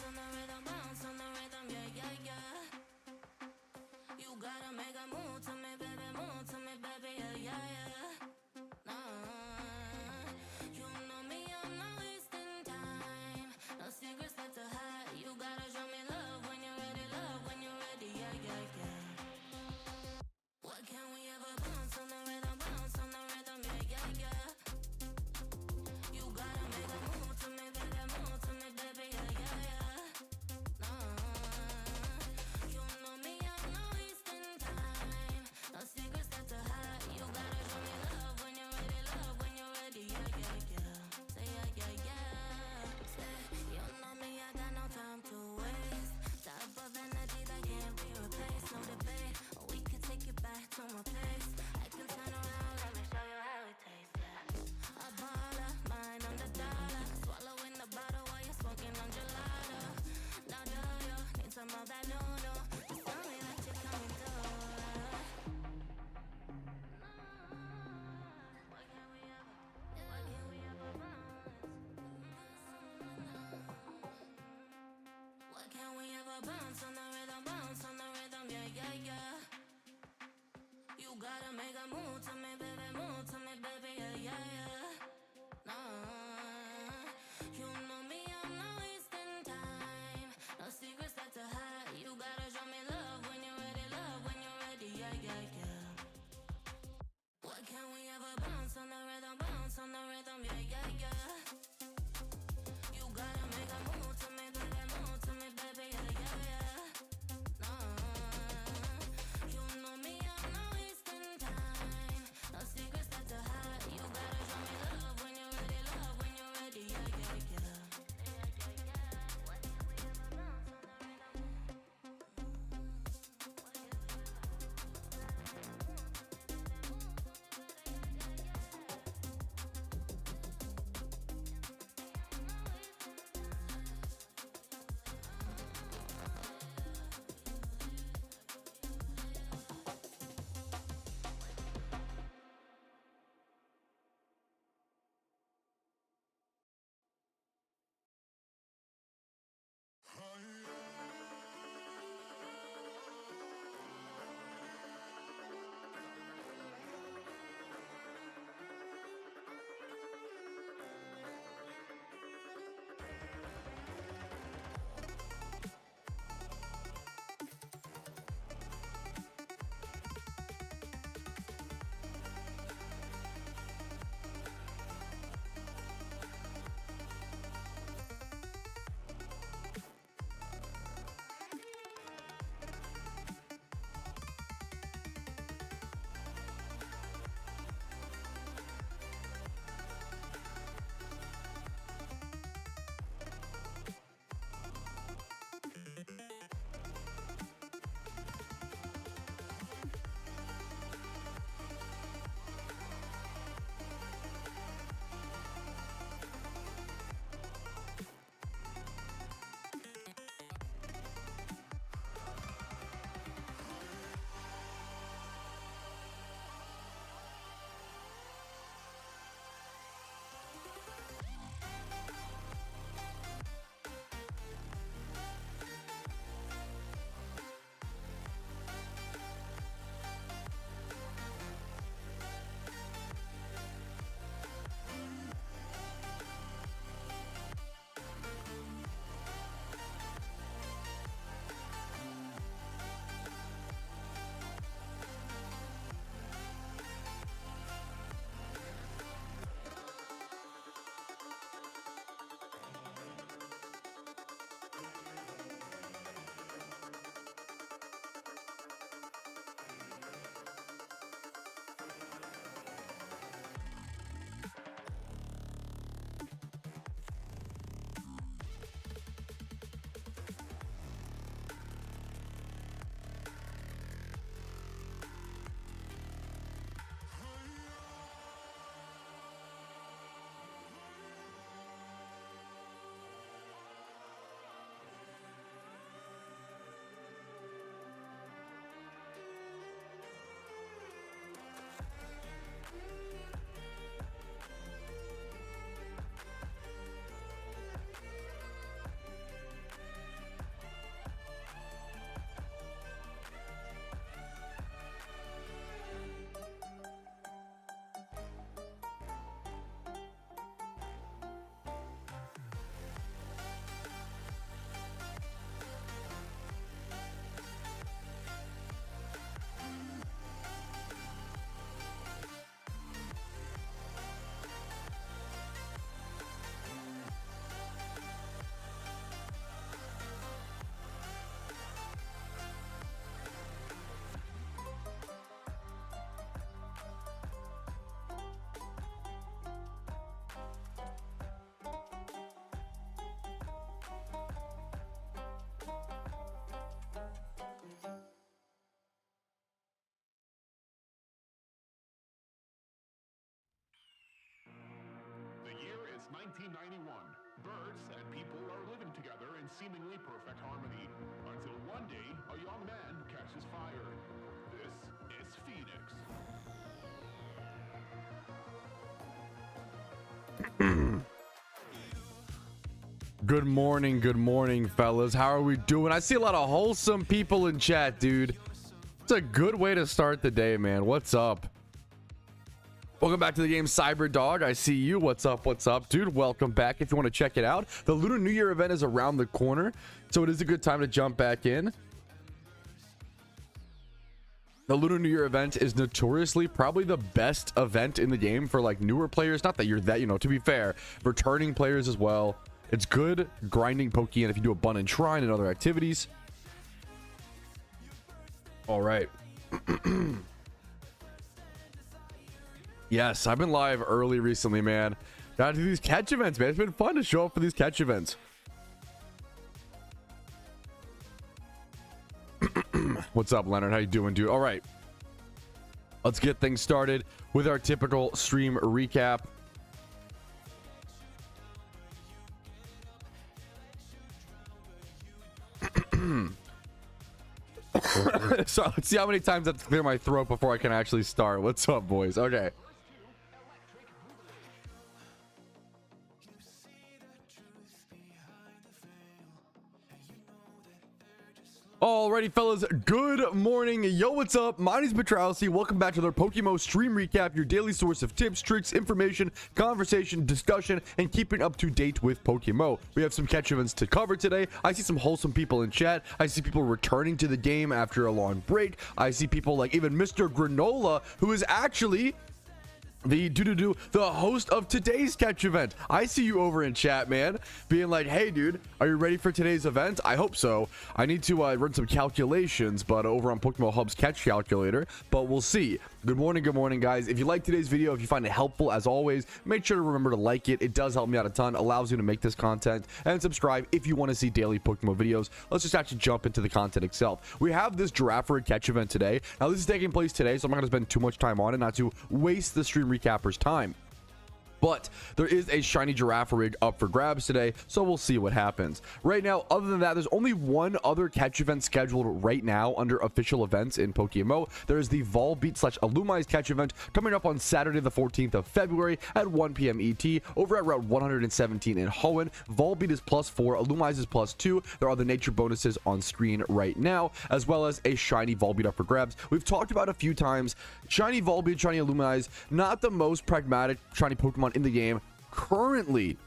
on the rhythm, bounce on the rhythm, yeah, yeah, yeah. You gotta make a move to me, baby, yeah, yeah, yeah. Nah, you know me, I'm not wasting time. No secrets left to hide. You gotta show me love when you're ready, yeah, yeah, yeah. What can we ever bounce on the rhythm, yeah, yeah, yeah. You gotta make a move to me, baby, yeah, yeah, yeah. 1991. Birds and people are living together in seemingly perfect harmony. Until one day, a young man catches fire. This is Phoenix. Good morning, fellas. How are we doing? I see a lot of wholesome people in chat, dude. It's a good way to start the day, man. What's up? Welcome back to the game, Cyberdog. I see you. What's up, dude? Welcome back. If you want to check it out, the Lunar New Year event is around the corner, so it is a good time to jump back in. The Lunar New Year event is notoriously probably the best event in the game for like newer players. Not that you're that, you know, to be fair, returning players as well. It's good grinding Pokeyen if you do abundant shrine and other activities. All right. Yes, I've been live early recently, man. Gotta do these catch events, man. It's been fun to show up for these catch events. What's up, Leonard? How you doing, dude? All right. Let's get things started with our typical stream recap. So let's see how many times I have to clear my throat before I can actually start. What's up, boys? Okay. Alrighty, fellas, good morning. Yo, what's up? My name's Patrouski. Welcome back to the PokeMMO stream recap, your daily source of tips, tricks, information, conversation, discussion, and keeping up to date with PokeMMO. We have some catch events to cover today. I see some wholesome people in chat. I see people returning to the game after a long break. I see people like even Mr. Granola, who is actually the host of today's catch event. I see you over in chat, man, being like, hey dude, are you ready for today's event? I hope so. I need to run some calculations, but over on PokeMMO Hub's catch calculator, but we'll see. Good morning, guys. If you like today's video, if you find it helpful, as always, make sure to remember to like it. It does help me out a ton, allows you to make this content, and subscribe if you want to see daily PokeMMO videos. Let's just actually jump into the content itself. We have this Girafarig catch event today. Now this is taking place today, so I'm not going to spend too much time on it, not to waste the stream recapper's time. But there is a shiny Girafarig up for grabs today, so we'll see what happens. Right now, other than that, there's only one other catch event scheduled right now under official events in PokeMMO. There is the Volbeat / Illumise catch event coming up on Saturday the 14th of February at 1 p.m. ET over at Route 117 in Hoenn. Volbeat is +4, Illumise is +2. There are the nature bonuses on screen right now, as well as a shiny Volbeat up for grabs. We've talked about a few times, shiny Volbeat, shiny Illumise, not the most pragmatic shiny Pokemon in the game currently,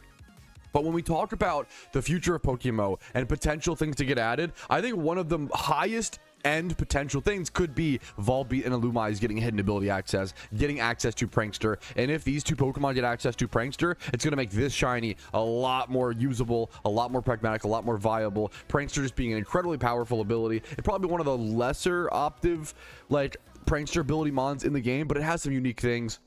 but when we talk about the future of PokeMMO and potential things to get added, I think one of the highest end potential things could be Volbeat and Illumise getting hidden ability access, getting access to Prankster. And if these two Pokemon get access to Prankster, it's going to make this shiny a lot more usable, a lot more pragmatic, a lot more viable. Prankster just being an incredibly powerful ability. It's probably one of the lesser optive like Prankster ability mons in the game, but it has some unique things.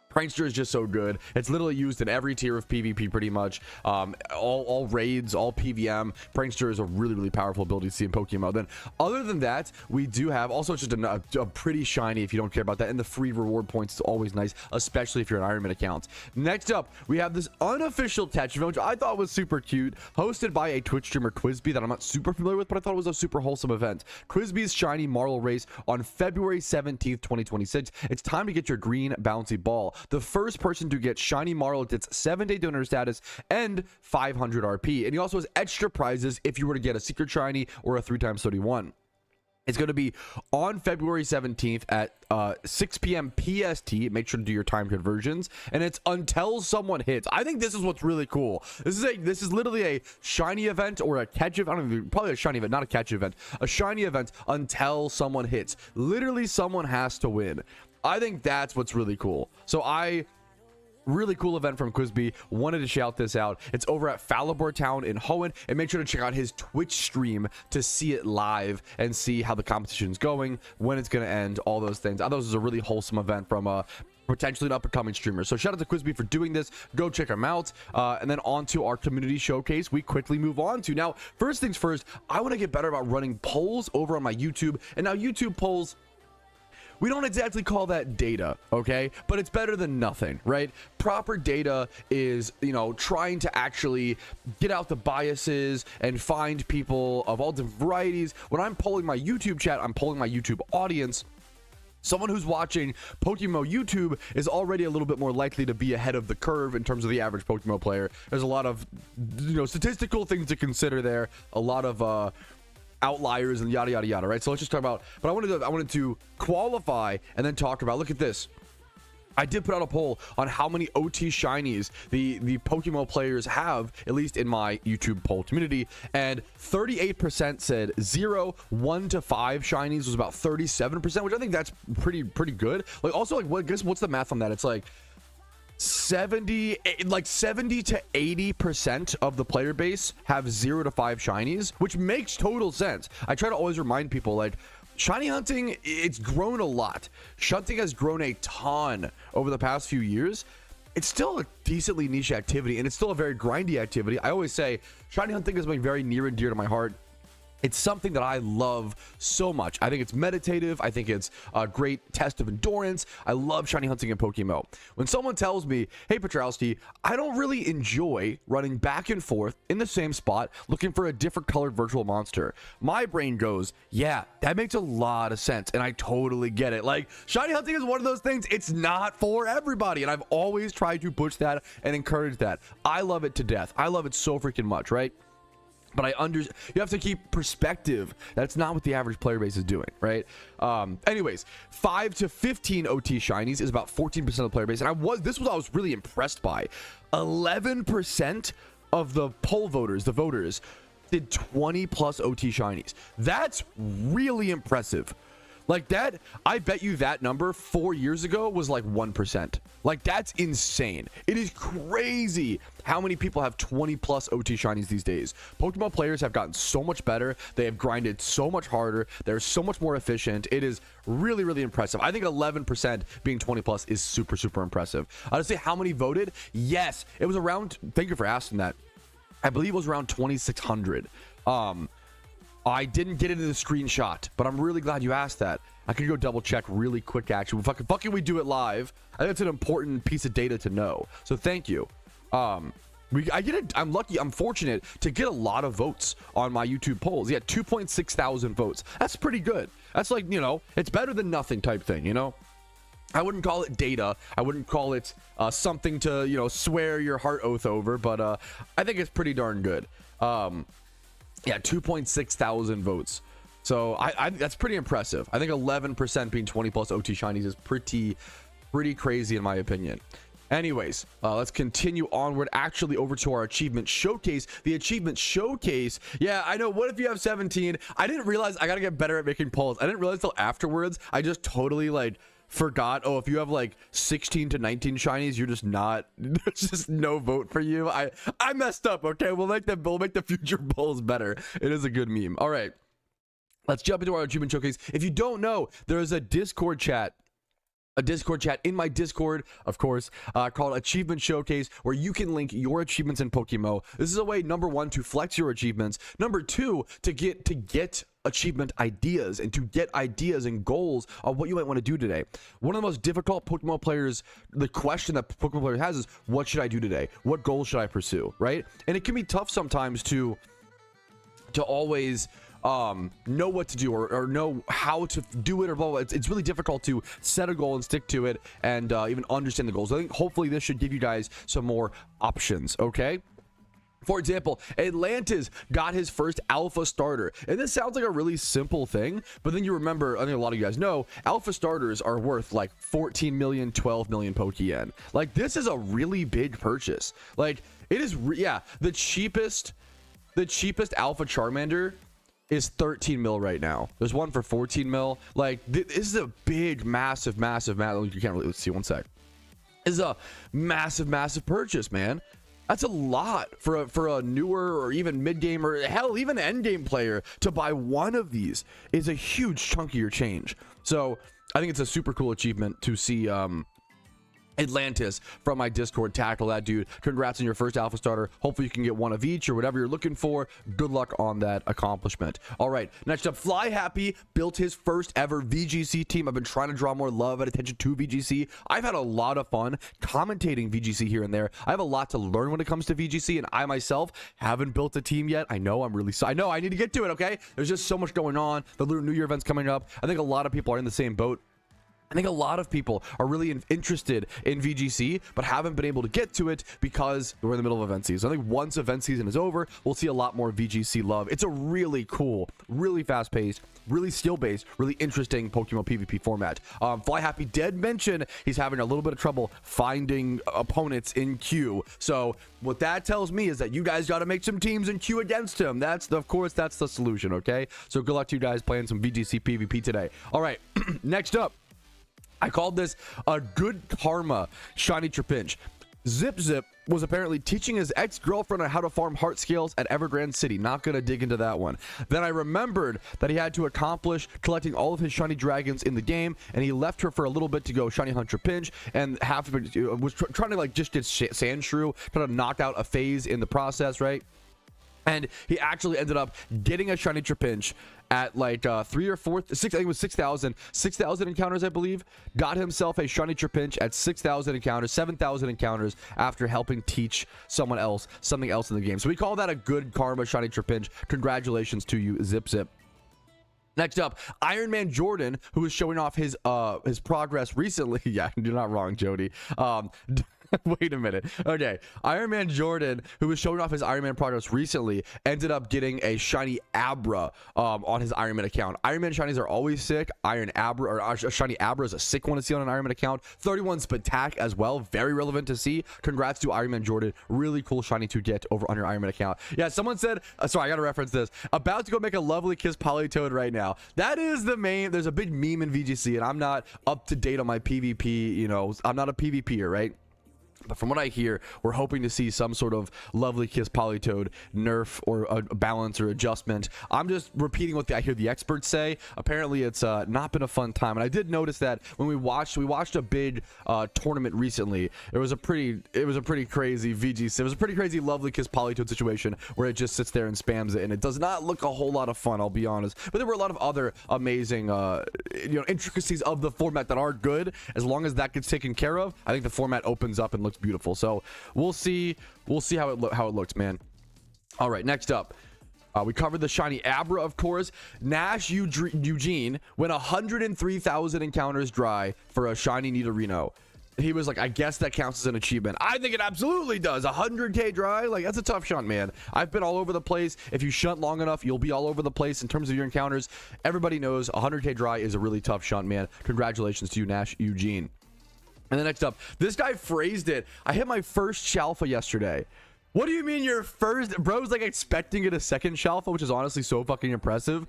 Prankster is just so good. It's literally used in every tier of PvP pretty much. All raids, all PVM. Prankster is a really powerful ability to see in Pokemon. Then other than that, we do have also just a pretty shiny if you don't care about that, and the free reward points is always nice, especially if you're an Ironman account. Next up, we have this unofficial catch event, which I thought was super cute, hosted by a Twitch streamer, Quizby, that I'm not super familiar with, but I thought it was a super wholesome event. Quizby's shiny Marble race on February 17th, 2026. It's time to get your green bouncy ball. The first person to get shiny Marle gets 7-day donor status and 500 RP, and he also has extra prizes if you were to get a secret shiny or a 3x31. It's going to be on February 17th at 6 p.m. PST. Make sure to do your time conversions, and it's until someone hits. I think this is what's really cool. This is literally a shiny event or a catch event. I don't know, probably a shiny event, not a catch event. A shiny event until someone hits. Literally, someone has to win. I think that's what's really cool. So really cool event from Quizby. Wanted to shout this out. It's over at Falibor Town in Hoenn, and make sure to check out his Twitch stream to see it live and see how the competition's going, when it's going to end, all those things. I thought this was a really wholesome event from potentially an up-and-coming streamer. So shout out to Quizby for doing this. Go check him out. And then on to our community showcase we quickly move on to. Now, first things first, I want to get better about running polls over on my YouTube. And now YouTube polls, we don't exactly call that data, okay? But it's better than nothing, right? Proper data is, you know, trying to actually get out the biases and find people of all different varieties. When I'm polling my YouTube chat, I'm polling my YouTube audience. Someone who's watching PokeMMO YouTube is already a little bit more likely to be ahead of the curve in terms of the average PokeMMO player. There's a lot of, you know, statistical things to consider there, a lot of outliers and yada yada yada, right? So let's just talk about, but I wanted to qualify and then talk about, look at this. I did put out a poll on how many OT shinies the PokeMMO players have, at least in my YouTube poll community, and 38% said 0, 1 to 5 shinies was about 37%, which I think that's pretty good. Like, also, like, what's the math on that? It's like 70 to 80% of the player base have 0 to 5 shinies, which makes total sense. I try to always remind people, like, shiny hunting, it's grown a lot. Shunting has grown a ton over the past few years. It's still a decently niche activity, and it's still a very grindy activity. I always say shiny hunting is something very near and dear to my heart. It's something that I love so much. I think it's meditative. I think it's a great test of endurance. I love shiny hunting in PokeMMO. When someone tells me, hey, Patrouski, I don't really enjoy running back and forth in the same spot looking for a different colored virtual monster, my brain goes, yeah, that makes a lot of sense. And I totally get it. Like, shiny hunting is one of those things. It's not for everybody. And I've always tried to push that and encourage that. I love it to death. I love it so freaking much, right? But you have to keep perspective. That's not what the average player base is doing, right? Anyways, 5 to 15 OT shinies is about 14% of the player base. And I was really impressed by. 11% of the poll voters, the voters, did 20 plus OT shinies. That's really impressive. Like that, I bet you that number 4 years ago was like 1%. Like, that's insane. It is crazy how many people have 20 plus OT shinies these days. Pokemon players have gotten so much better. They have grinded so much harder. They're so much more efficient. It is really, really impressive. I think 11% being 20 plus is super, super impressive. I'll say how many voted. Yes, it was around, thank you for asking that. I believe it was around 2,600. I didn't get into the screenshot, but I'm really glad you asked that. I could go double check really quick, actually. Fucking we do it live. I think it's an important piece of data to know. So thank you. I'm lucky, I'm fortunate to get a lot of votes on my YouTube polls. Yeah, 2.6 thousand votes. That's pretty good. That's like, you know, it's better than nothing type thing, you know? I wouldn't call it data. I wouldn't call it something to, you know, swear your heart oath over, but I think it's pretty darn good. Yeah, 2.6 thousand votes. So I that's pretty impressive. I think 11% being 20 plus OT shinies is pretty crazy in my opinion. Anyways, let's continue onward, actually over to our achievement showcase. The achievement showcase, yeah, I know. What if you have 17? I didn't realize. I gotta get better at making polls. I didn't realize till afterwards. I just totally like forgot. Oh, if you have like 16 to 19 shinies, you're just not, there's just no vote for you. I messed up. Okay, we'll make the future polls better. It is a good meme. All right, let's jump into our achievement showcase. If you don't know, there is a Discord chat in my Discord, of course, called Achievement Showcase, where you can link your achievements in PokeMMO. This is a way, number one, to flex your achievements. Number two, to get achievement ideas and to get ideas and goals of what you might want to do today. One of the most difficult Pokemon players, the question that Pokemon player has is, what should I do today? What goals should I pursue, right? And it can be tough sometimes to always know what to do or know how to do it or blah, blah. It's really difficult to set a goal and stick to it and even understand the goals. I think hopefully this should give you guys some more options, okay? For example, Atlantis got his first alpha starter, and this sounds like a really simple thing, but then you remember, I think a lot of you guys know, alpha starters are worth like 14 million, 12 million Pokeyen. Like, this is a really big purchase. Like, it is, yeah, the cheapest alpha Charmander is 13 mil right now. There's one for 14 mil. Like, this is a big, massive, you can't really, let's see, one sec. This is a massive purchase, man. That's a lot for a newer or even mid-game or hell, even end-game player to buy one of these is a huge chunk of your change. So I think it's a super cool achievement to see Atlantis from my Discord. Tackle that dude. Congrats on your first alpha starter. Hopefully you can get one of each or whatever you're looking for. Good luck on that accomplishment. All right, next up, Fly Happy built his first ever VGC team. I've been trying to draw more love and attention to VGC. I've had a lot of fun commentating VGC here and there. I have a lot to learn when it comes to VGC, and I myself haven't built a team yet. I know I know I need to get to it. Okay, there's just so much going on. The New Year event's coming up. I think a lot of people are in the same boat. I think a lot of people are really interested in VGC, but haven't been able to get to it because we're in the middle of event season. I think once event season is over, we'll see a lot more VGC love. It's a really cool, really fast-paced, really skill-based, really interesting PokeMMO PvP format. Fly Happy did mention he's having a little bit of trouble finding opponents in queue. So what that tells me is that you guys got to make some teams in queue against him. Of course, that's the solution, okay? So good luck to you guys playing some VGC PvP today. All right, next up. I called this a good karma shiny Trapinch. Zip was apparently teaching his ex-girlfriend on how to farm heart scales at Evergrande City. Not gonna dig into that one. Then I remembered that he had to accomplish collecting all of his shiny dragons in the game, and he left her for a little bit to go shiny hunt Trapinch, and half of it was trying to like just get Sandshrew, trying to knock out a phase in the process, right? And he actually ended up getting a shiny Trapinch at like 3 or 4, 6, I think it was 6,000 encounters, I believe. Got himself a shiny Trapinch at 6,000 encounters, 7,000 encounters after helping teach someone else something else in the game. So we call that a good karma shiny Trapinch. Congratulations to you, Zip. Next up, Iron Man Jordan, who is showing off his progress recently. Yeah, you're not wrong, Jody. Wait a minute. Okay, Iron Man Jordan, who was showing off his Iron Man progress recently, ended up getting a shiny Abra on his Iron Man account. Iron Man shinies are always sick. Iron Abra or a shiny Abra is a sick one to see on an Iron Man account. 31 Spatak as well, very relevant to see. Congrats to Iron Man Jordan. Really cool shiny to get over on your Iron Man account. Yeah, someone said, sorry, I gotta reference this. About to go make a lovely kiss Politoed right now. That is the main. There's a big meme in VGC, and I'm not up to date on my PvP. You know, I'm not a PvPer, right? But from what I hear, we're hoping to see some sort of lovely kiss Politoed nerf or a balance or adjustment. I'm just repeating what I hear the experts say. Apparently, it's not been a fun time. And I did notice that when we watched a big tournament recently. It was a pretty crazy VGC. It was a pretty crazy lovely kiss Politoed situation where it just sits there and spams it, and it does not look a whole lot of fun, I'll be honest. But there were a lot of other amazing intricacies of the format that are good. As long as that gets taken care of, I think the format opens up and looks beautiful. So we'll see how it looks, man. All right, next up, we covered the shiny Abra, of course. Nash Eugene went 103,000 encounters dry for a shiny Nidorino. He was like, I guess that counts as an achievement. I think it absolutely does. 100k dry, like, that's a tough shunt, man. I've been all over the place. If you shunt long enough, you'll be all over the place in terms of your encounters. Everybody knows 100k dry is a really tough shunt, man. Congratulations to you, Nash Eugene. And then next up, this guy phrased it. I hit my first Shalfa yesterday. What do you mean your first? Bro's like expecting it a second Shalfa, which is honestly so fucking impressive.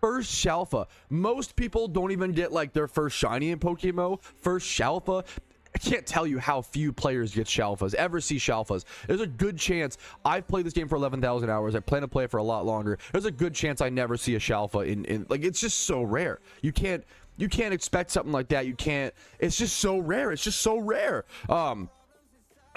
First Shalfa. Most people don't even get like their first shiny in PokeMMO. First Shalfa. I can't tell you how few players get Shalfas, ever see Shalfas. There's a good chance. I've played this game for 11,000 hours. I plan to play it for a lot longer. There's a good chance I never see a Shalfa in like, it's just so rare. You can't expect something like that. You can't. It's just so rare. It's just so rare.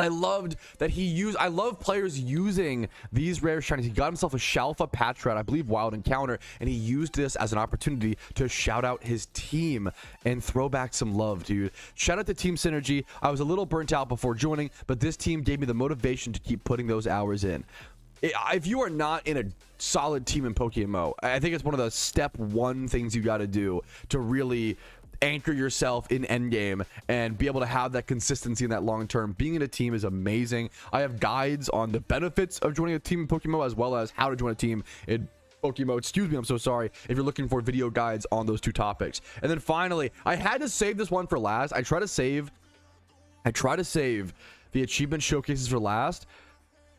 I loved that I love players using these rare shinies. He got himself a Shalfa Patrat, I believe Wild Encounter, and he used this as an opportunity to shout out his team and throw back some love, dude. Shout out to Team Synergy. I was a little burnt out before joining, but this team gave me the motivation to keep putting those hours in. If you are not in a solid team in PokeMMO, I think it's one of the step one things you got to do to really anchor yourself in endgame and be able to have that consistency in that long term. Being in a team is amazing. I have guides on the benefits of joining a team in PokeMMO as well as how to join a team in PokeMMO. Excuse me, I'm so sorry if you're looking for video guides on those two topics. And then finally, I had to save this one for last. I try to save the achievement showcases for last,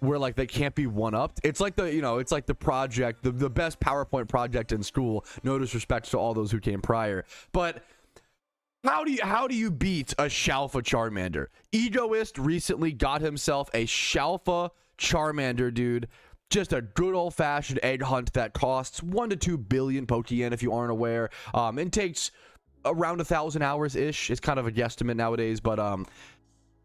where like they can't be one-upped. It's like the project, the best PowerPoint project in school. No disrespect to all those who came prior, but how do you beat a Shalfa Charmander? Egoist recently got himself a Shalfa Charmander, dude. Just a good old-fashioned egg hunt that costs 1 to 2 billion Pokeyen, if you aren't aware. And takes around 1,000 hours ish. It's kind of a guesstimate nowadays, but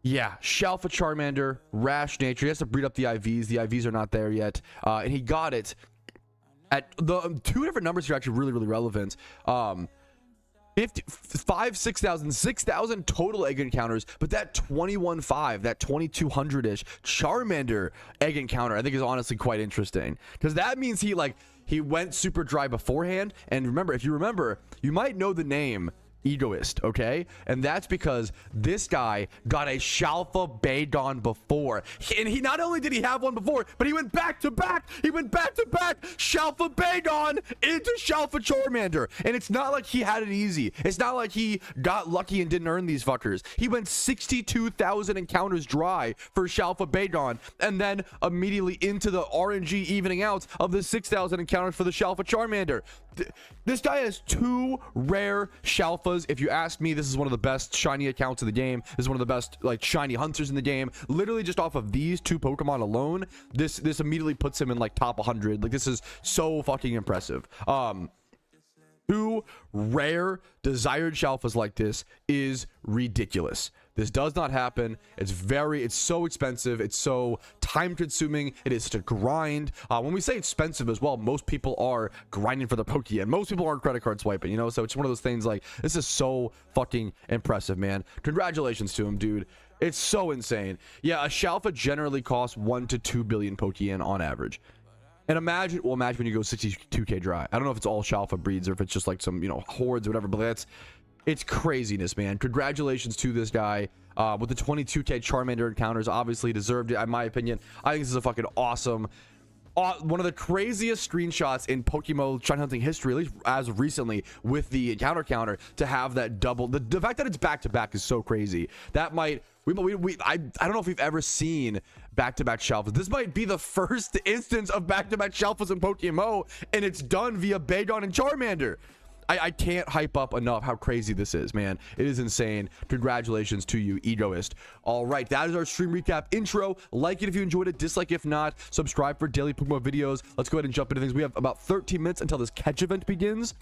yeah, Shalfa Charmander, rash nature. He has to breed up the IVs. The IVs are not there yet, and he got it at the two different numbers here. Actually, really relevant. 5, 6,000, 6,000 total egg encounters, but that 21.5, that 2,200-ish Charmander egg encounter, I think is honestly quite interesting, because that means he went super dry beforehand. And remember, if you remember, you might know the name Egoist, okay? And that's because this guy got a Shalfa Bagon before, and he not only did he have one before, but he went back to back. He went back to back Shalfa Bagon into Shalfa Charmander, and it's not like he had it easy. It's not like he got lucky and didn't earn these fuckers. He went 62,000 encounters dry for Shalfa Bagon, and then immediately into the RNG evening out of the 6,000 encounters for the Shalfa Charmander. This guy has 2 rare Shalfas. If you ask me, this is one of the best shiny accounts in the game. This is one of the best like shiny hunters in the game. Literally just off of these 2 Pokemon alone, this immediately puts him in like top 100. Like, this is so fucking impressive. 2 rare desired Shalfas like this is ridiculous. This does not happen. It's so expensive. It's so time consuming. It is to grind. When we say expensive as well, most people are grinding for the Pokeyen. Most people aren't credit card swiping, you know? So it's one of those things, like, this is so fucking impressive, man. Congratulations to him, dude. It's so insane. Yeah, a Shalfa generally costs 1 to 2 billion Pokeyen on average. And imagine when you go 62k dry. I don't know if it's all Shalfa breeds or if it's just like some, you know, hordes or whatever, but it's craziness, man. Congratulations to this guy with the 22k Charmander encounters. Obviously deserved it, in my opinion. I think this is a fucking awesome, one of the craziest screenshots in PokeMMO shiny hunting history, at least as of recently, with the encounter counter, to have that double. The fact that it's back to back is so crazy. That might I don't know if we've ever seen back-to-back Shalfas. This might be the first instance of back-to-back Shalfas in PokeMMO, and it's done via Bagon and Charmander. I can't hype up enough how crazy this is, man. It is insane. Congratulations to you, Egoist. All right, that is our stream recap intro. Like it if you enjoyed it, dislike if not. Subscribe for daily PokeMMO videos. Let's go ahead and jump into things. We have about 13 minutes until this catch event begins,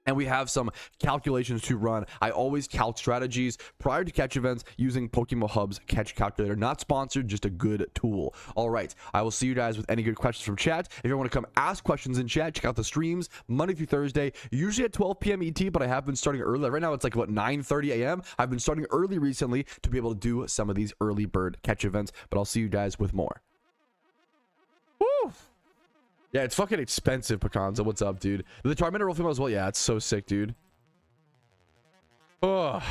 and we have some calculations to run. I always calc strategies prior to catch events using PokeMMO Hub's catch calculator. Not sponsored, just a good tool. All right, I will see you guys with any good questions from chat. If you want to come ask questions in chat, check out the streams Monday through Thursday, usually at 12 p.m. ET, but I have been starting early. Right now it's like about 9:30 a.m. I've been starting early recently to be able to do some of these early bird catch events, but I'll see you guys with more. Woo! Yeah, it's fucking expensive, Pecanza. What's up, dude? The Charmander roll female as well. Yeah, it's so sick, dude. Ugh.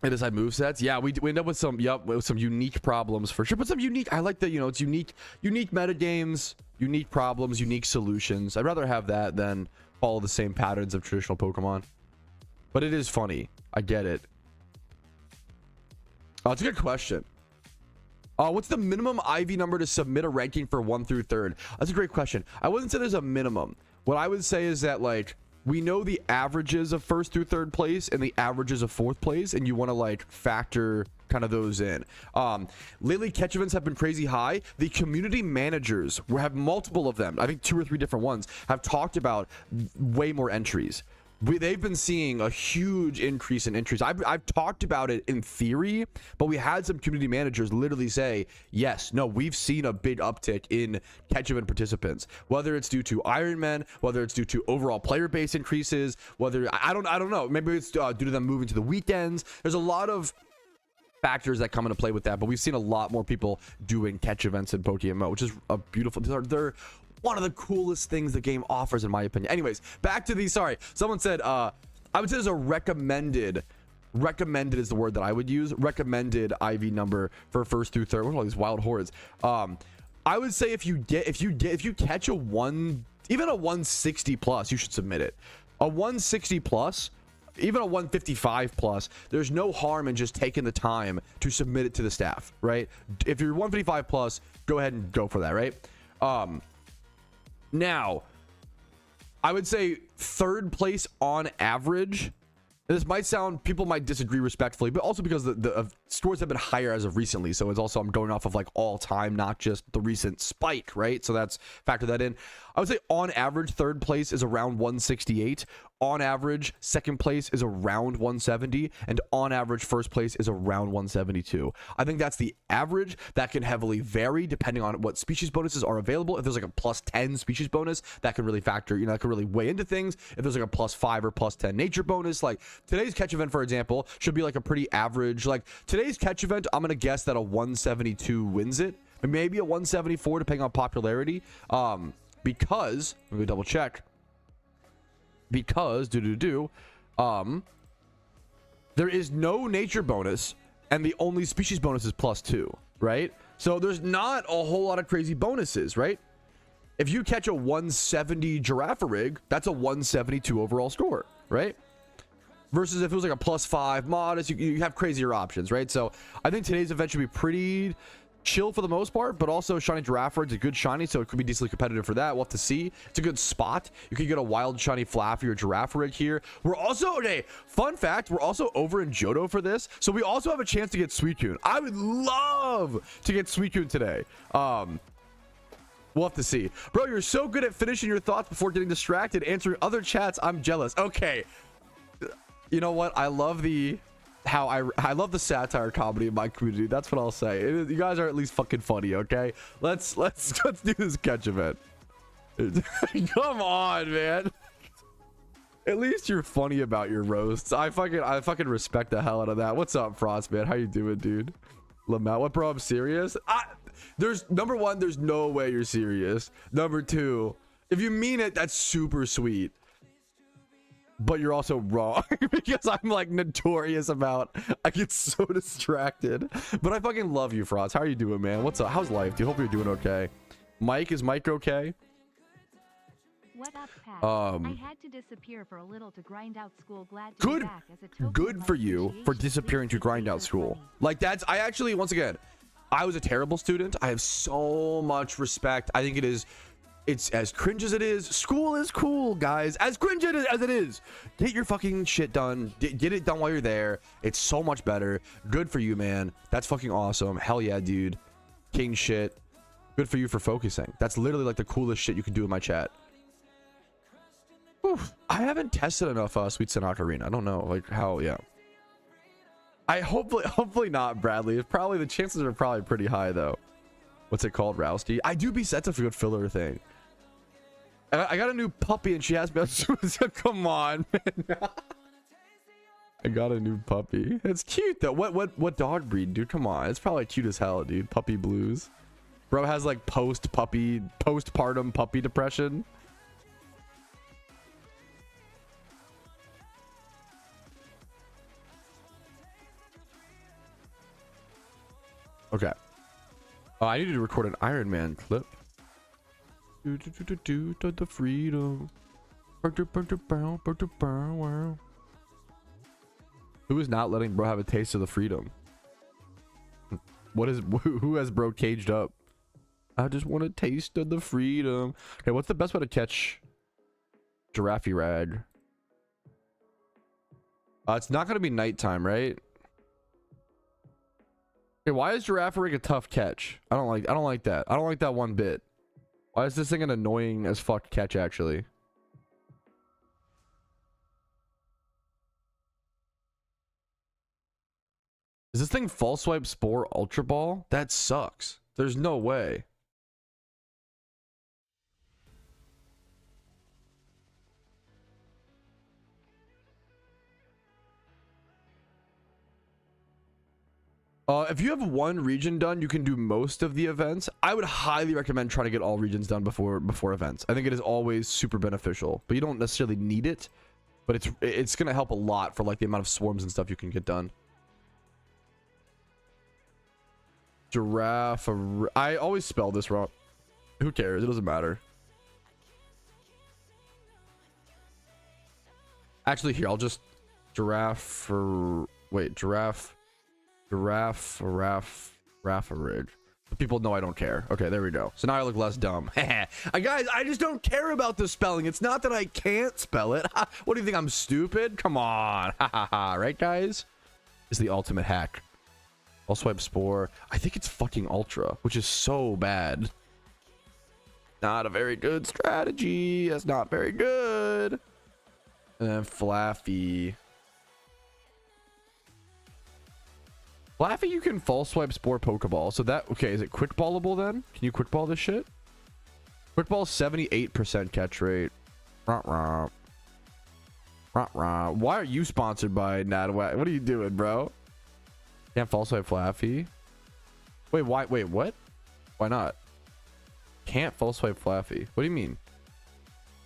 It decide movesets. Yeah, we end up with some, with some unique problems for sure. But some unique, I like that, you know, it's unique meta games, unique problems, unique solutions. I'd rather have that than follow the same patterns of traditional Pokemon. But it is funny. I get it. Oh, it's a good question. What's the minimum IV number to submit a ranking for 1 through 3rd? That's a great question. I wouldn't say there's a minimum. What I would say is that, like, we know the averages of 1st through 3rd place and the averages of 4th place, and you want to, like, factor kind of those in. Lately, catch events have been crazy high. The community managers, we have multiple of them, I think 2 or 3 different ones, have talked about way more entries. They've been seeing a huge increase in entries. I've talked about it in theory, but we had some community managers literally say, yes, no, we've seen a big uptick in catch event participants, whether it's due to Ironman, whether it's due to overall player base increases, whether I don't know, maybe it's due to them moving to the weekends. There's a lot of factors that come into play with that, but we've seen a lot more people doing catch events in PokeMMO, which is a beautiful. They're one of the coolest things the game offers, in my opinion. Anyways, back to these. Sorry, someone said I would say there's a recommended is the word that I would use, recommended IV number for 1st through 3rd. What are all these wild hordes? I would say if you catch a 160 plus, you should submit it. A 160 plus, even a 155 plus, there's no harm in just taking the time to submit it to the staff, right? If you're 155 plus, go ahead and go for that, right? Now, I would say 3rd place on average. This might sound, people might disagree respectfully, but also because the scores have been higher as of recently. So it's also, I'm going off of like all time, not just the recent spike, right? So that's factor that in. I would say on average, 3rd place is around 168. on average, second place is around 170, and on average, first place is around 172. I think that's the average. That can heavily vary depending on what species bonuses are available. If there's like a plus 10 species bonus, that can really factor, that can really weigh into things. If there's like a plus 5 or plus 10 nature bonus, like today's catch event, for example, should be like a pretty average. Like today's catch event, I'm gonna guess that a 172 wins it, maybe a 174 depending on popularity. Because let me double check. Because there is no nature bonus, and the only species bonus is +2, right? So there's not a whole lot of crazy bonuses, right? If you catch a 170 Girafarig, that's a 172 overall score, right? Versus if it was like a +5 modest, you have crazier options, right? So I think today's event should be pretty chill for the most part, but also shiny Girafarig is a good shiny, so it could be decently competitive for that. We'll have to see. It's a good spot. You could get a wild shiny Flaffy or Girafarig here. We're also, okay, fun fact, we're also over in Johto for this, so we also have a chance to get Suicune. I would love to get Suicune today. We'll have to see. Bro, you're so good at finishing your thoughts before getting distracted, answering other chats. I'm jealous. Okay, you know what? I love the I love the satire comedy in my community. That's what I'll say. You guys are at least fucking funny, okay? Let's do this catch event. Come on, man. At least you're funny about your roasts. I fucking respect the hell out of that. What's up, Frost, man? How you doing, dude? Lamau, what, bro? I'm serious. There's number one, there's no way you're serious. Number two, if you mean it, that's super sweet. But you're also wrong because I'm like notorious about, I get so distracted. But I fucking love you, Frost. How are you doing, man? What's up? How's life, dude? Hope you're doing okay. Mike, is Mike okay? What up, Pat? I had to disappear for a little to grind out school. Glad to good be back as a token good for of you for appreciation. disappearing to grind out school. Like that's, I actually, once again, I was a terrible student. I have so much respect. I think it's as cringe as it is. School is cool, guys. As cringe as it is, get your fucking shit done. Get it done while you're there. It's so much better. Good for you, man. That's fucking awesome. Hell yeah, dude. King shit. Good for you for focusing. That's literally like the coolest shit you can do in my chat. Oof. I haven't tested enough Sweet Sonata Arena. I don't know, like how. Yeah. I hopefully not, Bradley. It's probably, the chances are probably pretty high though. What's it called, Rousty? I do be set to a good filler thing. I got a new puppy and she asked me, come on, man. I got a new puppy. It's cute though. What dog breed, dude? Come on. It's probably cute as hell, dude. Puppy blues. Bro has like postpartum puppy depression. Okay. Oh, I needed to record an Iron Man clip. The freedom. Who is not letting bro have a taste of the freedom? Who has bro caged up? I just want a taste of the freedom. Okay, what's the best way to catch Girafarig? It's not gonna be nighttime, right? Okay, why is Girafarig a tough catch? I don't like that. I don't like that one bit. Why is this thing an annoying as fuck catch, actually? Is this thing false swipe spore ultra ball? That sucks. There's no way. If you have one region done, you can do most of the events. I would highly recommend trying to get all regions done before events. I think it is always super beneficial, but you don't necessarily need it. But it's gonna help a lot for like the amount of swarms and stuff you can get done. Giraffe. I always spell this wrong. Who cares? It doesn't matter. Actually, here I'll just Girafarig. But people know I don't care. Okay, there we go. So now I look less dumb. Guys, I just don't care about the spelling. It's not that I can't spell it. What do you think? I'm stupid? Come on. Right, guys? Is the ultimate hack. I'll swipe spore. I think it's fucking ultra, which is so bad. Not a very good strategy. That's not very good. And then Flaffy. Flaffy, you can false swipe Spore Pokeball. So that, okay, is it quick ballable then? Can you quick ball this shit? Quick ball 78% catch rate. Why are you sponsored by NatWag? What are you doing, bro? Can't false swipe Flaffy. Wait, why? Wait, what? Why not? Can't false swipe Flaffy. What do you mean?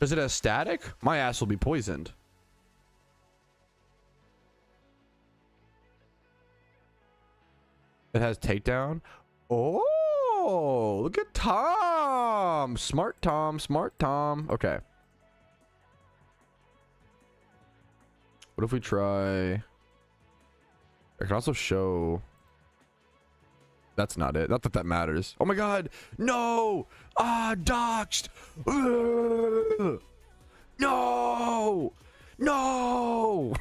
Does it have static? My ass will be poisoned. It has takedown. Oh, look at Tom. Smart Tom. Smart Tom. Okay. What if we try... I can also show... That's not it. Not that that matters. Oh my god. No. Ah, doxed. Ugh. No. No.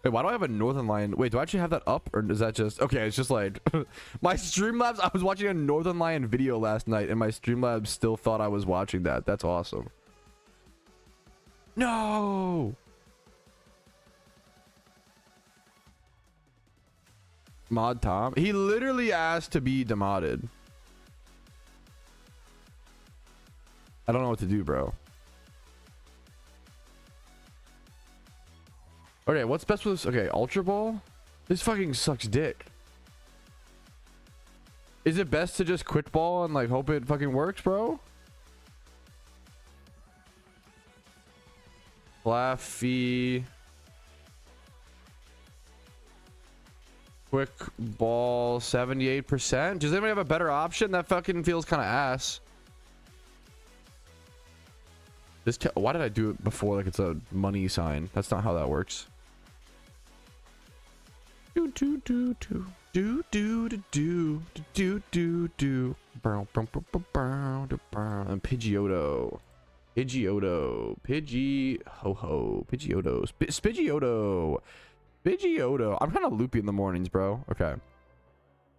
Wait, why do I have a Northern Lion? Wait, do I actually have that up? Or is that just... Okay, it's just like... my Streamlabs... I was watching a Northern Lion video last night, and my Streamlabs still thought I was watching that. That's awesome. No. Mod Tom. He literally asked to be demodded. I don't know what to do, bro. Okay, what's best with this? Okay, Ultra Ball? This fucking sucks dick. Is it best to just quick ball and like hope it fucking works, bro? Flaffy. Quick ball 78%. Does anybody have a better option? That fucking feels kind of ass. This why did I do it before like it's a money sign? That's not how that works. Do do do do do do do do do do. And Pidgeotto. Pidgeotto. Pidgey ho ho. Pidgeotto. Spidgeotto. Pidgeotto. I'm kind of loopy in the mornings, bro. Okay.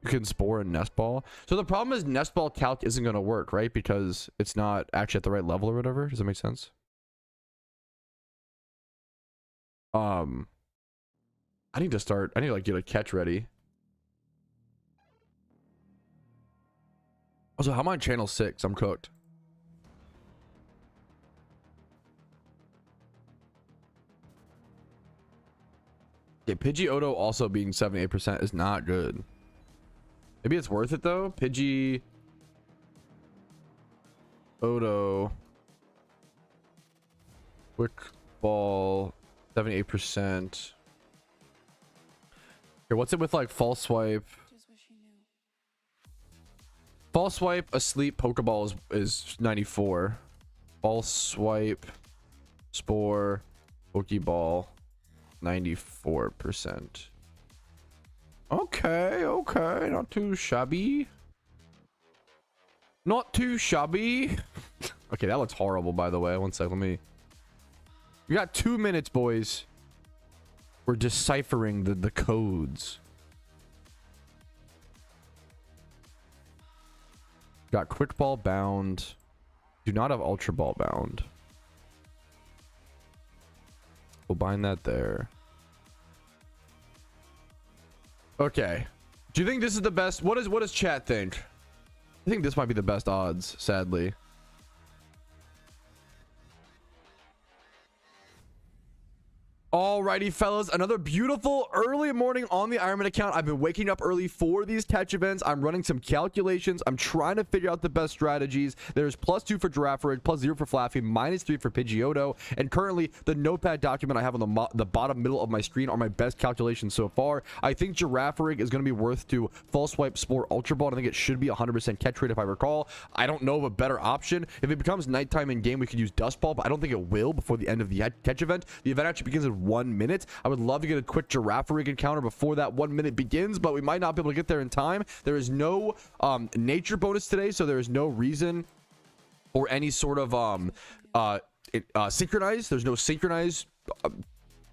You can spore and nest ball. So the problem is nest ball calc isn't going to work, right? Because it's not actually at the right level or whatever. Does that make sense? I need to start. I need to like get a catch ready. Also, how am I on channel 6? I'm cooked. Yeah, Pidgeotto also being 78% is not good. Maybe it's worth it though. Pidgeotto. Quick ball 78%. Here, what's it with like false swipe? False swipe, asleep, Pokeball is 94. False swipe, spore, Pokeball, 94%. Okay, okay, not too shabby. Not too shabby. Okay, that looks horrible, by the way. One sec, let me... We got 2 minutes, boys. We're deciphering the codes. Got quick ball bound. Do not have ultra ball bound. We'll bind that there. Okay. Do you think this is the best? What does chat think? I think this might be the best odds, sadly. Alrighty, fellas, another beautiful early morning on the Ironman account. I've been waking up early for these catch events. I'm running some calculations. I'm trying to figure out the best strategies. There's +2 for Girafarig, +0 for Flaffy, -3 for Pidgeotto, and currently the notepad document I have on the bottom middle of my screen are my best calculations so far. I think Girafarig is going to be worth to false swipe, spore, ultra ball. I think it should be 100% catch rate if I recall. I don't know of a better option. If it becomes nighttime in game, we could use dust ball, but I don't think it will before the end of the catch event. The event actually begins in 1 minute. I would love to get a quick Girafarig encounter before that 1 minute begins, but we might not be able to get there in time. There is no nature bonus today, so there is no reason or any sort of synchronize. There's no synchronize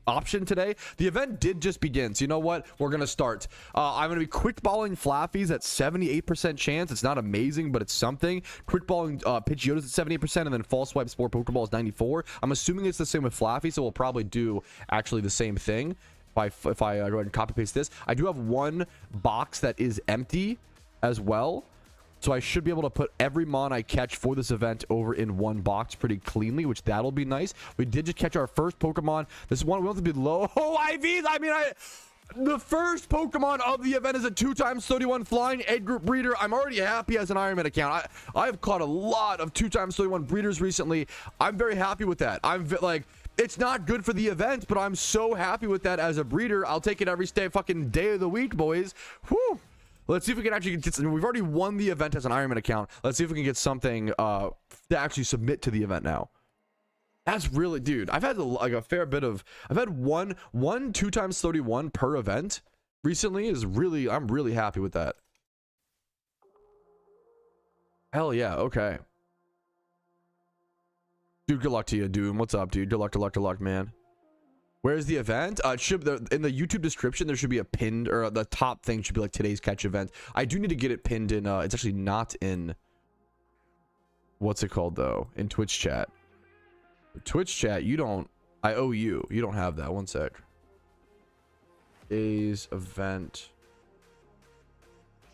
option today. The event did just begin, so you know what, we're gonna start. I'm gonna be quick balling Flaffies at 78% chance. It's not amazing, but it's something. Quick balling Pidgeotos at 78%, and then false swipe Spore Pokeballs 94. I'm assuming it's the same with Flaffy, so we'll probably do actually the same thing if I go ahead and copy paste this. I do have one box that is empty as well, so I should be able to put every mon I catch for this event over in one box pretty cleanly, which that'll be nice. We did just catch our first Pokemon. This one, we want to be low. Oh, IVs! I mean, the first Pokemon of the event is a 2x31 flying egg group breeder. I'm already happy as an Ironman account. I have caught a lot of 2x31 breeders recently. I'm very happy with that. Like, it's not good for the event, but I'm so happy with that as a breeder. I'll take it every fucking day of the week, boys. Whew. Let's see if we can actually get, we've already won the event as an Ironman account. Let's see if we can get something to actually submit to the event now. That's really, dude, I've had like a fair bit of, I've had one 2x31 per event recently. Is really, I'm really happy with that. Hell yeah. Okay, dude, good luck to you, Doom. What's up, dude? Good luck, man. Where's the event? It should, in the YouTube description, there should be a pinned, or the top thing should be like today's catch event. I do need to get it pinned in, it's actually not in, what's it called though? In Twitch chat. Twitch chat, you don't, I owe you. You don't have that. One sec. Today's event.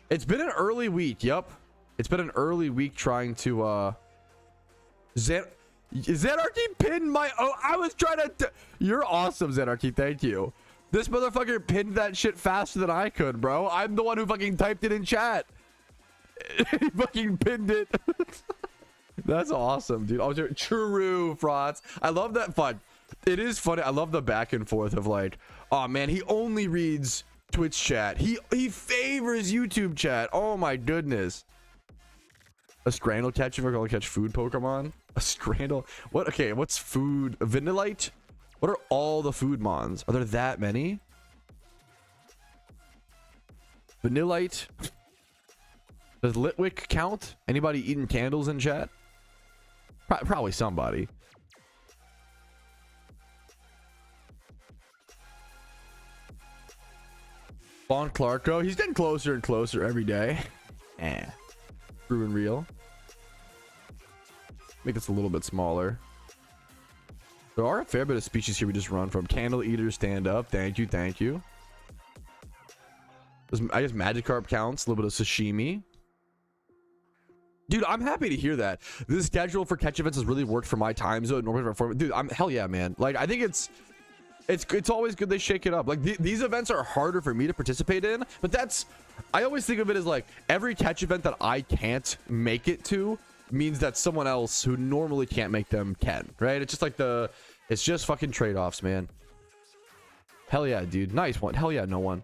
It's been an early week. Yep. It's been an early week trying to, Zenarchy pinned my, oh, I was trying to, you're awesome, Zenarchy, thank you. This motherfucker pinned that shit faster than I could, bro. I'm the one who fucking typed it in chat. He fucking pinned it. That's awesome, dude. Oh, true, frauds. I love that fun. It is funny. I love the back and forth of like, oh man, he only reads Twitch chat. He favors YouTube chat. Oh my goodness. A Scrandle catch if we're gonna catch food Pokemon. A Scrandle. What? Okay, what's food? Vanillite? What are all the food mons? Are there that many? Vanillite. Does Litwick count? Anybody eating candles in chat? Probably somebody. Vaughn Clarko. He's getting closer and closer every day. True and real. Make this a little bit smaller. There are a fair bit of species here we just run from. Candle Eater, stand up. Thank you, thank you. I guess Magikarp counts. A little bit of sashimi. Dude, I'm happy to hear that. This schedule for catch events has really worked for my time zone. Dude, hell yeah, man. Like, I think it's always good they shake it up. Like, these events are harder for me to participate in, but I always think of it as like every catch event that I can't make it to means that someone else who normally can't make them can, right? It's just like it's just fucking trade-offs, man. Hell yeah, dude. Nice one. Hell yeah, no one.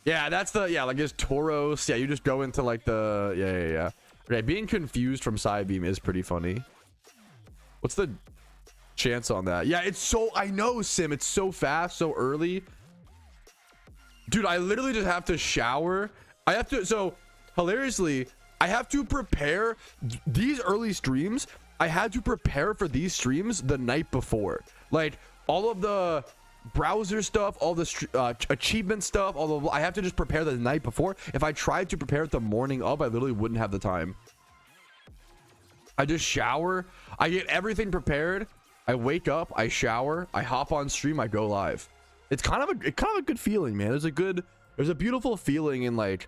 Yeah, that's like there's Tauros. Yeah, you just go into like yeah. Okay, being confused from Psybeam is pretty funny. What's the chance on that? Yeah, it's so, I know, Sim, it's so fast, so early. Dude, I literally just have to shower. So hilariously, I have to prepare these early streams. I had to prepare for these streams the night before. Like all of the browser stuff, all the achievement stuff, I have to just prepare the night before. If I tried to prepare it the morning of, I literally wouldn't have the time. I just shower, I get everything prepared, I wake up, I shower, I hop on stream, I go live. It's kind of a good feeling, man. There's a beautiful feeling in like,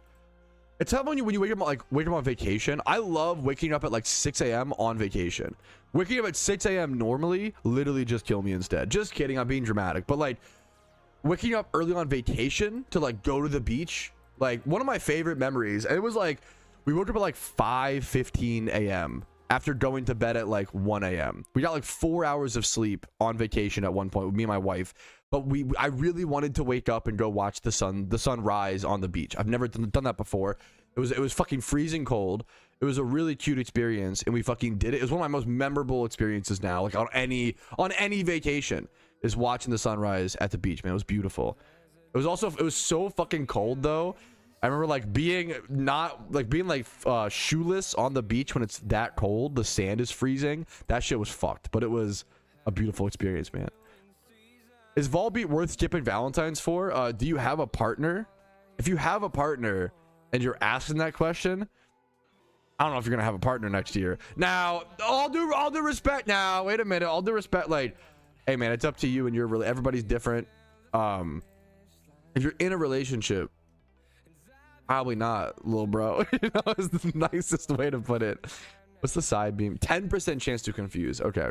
it's how when you wake up on vacation. I love waking up at like 6 a.m. on vacation. Waking up at 6 a.m. normally literally just kill me instead. Just kidding, I'm being dramatic. But like waking up early on vacation to like go to the beach, like one of my favorite memories. And it was like we woke up at like 5:15 a.m. after going to bed at like 1 a.m. We got like 4 hours of sleep on vacation at one point with me and my wife. But I really wanted to wake up and go watch the sun rise on the beach. I've never done that before. It was fucking freezing cold. It was a really cute experience, and we fucking did it. It was one of my most memorable experiences now, like on any vacation, is watching the sunrise at the beach, man. It was beautiful. It was so fucking cold though I remember like being shoeless on the beach when it's that cold. The sand is freezing. That shit was fucked, but it was a beautiful experience, man. Is Volbeat worth skipping Valentine's for? Do you have a partner? If you have a partner and you're asking that question, I don't know if you're gonna have a partner next year. Now, all due respect. Now, wait a minute. All due respect. Like, hey man, it's up to you, and you're really everybody's different. If you're in a relationship, probably not, little bro. You know, is the nicest way to put it. What's the side beam? 10% chance to confuse. Okay.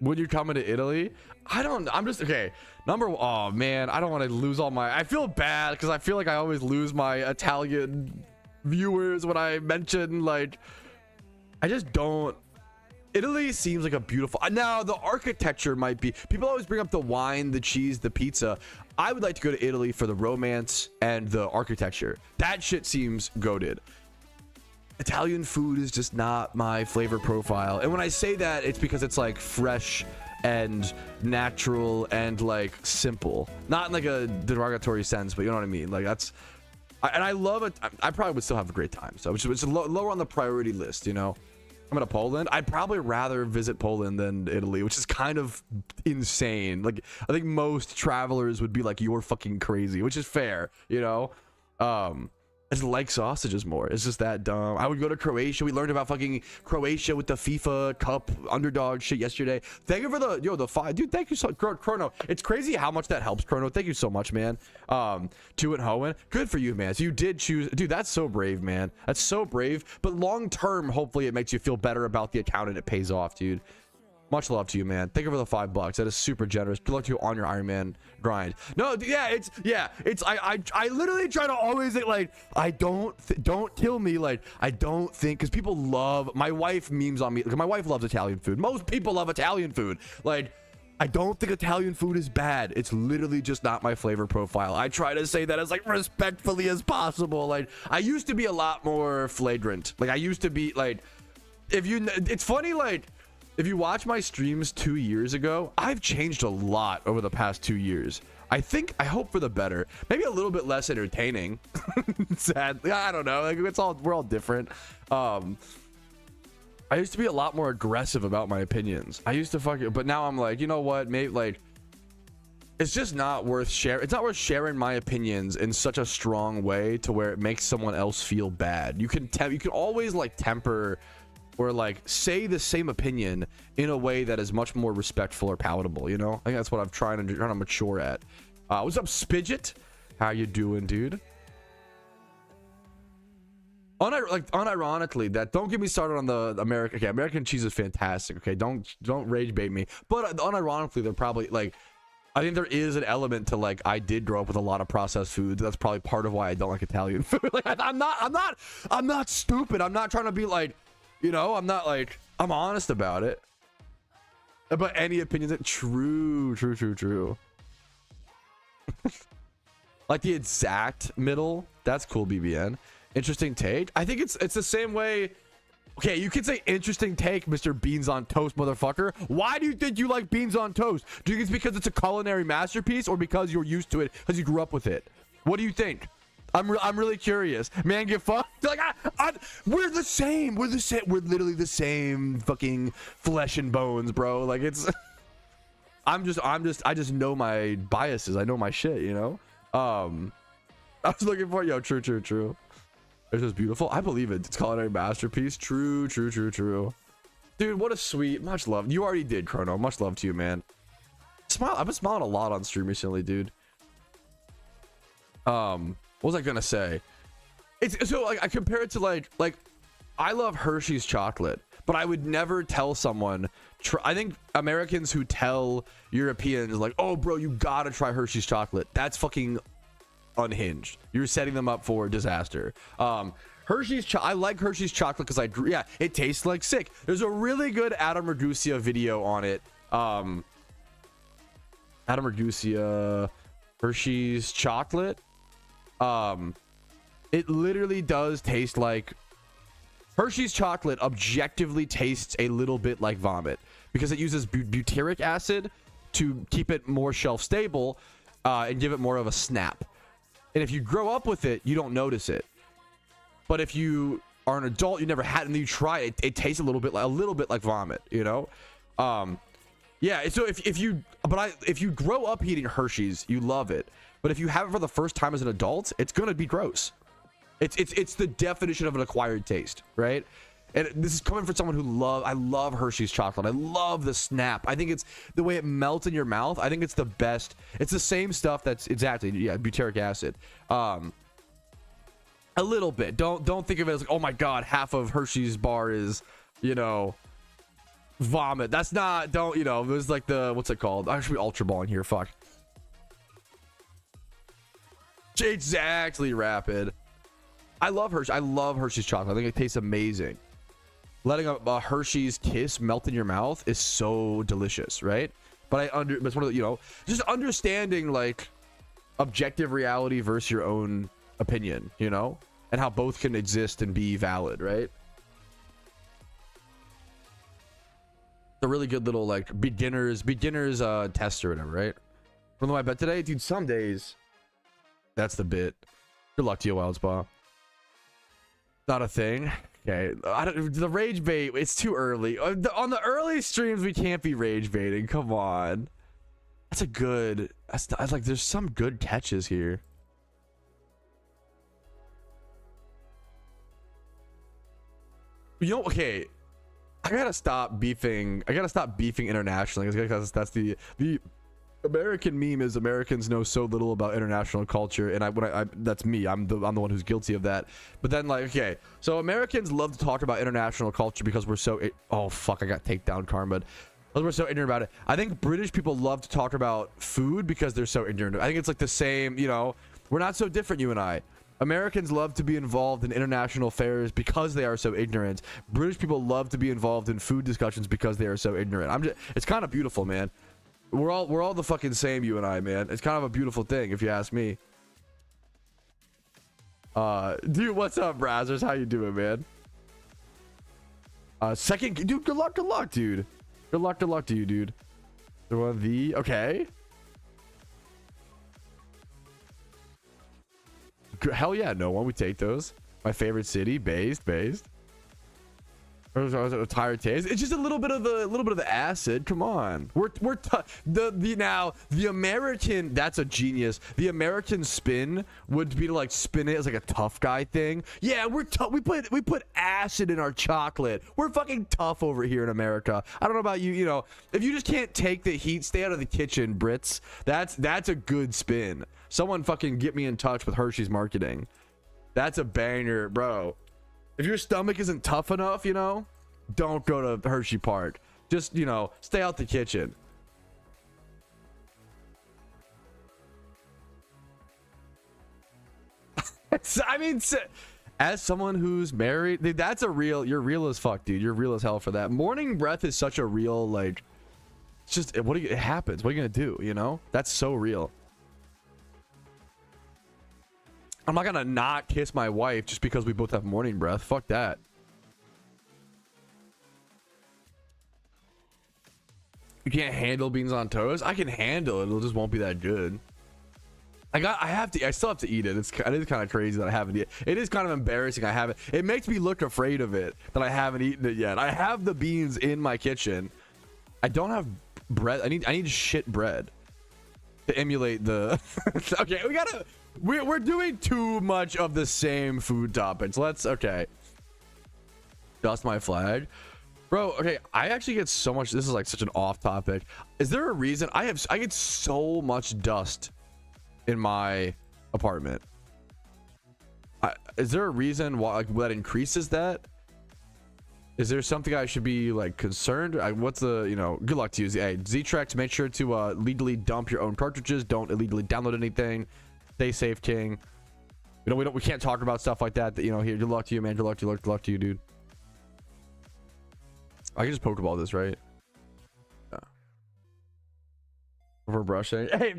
Would you come into Italy? I'm just okay. Oh man, I don't want to lose all my. I feel bad because I feel like I always lose my Italian viewers when I mention, like, I just don't. Italy seems like a beautiful. Now the architecture might be. People always bring up the wine, the cheese, the pizza. I would like to go to Italy for the romance and the architecture. That shit seems goated. Italian food is just not my flavor profile, and when I say that, it's because it's like fresh and natural and like simple, not in like a derogatory sense, but you know what I mean. Like and I love it. I probably would still have a great time, so it's lower on the priority list, you know. I'm gonna Poland. I'd probably rather visit Poland than Italy, which is kind of insane. Like, I think most travelers would be like, you're fucking crazy, which is fair, you know. I just like sausages more. It's just that dumb. I would go to Croatia. We learned about fucking Croatia with the FIFA Cup underdog shit yesterday. Thank you for the 5, dude. Thank you so, Chrono. It's crazy how much that helps, Chrono. Thank you so much, man. To and Hoenn, good for you, man. So you did choose, dude. That's so brave, man. That's so brave. But long term, hopefully, it makes you feel better about the account and it pays off, dude. Much love to you, man. Thank you for the $5. That is super generous. Good luck to you on your Iron Man grind. No, it's I literally try to always like, I don't kill me. Like, I don't think, because people love, my wife memes on me. Like, my wife loves Italian food. Most people love Italian food. Like, I don't think Italian food is bad. It's literally just not my flavor profile. I try to say that as like respectfully as possible. Like, I used to be a lot more flagrant. Like, I used to be like, it's funny, like, if you watch my streams 2 years ago, I've changed a lot over the past 2 years. I hope for the better. Maybe a little bit less entertaining. Sad. I don't know. Like, we're all different. I used to be a lot more aggressive about my opinions. I used to but now I'm like, you know what? Maybe like, it's just not worth sharing. It's not worth sharing my opinions in such a strong way to where it makes someone else feel bad. You can always like temper or like say the same opinion in a way that is much more respectful or palatable, you know. I think that's what I'm trying to mature at. What's up, Spidget? How you doing, dude? Unironically, that don't get me started on the American. Okay, American cheese is fantastic. Okay, don't rage bait me. But unironically, they're probably like, I think there is an element to like, I did grow up with a lot of processed foods. That's probably part of why I don't like Italian food. Like, I'm not stupid. I'm not trying to be like, you know, I'm not like, I'm honest about it. But any opinions, true. Like the exact middle, that's cool, BBN. Interesting take. I think it's the same way. Okay, you could say interesting take, Mr. Beans on Toast, motherfucker. Why do you think you like beans on toast? Do you think it's because it's a culinary masterpiece, or because you're used to it, because you grew up with it? What do you think? I'm really curious. Man, get fucked. Like, we're the same. We're literally the same fucking flesh and bones, bro. Like, it's. I just know my biases. I know my shit, you know. I was looking for true. It's just beautiful. I believe it. It's culinary masterpiece. True. Dude, what a sweet. Much love. You already did, Chrono. Much love to you, man. Smile. I've been smiling a lot on stream recently, dude. What was I gonna say? It's so like I compare it to like I love Hershey's chocolate, but I would never tell someone. I think Americans who tell Europeans like, "Oh, bro, you gotta try Hershey's chocolate," that's fucking unhinged. You're setting them up for disaster. I like Hershey's chocolate because it tastes like sick. There's a really good Adam Ragusa video on it. Adam Ragusa, Hershey's chocolate. It literally does taste like Hershey's chocolate. Objectively tastes a little bit like vomit because it uses butyric acid to keep it more shelf stable and give it more of a snap. And if you grow up with it, you don't notice it. But if you are an adult, you never had it, and you try it, it tastes a little bit like vomit, you know? Yeah, so if you grow up eating Hershey's, you love it. But if you have it for the first time as an adult, it's gonna be gross. It's the definition of an acquired taste, right? And this is coming from someone who I love Hershey's chocolate. I love the snap. I think it's the way it melts in your mouth. I think it's the best. It's the same stuff that's exactly, yeah, butyric acid. A little bit. Don't think of it as like, oh my god, half of Hershey's bar is, you know, vomit. That's not, don't, you know, there's like the, what's it called? I should be Ultra Ball in here, fuck. Exactly, Rapid. I love Hershey's chocolate. I think it tastes amazing. Letting a Hershey's Kiss melt in your mouth is so delicious, right? But it's one of the, you know, just understanding like objective reality versus your own opinion, you know, and how both can exist and be valid, right? A really good little like beginners test or whatever, right? From the I bet today, dude. Some days, that's the bit. Good luck to you, Wild Spa. Not a thing. Okay, the rage bait. It's too early. On the early streams, we can't be rage baiting. Come on. That's a good. That's like. There's some good catches here. You know, okay. I gotta stop beefing internationally because that's the American meme is Americans know so little about international culture, and that's me. I'm the one who's guilty of that. But then like, okay, so Americans love to talk about international culture because we're so oh fuck, I got takedown karma. Because we're so ignorant about it. I think British people love to talk about food because they're so ignorant. I think it's like the same, you know, we're not so different, you and I. Americans love to be involved in international affairs because they are so ignorant. British people love to be involved in food discussions because they are so ignorant. It's kind of beautiful, man. We're all the fucking same, you and I, man. It's kind of a beautiful thing, if you ask me. Dude, what's up, Brazzers? How you doing, man? Second, dude, good luck, dude. Good luck to you, dude. Okay. Hell yeah, no one would take those. My favorite city, based. Or tired taste. It's just a little bit of the acid. Come on, the American. That's a genius. The American spin would be to like spin it as like a tough guy thing. Yeah, we're tough. We put acid in our chocolate. We're fucking tough over here in America. I don't know about you. You know, if you just can't take the heat, stay out of the kitchen, Brits. That's a good spin. Someone fucking get me in touch with Hershey's marketing. That's a banger, bro. If your stomach isn't tough enough, you know, don't go to Hershey Park. Just, you know, stay out the kitchen. I mean, as someone who's married, dude, you're real as fuck, dude. You're real as hell for that. Morning breath is such a real, like, it's just, it happens. What are you gonna do, you know? That's so real. I'm not gonna not kiss my wife just because we both have morning breath. Fuck that. You can't handle beans on toast? I can handle it. It just won't be that good. I still have to eat it. It is kind of crazy that I haven't yet. It is kind of embarrassing I haven't. It makes me look afraid of it that I haven't eaten it yet. I have the beans in my kitchen. I don't have bread. I need shit bread to emulate the okay, we're doing too much of the same food topics. Okay. Dust my flag. Bro, okay, I actually get so much, this is like such an off topic. Is there a reason I get so much dust in my apartment? Is there a reason why, like, that increases that? Is there something I should be like concerned? What's the, you know, good luck to you. Hey, Z-Trex, make sure to legally dump your own cartridges. Don't illegally download anything. Stay safe, King. You know, we can't talk about stuff like that. You know, here, good luck to you, man. Good luck to you, dude. I can just Pokeball this, right? Yeah. For brushing. Hey,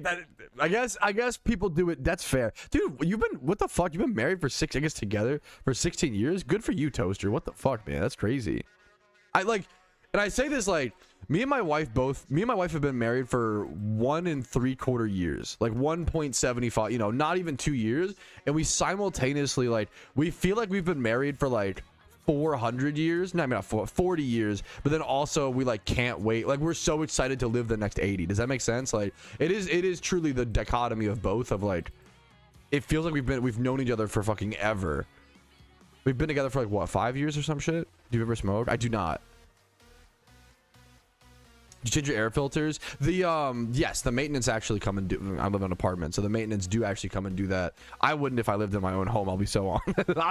I guess people do it. That's fair, dude. What the fuck? You've been married for together for 16 years. Good for you, Toaster. What the fuck, man? That's crazy. And I say this like, me and my wife have been married for 1 3/4 years, like 1.75, you know, not even 2 years. And we simultaneously, like, we feel like we've been married for like 400 years, not 40 years, but then also we like can't wait, like we're so excited to live the next 80. Does that make sense? Like it is truly the dichotomy of both, of like, it feels like we've known each other for fucking ever. We've been together for like what, 5 years or some shit. Do you remember smoke? I do not. You change your air filters. The yes, the maintenance actually come and do. I live in an apartment, so the maintenance do actually come and do that. I wouldn't if I lived in my own home. I'll be so on.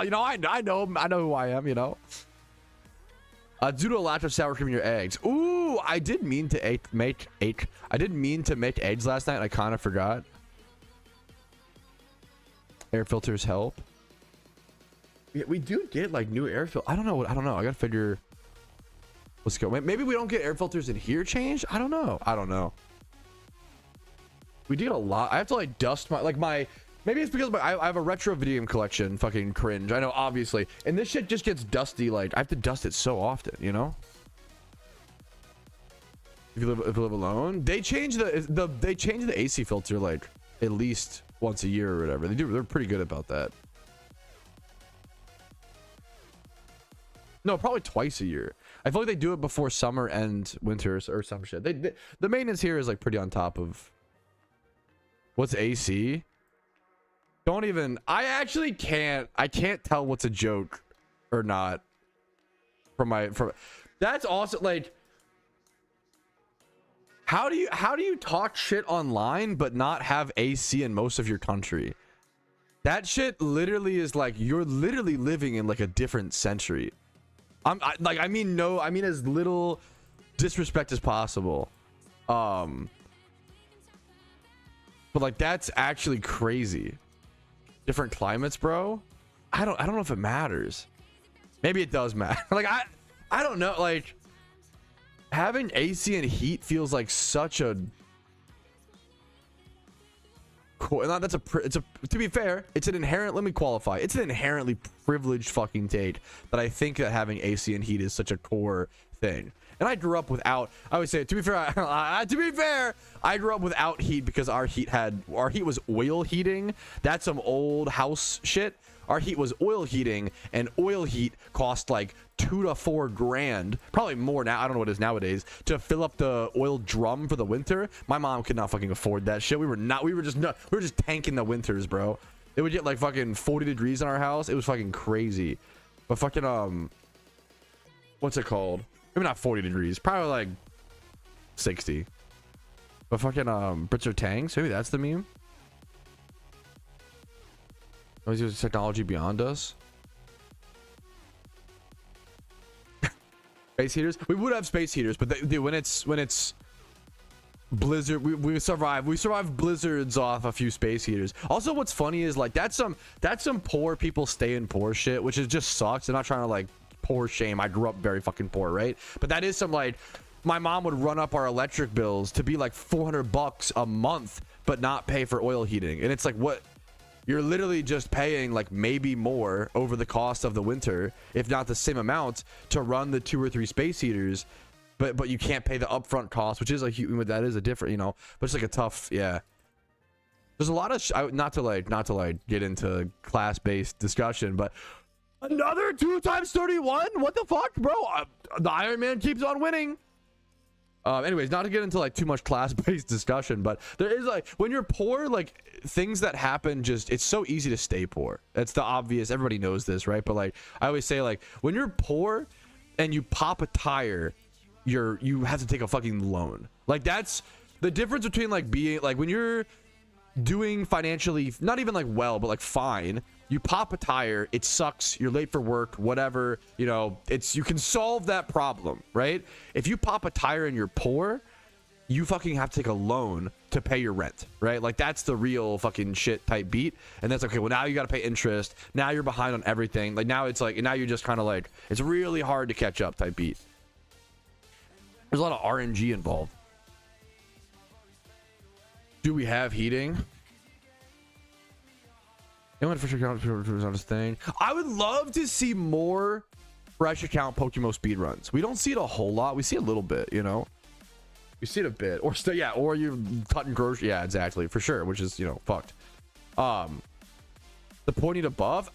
You know, I know who I am. You know. Due to a lack of sour cream in your eggs. Ooh, I did mean to make eggs last night. I kind of forgot. Air filters help. Yeah, we do get like new air filters. I don't know. I gotta figure. Let's go. Maybe we don't get air filters in here changed. I don't know. We did a lot. I have to like dust my maybe it's because I have a retro video game collection. Fucking cringe. I know, obviously. And this shit just gets dusty. Like I have to dust it so often, you know. If you live alone, they change the AC filter like at least once a year or whatever. They're pretty good about that. No, probably twice a year. I feel like they do it before summer and winter or some shit. The maintenance here is like pretty on top of. What's AC? Don't even. I actually can't. I can't tell what's a joke or not. From that's also like. How do you talk shit online but not have AC in most of your country? That shit literally is like you're literally living in like a different century. I mean as little disrespect as possible. But like that's actually crazy. Different climates, bro. I don't know if it matters. Maybe it does matter. Like I don't know, like having AC and heat feels like such a cool, and that's to be fair, it's an inherent, let me qualify, it's an inherently privileged fucking take that I think that having AC and heat is such a core thing. And I grew up without, I would say, to be fair, I grew up without heat because our heat was oil heating. That's some old house shit. Our heat was oil heating, and oil heat cost like $2 to $4 grand, probably more now. I don't know what it is nowadays, to fill up the oil drum for the winter. My mom could not fucking afford that shit. We were just tanking the winters, bro. It would get like fucking 40 degrees in our house. It was fucking crazy. But fucking what's it called? Maybe not 40 degrees, probably like 60. But fucking Brits are tanks. Maybe that's the meme. Always use technology beyond us. Space heaters. We would have space heaters, but when it's blizzard, we survive blizzards off a few space heaters. Also, what's funny is like that's some poor people stay in poor shit, which is just sucks. I'm not trying to like poor shame. I grew up very fucking poor, right? But that is some like, my mom would run up our electric bills to be like $400 a month, but not pay for oil heating. And it's like, what? You're literally just paying like maybe more over the cost of the winter, if not the same amount, to run the 2 or 3 space heaters, but you can't pay the upfront cost, which is like, that is a different, you know, but it's like a tough, yeah. There's a lot of not to like get into class-based discussion, but another 2 times 31. What the fuck, bro? The Iron Man keeps on winning. Anyways, not to get into like too much class-based discussion, but there is like, when you're poor, like things that happen, just it's so easy to stay poor. That's the obvious, everybody knows this, right? But like I always say, like when you're poor and you pop a tire, you have to take a fucking loan. Like that's the difference between like being like, when you're doing financially not even like well, but like fine, you pop a tire, it sucks, you're late for work, whatever, you know, you can solve that problem, right? If you pop a tire and you're poor, you fucking have to take a loan to pay your rent, right? Like that's the real fucking shit type beat. And that's okay, well now you got to pay interest, now you're behind on everything, like now it's like, now you're just kind of like, it's really hard to catch up type beat. There's a lot of RNG involved. Do we have heating? For sure, thing. I would love to see more fresh account Pokemon speedruns. We don't see it a whole lot. We see a little bit, you know. We see it a bit, or still, yeah, or you're cutting grocery. Yeah, exactly, for sure. Which is, you know, fucked. The pointing above.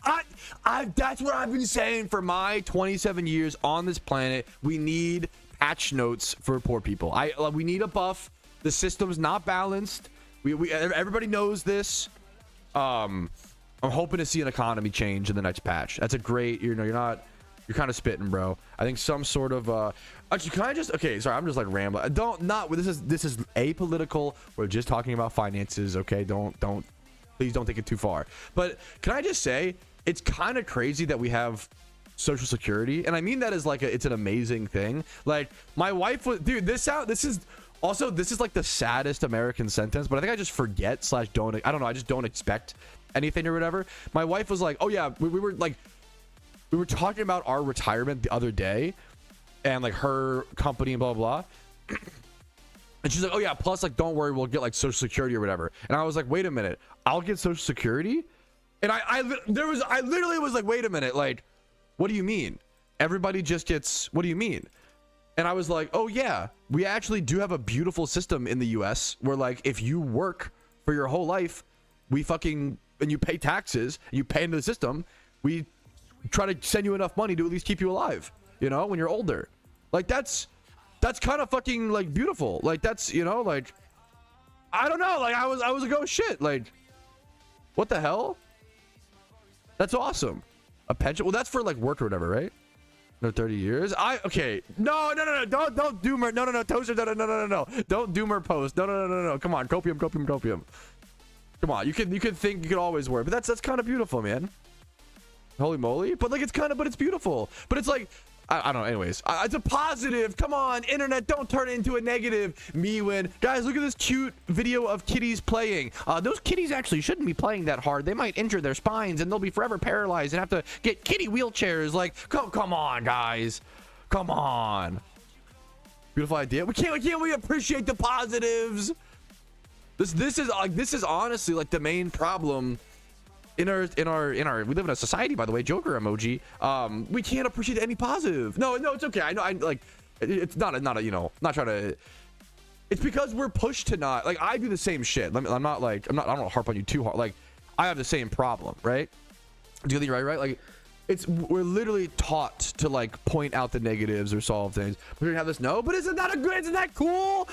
That's what I've been saying for my 27 years on this planet. We need patch notes for poor people. We need a buff. The system's not balanced. Everybody knows this. I'm hoping to see an economy change in the next patch. That's a great, you know, you're kind of spitting, bro. I think some sort of actually, can I just, okay, sorry, I'm just like rambling. This is apolitical. We're just talking about finances, okay? Please don't take it too far. But can I just say, it's kind of crazy that we have Social Security, and I mean that as like it's an amazing thing. Like my wife was, dude, this is like the saddest American sentence, but I think I just forget / don't, I don't know, I just don't expect anything or whatever. My wife was like, oh yeah, we were talking about our retirement the other day and like her company and blah blah blah. And she's like, oh yeah, plus like don't worry, we'll get like Social Security or whatever. And I was like, wait a minute, I'll get Social Security? And I literally was like, wait a minute, like, what do you mean? Everybody just gets, what do you mean? And I was like, oh yeah, we actually do have a beautiful system in the US where like if you work for your whole life, and you pay taxes, and you pay into the system, we try to send you enough money to at least keep you alive, you know, when you're older. Like that's kind of fucking like beautiful. Like that's, you know, like I don't know, like I was like, oh shit, like what the hell? That's awesome. A pension, well that's for like work or whatever, right? No, 30 years. Okay, no, don't doomer, no, toaster, no, don't doomer post, no, come on, copium. Come on, you could think you could always work, but that's kind of beautiful, man. Holy moly. But like but it's beautiful, but it's like I don't know. Anyways, it's a positive. Come on, internet, don't turn it into a negative. Me win. Guys, look at this cute video of kitties playing. Those kitties actually shouldn't be playing that hard. They might injure their spines and they'll be forever paralyzed and have to get kitty wheelchairs. Like, come on, guys. Come on. Beautiful idea. Can't we appreciate the positives? This is honestly like the main problem. In our we live in a society, by the way, Joker emoji. We can't appreciate any positive. No, it's okay. I know, I like it's not a, you know, not trying to, it's because we're pushed to not, like I do the same shit. I don't want to harp on you too hard. Like I have the same problem, right? Do you think right? Like we're literally taught to like point out the negatives or solve things. We're gonna have this, no, but isn't that cool?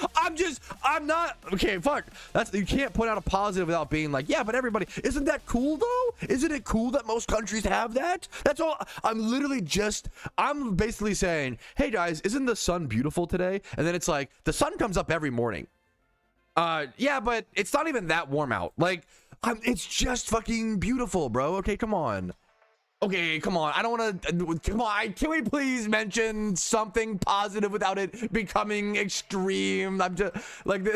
I'm not, okay, fuck. You can't point out a positive without being like, yeah, but everybody, isn't that cool though? Isn't it cool that most countries have that? That's all. I'm basically saying, hey guys, isn't the sun beautiful today? And then it's like, the sun comes up every morning. Yeah, but it's not even that warm out. Like, it's just fucking beautiful, bro. Okay, come on. Okay, come on. I don't want to. Come on. Can we please mention something positive without it becoming extreme? I'm just like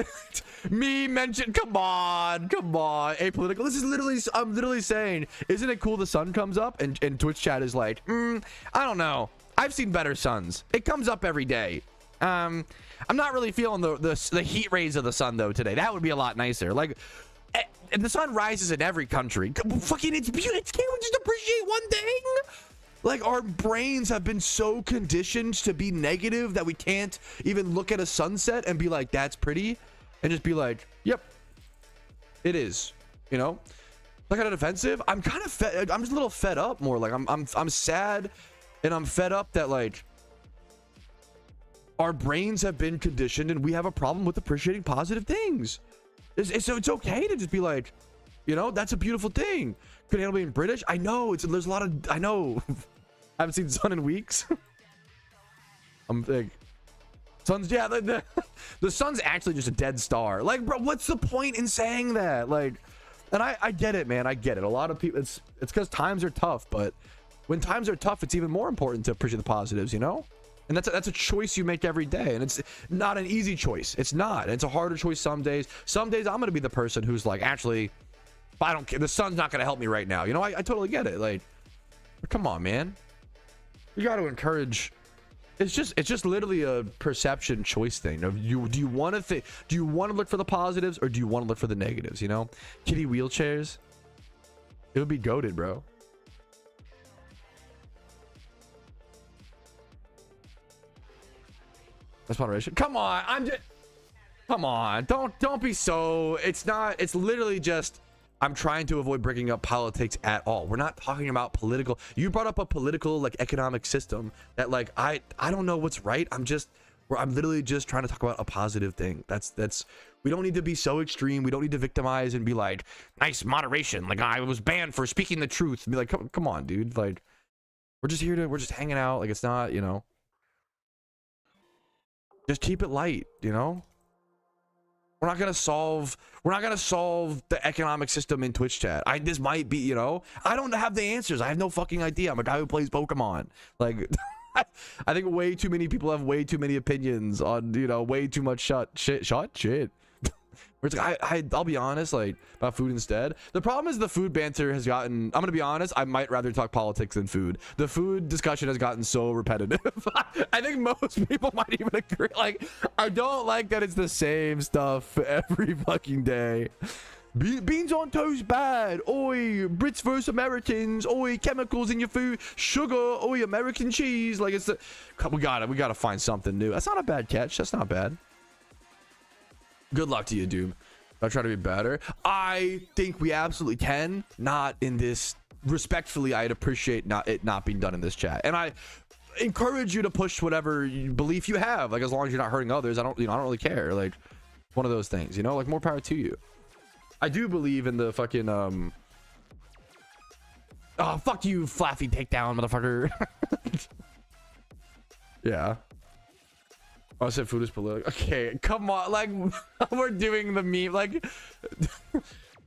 me mention. Come on. Apolitical. This is literally. I'm literally saying, isn't it cool the sun comes up? And Twitch chat is like, I don't know. I've seen better suns. It comes up every day. I'm not really feeling the heat rays of the sun though today. That would be a lot nicer. Like. And the sun rises in every country. Fucking, it's beautiful. Can't we just appreciate one thing? Like, our brains have been so conditioned to be negative that we can't even look at a sunset and be like, that's pretty, and just be like, yep, it is. You know, like, kind of defensive. I'm kind of fed. I'm just a little fed up. More like I'm sad, and I'm fed up that like our brains have been conditioned, and we have a problem with appreciating positive things. So it's okay to just be like, you know, that's a beautiful thing. Could handle being British. I know there's a lot of, I know. I haven't seen the sun in weeks. I'm like, sun's, yeah, the sun's actually just a dead star. Like, bro, what's the point in saying that? Like, and I get it, man. I get it. A lot of people, it's because times are tough, but when times are tough, it's even more important to appreciate the positives, you know? And that's a choice you make every day, and it's not an easy choice. It's not. It's a harder choice some days. Some days I'm gonna be the person who's like, actually, I don't care. The sun's not gonna help me right now. You know, I totally get it. Like, come on, man. You got to encourage. It's just literally a perception choice thing. Do you want to think? Do you want to look for the positives or do you want to look for the negatives? You know, kitty wheelchairs. It would be goated, bro. That's moderation. Come on, come on, don't be so. It's literally just, I'm trying to avoid bringing up politics at all. We're not talking about political. You brought up a political, like, economic system that, like, I don't know what's right. I'm literally just trying to talk about a positive thing. That's we don't need to be so extreme. We don't need to victimize and be like, nice moderation, like I was banned for speaking the truth, and be like, come on, dude, like, we're just hanging out. Like, it's not, you know, just keep it light, you know. We're not gonna solve the economic system in Twitch chat. This might be, you know, I don't have the answers. I have no fucking idea. I'm a guy who plays Pokemon. Like, I think way too many people have way too many opinions on, you know, way too much shit. Where it's like, I'll be honest, like, about food instead. The problem is the food banter has gotten, I'm gonna be honest, I might rather talk politics than food. The food discussion has gotten so repetitive. I think most people might even agree. Like, I don't like that it's the same stuff every fucking day. Beans on toast bad. Oi, Brits versus Americans. Oi, chemicals in your food. Sugar. Oi, American cheese. Like, it's we gotta find something new. That's not a bad catch. That's not bad. Good luck to you, Doom. I'll try to be better. I think we absolutely can. Not in this. Respectfully, I'd appreciate it not being done in this chat, and I encourage you to push whatever belief you have. Like, as long as you're not hurting others, I don't really care. Like, one of those things, you know. Like, more power to you. I do believe in the fucking oh, fuck you, Flaffy takedown, motherfucker. Yeah. Oh, I said food is political. Okay, come on, like, we're doing the meme, like,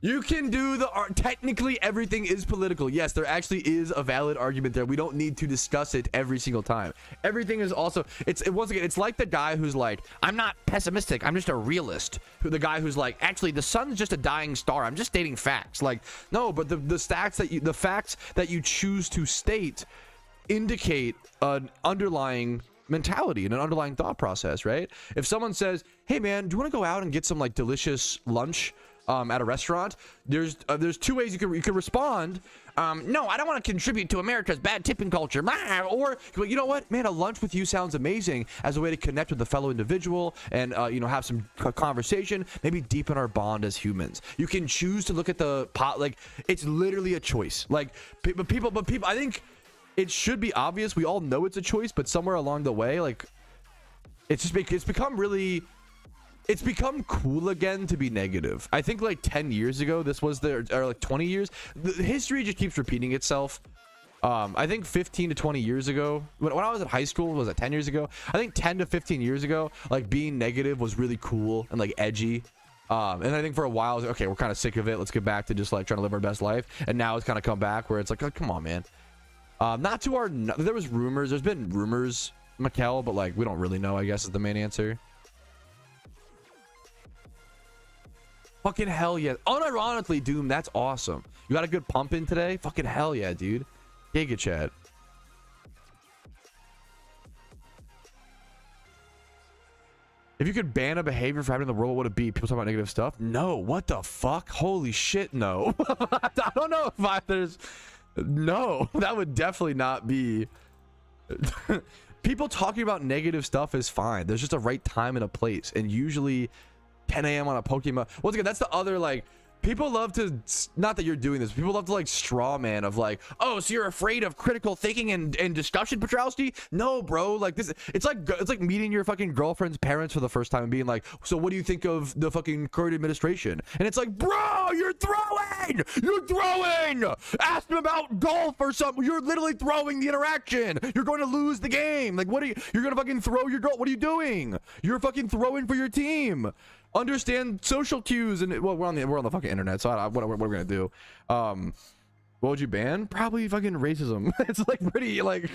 you can do the art. Technically, everything is political. Yes, there actually is a valid argument there. We don't need to discuss it every single time. Everything is also, once again, it's like the guy who's like, I'm not pessimistic, I'm just a realist. The guy who's like, actually, the sun's just a dying star, I'm just stating facts. Like, no, but the facts that you choose to state indicate an underlying mentality and an underlying thought process, right? If someone says, hey man, do you want to go out and get some, like, delicious lunch at a restaurant, there's two ways you can respond. No, I don't want to contribute to America's bad tipping culture. Or, you know what, man, a lunch with you sounds amazing as a way to connect with a fellow individual and you know, have some conversation, maybe deepen our bond as humans. You can choose to look at the pot. Like, it's literally a choice. Like, but people I think it should be obvious. We all know it's a choice, but somewhere along the way, like, it's become cool again to be negative. I think like 10 years ago, this was or like 20 years. The history just keeps repeating itself. I think 15 to 20 years ago, when I was in high school, was it 10 years ago? I think 10 to 15 years ago, like, being negative was really cool and, like, edgy. And I think for a while, I was like, okay, we're kind of sick of it. Let's get back to just, like, trying to live our best life. And now it's kind of come back where it's like, oh, come on, man. There was rumors. There's been rumors, Mikkel, but, like, we don't really know, I guess, is the main answer. Fucking hell yeah. Unironically, Doom, that's awesome. You got a good pump in today? Fucking hell yeah, dude. Giga chat. If you could ban a behavior for having in the world, what would it be? People talk about negative stuff? No. What the fuck? Holy shit, no. I don't know if there's... No, that would definitely not be... People talking about negative stuff is fine. There's just a right time and a place. And usually 10 a.m. on a Pokemon. Once again, that's the other, like, people love to, not that you're doing this, people love to, like, straw man of, like, oh, so you're afraid of critical thinking and discussion, Patrouski? No, bro. Like, this, it's like meeting your fucking girlfriend's parents for the first time and being like, so what do you think of the fucking current administration? And it's like, bro, you're throwing. Ask them about golf or something. You're literally throwing the interaction. You're going to lose the game. Like, you're gonna fucking throw your girl. What are you doing? You're fucking throwing for your team. Understand social cues. And, well, we're on the fucking internet, so what we're gonna do. What would you ban? Probably fucking racism. It's like pretty, like,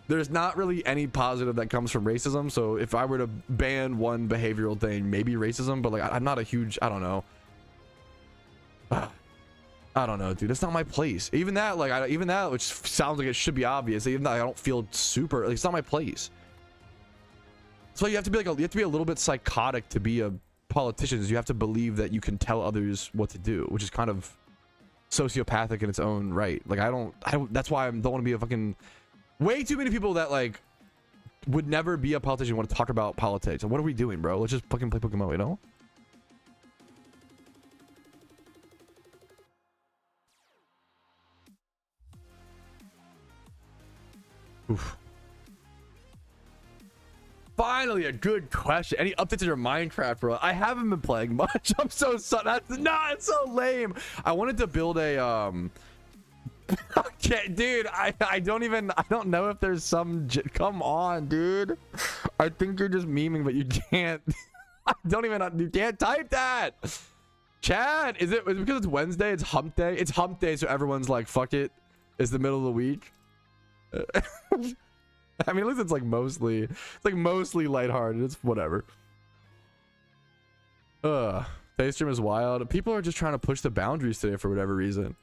there's not really any positive that comes from racism. So if I were to ban one behavioral thing, maybe racism, but, like, I'm not a huge, I don't know. I don't know, dude. It's not my place. Even that, like, even that, which sounds like it should be obvious, even though I don't feel super, like, it's not my place. So you have to be like, you have to be a little bit psychotic to be a politician. You have to believe that you can tell others what to do, which is kind of sociopathic in its own right. Like, I don't, that's why I don't want to be a fucking, way too many people that, like, would never be a politician want to talk about politics. What are we doing, bro? Let's just fucking play Pokemon, you know? Oof. Finally, a good question. Any updates to your Minecraft, bro? I haven't been playing much. I'm so sorry. It's so lame. I wanted to build a okay, dude. I don't know if there's some. Come on, dude. I think you're just memeing, but you can't. You can't type that. Chad, is it because it's Wednesday? It's hump day. It's hump day, so everyone's like, fuck it. It's the middle of the week. I mean, at least it's like mostly lighthearted. It's whatever. Today's stream is wild. People are just trying to push the boundaries today for whatever reason.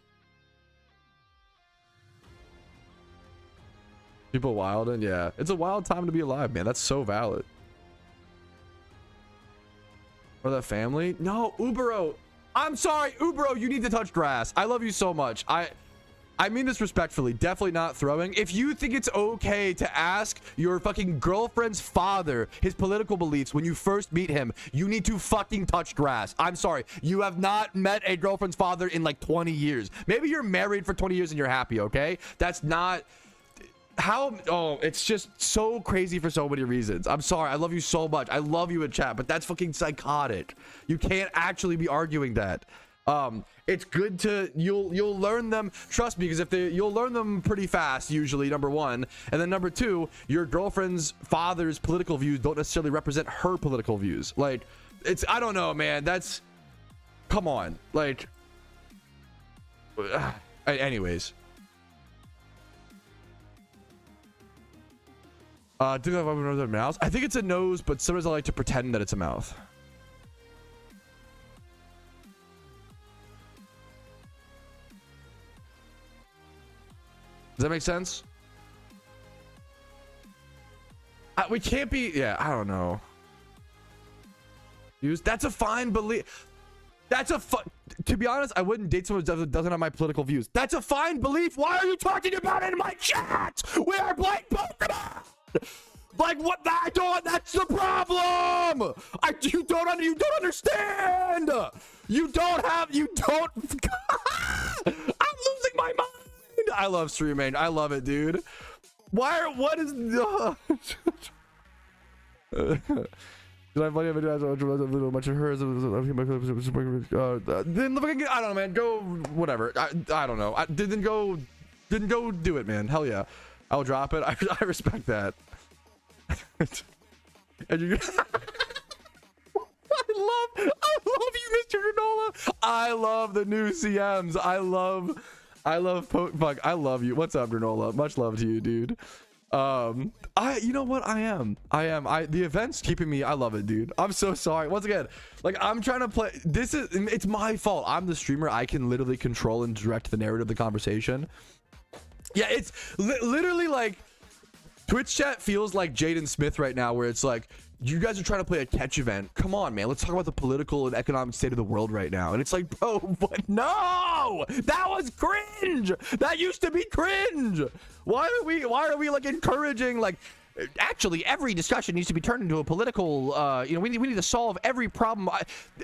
People wilding, yeah. It's a wild time to be alive, man. That's so valid. Or that family? No, Ubero. I'm sorry, Ubero. You need to touch grass. I love you so much. I mean this respectfully, definitely not throwing. If you think it's okay to ask your fucking girlfriend's father his political beliefs when you first meet him, you need to fucking touch grass. I'm sorry. You have not met a girlfriend's father in like 20 years. Maybe you're married for 20 years and you're happy, okay? That's not how. Oh, it's just so crazy for so many reasons. I'm sorry. I love you so much. I love you in chat, but that's fucking psychotic. You can't actually be arguing that. It's good to you'll learn them, trust me, because you'll learn them pretty fast usually, number one, and then number two, your girlfriend's father's political views don't necessarily represent her political views. Like, it's, I don't know, man, that's, come on, like, anyways. Do I have another mouse? I think it's a nose, but sometimes I like to pretend that it's a mouth. Does that make sense? We can't be, yeah, I don't know. That's a fine belief. To be honest, I wouldn't date someone who doesn't have my political views. That's a fine belief. Why are you talking about it in my chat? We are playing Pokemon. Like, what? That's the problem. You don't understand. You don't. I'm losing my mind. I love streaming. I love it, dude. What is Did I play a video? Much of hers. Then I don't know, man. Go whatever. I don't know. Didn't go do it, man. Hell yeah. I'll drop it. I respect that. And you I love you, Mr. Granola. I love the new CMs. I love fuck. I love you. What's up, Granola? Much love to you, dude. You know what? I am. The event's keeping me. I love it, dude. I'm so sorry. Once again, like, I'm trying to play. It's my fault. I'm the streamer. I can literally control and direct the narrative of the conversation. Yeah, it's literally like Twitch chat feels like Jaden Smith right now, where it's like, you guys are trying to play a catch event. Come on, man. Let's talk about the political and economic state of the world right now. And it's like, bro, what? No, that was cringe. That used to be cringe. Why are we like encouraging, like, actually every discussion needs to be turned into a political, we need to solve every problem.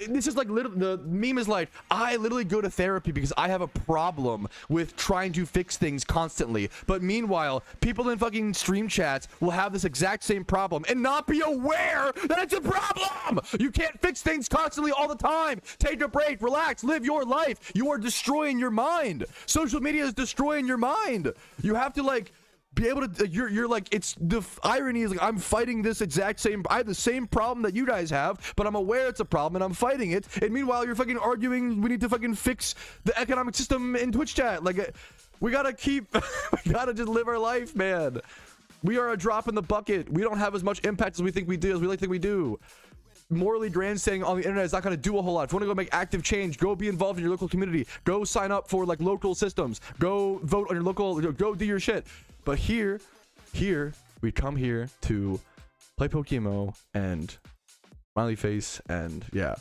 This is like, the meme is like, I literally go to therapy because I have a problem with trying to fix things constantly. But meanwhile, people in fucking stream chats will have this exact same problem and not be aware that it's a problem. You can't fix things constantly all the time. Take a break, relax, live your life. You are destroying your mind. Social media is destroying your mind. You have to, like, be able to, you're like, it's the irony is, like, I'm fighting this exact same, I have the same problem that you guys have, but I'm aware it's a problem and I'm fighting it, and meanwhile you're fucking arguing we need to fucking fix the economic system in Twitch chat. Like, we gotta keep we gotta just live our life, man. We are a drop in the bucket. We don't have as much impact as we think we do, as we like think we do. Morally grandstanding on the internet is not going to do a whole lot. If you want to go make active change, go be involved in your local community, go sign up for, like, local systems, go vote on your local, go do your shit. But here we come here to play PokeMMO and smiley face, and yeah,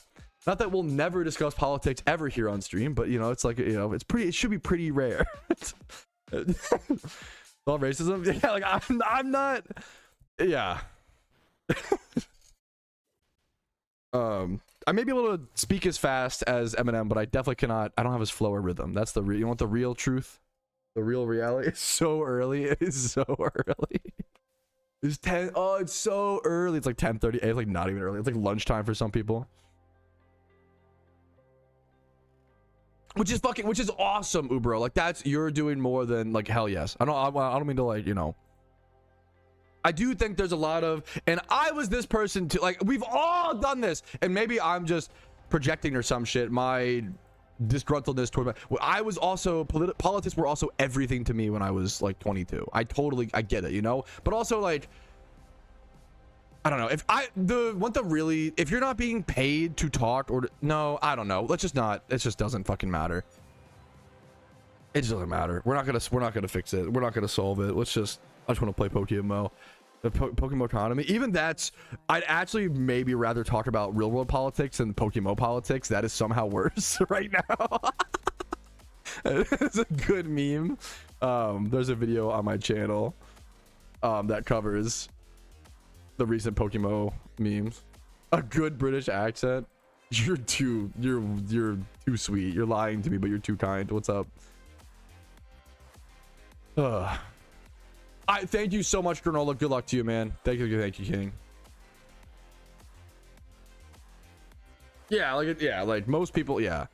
not that we'll never discuss politics ever here on stream, but it's like, it should be pretty rare. All racism. Yeah, like, I'm not, Yeah. I may be able to speak as fast as Eminem, but I definitely cannot. I don't have his flow or rhythm. That's the you want the real truth, the real reality. It's so early. It is so early. It's 10. Oh, it's so early. It's like 10:30. It's like not even early. It's like lunchtime for some people. Which is awesome, Ubro. Like you're doing more than like hell yes. I don't mean to like, you know. I do think there's a lot of, and I was this person too. Like we've all done this, and maybe I'm just projecting or some shit. My disgruntledness toward I was also politics were also everything to me when I was like 22. I get it, you know. But also like, I don't know if you're not being paid to talk or no, I don't know. Let's just not. It just doesn't fucking matter. It just doesn't matter. We're not gonna fix it. We're not gonna solve it. I just want to play PokeMMO. The PokeMMO economy. Even that's, I'd actually maybe rather talk about real world politics than PokeMMO politics. That is somehow worse right now. It's a good meme. There's a video on my channel that covers the recent PokeMMO memes. A good British accent. You're too sweet. You're lying to me, but you're too kind. What's up? I thank you so much, Granola. Good luck to you, man. Thank you, King. Yeah, like most people, yeah.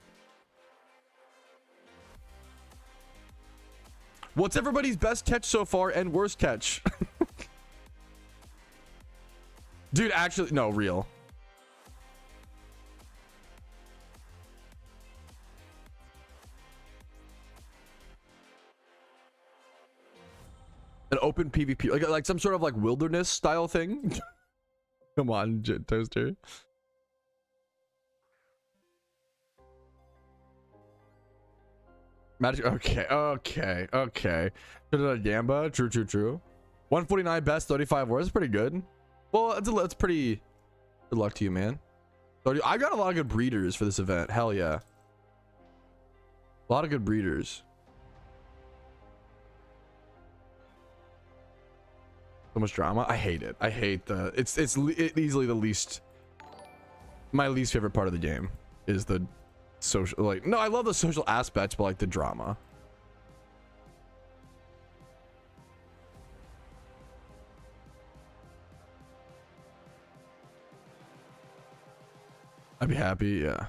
What's everybody's best catch so far and worst catch? Dude, actually, no, real. An open PvP, like some sort of like wilderness style thing. Come on, Toaster. Magic. Okay. Gamba. True. 149 best, 35 worst. That's pretty good. Well, it's pretty. Good luck to you, man. I got a lot of good breeders for this event. Hell yeah. A lot of good breeders. So much drama. I hate it. I hate it's easily the least, my least favorite part of the game is the social, like, no, I love the social aspects, but like the drama. I'd be happy. Yeah.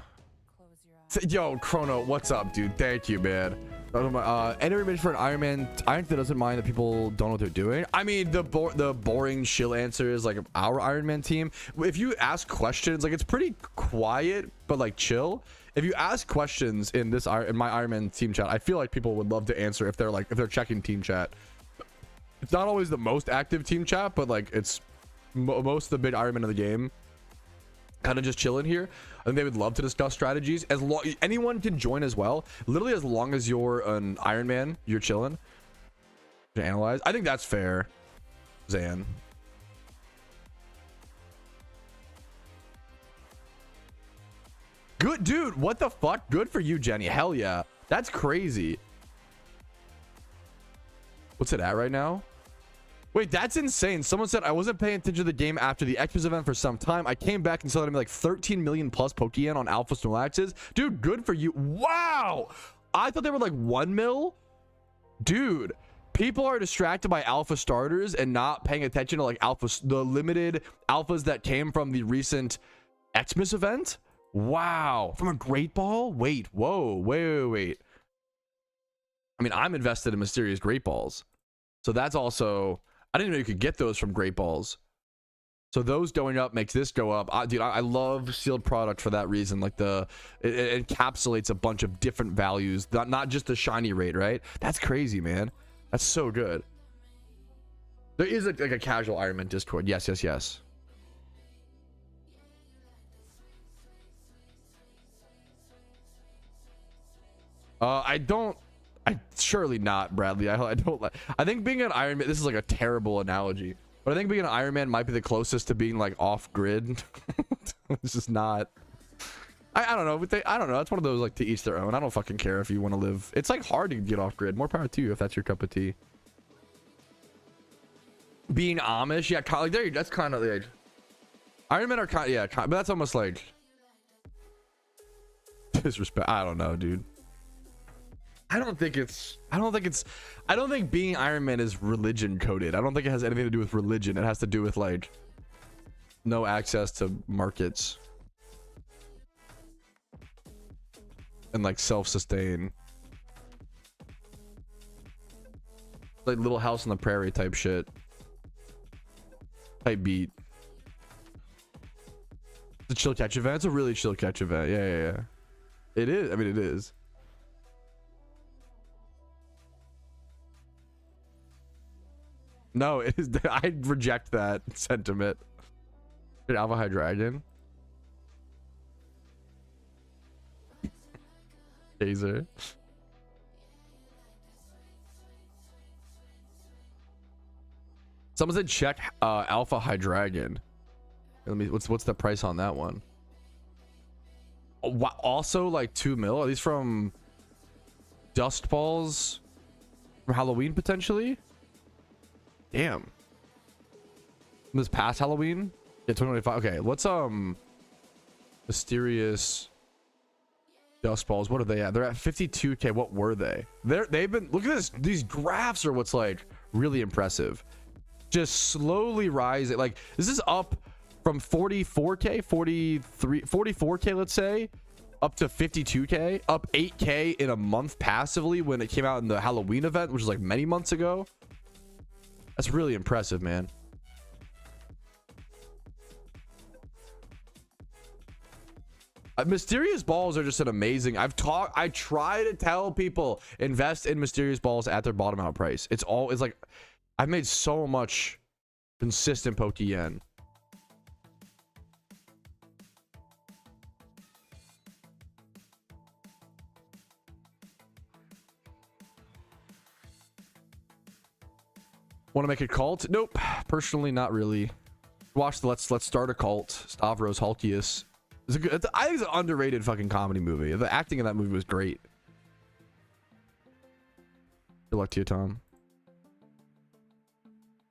Yo, Chrono, what's up, dude? Thank you, man. Any remit for an Iron Man that doesn't mind that people don't know what they're doing. I mean, the boring chill answer is like our Iron Man team. If you ask questions, like it's pretty quiet but like chill. If you ask questions in my Iron Man team chat, I feel like people would love to answer if they're checking team chat. It's not always the most active team chat, but like it's most of the big Iron Man of the game kind of just chilling here. I think they would love to discuss strategies. Anyone can join as well. Literally, as long as you're an Iron Man, you're chilling to analyze. I think that's fair, Zan. Good, dude. What the fuck? Good for you, Jenny. Hell yeah. That's crazy. What's it at right now? Wait, that's insane. Someone said I wasn't paying attention to the game after the Xmas event for some time. I came back and saw them like 13 million plus Pokeyen on Alpha Snorlaxes. Dude, good for you. Wow. I thought they were like 1 mil. Dude, people are distracted by alpha starters and not paying attention to like the limited alphas that came from the recent Xmas event. Wow. From a Great Ball? Wait. I mean, I'm invested in Mysterious Great Balls. So that's also, I didn't know you could get those from Great Balls. So those going up makes this go up. Dude, I love sealed product for that reason. Like it encapsulates a bunch of different values, not just the shiny rate, right? That's crazy, man. That's so good. There is like a casual Iron Man Discord. Yes. Surely not, Bradley. I don't like. I think being an Iron Man. This is like a terrible analogy, but I think being an Iron Man might be the closest to being like off grid. It's just not. I don't know. But I don't know. It's one of those like to each their own. I don't fucking care if you want to live. It's like hard to get off grid. More power to you if that's your cup of tea. Being Amish, yeah, like there. That's kind of like Iron Man are kind, yeah, but that's almost like disrespect. I don't know, dude. I don't think being Iron Man is religion coded. I don't think it has anything to do with religion. It has to do with like no access to markets and like self-sustain, like Little House on the Prairie type shit, type beat. It's a chill catch event. It's a really chill catch event. Yeah. It is. I mean, it is. No, it is. I reject that sentiment. Alpha High Dragon. Taser. Someone said check Alpha High Dragon. Let me. What's the price on that one? Also like 2 mil. Are these from Dust Balls from Halloween potentially? Damn. This past Halloween? Yeah, 2025. Okay, what's mysterious Dust Balls? What are they at? They're at 52k. What were they? They've been, look at this. These graphs are what's like really impressive. Just slowly rising. Like this is up from 44k, 44k, let's say, up to 52k, up 8k in a month passively when it came out in the Halloween event, which was like many months ago. That's really impressive, man. Mysterious balls are just an amazing. I try to tell people invest in mysterious balls at their bottom out price. It's like I've made so much consistent Pokeyen. Want to make a cult? Nope. Personally, not really. Watch the Let's Start a Cult. Stavros Halkias. I think it's an underrated fucking comedy movie. The acting in that movie was great. Good luck to you, Tom.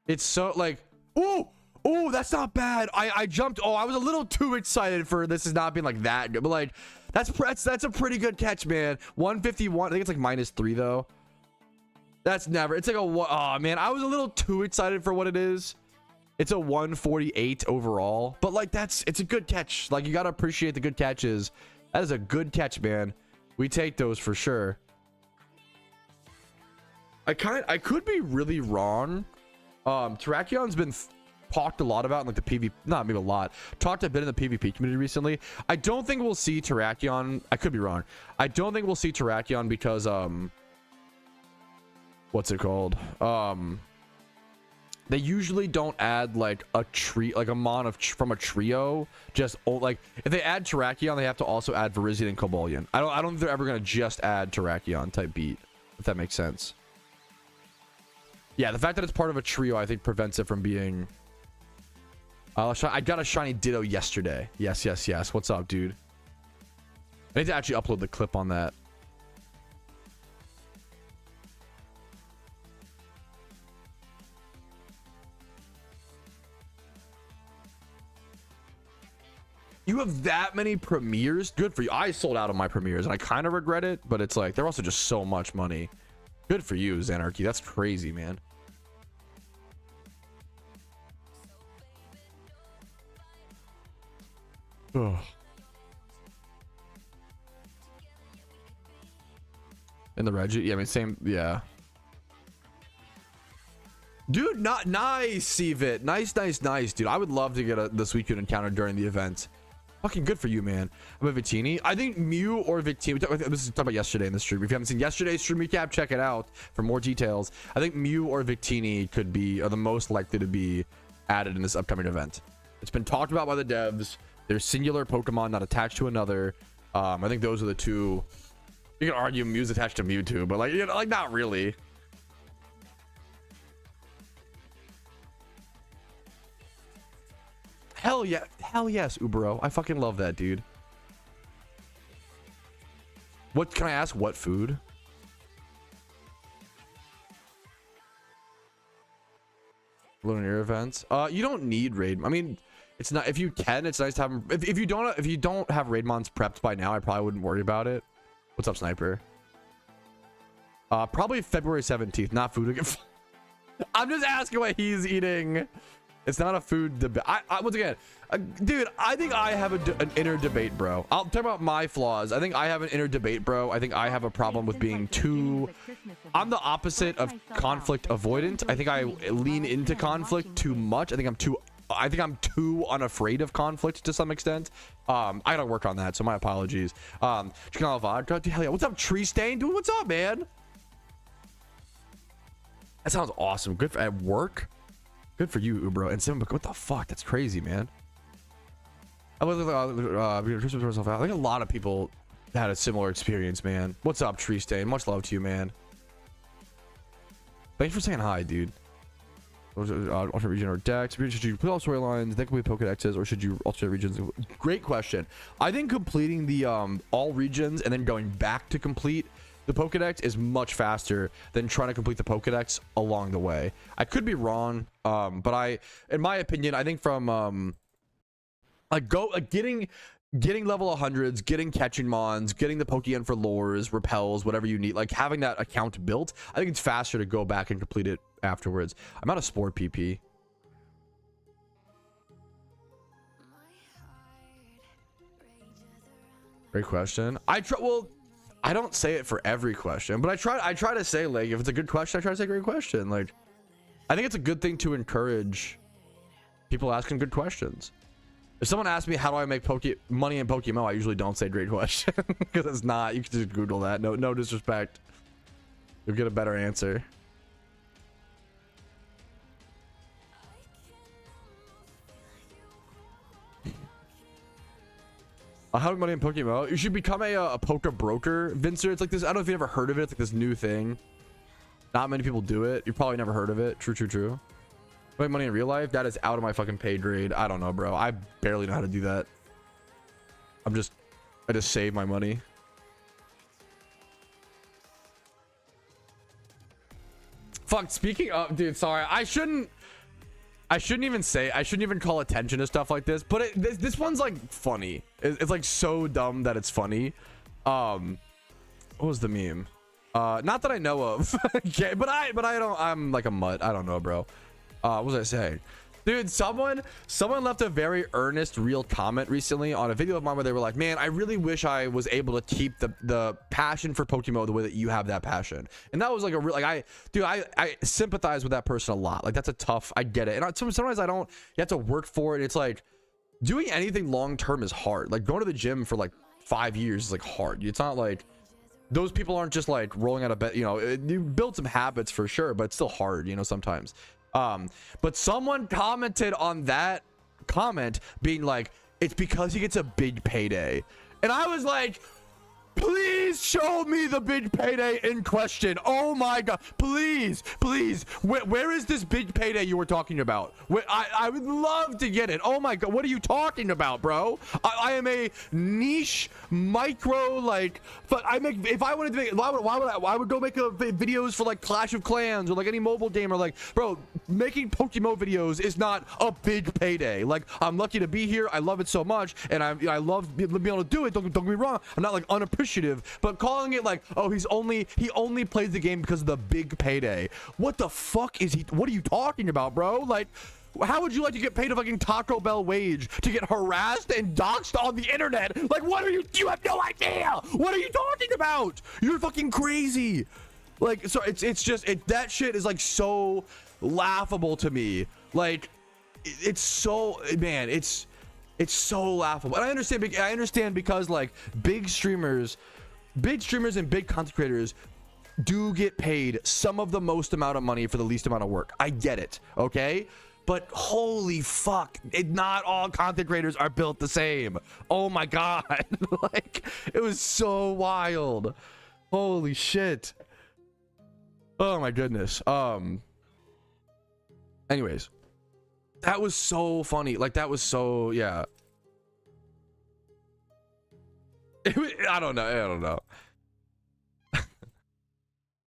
It's so like, oh, that's not bad. I jumped. Oh, I was a little too excited for this has not been like that good, but like that's a pretty good catch, man. 151. I think it's like -3 though. That's never. It's like a. Oh man, I was a little too excited for what it is. It's a 148 overall, but like it's a good catch. Like you gotta appreciate the good catches. That is a good catch, man. We take those for sure. I could be really wrong. Terrakions been talked a lot about in like the PvP, not maybe a lot. Talked a bit in the PvP community recently. I don't think we'll see Terrakion. I could be wrong. I don't think we'll see Terrakion because what's it called? They usually don't add like a tree, like a mon from a trio. Just like if they add Terrakion, they have to also add Virizion and Cobalion. I don't think they're ever gonna just add Terrakion type beat, if that makes sense. Yeah, the fact that it's part of a trio, I think prevents it from being. I got a shiny Ditto yesterday. Yes. What's up, dude? I need to actually upload the clip on that. You have that many premieres? Good for you. I sold out of my premieres and I kind of regret it, but it's like they're also just so much money. Good for you, Xanarchy. That's crazy, man. Ugh. In the Reggie? Yeah, I mean, same. Yeah. Dude, not nice, Cvit. Nice, dude. I would love to get the Suicune encounter during the event. Fucking good for you, man. I'm a Victini. I think Mew or Victini. This is talking about yesterday in the stream. If you haven't seen yesterday's stream recap, check it out for more details. I think Mew or Victini are the most likely to be added in this upcoming event. It's been talked about by the devs. They're singular Pokemon, not attached to another. I think those are the two. You can argue Mew's attached to Mewtwo, but like, you know, like not really. Hell yeah. Hell yes, Ubero. I fucking love that, dude. What can I ask? What food? Lunar events. You don't need raid. I mean, it's not, if you can, it's nice to have them. If you don't have raid mons prepped by now, I probably wouldn't worry about it. What's up, Sniper? Probably February 17th, not food again. I'm just asking what he's eating. It's not a food debate. Once again, dude, I think I have an inner debate, bro. I'll talk about my flaws. I think I have an inner debate, bro. I think I have a problem with being too... I'm the opposite of conflict avoidant. I think I lean into conflict too much. I think I'm too unafraid of conflict to some extent. I gotta work on that, so my apologies. Hell yeah. What's up, Tree Stain? Dude, what's up, man? That sounds awesome. Good for at work. Good for you, bro. And Simba, what the fuck? That's crazy, man. I think a lot of people had a similar experience, man. What's up, Tree Stain? Much love to you, man. Thanks for saying hi, dude. Alternate region or decks? Should you play all storylines, then complete Pokedexes, or should you alternate regions? Great question. I think completing the all regions and then going back to complete the Pokedex is much faster than trying to complete the Pokedex along the way. I could be wrong, but in my opinion, I think from getting level 100s, getting catching mons, getting the Pokeyen for lures, repels, whatever you need, like having that account built, I think it's faster to go back and complete it afterwards. I'm out of Sport PP. Great question. I don't say it for every question, but I try to say, like, if it's a good question, I try to say great question. Like, I think it's a good thing to encourage people asking good questions. If someone asks me how do I make money in PokeMMO, I usually don't say great question because it's not. You can just Google that. No disrespect. You'll get a better answer. How to make money in PokeMMO? You should become a poker broker, Vincer. It's like this. I don't know if you ever heard of it. It's like this new thing. Not many people do it. You probably never heard of it. True. Make money in real life? That is out of my fucking pay grade. I don't know, bro. I barely know how to do that. I just save my money. Fuck. Speaking of, dude, sorry. I shouldn't even call attention to stuff like this, but this one's like funny. It's like so dumb that it's funny. What was the meme? Not that I know of. Okay, but I don't, I'm like a mutt. I don't know, bro. What was I saying? Dude, someone left a very earnest, real comment recently on a video of mine where they were like, man, I really wish I was able to keep the passion for PokeMMO the way that you have that passion. And that was like a real, like, I sympathize with that person a lot. Like, that's a tough, I get it. And sometimes I don't, you have to work for it. It's like doing anything long-term is hard. Like going to the gym for like 5 years is like hard. It's not like those people aren't just like rolling out of bed, you know, you build some habits for sure, but it's still hard, you know, sometimes. But someone commented on that comment being like, it's because he gets a big payday. And I was like, please show me the big payday in question. Oh my god, please where is this big payday you were talking about? I would love to get it. Oh my god, what are you talking about, bro? I am a niche micro, like, but if I wanted to make, why would go make videos for like Clash of Clans or like any mobile game, or like, bro, making PokeMMO videos is not a big payday. Like, I'm lucky to be here, I love it so much, and I love being able to do it. Don't get me wrong, I'm not like unappreciative, but calling it like, oh, he only plays the game because of the big payday. What the fuck is he? What are you talking about, bro? Like, how would you like to get paid a fucking Taco Bell wage to get harassed and doxxed on the internet? Like, what are you? You have no idea. What are you talking about? You're fucking crazy. Like, so it's just that shit is like so laughable to me. Like, it's so, man, it's so laughable. And I understand because like big streamers and big content creators do get paid some of the most amount of money for the least amount of work. I get it, okay? But holy fuck, not all content creators are built the same. Oh my god. Like, it was so wild. Holy shit. Oh my goodness. Anyways, that was so funny. Like, that was so, yeah. I don't know.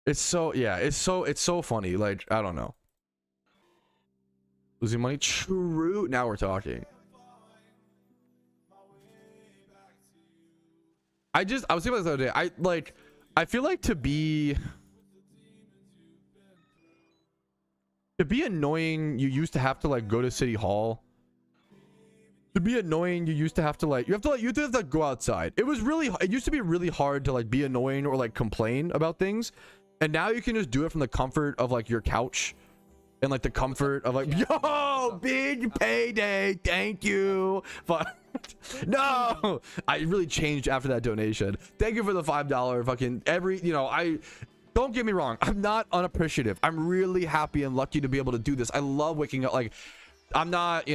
It's so, yeah, it's so funny. Like, I don't know. Losing money. True. Now we're talking. I was thinking about this the other day. I feel like to be annoying, you used to have to like go to City Hall. To be annoying, you used to have to like, you have to go outside. It used to be really hard to like be annoying or like complain about things. And now you can just do it from the comfort of like your couch and like the comfort of like, yo, big payday. Thank you. But no, I really changed after that donation. Thank you for the $5 fucking don't get me wrong. I'm not unappreciative. I'm really happy and lucky to be able to do this. I love waking up. Like, I'm not,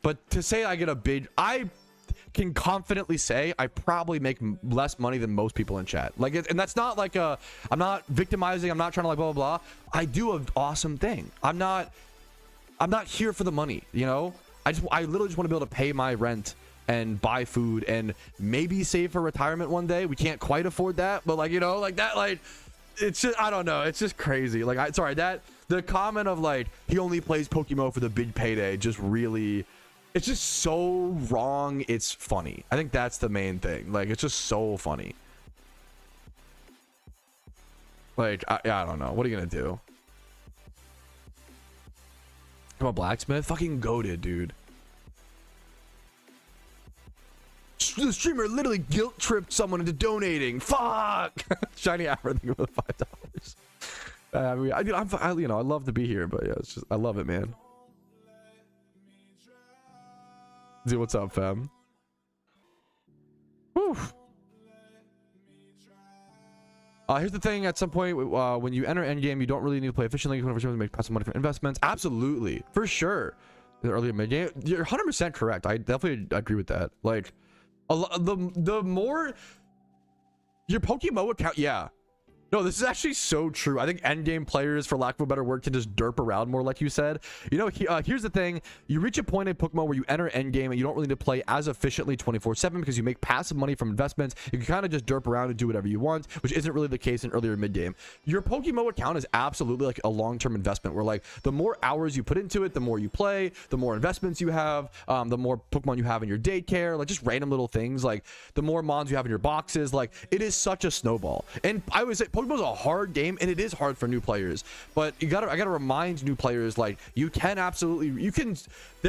but to say I get I can confidently say I probably make less money than most people in chat. Like, and that's not like I'm not victimizing. I'm not trying to like blah, blah, blah. I do an awesome thing. I'm not here for the money. I literally just want to be able to pay my rent and buy food and maybe save for retirement one day. We can't quite afford that, but it's just, I don't know. It's just crazy. Like, the comment of like, he only plays PokeMMO for the big payday just really, it's just so wrong. It's funny. I think that's the main thing. Like, it's just so funny. Like, I don't know. What are you going to do? Come on, Blacksmith. Fucking goated, dude. The streamer literally guilt tripped someone into donating. Fuck. Shiny Amber, thank you for the $5. I love to be here, but yeah, it's just, I love it, man. Z, what's up, fam? Whew. Here's the thing. At some point, when you enter endgame, you don't really need to play efficiently. You can make passive money from investments. Absolutely, for sure. The earlier mid game, you're 100% correct. I definitely agree with that. Like, the more your PokeMMO account, yeah. No, this is actually so true. I think endgame players, for lack of a better word, can just derp around more, like you said. Here's the thing. You reach a point in Pokemon where you enter endgame and you don't really need to play as efficiently 24/7 because you make passive money from investments. You can kind of just derp around and do whatever you want, which isn't really the case in earlier mid-game. Your PokeMMO account is absolutely like a long-term investment where like the more hours you put into it, the more you play, the more investments you have, the more Pokemon you have in your daycare, like just random little things, like the more mons you have in your boxes. Like, it is such a snowball. And I would say PokeMMO is a hard game, and it is hard for new players, but I gotta remind new players, like, there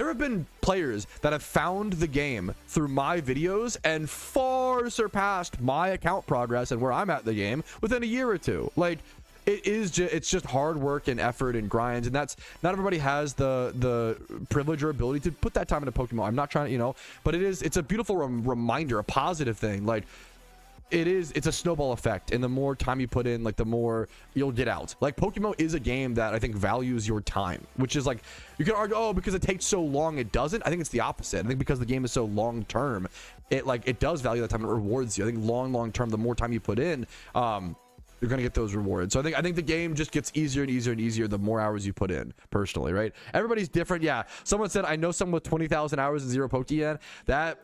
have been players that have found the game through my videos and far surpassed my account progress and where I'm at the game within a year or two. Like, it's just hard work and effort and grinds, and that's not everybody has the privilege or ability to put that time into Pokemon. I'm not trying to, but it's a beautiful reminder, a positive thing. Like, it's a snowball effect, and the more time you put in, like, the more you'll get out. Like, PokeMMO is a game that I think values your time, which is like, you can argue, oh, because it takes so long it doesn't. I think it's the opposite. I think because the game is so long term, it does value that time and it rewards you. I think long term, the more time you put in, you're gonna get those rewards. So I think the game just gets easier and easier and easier the more hours you put in, personally, right? Everybody's different. Yeah, someone said, I know someone with 20,000 hours and 0 Pokeyen. That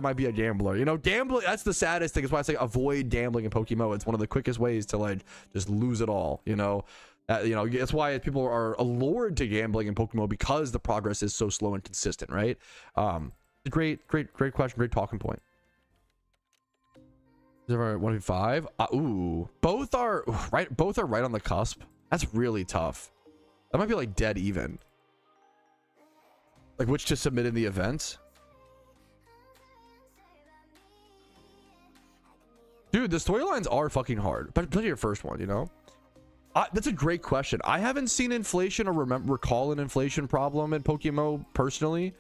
might be a gambler. Gambling, that's the saddest thing. That's why I say avoid gambling in PokeMMO. It's one of the quickest ways to like just lose it all. That's why people are allured to gambling in PokeMMO, because the progress is so slow and consistent, right? Great question, great talking point. 1v5. Ooh, both are right on the cusp. That's really tough. That might be like dead even. Like, which to submit in the event. Dude, the storylines are fucking hard, but play your first one, that's a great question. I haven't seen inflation or recall an inflation problem in PokeMMO personally.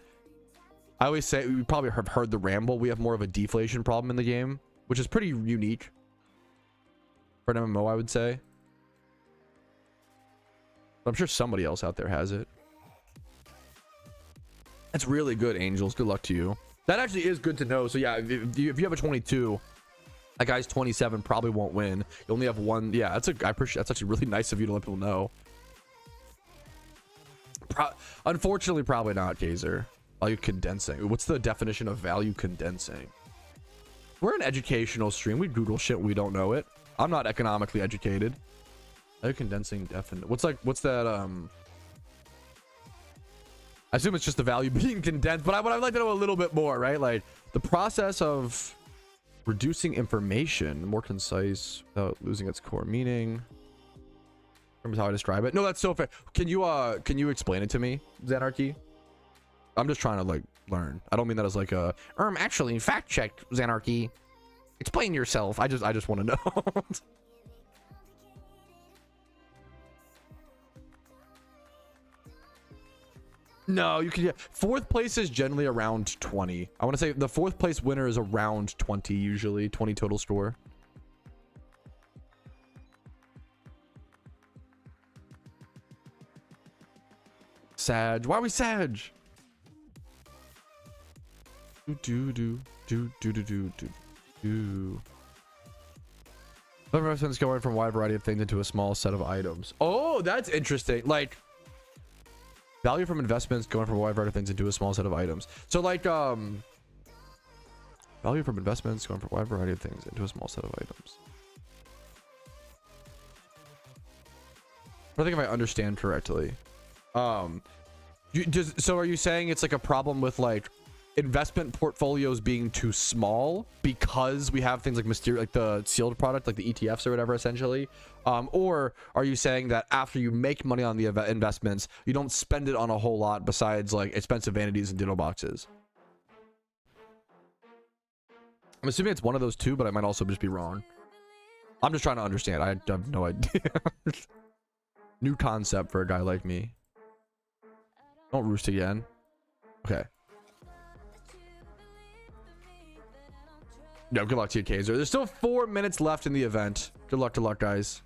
I always say, we probably have heard the ramble. We have more of a deflation problem in the game, which is pretty unique for an MMO, I would say. But I'm sure somebody else out there has it. That's really good, Angels. Good luck to you. That actually is good to know. So yeah, if you have a 22, that guy's 27 probably won't win. You only have one. Yeah, I appreciate. That's actually really nice of you to let people know. Unfortunately, probably not, Gazer. Value condensing. What's the definition of value condensing? We're an educational stream. We Google shit. We don't know it. I'm not economically educated. Value condensing definite. What's that? I assume it's just the value being condensed, but I'd like to know a little bit more, right? Like the process of reducing information, more concise without losing its core meaning. Remember how I describe it? No, that's so fair. Can you explain it to me, Xanarchy? I'm just trying to like learn. I don't mean that as like a actually fact check, Xanarchy. Explain yourself. I just want to know. No, you can. Fourth place is generally around 20. I want to say the fourth place winner is around 20 usually, 20 total score. Sag. Why are we Sag? Investments going from a wide variety of things into a small set of items. Oh, that's interesting. Like value from investments going from a wide variety of things into a small set of items. So like value from investments going from a wide variety of things into a small set of items. I think if I understand correctly. So are you saying it's like a problem with like investment portfolios being too small because we have things like like the sealed product, like the ETFs or whatever, essentially? Or are you saying that after you make money on the investments, you don't spend it on a whole lot besides like expensive vanities and ditto boxes? I'm assuming it's one of those two, but I might also just be wrong. I'm just trying to understand. I have no idea. New concept for a guy like me. Don't roost again. Okay. No, good luck to you, Kaiser. There's still 4 minutes left in the event. Good luck, guys.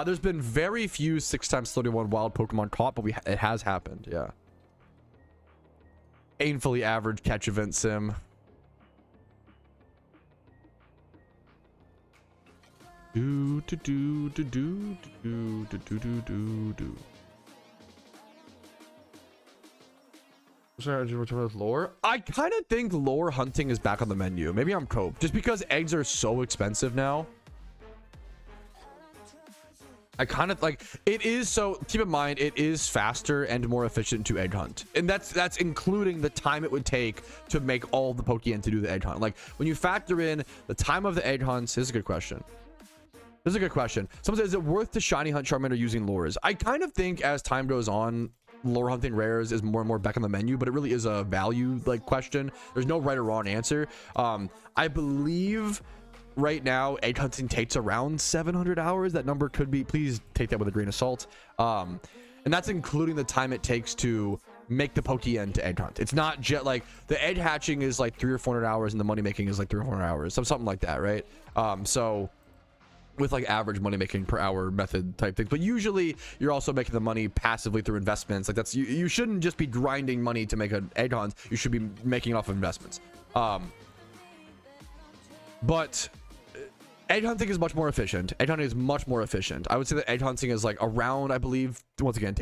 There's been very few 6x31 wild Pokemon caught, but it has happened. Yeah. Painfully average catch event sim. Do do do do do do do do do do do. Sorry, return with lore. I kind of think lore hunting is back on the menu. Maybe I'm cope just because eggs are so expensive now. I kind of like it is. So keep in mind, it is faster and more efficient to egg hunt, and that's including the time it would take to make all the Pokeyen to do the egg hunt. Like when you factor in the time of the egg hunts. This is a good question. This is a good question. Someone says, is it worth to shiny hunt Charmander using lures? I kind of think as time goes on, lure hunting rares is more and more back on the menu, but it really is a value like question. There's no right or wrong answer. I believe right now egg hunting takes around 700 hours. That number could be, please take that with a grain of salt. And that's including the time it takes to make the Pokeyen to egg hunt. It's not just like the egg hatching is like 300 or 400 hours and the money making is like 300 or 400 hours, something like that, right? So with like average money making per hour method type things, but usually you're also making the money passively through investments. Like that's you shouldn't just be grinding money to make an egg hunt. You should be making off of investments. But egg hunting is much more efficient. Egg hunting is much more efficient. I would say that egg hunting is like around, I believe, once again,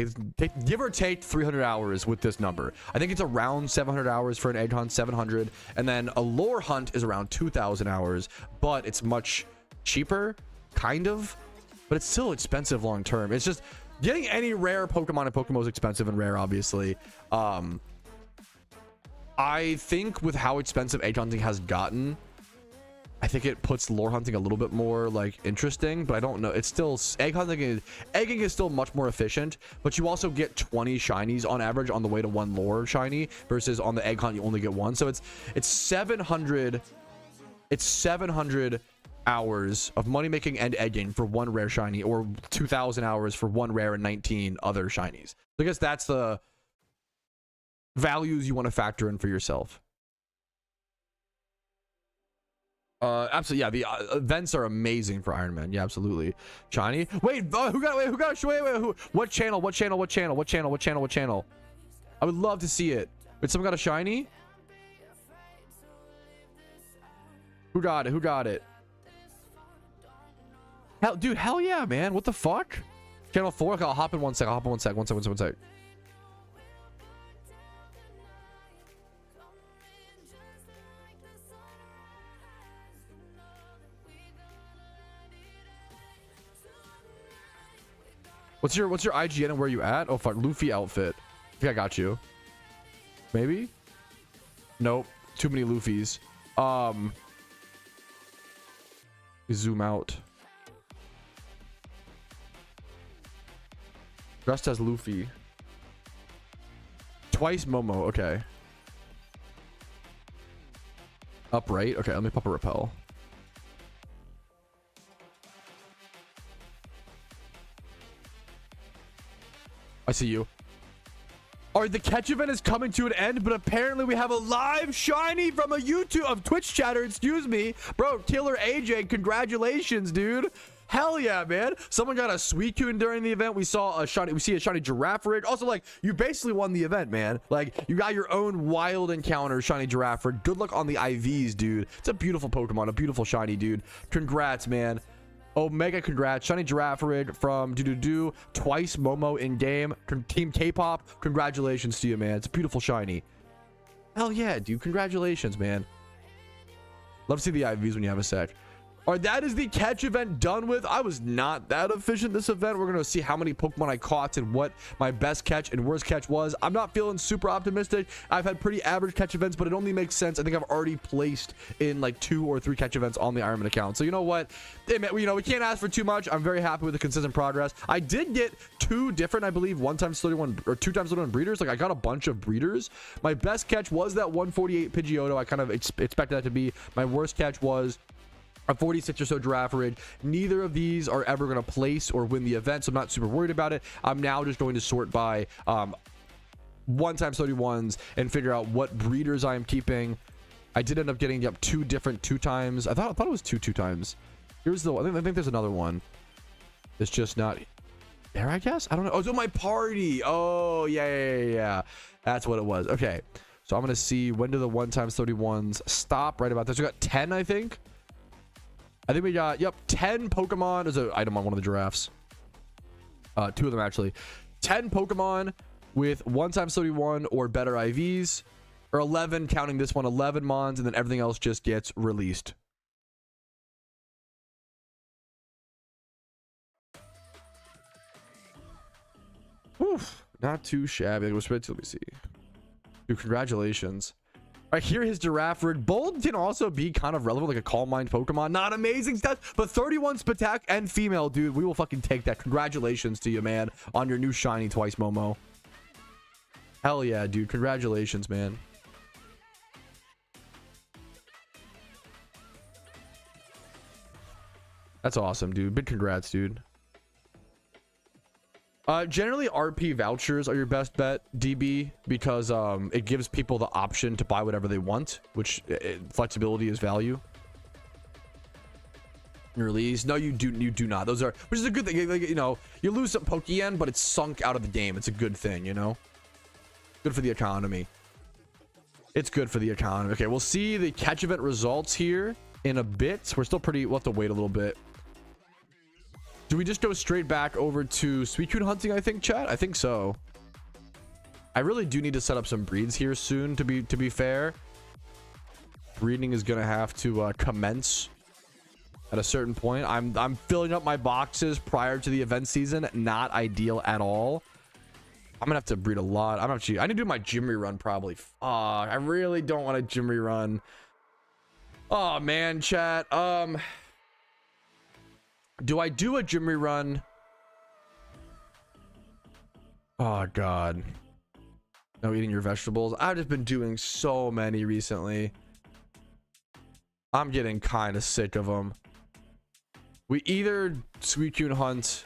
give or take 300 hours with this number. I think it's around 700 hours for an egg hunt, 700, and then a lure hunt is around 2,000 hours, but it's much cheaper. Kind of, but it's still expensive long term. It's just getting any rare Pokemon in PokeMMO is expensive and rare, obviously. I think with how expensive egg hunting has gotten, I think it puts lore hunting a little bit more like interesting, but I don't know. It's still egging is still much more efficient, but you also get 20 shinies on average on the way to one lore shiny versus on the egg hunt you only get one. So it's 700 hours of money making and egging for one rare shiny, or 2,000 hours for one rare and 19 other shinies. So I guess that's the values you want to factor in for yourself. Absolutely, yeah. The events are amazing for Iron Man. Yeah, absolutely. Shiny. Wait, who got who? What channel? I would love to see it. Wait, someone got a shiny? Who got it? Dude, hell yeah, man. What the fuck? Channel 4? Okay, I'll hop in one sec. One sec. What's your IGN and where you at? Oh fuck, Luffy outfit. think I got you. Maybe? Nope. Too many Luffys. Zoom out. Dressed as Luffy. Twice Momo. Okay. Upright. Okay, let me pop a repel. I see you. All right, the catch event is coming to an end, but apparently we have a live shiny from a Twitch chatter, excuse me. Bro, Killer AJ, congratulations, dude. Hell yeah, man. Someone got a Suicune during the event. We see a shiny Girafarig. Also, like, you basically won the event, man. Like, you got your own wild encounter, shiny Girafarig. Good luck on the IVs, dude. It's a beautiful Pokemon, a beautiful shiny, dude. Congrats, man. Oh, mega congrats. Shiny Girafarig from Doo-Doo-Doo. Twice Momo in game. Team K-pop. Congratulations to you, man. It's a beautiful shiny. Hell yeah, dude. Congratulations, man. Love to see the IVs when you have a sec. All right, that is the catch event done with. I was not that efficient this event. We're going to see how many Pokemon I caught and what my best catch and worst catch was. I'm not feeling super optimistic. I've had pretty average catch events, but it only makes sense. I think I've already placed in like 2 or 3 catch events on the Ironman account. So you know what? We can't ask for too much. I'm very happy with the consistent progress. I did get 2 different, I believe, 1x31 or 2x31 breeders. Like I got a bunch of breeders. My best catch was that 148 Pidgeotto. I kind of expected that to be. My worst catch was a 46 or so Girafarig. Neither of these are ever going to place or win the event, so I'm not super worried about it. I'm now just going to sort by 1x31s and figure out what breeders I am keeping. I did end up getting up 2 different 2x. I thought it was 2 2x. Here's the one. I think there's another one. It's just not there, I guess. I don't know. Oh, it's on my party. Oh, yeah. That's what it was. Okay, so I'm going to see when do the 1x31s stop right about this. We got 10, I think. I think we got, 10 Pokemon. There's an item on one of the giraffes. 2 of them, actually. 10 Pokemon with 1x31 or better IVs. Or 11, counting this one, 11 Mons, and then everything else just gets released. Oof, not too shabby. Let me see. Dude, congratulations. All right, here his Girafarig. Bold can also be kind of relevant, like a Calm Mind Pokemon. Not amazing stats, but 31 Spatak and female, dude. We will fucking take that. Congratulations to you, man, on your new shiny Twice Momo. Hell yeah, dude. Congratulations, man. That's awesome, dude. Big congrats, dude. Generally RP vouchers are your best bet, DB, because it gives people the option to buy whatever they want, which flexibility is value. Release? No, you do not. Those are, which is a good thing. Like, you lose some Pokeyen, but it's sunk out of the game. It's a good thing, Good for the economy. It's good for the economy. Okay, we'll see the catch event results here in a bit. We'll have to wait a little bit. Do we just go straight back over to Suicune hunting, I think, chat? I think so. I really do need to set up some breeds here soon, to be fair. Breeding is going to have to commence at a certain point. I'm filling up my boxes prior to the event season. Not ideal at all. I'm going to have to breed a lot. I need to do my gym rerun probably. Fuck, I really don't want a gym rerun. Oh, man, chat. Do I do a gym rerun? Oh, God. No eating your vegetables. I've just been doing so many recently. I'm getting kind of sick of them. We either Suicune hunt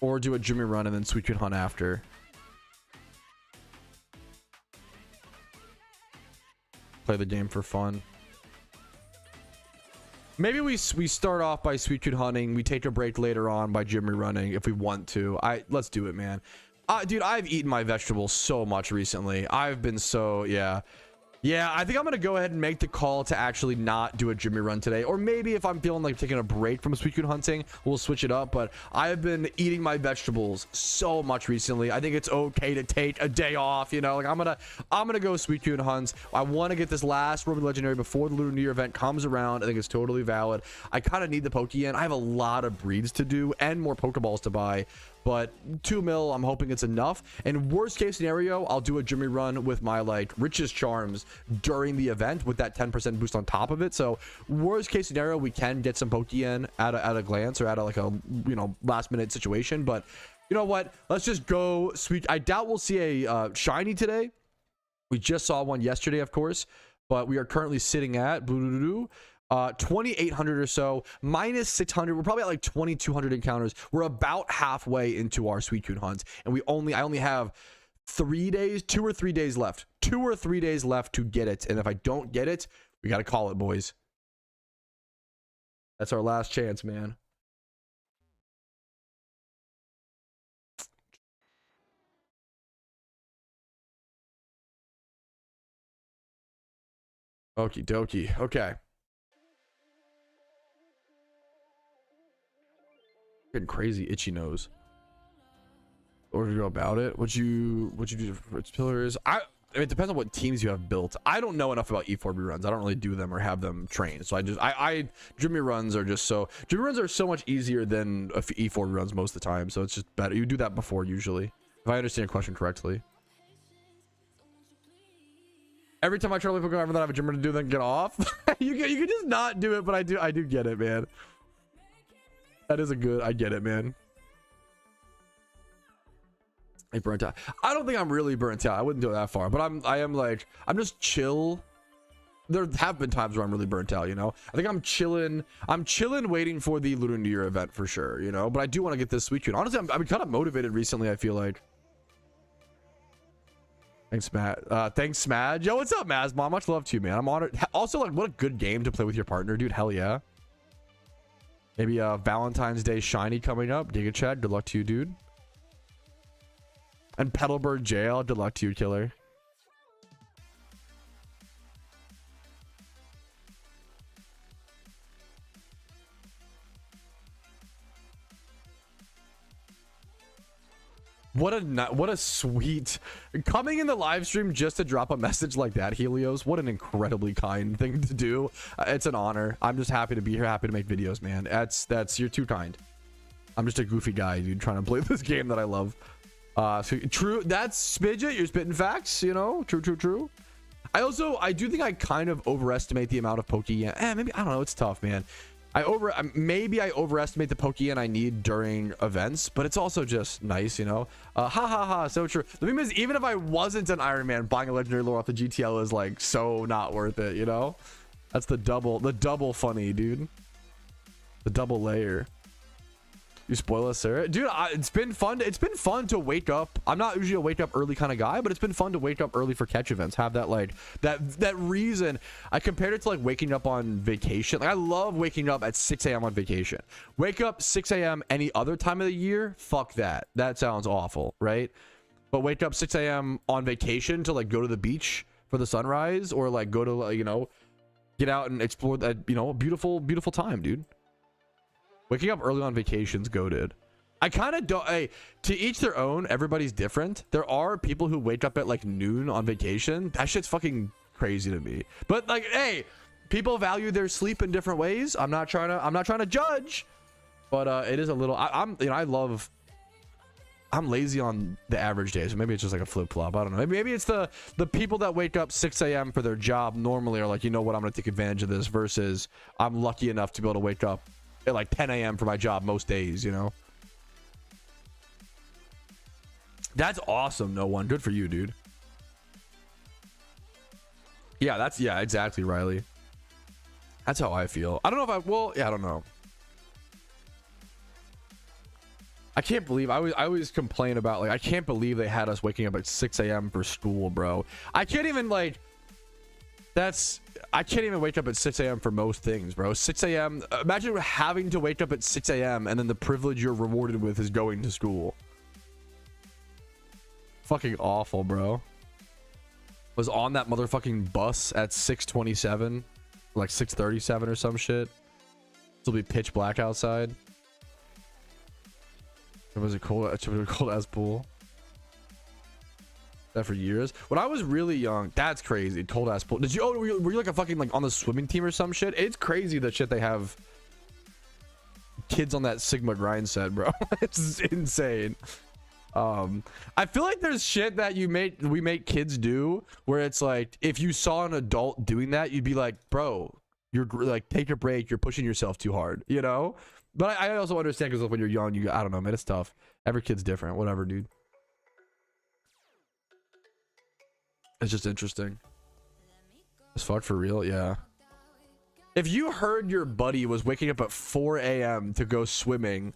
or do a gym rerun and then Suicune hunt after. Play the game for fun. Maybe we start off by Suicune hunting. We take a break later on by gym rerunning if we want to. Let's do it, man. Dude, I've eaten my vegetables so much recently. I've been so, yeah. Yeah, I think I'm going to go ahead and make the call to actually not do a gym run today. Or maybe if I'm feeling like taking a break from Suicune hunting, we'll switch it up. But I have been eating my vegetables so much recently. I think it's okay to take a day off, Like I'm gonna go Suicune hunts. I want to get this last Roman Legendary before the Lunar New Year event comes around. I think it's totally valid. I kind of need the Pokeyen. I have a lot of breeds to do and more Pokeballs to buy. but 2 mil, I'm hoping it's enough. And worst case scenario, I'll do a Jimmy run with my like richest charms during the event with that 10% boost on top of it. So worst case scenario, we can get some Pokeyen at a glance or at a, like a, you know, last minute situation. But you know what? Let's just go sweet. I doubt we'll see a shiny today. We just saw one yesterday, of course, but we are currently sitting at 2,800 or so, minus 600. We're probably at like 2,200 encounters. We're about halfway into our Suicune hunt, and I only have 3 days, 2 or 3 days left. 2 or 3 days left to get it, and if I don't get it, we got to call it, boys. That's our last chance, man. Okie dokie. Okay. Getting crazy itchy nose. Or to go about it. Would you do for its pillars? I mean, it depends on what teams you have built. I don't know enough about E4 reruns. I don't really do them or have them trained. So I Jimmy runs are just so Jimmy runs are so much easier than E4 reruns most of the time. So it's just better. You do that before usually. If I understand your question correctly. Every time I try to play Pokemon, I have a gym run to do, then get off. you can just not do it, but I do get it, man. That is a good. I get it, man. I burnt out. I don't think I'm really burnt out. I wouldn't go that far, but I'm just chill. There have been times where I'm really burnt out, you know. I think I'm chilling waiting for the Lunar New Year event for sure, you know. But I do want to get this Suicune. Honestly, I'm kind of motivated recently, I feel like. Thanks, Matt. Thanks, Smad. Yo, what's up, Mazmon? Much love to you, man. I'm honored. Also, like, what a good game to play with your partner, dude. Hell yeah. Maybe Valentine's Day shiny coming up. Giga Chad, good luck to you, dude. And Petalburg Jail, good luck to you, killer. What a sweet coming in the live stream just to drop a message like that, Helios. What an incredibly kind thing to do. It's an honor. I'm just happy to be here, happy to make videos, man. That's you're too kind. I'm just a goofy guy, dude, trying to play this game that I love. So true. That's Spidget. You're spitting facts, you know. True. I do think I kind of overestimate the amount of Pokeyen. Maybe I don't know. It's tough, man. Maybe I overestimate the Pokeyen I need during events, but it's also just nice, you know. So true. The meme is, even if I wasn't an Iron Man, buying a legendary lore off the GTL is like so not worth it, you know. That's the double funny, dude. The double layer. You spoil us, sir, dude. It's been fun to wake up. I'm not usually a wake up early kind of guy, but it's been fun to wake up early for catch events. Have that like that reason. I compared it to like waking up on vacation. Like, I love waking up at 6 a.m. on vacation. Wake up 6 a.m. any other time of the year, fuck that. That sounds awful, right? But wake up 6 a.m. on vacation to like go to the beach for the sunrise, or like go to, you know, get out and explore that, you know, beautiful time, dude. Waking up early on vacation's goated. I kind of don't. Hey, to each their own. Everybody's different. There are people who wake up at like noon on vacation. That shit's fucking crazy to me. But like, hey, people value their sleep in different ways. I'm not trying to judge, but it is a little. I'm lazy on the average day, so maybe it's just like a flip flop. I don't know. Maybe it's the people that wake up 6 a.m. for their job normally are like, you know what, I'm gonna take advantage of this, versus I'm lucky enough to be able to wake up at like 10 a.m. for my job most days, you know. That's awesome. No one. Good for you, dude. Yeah, exactly, Riley. That's how I feel. I don't know if I don't know. I can't believe I always complain about, like, I can't believe they had us waking up at 6 a.m. for school, bro. I can't even like I can't even wake up at 6 a.m. for most things, bro. 6 a.m. Imagine having to wake up at 6 a.m. and then the privilege you're rewarded with is going to school. Fucking awful, bro. Was on that motherfucking bus at 6:27, like 6:37 or some shit. It'll be pitch black outside. It was a cold ass pool. That for years. When I was really young, that's crazy. Cold ass pool. Did you? Oh, were you like a fucking like on the swimming team or some shit? It's crazy the shit they have kids on that Sigma grind set, bro. It's insane. I feel like there's shit that we make kids do where it's like, if you saw an adult doing that, you'd be like, bro, you're like, take a break, you're pushing yourself too hard, you know? But I also understand, because when you're young, I don't know, man, it's tough. Every kid's different, whatever, dude. It's just interesting. It's fuck for real, yeah. If you heard your buddy was waking up at 4 a.m. to go swimming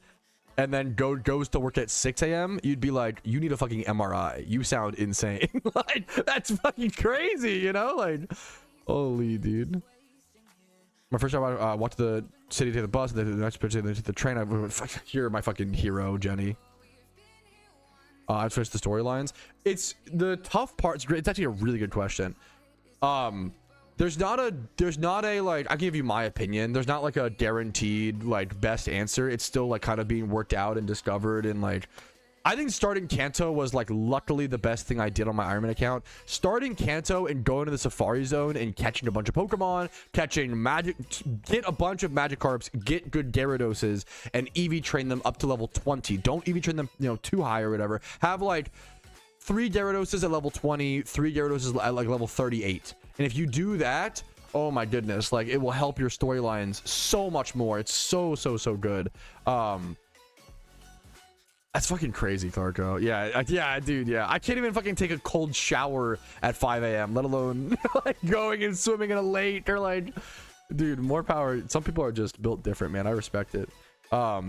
and then goes to work at 6 a.m., you'd be like, you need a fucking MRI. You sound insane. Like, that's fucking crazy, you know? Like, holy dude. My first time I walked to the city to take the bus, and then the next person to take the train. You're my fucking hero, Jenny. I've finished the storylines. It's the tough part's great. It's actually a really good question. There's not a like, I'll give you my opinion. There's not like a guaranteed like best answer. It's still like kind of being worked out and discovered, and like, I think starting Kanto was like luckily the best thing I did on my Ironman account. Starting Kanto and going to the Safari Zone and catching a bunch of Pokemon, catching magic, get a bunch of Magikarps, get good Gyarados, and EV train them up to level 20. Don't EV train them, you know, too high or whatever. Have like 3 Gyarados at level 20, 3 Gyarados at like level 38. And if you do that, oh my goodness, like, it will help your storylines so much more. It's so good. That's fucking crazy, Clarko. Yeah, dude, yeah. I can't even fucking take a cold shower at 5 a.m., let alone like going and swimming in a lake, or like, dude, more power. Some people are just built different, man. I respect it. I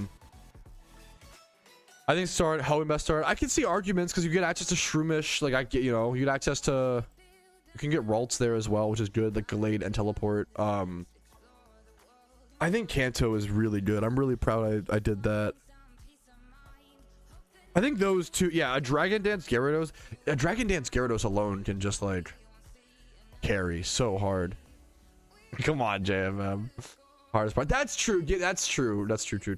think Hoenn best start. I can see arguments because you get access to Shroomish. Like, you know, you get access to, you can get Ralts there as well, which is good, like Gallade and Teleport. I think Kanto is really good. I'm really proud I did that. I think those two, yeah, a Dragon Dance Gyarados alone can just like carry so hard. Come on, JMM. Hardest part. That's true. Yeah, that's true. That's true.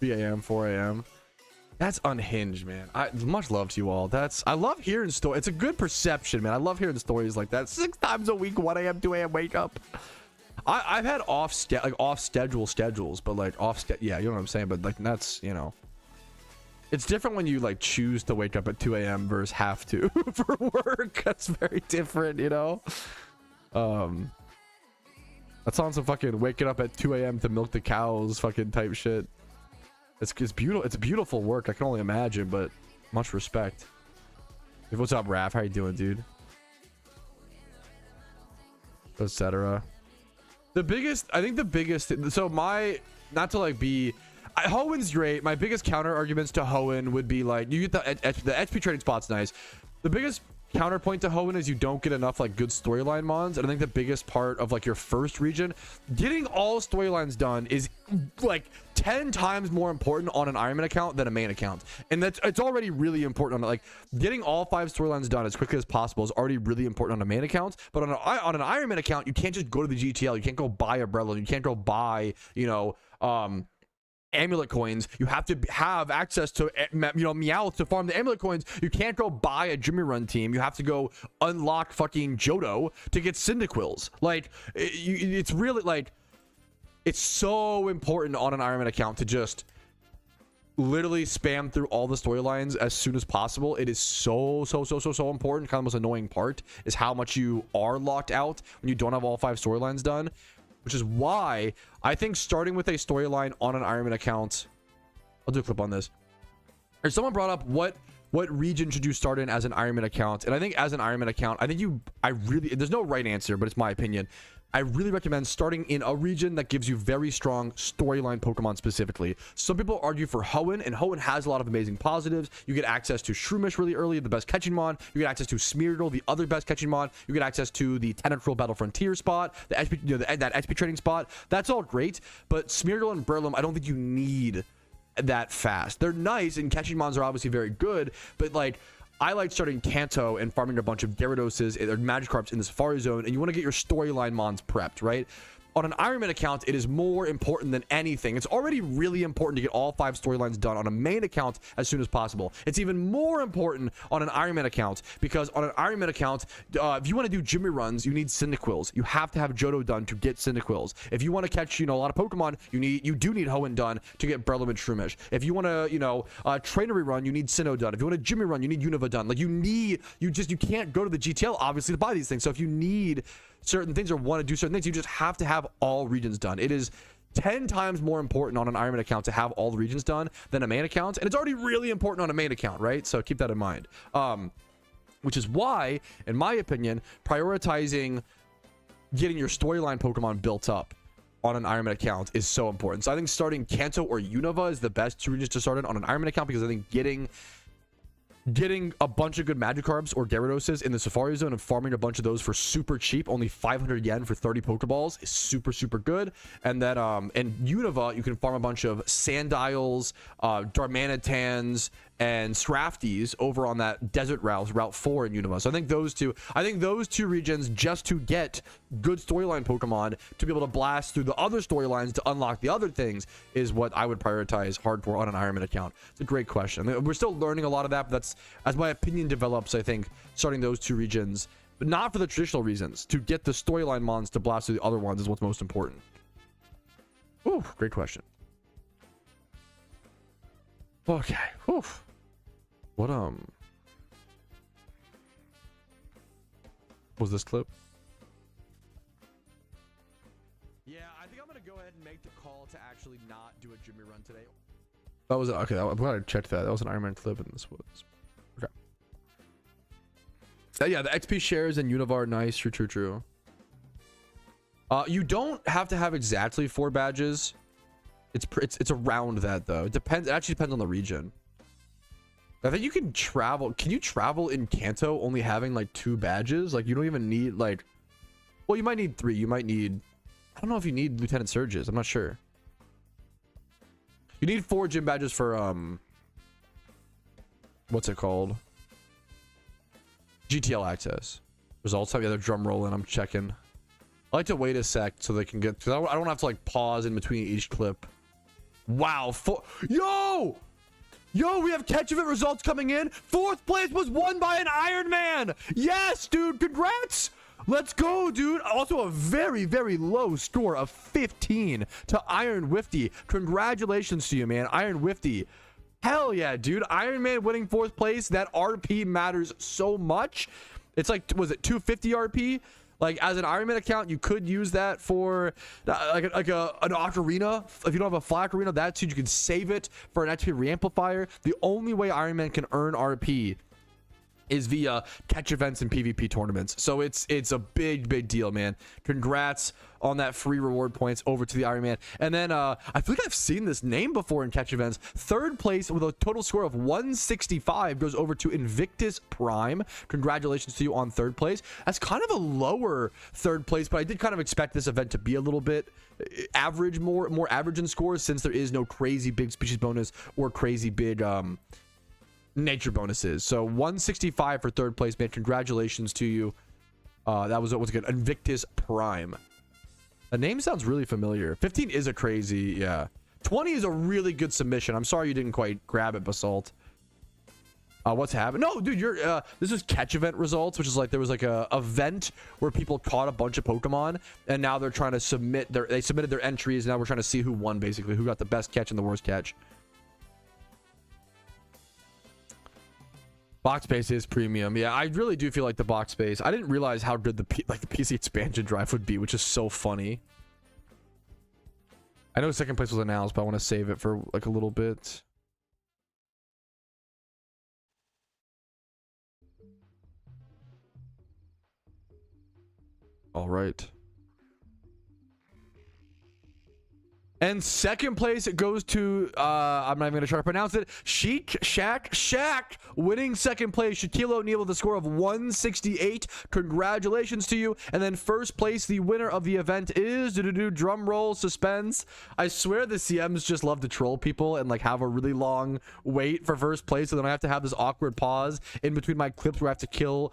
Three a.m., 4 a.m. That's unhinged, man. Much love to you all. I love hearing stories. It's a good perception, man. I love hearing stories like that. 6 times a week, 1 a.m., 2 a.m. wake up. I've had off schedule schedules, but like yeah, you know what I'm saying. But like, that's, you know, it's different when you like choose to wake up at 2 a.m. versus have to for work. That's very different, you know. That's on some fucking waking up at 2 a.m. to milk the cows fucking type shit. It's beautiful. It's beautiful work. I can only imagine, but much respect. What's up, Raph? How you doing, dude? Etc. I think the biggest, so not to like be, Hoenn's great. My biggest counter arguments to Hoenn would be like, you get the XP trading spot's nice. The biggest counterpoint to Hoenn is you don't get enough like good storyline mons, and I think the biggest part of like your first region, getting all storylines done is like 10 times more important on an Ironman account than a main account, and it's already really important on, like, getting all 5 storylines done as quickly as possible is already really important on a main account. But on an Ironman account, you can't just go to the GTL, you can't go buy a Brello, you can't go buy, you know, amulet coins. You have to have access to, you know, Meowth to farm the amulet coins. You can't go buy a Jimmy Run team. You have to go unlock fucking Johto to get Cyndaquils. Like, it's really like, it's so important on an Ironman account to just literally spam through all the storylines as soon as possible. It is so important. Kind of the most annoying part is how much you are locked out when you don't have all 5 storylines done. Which is why I think starting with a storyline on an Ironman account, I'll do a clip on this. Or someone brought up what region should you start in as an Ironman account, and I think as an Ironman account, there's no right answer, but it's my opinion. I really recommend starting in a region that gives you very strong storyline Pokemon specifically. Some people argue for Hoenn, and Hoenn has a lot of amazing positives. You get access to Shroomish really early, the best catching mon. You get access to Smeargle, the other best catching mon. You get access to the Tentacruel Battle Frontier spot, the XP, you know, that XP trading spot. That's all great, but Smeargle and Breloom, I don't think you need that fast. They're nice, and catching mons are obviously very good, but like, I like starting Kanto and farming a bunch of Gyaradoses or Magikarps in the Safari Zone, and you want to get your storyline mons prepped, right? on an Iron Man account, it is more important than anything. It's already really important to get all 5 storylines done on a main account as soon as possible. It's even more important on an Iron Man account, because on an Iron Man account, if you want to do Jimmy runs, you need Cyndaquils. You have to have Johto done to get Cyndaquils. If you want to catch, you know, a lot of Pokemon, you do need Hoenn done to get Breloom and Shroomish. If you want to, you know, Trainery run, you need Sinnoh done. If you want a Jimmy run, you need Unova done. Like, you can't go to the GTL obviously to buy these things. So if you need certain things or want to do certain things, you just have to have all regions done. It is 10 times more important on an Iron Man account to have all the regions done than a main account, and it's already really important on a main account, right? So keep that in mind. Which is why, in my opinion, prioritizing getting your storyline Pokemon built up on an Iron Man account is so important. So I think starting Kanto or Unova is the best 2 regions to start it on an Iron Man account, because I think getting a bunch of good Magikarps or Gyarados in the Safari Zone and farming a bunch of those for super cheap, only 500 yen for 30 Pokeballs, is super, super good. And then in Unova, you can farm a bunch of Sandiles, Darmanitans, and Scrafties over on that desert route 4 in Unova. So I think those two regions, just to get good storyline Pokemon to be able to blast through the other storylines to unlock the other things, is what I would prioritize hardcore on an Iron Man account. It's a great question. I mean, we're still learning a lot of that, but that's, as my opinion develops, I think starting those 2 regions, but not for the traditional reasons, to get the storyline mons to blast through the other ones, is what's most important. Ooh, great question. Okay. Whew. What was this clip? Yeah, I think I'm gonna go ahead and make the call to actually not do a Jimmy run today. That was okay. I'm glad I checked that. That was an Iron Man clip, and this was okay. Yeah, the XP shares in Unova are nice. True. You don't have to have exactly 4 badges. It's around that though. It depends. It actually depends on the region. I think you can travel. Can you travel in Kanto only having like 2 badges? Like, you don't even need, like, well, you might need 3. You might need, I don't know if you need Lieutenant Surges. I'm not sure. You need 4 gym badges for what's it called? GTL access. Results. Yeah, they're drum rolling. I'm checking. I like to wait a sec so they can get, because I don't have to like pause in between each clip. Wow. Yo, we have catch event results coming in. 4th place was won by an Iron Man. Yes, dude. Congrats. Let's go, dude. Also a very, very low score of 15 to Iron Wifty. Congratulations to you, man. Iron Wifty. Hell yeah, dude. Iron Man winning 4th place. That RP matters so much. It's like, was it 250 RP? Like, as an Iron Man account, you could use that for like an ocarina. If you don't have a flat ocarina, that's you can save it for an XP reamplifier. The only way Iron Man can earn RP is via catch events and PvP tournaments. So it's a big deal, man. Congrats on that free reward points over to the Iron Man. And then I feel like I've seen this name before in catch events. 3rd place with a total score of 165 goes over to Invictus Prime. Congratulations to you on 3rd place. That's kind of a lower 3rd place, but I did kind of expect this event to be a little bit average, more average in scores, since there is no crazy big species bonus or crazy big nature bonuses. So 165 for 3rd place, man. Congratulations to you. That was good. Invictus Prime. The name sounds really familiar. 15 is a crazy, yeah. 20 is a really good submission. I'm sorry you didn't quite grab it, Basalt. What's happening? No, dude, this is catch event results, which is like, there was like a event where people caught a bunch of Pokemon, and now they're trying to they submitted their entries, and now we're trying to see who won, basically, who got the best catch and the worst catch. Box space is premium. Yeah, I really do feel like the box space. I didn't realize how good the PC expansion drive would be, which is so funny. I know 2nd place was announced, but I want to save it for like a little bit. All right. And second place, it goes to, I'm not even going to try to pronounce it, Shaq, winning second place. Shaquille O'Neal with a score of 168. Congratulations to you. And then first place, the winner of the event is, drum roll, suspense. I swear the CMs just love to troll people and like have a really long wait for first place. So then I have to have this awkward pause in between my clips where I have to kill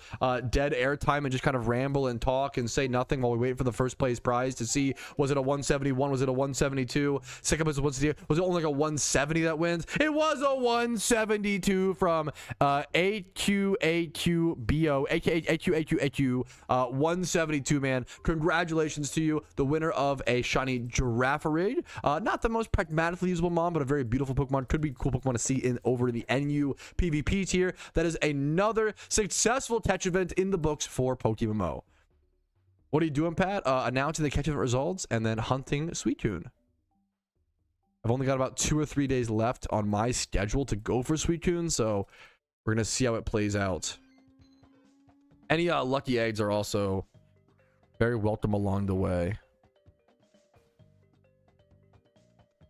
dead air time and just kind of ramble and talk and say nothing while we wait for the first place prize to see, was it a 171? Was it a 172? Second place was it only like a 170 that wins? It was a 172 from AQAQBO, aka AQAQAQ, 172, man. Congratulations to you, the winner of a shiny Girafarig. Not the most pragmatically usable mon, but a very beautiful Pokemon. Could be a cool Pokemon to see over in the NU PvP tier. That is another successful catch event in the books for PokeMMO. What are you doing, Pat? Announcing the catch event results and then hunting Suicune. I've only got about 2 or 3 days left on my schedule to go for Suicune, so we're going to see how it plays out. Any lucky eggs are also very welcome along the way.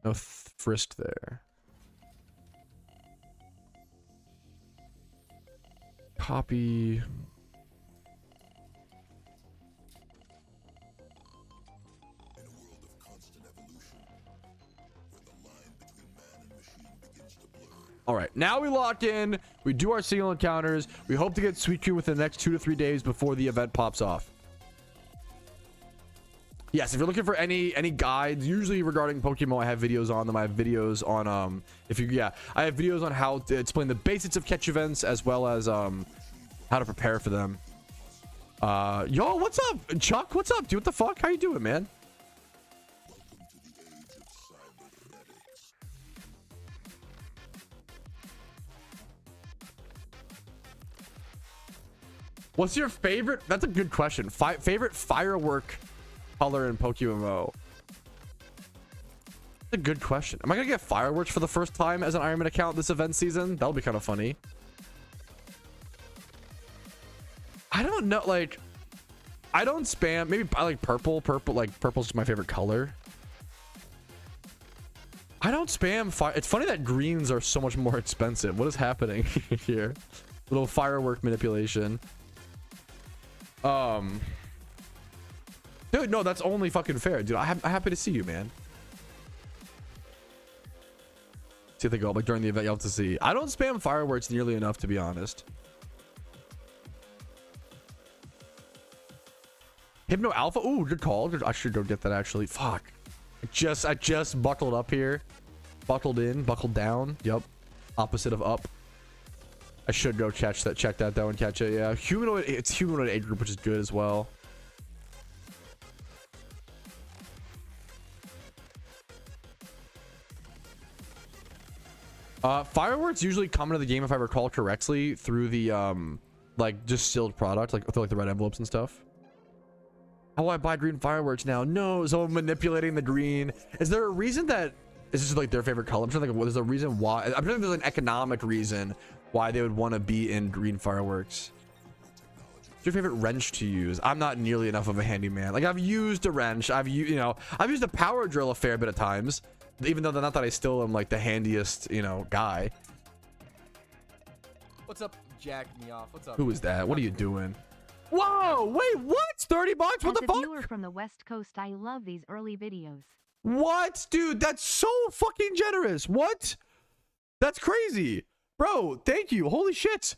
No frisk there. Copy. All right, now we lock in. We do our single encounters. We hope to get Suicune within the next 2 to 3 days before the event pops off. Yes, if you're looking for any guides, usually regarding Pokemon, I have videos on them. I have videos on I have videos on how to explain the basics of catch events as well as how to prepare for them. Yo, what's up, Chuck? What's up, dude? What the fuck? How you doing, man? What's your favorite? That's a good question. Favorite firework color in PokeMMO? That's a good question. Am I gonna get fireworks for the first time as an Ironman account this event season? That'll be kind of funny. I don't know. Like, I don't spam. Maybe I like purple. Like purple's just my favorite color. I don't spam fire. It's funny that greens are so much more expensive. What is happening here? Little firework manipulation. Dude, no, that's only fucking fair, dude. I'm happy to see you, man. See if they go up like during the event. You'll have to see. I don't spam fireworks nearly enough, to be honest. Hypno Alpha. Ooh, good call. I should go get that actually. Fuck. I just buckled up here. Buckled in, buckled down. Yep. Opposite of up. I should go check that though and catch it. Yeah, humanoid. It's humanoid age group, which is good as well. Fireworks usually come into the game, if I recall correctly, through the like just sealed product, like through like the red envelopes and stuff. How do I buy green fireworks now? No, so I'm manipulating the green. Is there a reason that is this like their favorite color? I'm trying to think of there's a reason why. I'm trying to think there's an economic reason why they would want to be in green fireworks. What's your favorite wrench to use? I'm not nearly enough of a handyman. Like, I've used a wrench. I've used a power drill a fair bit of times, even though not that I still am like the handiest, guy. What's up, Jack me off? What's up? Who is that? What are you doing? Whoa, wait, what? 30 bucks? What the fuck? As a viewer from the West Coast, I love these early videos. What? Dude, that's so fucking generous. What? That's crazy. Bro, thank you. Holy shit.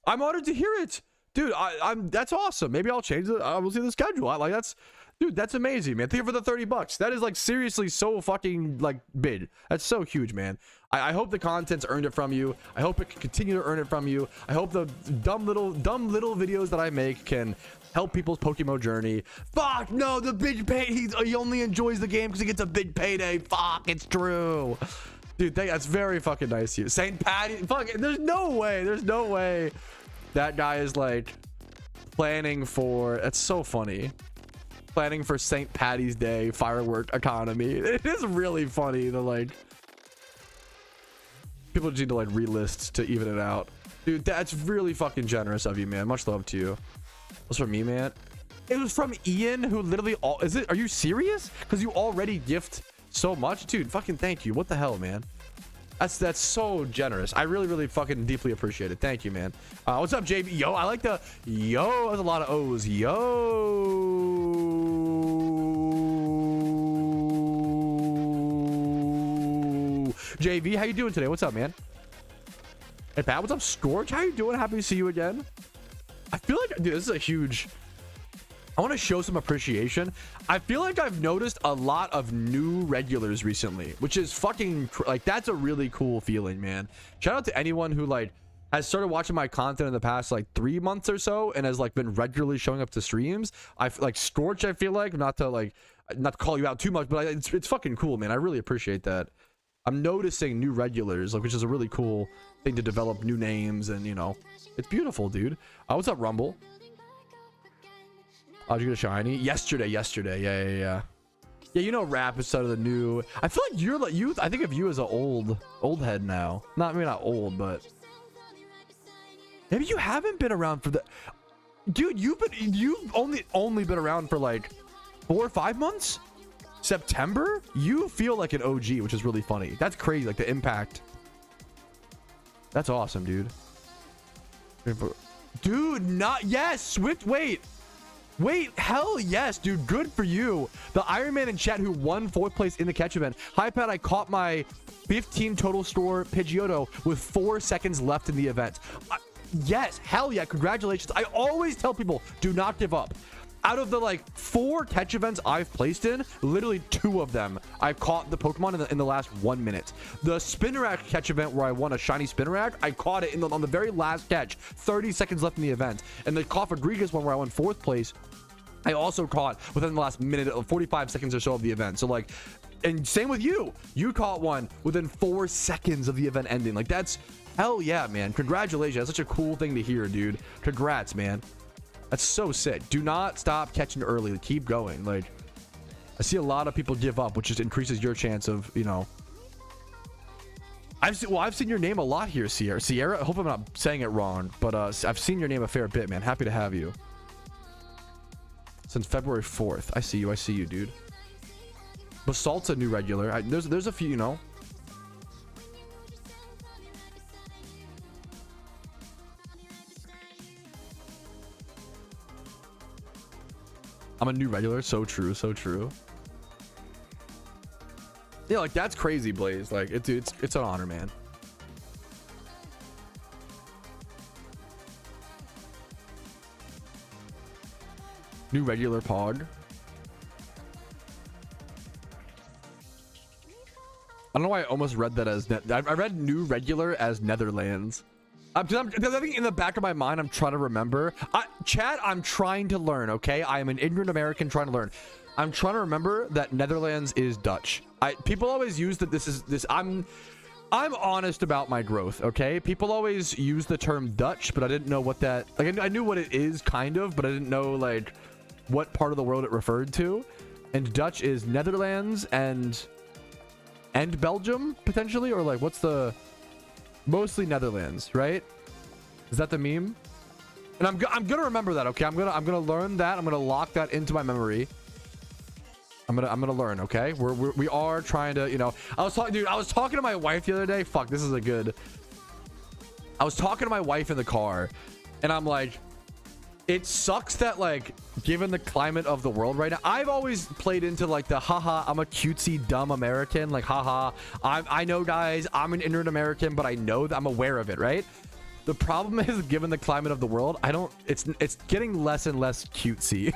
I'm honored to hear it. Dude, that's awesome. Maybe I'll change it. I will see the schedule. Dude, that's amazing, man. Thank you for the 30 bucks. That is like seriously so fucking like big. That's so huge, man. I hope the content's earned it from you. I hope it can continue to earn it from you. I hope the dumb little videos that I make can help people's Pokemon journey. Fuck no, the big pay. He only enjoys the game because he gets a big payday. Fuck, it's true. Dude, that's very fucking nice of you. St. Patty, fuck, there's no way that guy is like planning for, that's so funny. Planning for St. Patty's Day firework economy. It is really funny to like, people just need to like relist to even it out. Dude, that's really fucking generous of you, man. Much love to you. What's from me, man? It was from Ian, who literally are you serious? Because you already gift so much, dude. Fucking thank you. What the hell, man? That's so generous. I really fucking deeply appreciate it. Thank you, man. What's up, JB? Yo, I like the yo. There's a lot of O's. Yo, JV, how you doing today? What's up, man? Hey, Pat, what's up, Scorch? How you doing? Happy to see you again. I feel like, dude, this is a huge. I want to show some appreciation. I feel like I've noticed a lot of new regulars recently, which is fucking like, that's a really cool feeling, man. Shout out to anyone who like has started watching my content in the past like 3 months or so and has like been regularly showing up to streams. I like Scorch, I feel like, not to call you out too much, but it's fucking cool, man. I really appreciate that. I'm noticing new regulars, like, which is a really cool thing to develop new names, and you know, it's beautiful, dude. What's up, Rumble? Oh, did you get a shiny? Yesterday. Yeah. You know, rap is sort of the new. I feel like you're like I think of you as an old head now. Maybe not old, but maybe you haven't been around for the. Dude, you've only been around for like 4 or 5 months. September? You feel like an OG, which is really funny. That's crazy, like the impact. That's awesome, dude. Dude, not yes, Swift. Wait, hell yes, dude. Good for you. The Iron Man in chat who won 4th place in the catch event. Hi, Pat. I caught my 15 total score Pidgeotto with 4 seconds left in the event. Yes, hell yeah. Congratulations. I always tell people, do not give up. Out of the like 4 catch events I've placed in, literally 2 of them I've caught the Pokemon in the last 1 minute. The Spinarak catch event where I won a shiny Spinarak, I caught it on the very last catch, 30 seconds left in the event. And the Cofagrigus one where I won 4th place, I also caught within the last minute of 45 seconds or so of the event. So like, and same with you. You caught one within 4 seconds of the event ending. Like, that's hell yeah, man. Congratulations. That's such a cool thing to hear, dude. Congrats, man. That's so sick. Do not stop catching early. Keep going. Like, I see a lot of people give up, which just increases your chance of, you know. I've seen your name a lot here, Sierra. I hope I'm not saying it wrong, but I've seen your name a fair bit, man. Happy to have you. Since February 4th. I see you, dude. Basalt's a new regular. There's a few, you know. I'm a new regular. So true. Yeah, like, that's crazy, Blaze. Like, it's an honor, man. New regular Pog. I don't know why I almost read that as I read new regular as Netherlands. I think in the back of my mind, I'm trying to remember. Chat, I'm trying to learn, okay? I am an ignorant American trying to learn. I'm trying to remember that Netherlands is Dutch. People always use that I'm honest about my growth, okay? People always use the term Dutch, but I didn't know what that, like, I knew what it is kind of, but I didn't know like what part of the world it referred to. And Dutch is Netherlands and Belgium potentially, or like, what's the mostly Netherlands, right? Is that the meme? And I'm gonna remember that, okay? I'm gonna learn that. I'm gonna lock that into my memory. I'm gonna learn, okay? We are trying to, you know. I was talking to my wife the other day. Fuck, this is a good. I was talking to my wife in the car, and I'm like, it sucks that, like, given the climate of the world right now, I've always played into like the haha, I'm a cutesy dumb American, like haha, I know, guys, I'm an ignorant American, but I know that I'm aware of it, right? The problem is, given the climate of the world, it's getting less and less cutesy.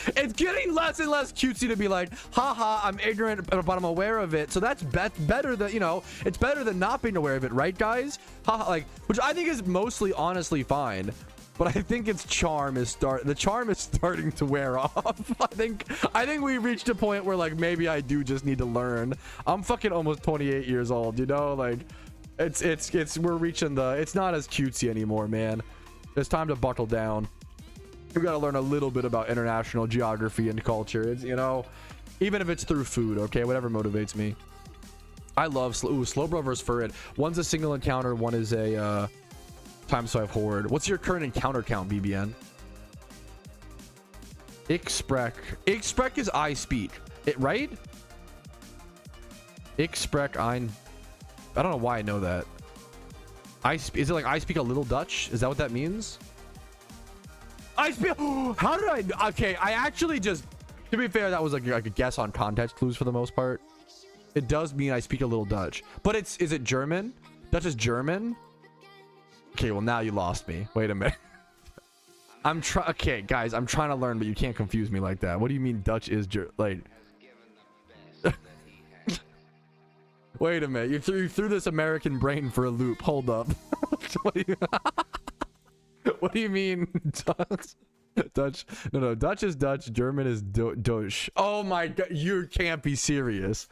It's getting less and less cutesy to be like, haha, I'm ignorant, but I'm aware of it. So that's better than, you know, it's better than not being aware of it, right, guys? Haha, like, which I think is mostly honestly fine. But I think the charm is starting to wear off. I think we reached a point where, like, maybe I do just need to learn. I'm fucking almost 28 years old, you know, like, we're reaching it's not as cutesy anymore, man. It's time to buckle down. We gotta learn a little bit about international geography and culture. It's, you know, even if it's through food, okay, whatever motivates me. I love Slowbro vs Furret. One's a single encounter, one is a time so I've horde. What's your current encounter count, BBN? Ixprek is I speak it, right? Ich spreek ein. I don't know why I know that. Is it like I speak a little Dutch? Is that what that means? I speak. How did I? Okay, I actually just. To be fair, that was like a guess on context clues for the most part. It does mean I speak a little Dutch, but is it German? Dutch is German. Okay, well now you lost me. Wait a minute. Okay, guys, I'm trying to learn, but you can't confuse me like that. What do you mean Dutch is like? Wait a minute, you threw this American brain for a loop. Hold up. What do you mean Dutch? No, Dutch is Dutch. German is Deutsch. Oh my god, you can't be serious.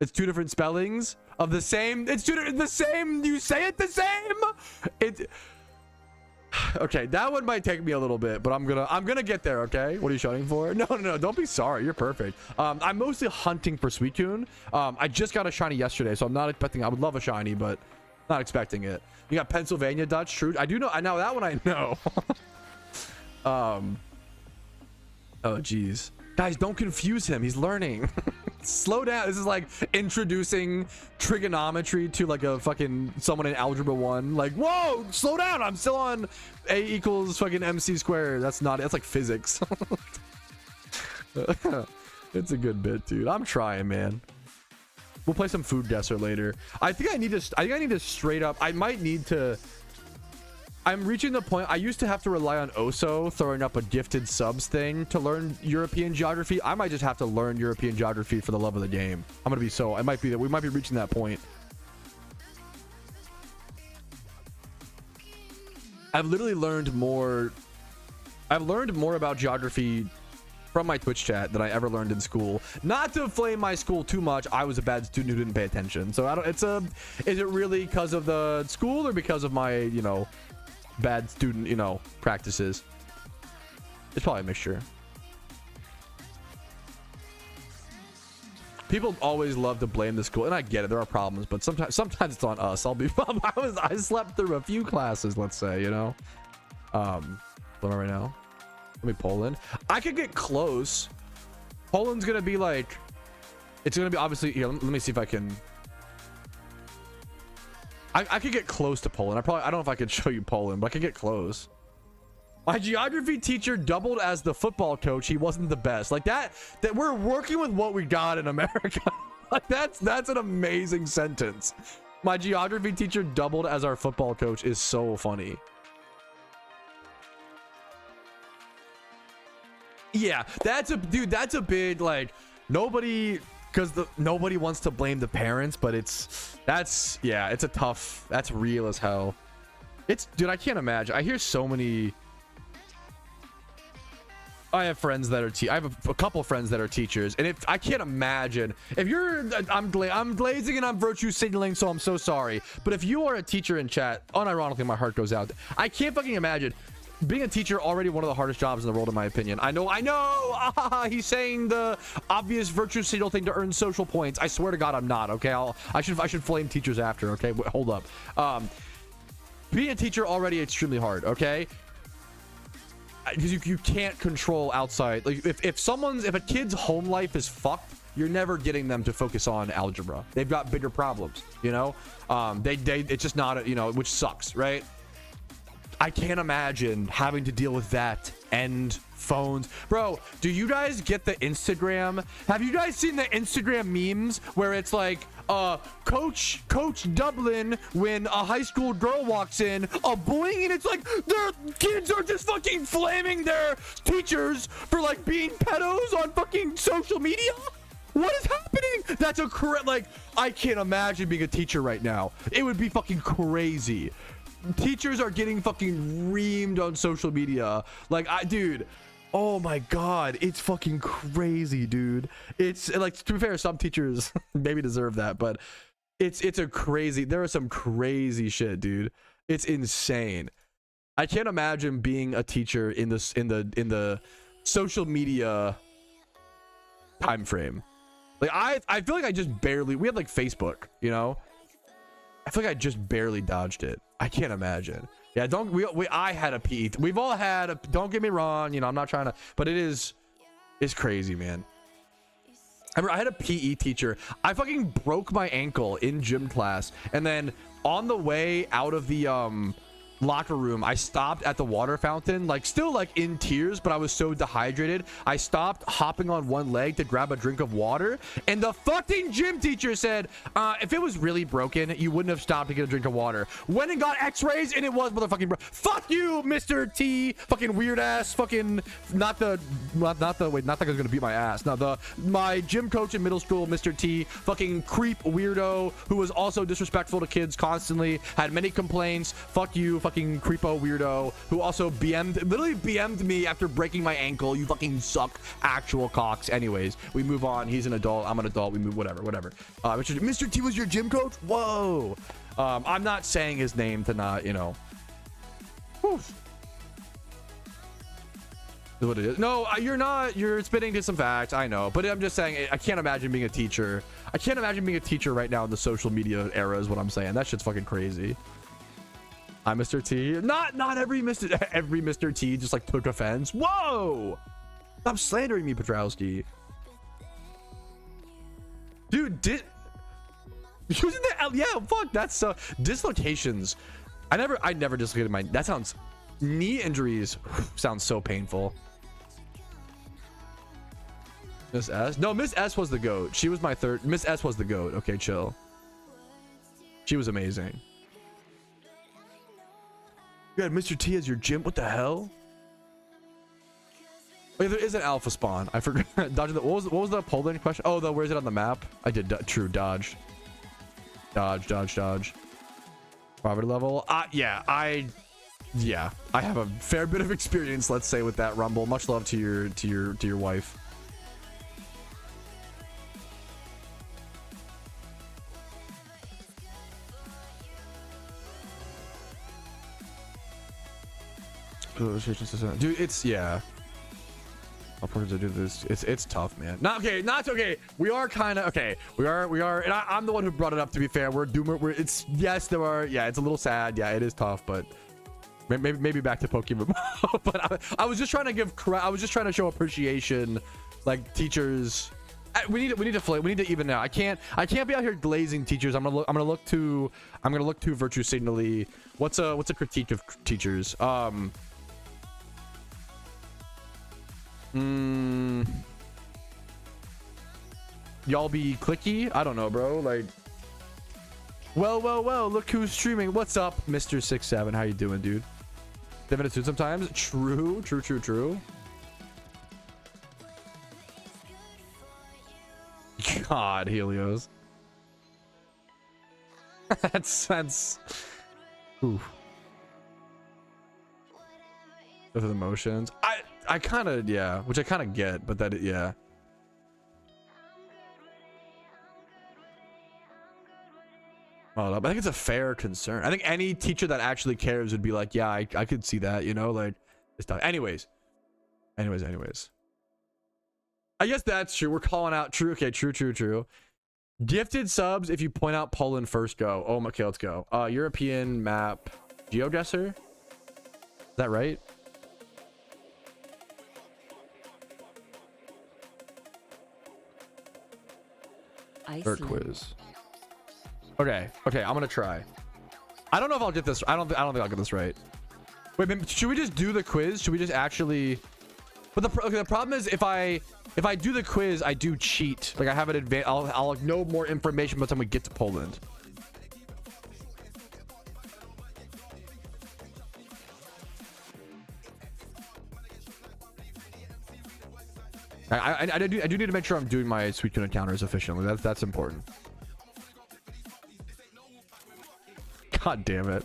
It's two different spellings of the same. It's the same. You say it the same. Okay, that one might take me a little bit, but I'm gonna get there. Okay, what are you shouting for? No, don't be sorry. You're perfect. I'm mostly hunting for Suicune. I just got a shiny yesterday, so I'm not expecting. I would love a shiny, but not expecting it. You got Pennsylvania Dutch. True, I do know. Now that one I know. Oh geez, guys, don't confuse him. He's learning. Slow down. This is like introducing trigonometry to like a fucking someone in algebra 1. Like, whoa, slow down. I'm still on A equals fucking MC squared. That's like physics. It's a good bit, dude. I'm trying, man. We'll play some food guesser later. I think I need to straight up. I might need to. I'm reaching the point. I used to have to rely on Oso throwing up a gifted subs thing to learn European geography. I might just have to learn European geography for the love of the game. I'm gonna be so. It might be that we might be reaching that point. I've literally learned more. I've learned more about geography from my Twitch chat than I ever learned in school. Not to flame my school too much. I was a bad student who didn't pay attention. So I don't. Is it really because of the school or because of my bad student practices? It's probably a mixture. People always love to blame the school, and I get it, there are problems, but sometimes it's on us. I slept through a few classes, let's say. What am I right now? Let me Poland. I could get close. Poland's gonna be like, it's gonna be obviously here. Let me see if I can. I could get close to Poland. I don't know if I could show you Poland, but I could get close. My geography teacher doubled as the football coach. He wasn't the best. Like that we're working with what we got in America. Like that's an amazing sentence. My geography teacher doubled as our football coach is so funny. Yeah, that's a big like nobody. Because nobody wants to blame the parents, but it's a tough, that's real as hell. Dude, I can't imagine. I hear so many. I have friends that are I have a couple friends that are teachers, and I can't imagine if you're. I'm glazing and I'm virtue signaling, so I'm so sorry. But if you are a teacher in chat, unironically, my heart goes out. I can't fucking imagine. Being a teacher, already one of the hardest jobs in the world, in my opinion. I know. He's saying the obvious virtue signal thing to earn social points. I swear to God, I'm not. Okay, I should flame teachers after. Okay, wait, hold up. Being a teacher already extremely hard. Okay, because you can't control outside. Like if a kid's home life is fucked, you're never getting them to focus on algebra. They've got bigger problems. It's just not which sucks, right? I can't imagine having to deal with that and phones. Bro, do you guys get the Instagram? Have you guys seen the Instagram memes where it's like, Coach Dublin when a high school girl walks in, a boing, and it's like their kids are just fucking flaming their teachers for like being pedos on fucking social media? What is happening? That's like, I can't imagine being a teacher right now. It would be fucking crazy. Teachers are getting fucking reamed on social media. Like, dude, oh my God, it's fucking crazy, dude. It's like, to be fair, some teachers maybe deserve that, but it's a crazy. There is some crazy shit, dude. It's insane. I can't imagine being a teacher in the social media time frame. Like, I feel like I just barely. We had like Facebook, I feel like I just barely dodged it. I can't imagine. Yeah, I had a PE. We've all had a, don't get me wrong, I'm not trying to, but it's crazy, man. I remember I had a PE teacher. I fucking broke my ankle in gym class, and then on the way out of the locker room, I stopped at the water fountain, like still like in tears, but I was so dehydrated. I stopped, hopping on one leg to grab a drink of water, and the fucking gym teacher said, if it was really broken, you wouldn't have stopped to get a drink of water. Went and got x-rays, and it was motherfucking fuck you, Mr. T. Fucking weird ass, fucking not the wait, not that guy's gonna beat my ass. No, my gym coach in middle school, Mr. T, fucking creep weirdo who was also disrespectful to kids constantly, had many complaints. Fuck you, fucking creepo weirdo who also literally BM'd me after breaking my ankle. You fucking suck, actual cocks. Anyways, we move on. He's an adult, I'm an adult, we move, whatever. Mr. T was your gym coach? Whoa. I'm not saying his name to not, you know. Whew. Is what it is. No, you're not. You're spitting to some facts, I know, but I'm just saying I can't imagine being a teacher. I can't imagine being a teacher right now in the social media era is what I'm saying. That shit's fucking crazy. I'm Mr. T. Not every Mr. T just like took offense. Whoa! Stop slandering me, Patrouski. Dude, using the L, yeah, fuck, that's dislocations. I never dislocated my, that sounds, knee injuries sounds so painful. Miss S? No, Miss S was the GOAT. She was my third. Miss S was the GOAT. Okay, chill. She was amazing. You had Mr. T as your gym? What the hell? Wait, there is an alpha spawn. I forgot. Dodging the, what was the Poland question? Oh, where is it on the map? I did true dodge. Dodge. Poverty level. Yeah, I have a fair bit of experience, let's say, with that Rumble. Much love to your wife. Dude, it's yeah. I'll put to do this. It's tough, man. Not okay. We are kind of okay. We are, and I'm the one who brought it up. To be fair, it's yes, there are. Yeah, it's a little sad. Yeah, it is tough, but maybe back to Pokemon. But I was just trying to I was just trying to show appreciation, like teachers. We need to even now. I can't be out here glazing teachers. I'm gonna look to virtue signally. What's a critique of teachers? Y'all be clicky? I don't know, bro. Like, well, look who's streaming. What's up, Mr. 67? How you doing, dude? 7 minutes soon sometimes. True. God, Helios. that's ooh. With emotions. I kind of, yeah, which I kind of get, but that, yeah. Oh, but I think it's a fair concern. I think any teacher that actually cares would be like, yeah, I could see that, you know, like, it's tough. Anyways. I guess that's true. We're calling out true. Okay, true. Gifted subs if you point out Poland first. Go. Oh, okay, let's go. European map. Geoguessr? Is that right? Third quiz. Okay, I'm gonna try. I don't know if I'll get this. I don't think I'll get this right. Wait, should we just do the quiz? Should we just actually? But the problem is if I do the quiz, I do cheat. Like I have an advantage. I'll know more information by the time we get to Poland. I do need to make sure I'm doing my Suicune encounters efficiently. That's important. God damn it.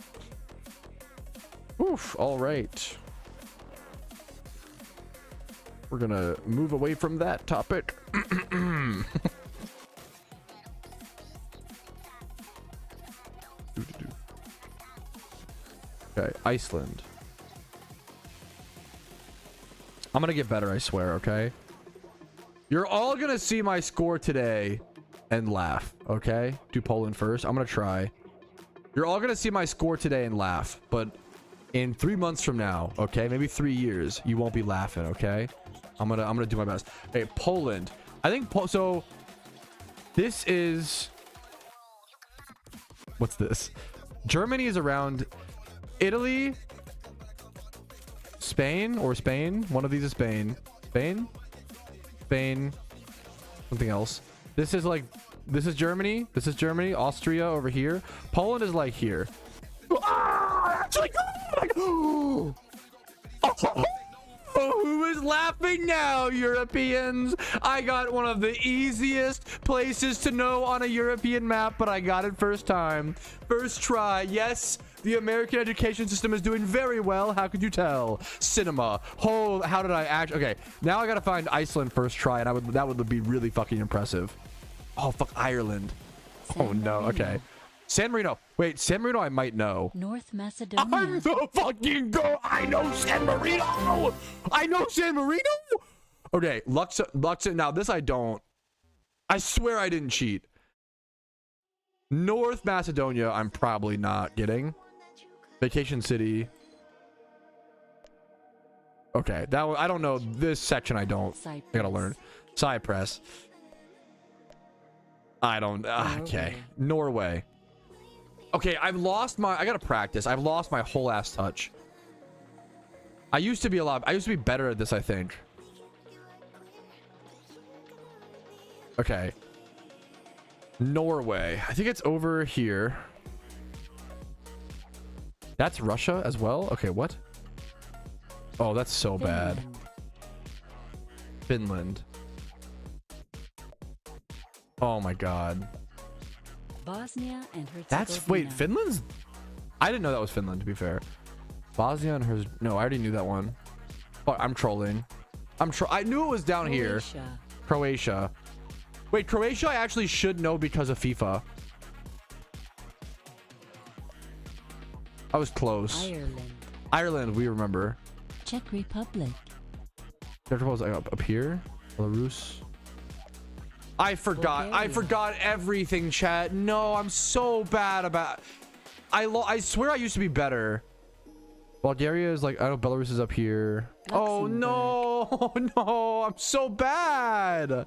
Oof. All right. We're gonna move away from that topic. Okay, Iceland. I'm gonna get better, I swear, okay? You're all gonna see my score today and laugh, okay? Do Poland first. I'm gonna try. You're all gonna see my score today and laugh, but in 3 months from now, okay, maybe 3 years, you won't be laughing, okay? I'm gonna do my best. Okay, Poland. I think so. This is... What's this? Germany is around Italy, Spain, or Spain. One of these is Spain. Spain? Spain. Something else. This is like... This is Germany. This is Germany. Austria over here. Poland is like here. Ah, actually, oh, who is laughing now, Europeans? I got one of the easiest places to know on a European map, but I got it first time. First try. Yes, the American education system is doing very well. How could you tell? Cinema. Oh, how did I actually... Okay, now I gotta find Iceland first try, and that would be really fucking impressive. Oh, fuck, Ireland. Oh, no. Okay. San Marino. Wait, San Marino I might know. North Macedonia. I'm the fucking girl. I know San Marino. I know San Marino. Okay, Luxor. Now, this I don't. I swear I didn't cheat. North Macedonia, I'm probably not getting. Vacation City. Okay, that I don't know. This section I don't. I gotta learn. Cyprus. I don't. Okay. Norway. Okay, I gotta practice. I've lost my whole ass touch. I used to be better at this, I think. Okay. Norway. I think it's over here. That's Russia as well? Okay, what? Oh, that's so bad. Finland. Oh my god. Bosnia and Herzegovina. That's... Wait, Finland's... I didn't know that was Finland, to be fair. Bosnia and Herzegovina... No, I already knew that one. Fuck, I'm trolling. I knew it was down here. Croatia. Wait, Croatia I actually should know because of FIFA. I was close. Ireland. Ireland, we remember. Czech Republic. Czech Republic up here. Belarus. I forgot. Bulgaria. I forgot everything, chat. No, I'm so bad about... I swear I used to be better. Bulgaria is like... I know Belarus is up here. Oh, no. No, I'm so bad.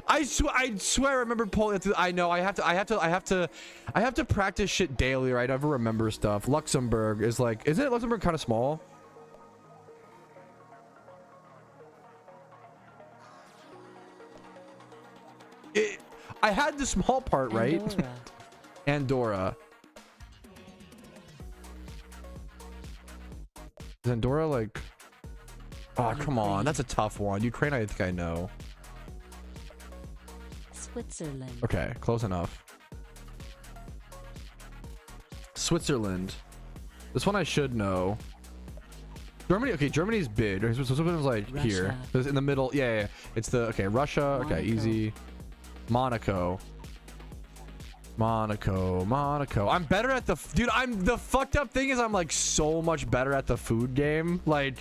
I swear I remember pulling it. I know. I have to practice shit daily, right? I never remember stuff. Luxembourg is like... Isn't Luxembourg kind of small? I had the small part, right? Andorra. Is Andorra like... Oh, come on. That's a tough one. Ukraine, I think I know. Switzerland. Okay, close enough. Switzerland. This one I should know. Germany. Okay, Germany's big. So Switzerland's like Russia. here. It's in the middle. Yeah. It's the... Okay, Russia. Monaco. Okay, easy. Monaco. I'm better at the... Dude, the fucked up thing is I'm like so much better at the food game. Like...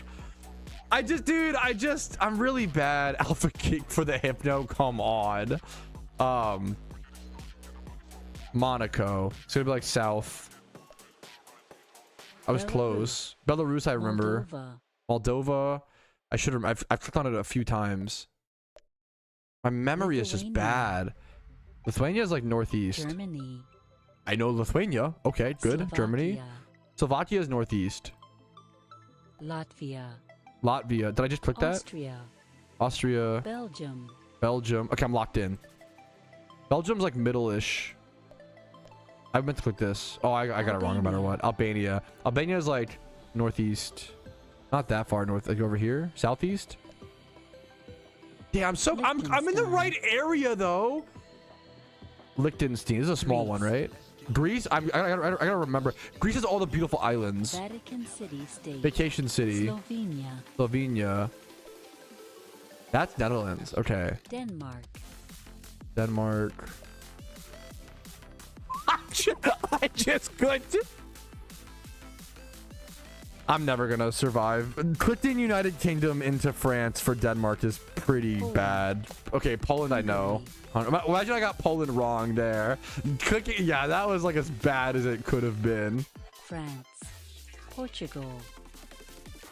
I'm really bad. Alpha kick for the hypno. Come on. Monaco. It's gonna be like south. I was close. Belarus, I remember. Moldova. I should have. I've clicked on it a few times. My memory is just bad. Lithuania is like northeast. Germany. I know Lithuania. Okay, good. Slovakia. Germany. Slovakia is northeast. Latvia. Did I just click that? Austria. Belgium. Okay, I'm locked in. Belgium's like middle-ish. I meant to click this. Oh, I got it wrong no matter what. Albania. Albania is like northeast. Not that far north. Like over here. Southeast. Yeah, I'm in the right area though. Liechtenstein. This is a small one, right? Greece. I gotta remember. Greece has all the beautiful islands. Vatican City State. Vacation City. Slovenia. That's Netherlands. Okay. Denmark. I just clicked. I'm never gonna survive. Clicking United Kingdom into France for Denmark is pretty bad. Okay, Poland I know. Imagine I got Poland wrong there. Clicking, yeah, that was like as bad as it could have been. France. Portugal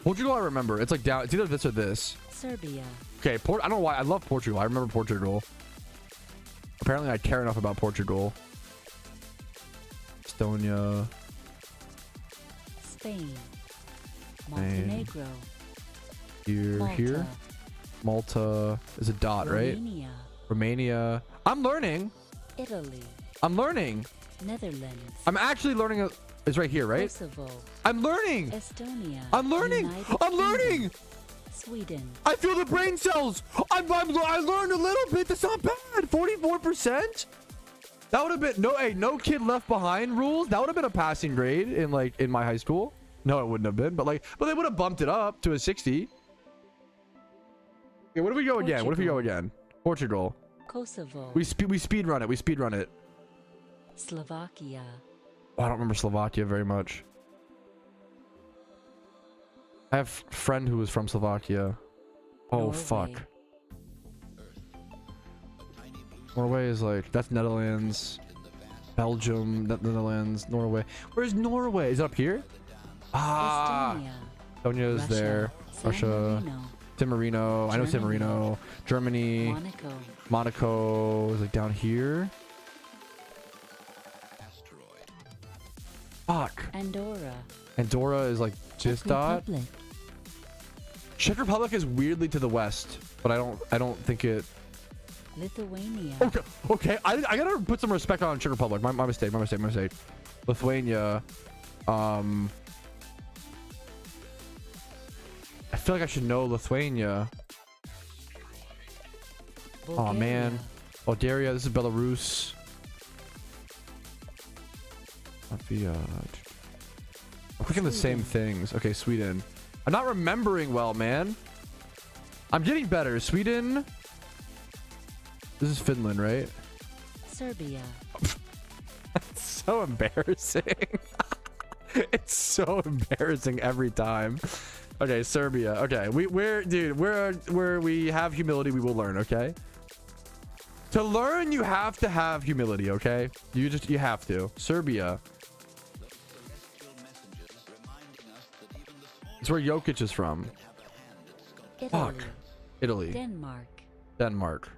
I remember. It's like down. It's either this or this. Serbia. Okay, I don't know why. I love Portugal. I remember Portugal. Apparently I care enough about Portugal. Estonia. Spain. Montenegro. Here. Malta. Malta is a dot, right? Romania. Romania. I'm learning. Italy. I'm learning. Netherlands. I'm actually learning. It's right here, right? Kosovo. I'm learning. Estonia. I'm learning. United I'm Kingdom, learning. Sweden. I feel the brain cells. I learned a little bit. That's not bad. 44%. That would have been no kid left behind rules. That would have been a passing grade in my high school. No, it wouldn't have been. But they would have bumped it up to a 60. Okay, what if we go again? What if we go again? Portugal. Kosovo. We speed run it. We speed run it. Slovakia. Oh, I don't remember Slovakia very much. I have a friend who was from Slovakia. Oh, Norway. fuck. Norway is that's Netherlands, Belgium, Netherlands, Norway. Where's Norway? Is it up here? Ah, Estonia. Estonia is Russia. there. San Russia. Marino. San Marino. I know San Germany. Marino. Germany. Monaco. Monaco is down here. Fuck. Andorra. Andorra is this Czech dot. Republic. Czech Republic is weirdly to the west, but I don't think it. Lithuania. Okay. I gotta put some respect on Czech Republic. My mistake. Lithuania. I feel like I should know Lithuania. Oh man. Bulgaria. This is Belarus. Latvia. I'm clicking the same things. Okay, Sweden. I'm not remembering well, man. I'm getting better. Sweden. This is Finland, right? Serbia. It's so embarrassing. It's so embarrassing every time. Okay, Serbia. Okay, where we have humility, we will learn. Okay. To learn, you have to have humility. Okay, you have to. Serbia. It's where Jokic is from. Italy. Fuck. Italy. Denmark.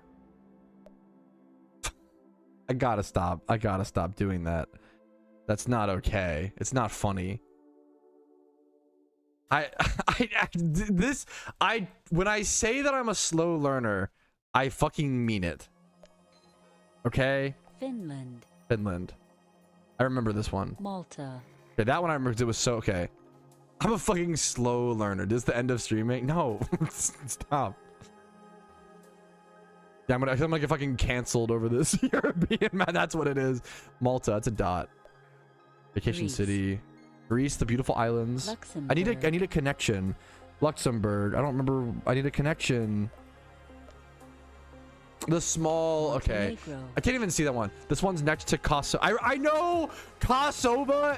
I gotta stop doing that. That's not okay. It's not funny. When I say that I'm a slow learner, I fucking mean it. Okay? Finland. I remember this one. Malta. Okay, that one I remember because it was so okay. I'm a fucking slow learner. This is the end of streaming? No. Stop. Yeah, I'm gonna get fucking canceled over this European man. That's what it is. Malta, that's a dot. Vacation Greece. city. Greece, the beautiful islands. Luxembourg. I need a connection. Luxembourg. I don't remember. I need a connection. The small. Okay. Montenegro. I can't even see that one. This one's next to Kosovo. I know Kosovo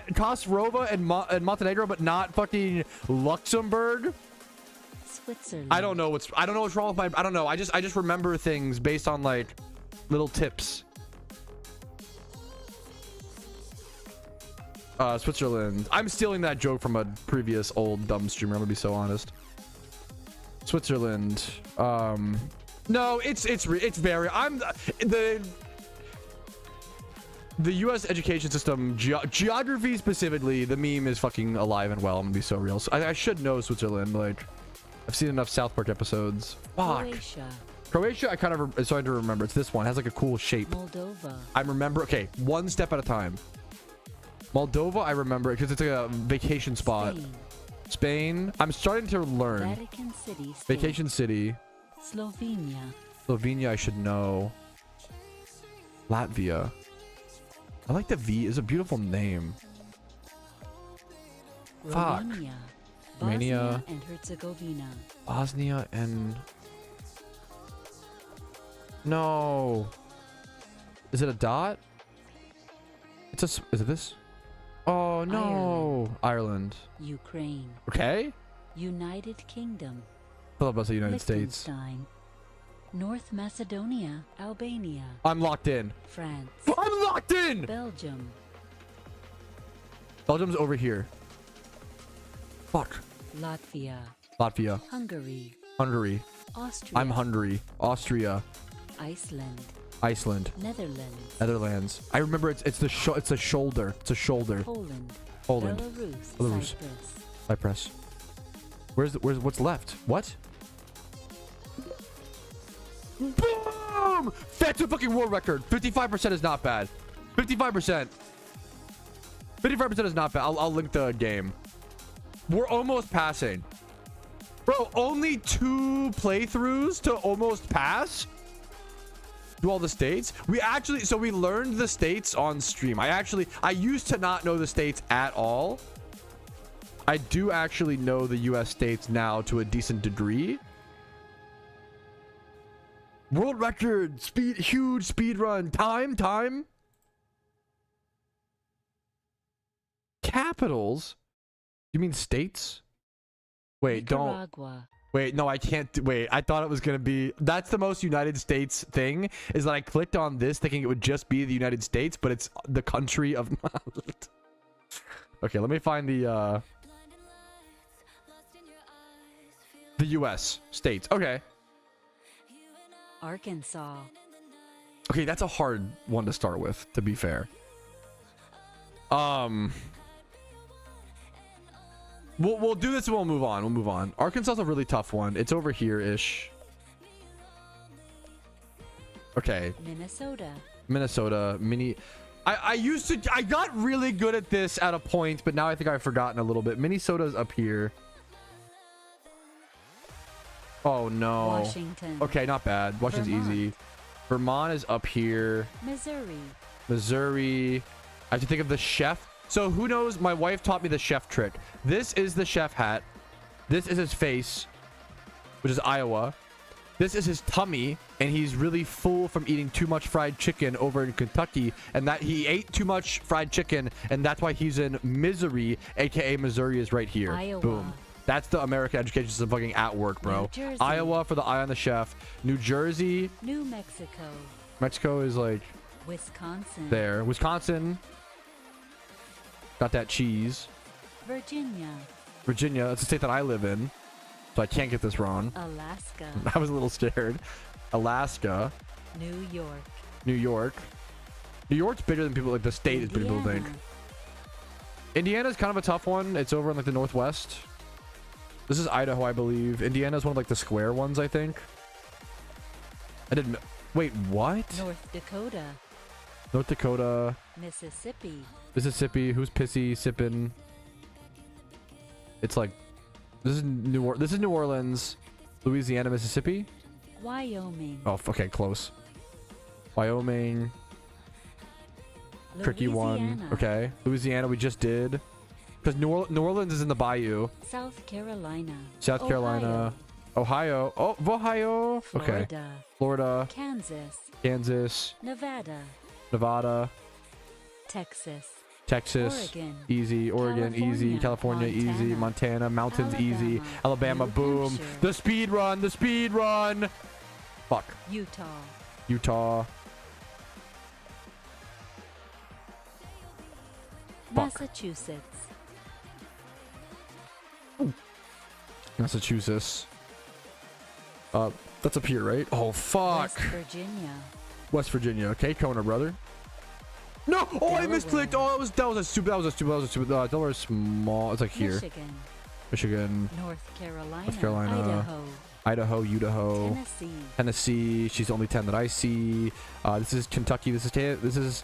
and Montenegro, but not fucking Luxembourg. Switzerland. I don't know what's wrong with my. I don't know. I just remember things based on little tips. Switzerland. I'm stealing that joke from a previous old dumb streamer. I'm gonna be so honest. Switzerland. No, it's very. The U.S. education system, geography specifically, the meme is fucking alive and well. I'm gonna be so real. So I should know Switzerland. I've seen enough South Park episodes. Fuck. Croatia, I kind of started to remember. It's this one. It has a cool shape. Moldova. I remember. Okay, one step at a time. Moldova, I remember it because it's a vacation spot. Spain. I'm starting to learn. Vatican City. State. Vacation city. Slovenia, I should know. Latvia. I like the V. It's a beautiful name. Fuck. Romania and Herzegovina. Bosnia and... No. Is it a dot? Is it this? Oh, no. Ireland. Ukraine. Okay. United Kingdom. I thought about the United States. Liechtenstein. North Macedonia. Albania. I'm locked in. France. I'm locked in! Belgium. Belgium's over here. Fuck. Latvia. Latvia. Hungary. Hungary. Austria. I'm Hungary. Austria. Iceland. Iceland. Netherlands. Netherlands. I remember it's the it's a shoulder. It's a shoulder. Poland. Poland. Belarus. Cyprus. Where's what's left? What? Boom! That's a fucking world record. 55% is not bad. 55%. 55% is not bad. I'll link the game. We're almost passing. Bro, only 2 playthroughs to almost pass? Do all the states? We learned the states on stream. I used to not know the states at all. I do actually know the US states now to a decent degree. World record, huge speed run, time. Capitals? You mean states? Wait, Nicaragua. Wait, no, I can't. Wait, I thought it was going to be. That's the most United States thing, is that I clicked on this thinking it would just be the United States, but it's the country of. Okay, let me find the US states. Okay. Arkansas. Okay, that's a hard one to start with, to be fair. We'll do this and we'll move on. Arkansas is a really tough one. It's over here-ish. Okay. Minnesota. I got really good at this at a point, but now I think I've forgotten a little bit. Minnesota's up here. Oh no. Washington. Okay, not bad. Washington's easy. Vermont is up here. Missouri. I have to think of the chef. So who knows? My wife taught me the chef trick. This is the chef hat. This is his face, which is Iowa. This is his tummy, and he's really full from eating too much fried chicken over in Kentucky, and that he ate too much fried chicken, and that's why he's in Missouri, aka Missouri is right here. Iowa. Boom. That's the American education system fucking at work, bro. Iowa for the eye on the chef. New Jersey. New Mexico. Mexico is like Wisconsin. there. Wisconsin. Got that cheese. Virginia. That's the state that I live in. So I can't get this wrong. Alaska. I was a little scared. Alaska. New York. New York's bigger than people, like the state is bigger than people think. Indiana's kind of a tough one. It's over in like the Northwest. This is Idaho, I believe. Indiana's one of like the square ones, I think. I didn't. Wait, what? North Dakota. Mississippi. Who's pissy sipping? It's like this is New Orleans, Louisiana, Mississippi. Wyoming. Oh, okay, close. Wyoming. Tricky one. Okay, Louisiana we just did. Because New Orleans is in the bayou. South Carolina. Ohio. Oh, Ohio. Okay. Florida. Kansas. Nevada. Texas. Oregon. Easy. Oregon. Easy. California. Easy. Montana. Mountains. Easy. Alabama. Boom. Hampshire. The speed run. Fuck. Utah. Massachusetts. That's up here, right? Oh, fuck. West Virginia. Okay, Kona, brother. No! Oh, Delaware. I misclicked. Oh, that was a stupid. Delaware is small. It's like here. Michigan. North Carolina. Idaho. Idaho. Tennessee. She's the only 10 that I see. This is Kentucky. This is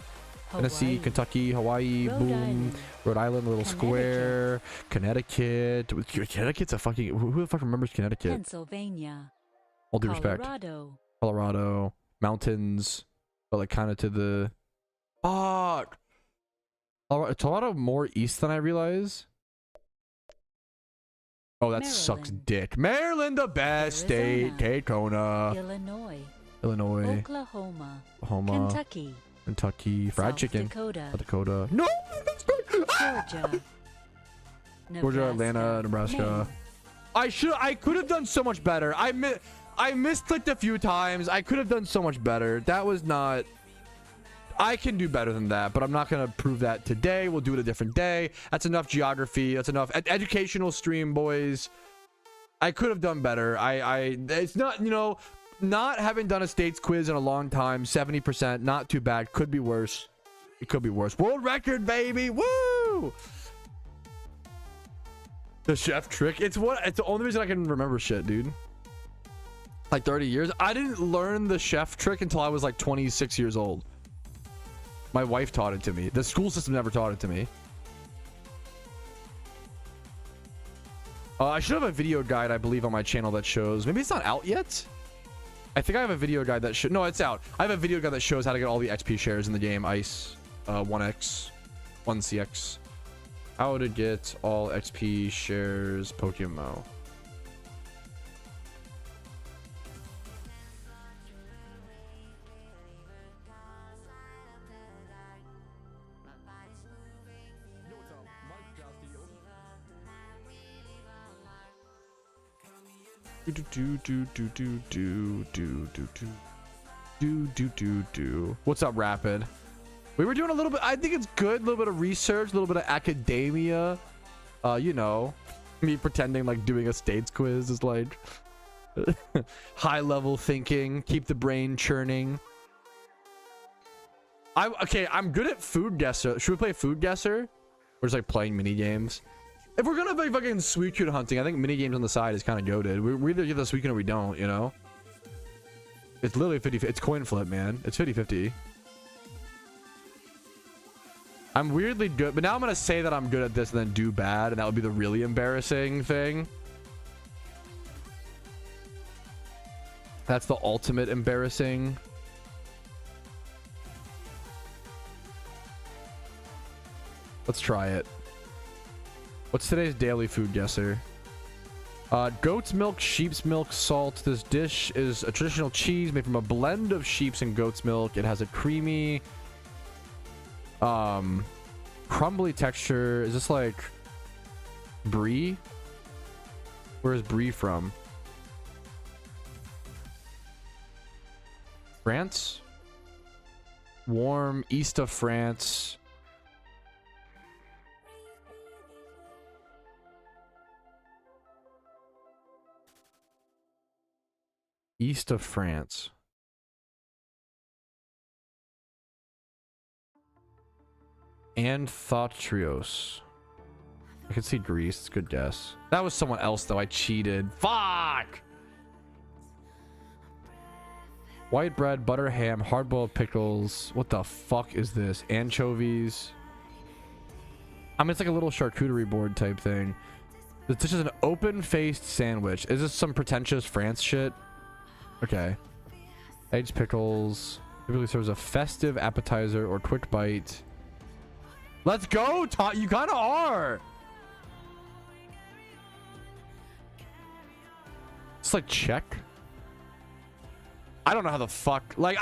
Tennessee, Hawaii. Kentucky, Hawaii, boom. Rhode Island, a little square. Connecticut. Connecticut's a fucking. Who the fuck remembers Connecticut? Pennsylvania. All due respect. Colorado. Mountains. But like kind of to the. Fuck. Colorado more east than I realize. Oh, that sucks dick. Maryland, the best state. Kona. Illinois. Oklahoma. Kentucky. Fried chicken. South Dakota. No! Georgia, Atlanta, Nebraska. I could have done so much better. I misclicked a few times. I could have done so much better. That was not. I can do better than that, but I'm not gonna prove that today. We'll do it a different day. That's enough geography. That's enough educational stream, boys. I could have done better. It's not, not having done a states quiz in a long time. 70%, not too bad. Could be worse. It could be worse. World record, baby. Woo! The chef trick. It's the only reason I can remember shit, dude. Like 30 years. I didn't learn the chef trick until I was like 26 years old. My wife taught it to me. The school system never taught it to me. I should have a video guide, I believe, on my channel that shows. Maybe it's not out yet. I think I have a video guide that should. No, it's out. I have a video guide that shows how to get all the XP shares in the game. Ice, 1x, 1cx. How to get all XP shares PokeMMO. What's up, Rapid? We were doing a little bit. I think it's good. A little bit of research, a little bit of academia. You know, me pretending like doing a states quiz is like high level thinking. Keep the brain churning. I'm good at food guesser. Should we play food guesser? We're just like playing mini games. If we're gonna be fucking Suicune hunting, I think mini games on the side is kind of goated. We either give the Suicune or we don't, you know? It's literally 50. It's coin flip, man. It's 50-50. I'm weirdly good, but now I'm gonna say that I'm good at this and then do bad, and that would be the really embarrassing thing. That's the ultimate embarrassing. Let's try it. What's today's daily food guesser? Goat's milk, sheep's milk, salt. This dish is a traditional cheese made from a blend of sheep's and goat's milk. It has a creamy, crumbly texture. Is this like brie? Where is brie from? France? Warm, east of France. East of France. And Thautrios. I can see Greece. It's a good guess. That was someone else, though. I cheated. Fuck! White bread, butter, ham, hard-boiled pickles. What the fuck is this? Anchovies. I mean, it's like a little charcuterie board type thing. This is an open-faced sandwich. Is this some pretentious France shit? Okay. Aged pickles. Typically serves a festive appetizer or quick bite. Let's go, Todd. You kind of are. It's like Czech. I don't know how the fuck. Like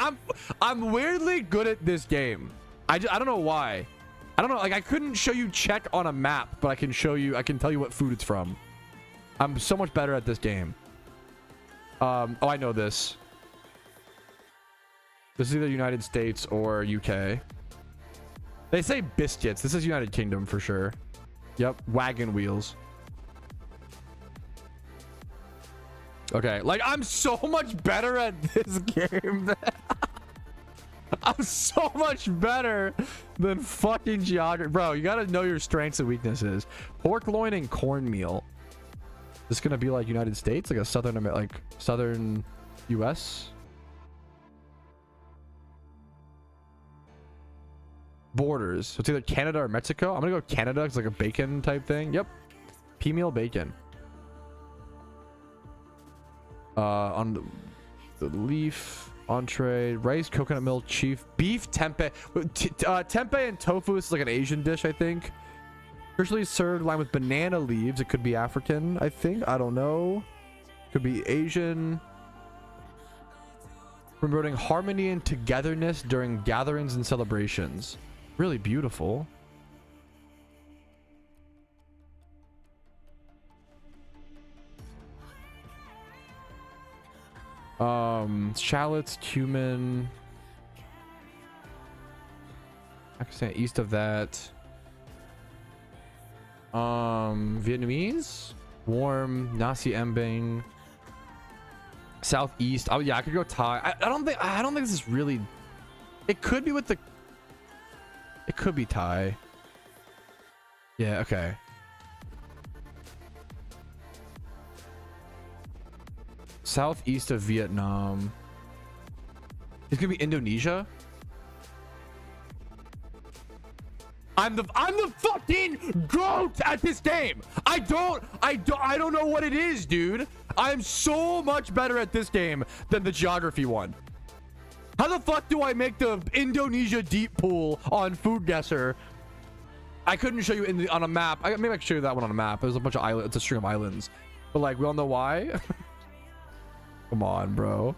I'm weirdly good at this game. I don't know why. I don't know. Like I couldn't show you Czech on a map, but I can show you. I can tell you what food it's from. I'm so much better at this game. Oh, I know this. This is either United States or UK. They say biscuits. This is United Kingdom for sure. Yep, wagon wheels. Okay, like I'm so much better at this game. I'm so much better than fucking geography. Bro, you gotta know your strengths and weaknesses. Pork loin and cornmeal. This is gonna be like United States, like a southern US. Borders. So it's either Canada or Mexico. I'm gonna go Canada. It's like a bacon type thing. Yep. P-meal bacon. On the leaf, entree, rice, coconut milk, chief, beef, tempeh. Tempeh and tofu is like an Asian dish, I think. Usually served lined with banana leaves. It could be African, I think. I don't know. Could be Asian. Promoting harmony and togetherness during gatherings and celebrations. Really beautiful. Shallots, cumin. Pakistan, east of that. Vietnamese, warm, nasi embing. Southeast. Oh yeah, I could go Thai. I don't think this is really. It could be with the. It could be Thai. Yeah. Okay. Southeast of Vietnam. It's gonna be Indonesia. I'm the fucking GOAT at this game. I don't know what it is, dude. I'm so much better at this game than the geography one. How the fuck do I make the Indonesia deep pool on Geoguessr? I couldn't show you on a map. Maybe I can show you that one on a map. There's a bunch of islands. It's a string of islands. But like, we all know why. Come on, bro.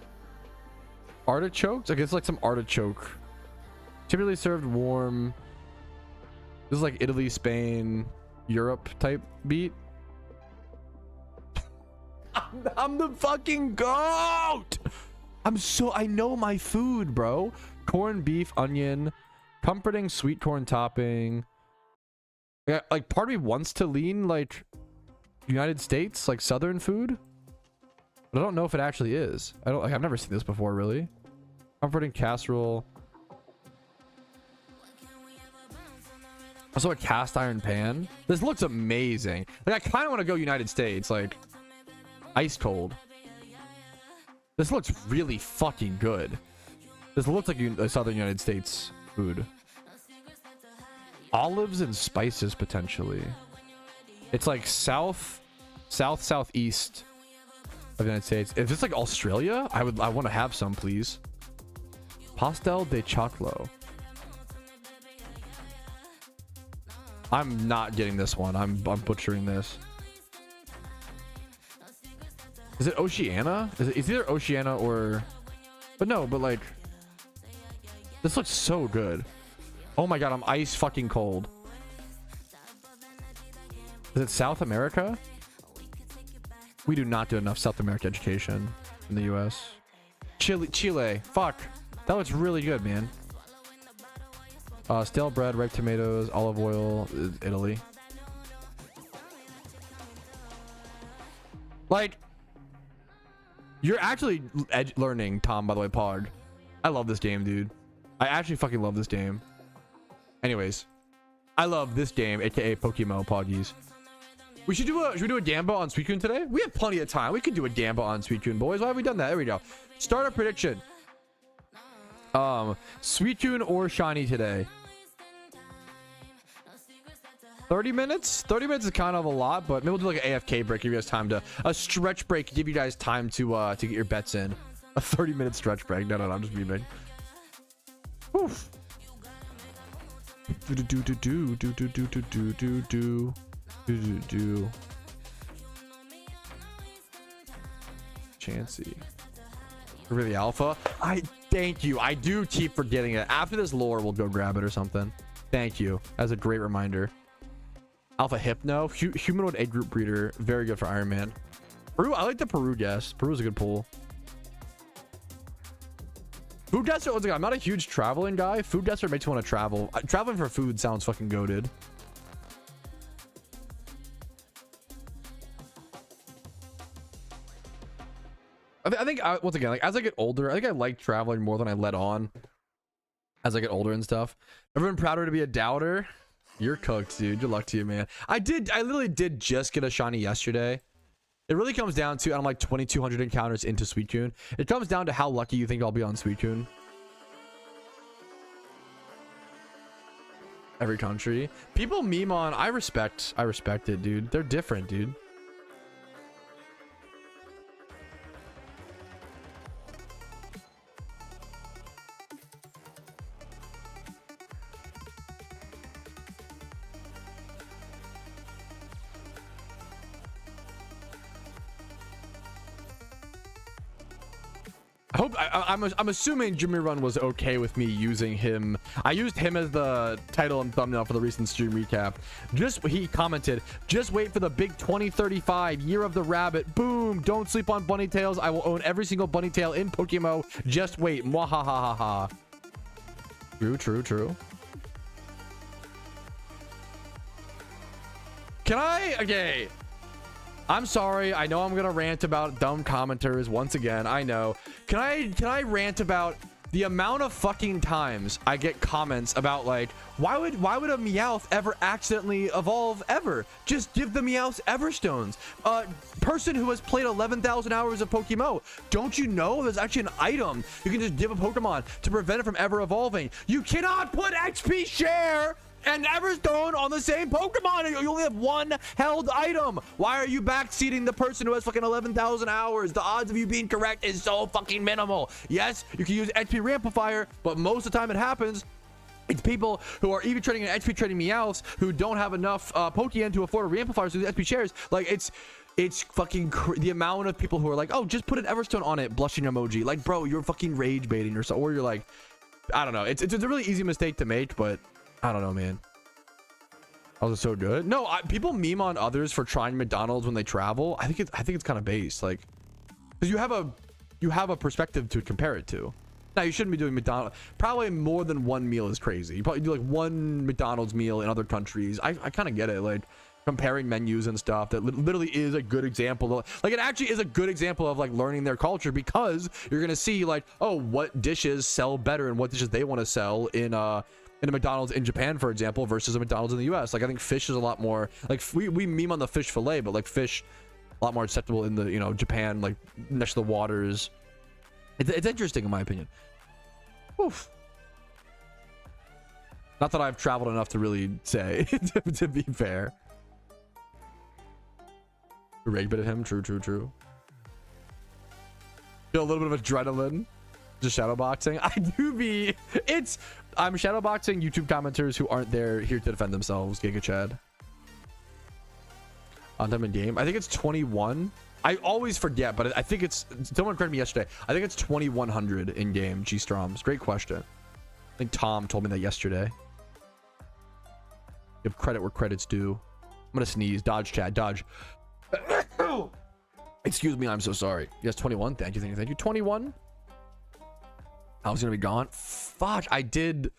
Artichokes? I guess like some artichoke. Typically served warm. This is like Italy, Spain, Europe type beat. I'm the fucking GOAT. I know my food, bro. Corn, beef, onion, comforting sweet corn topping. Yeah, like part of me wants to lean like United States, like Southern food. But I don't know if it actually is. I've never seen this before, really. Comforting casserole. Also a cast iron pan. This looks amazing. Like I kind of want to go United States, like ice cold. This looks really fucking good. This looks like a Southern United States food. Olives and spices potentially. It's like southeast of the United States. If it's like Australia, I want to have some, please. Pastel de choclo. I'm not getting this one. I'm butchering this. Is it Oceania? It's either Oceania or... But no, but like... This looks so good. Oh my god, I'm ice fucking cold. Is it South America? We do not do enough South America education in the US. Chile. Fuck. That looks really good, man. Stale bread, ripe tomatoes, olive oil, Italy. Like, you're actually learning, Tom, by the way, Pog. I love this game, dude. I actually fucking love this game. Anyways, I love this game, aka PokeMMO Poggies. Should we do a Gambo on Suicune today? We have plenty of time. We could do a Gambo on Suicune, boys. Why have we done that? There we go. Start a prediction. Suicune or Shiny today? 30 minutes? 30 minutes is kind of a lot, but maybe we'll do like an AFK break, give you guys time to... A stretch break, give you guys time to get your bets in. A 30-minute stretch break. No, I'm just being... Oof. Chansey. Really alpha? Thank you. I do keep forgetting it. After this lore, we'll go grab it or something. Thank you. That's a great reminder. Alpha Hypno. Humanoid egg group breeder. Very good for Iron Man. Peru. I like the Peru guess. Peru's a good pull. Geoguessr. I'm not a huge traveling guy. Geoguessr makes me want to travel. Traveling for food sounds fucking goated. I think once again, like as I get older, I think I like traveling more than I let on. As I get older and stuff. Everyone prouder to be a doubter. You're cooked, dude. Good luck to you, man. I literally did just get a shiny yesterday. It really comes down to, I'm like 2,200 encounters into Suicune. It comes down to how lucky you think I'll be on Suicune. Every country. People meme on, I respect it, dude. They're different, dude. I'm assuming Jimmy Run was okay with me using him. I used him as the title and thumbnail for the recent stream recap. He commented, just wait for the big 2035 year of the rabbit. Boom. Don't sleep on bunny tails. I will own every single bunny tail in PokeMMO. Just wait. Mwahahaha. True. Can I? Okay. I'm sorry. I know I'm gonna rant about dumb commenters once again. I know. Can I rant about the amount of fucking times I get comments about like, why would a Meowth ever accidentally evolve ever? Just give the Meowths Everstones. Person who has played 11,000 hours of PokeMMO, don't you know there's actually an item you can just give a Pokemon to prevent it from ever evolving? You cannot put XP share and Everstone on the same Pokemon. You only have one held item. Why are you backseating the person who has fucking 11,000 hours? The odds of you being correct is so fucking minimal. Yes, you can use XP Reamplifier, but most of the time it happens, it's people who are EV trading and XP trading Meowths who don't have enough Pokeyen to afford a Reamplifier, so the XP shares. Like, it's fucking the amount of people who are like, oh, just put an Everstone on it, blushing emoji. Like, bro, you're fucking rage baiting or so, or you're like, I don't know. It's a really easy mistake to make, but I don't know, man. That was so good. No, people meme on others for trying McDonald's when they travel. I think it's kind of base, like, because you have a perspective to compare it to. Now, you shouldn't be doing McDonald's. Probably more than one meal is crazy. You probably do like one McDonald's meal in other countries. I kind of get it, like comparing menus and stuff. That literally is a good example of, like, it actually is a good example of like learning their culture, because you're gonna see like, oh, what dishes sell better and what dishes they want to sell in a McDonald's in Japan, for example, versus a McDonald's in the US. Like, I think fish is a lot more, like, we meme on the fish fillet, but like fish a lot more acceptable in the, you know, Japan, like next to the waters. It's interesting in my opinion. Oof. Not that I've traveled enough to really say, to be fair. Rage bit at him. True. Feel a little bit of adrenaline. Just shadowboxing. I do be. I'm shadowboxing YouTube commenters who aren't there here to defend themselves. Giga Chad. On time in game. I think it's 21. I always forget, but I think it's. Someone corrected me yesterday. I think it's 2100 in game. G-Stroms. Great question. I think Tom told me that yesterday. Give credit where credit's due. I'm gonna sneeze. Dodge, Chad. Dodge. Excuse me. I'm so sorry. Yes, 21. Thank you. 21. I was gonna be gone. Fuck, I did.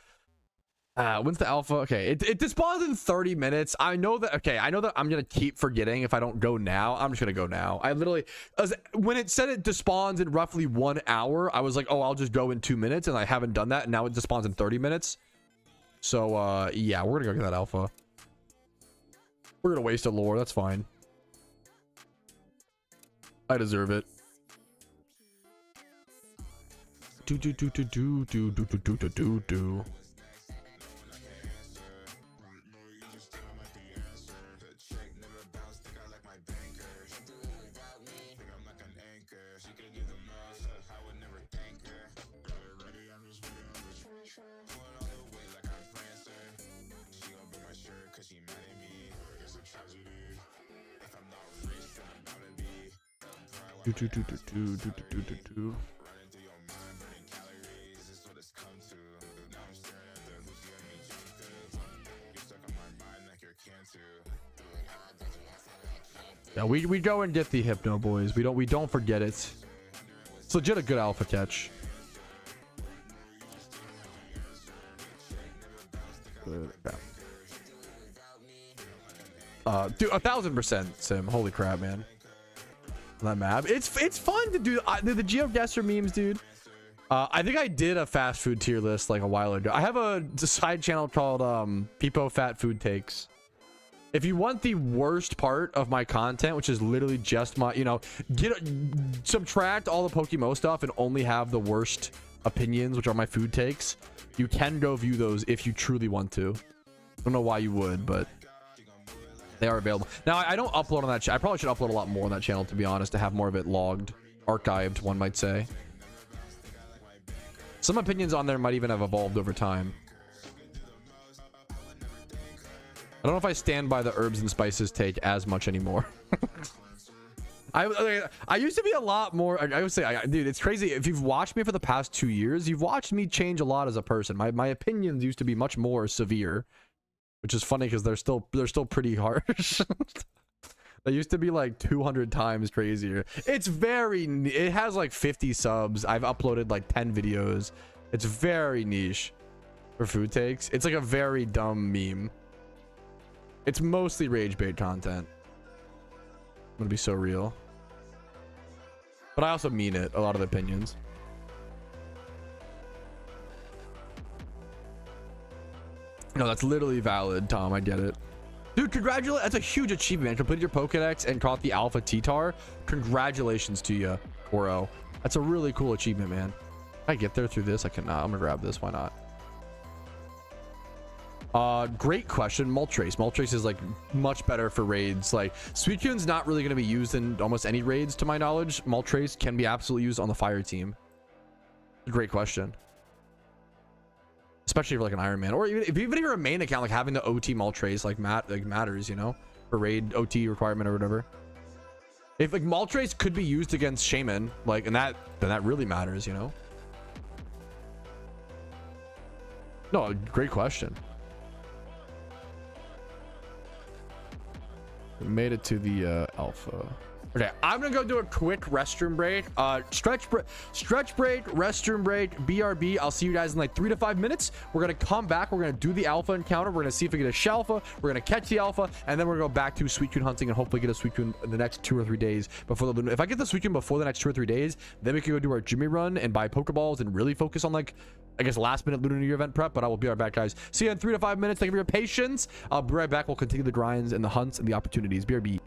When's the alpha? Okay, it despawns in 30 minutes. I know that. Okay, I know that I'm gonna keep forgetting if I don't go now. I'm just gonna go now. I literally, when it said it despawns in roughly 1 hour, I was like, oh, I'll just go in 2 minutes, and I haven't done that, and now it despawns in 30 minutes. So yeah, we're gonna go get that alpha. We're gonna waste a lore. That's fine. I deserve it. Do. Yeah, we go and get the Hypno boys. We don't forget it. It's legit a good alpha catch. Dude, 1000% sim. Holy crap, man. That map. It's fun to do the Geoguessr memes, dude. I think I did a fast food tier list like a while ago. I have a side channel called Peepo Fat Food Takes. If you want the worst part of my content, which is literally just my, you know, subtract all the PokeMMO stuff and only have the worst opinions, which are my food takes, you can go view those if you truly want to. I don't know why you would, but they are available. Now, I don't upload on that channel. I probably should upload a lot more on that channel, to be honest, to have more of it logged, archived, one might say. Some opinions on there might even have evolved over time. I don't know if I stand by the herbs and spices take as much anymore. I used to be a lot more. I would say, dude, it's crazy. If you've watched me for the past 2 years, you've watched me change a lot as a person. My opinions used to be much more severe, which is funny because they're still pretty harsh. They used to be like 200 times crazier. It has like 50 subs. I've uploaded like 10 videos. It's very niche for food takes. It's like a very dumb meme. It's mostly rage bait content. gonna be so real. But I also mean it, a lot of the opinions. No, that's literally valid, Tom. I get it. Dude, congratulations. That's a huge achievement. Completed your Pokedex and caught the Alpha T-Tar. Congratulations to you, Oro. That's a really cool achievement, man. Can I get there through this? I cannot. I'm gonna grab this. Why not? Great question. Moltres. Moltres is like much better for raids. Like Suicune's not really going to be used in almost any raids to my knowledge. Moltres can be absolutely used on the fire team. Great question. Especially for like an Iron Man, or even if you're a main account, like having the OT Moltres like matters, you know, for raid OT requirement or whatever. If like Moltres could be used against Shaman, like, and then that really matters, you know. No, great question. We made it to the alpha. Okay, I'm gonna go do a quick restroom break. Stretch break, restroom break, BRB. I'll see you guys in like 3 to 5 minutes. We're gonna come back. We're gonna do the alpha encounter. We're gonna see if we get a Shalfa. We're gonna catch the alpha, and then we're gonna go back to Suicune hunting and hopefully get a Suicune in the next 2 or 3 days before the Luna. If I get the Suicune before the next 2 or 3 days, then we can go do our Jimmy run and buy Pokeballs and really focus on like, I guess, last minute Lunar New Year event prep. But I will be right back, guys. See you in 3 to 5 minutes. Thank you for your patience. I'll be right back. We'll continue the grinds and the hunts and the opportunities. BRB.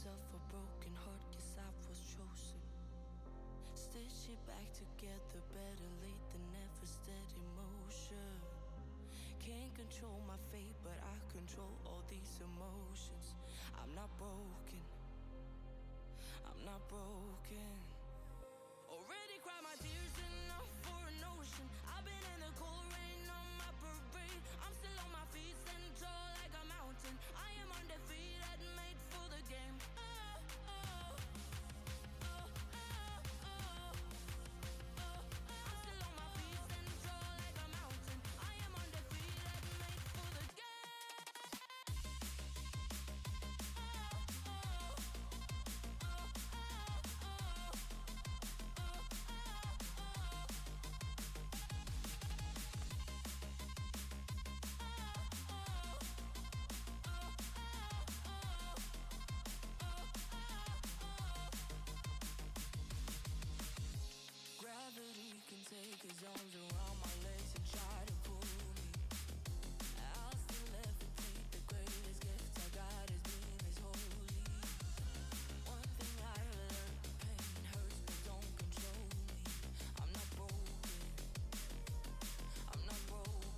myself a broken heart, guess I was chosen. Stitch it back together, better late than never, steady motion. Can't control my fate, but I control all these emotions. I'm not broken, I'm not broken. Already cried my tears enough for an ocean. I've been in the cold rain on my parade. I'm still on my feet, stand tall like a mountain. I am undefeated, made for the game. I'm still on my feet, stand tall like a mountain. I am undefeated, made for the game. Gravity can take his arms around my legs and try to pull me. I'll still levitate. The greatest gift I got is being this holy. One thing I learned, pain hurts but don't control me. I'm not broken, I'm not broken.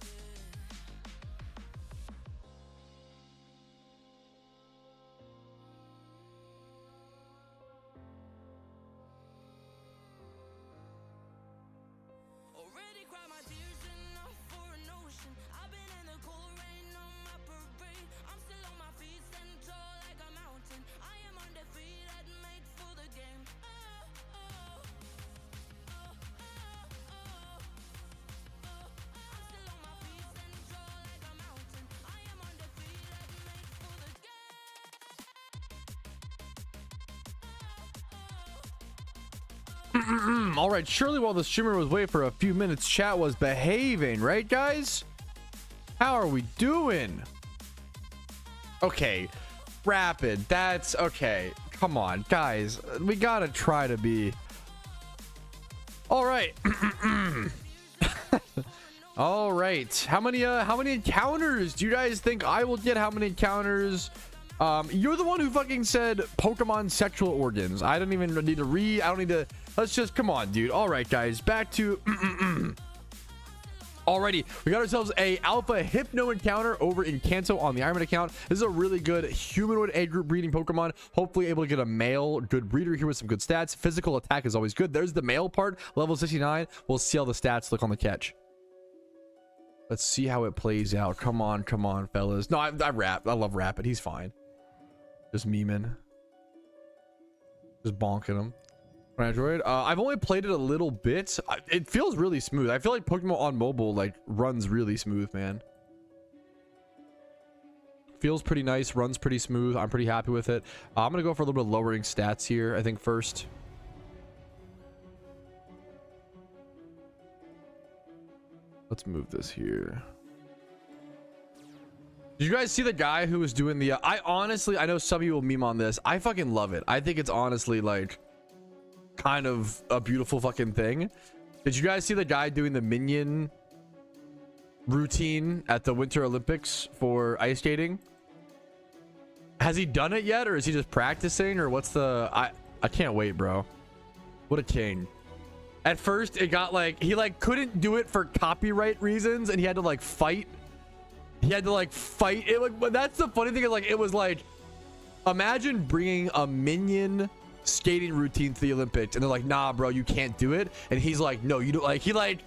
Already cried my tears enough for an ocean. I've been in the cold rain on my parade. I'm still on my feet, stand tall like a mountain. I am undefeated, made for the game. I'm still on my feet, stand tall like a mountain. I am undefeated, made for the game. All right, surely while the streamer was waiting for a few minutes, chat was behaving, right, guys? How are we doing? Okay, rapid. That's okay. Come on, guys. We gotta try to be. All right. All right. How many encounters do you guys think I will get? How many encounters? You're the one who fucking said Pokemon sexual organs. I don't even need to read. I don't need to. Let's just come on, dude. All right, guys. Back to. Alrighty, we got ourselves a alpha hypno encounter over in Kanto on the Ironman account. This is a really good humanoid A group breeding Pokemon. Hopefully able to get a male good breeder here with some good stats. Physical attack is always good. There's the male part, level 69. We'll see how the stats look on the catch. Let's see how it plays out. Come on, fellas. No, I rap. I love Rapid. He's fine. Just memeing. Just bonking him. Android. I've only played it a little bit. It feels really smooth. I feel like Pokemon on mobile like runs really smooth, man. Feels pretty nice, runs pretty smooth. I'm pretty happy with it. I'm gonna go for a little bit of lowering stats here, I think, first. Let's move this here. Did you guys see the guy who was doing the I know some of you will meme on this. I fucking love it. I think it's honestly like kind of a beautiful fucking thing. Did you guys see the guy doing the minion routine at the Winter Olympics for ice skating? Has he done it yet, or is he just practicing, or what's the I can't wait, bro. What a king. At first it got like he like couldn't do it for copyright reasons, and he had to like fight it. Like, but that's the funny thing, is like it was like, imagine bringing a minion skating routine to the Olympics, and they're like, nah, bro, you can't do it. And he's like, no, you don't. Like, he like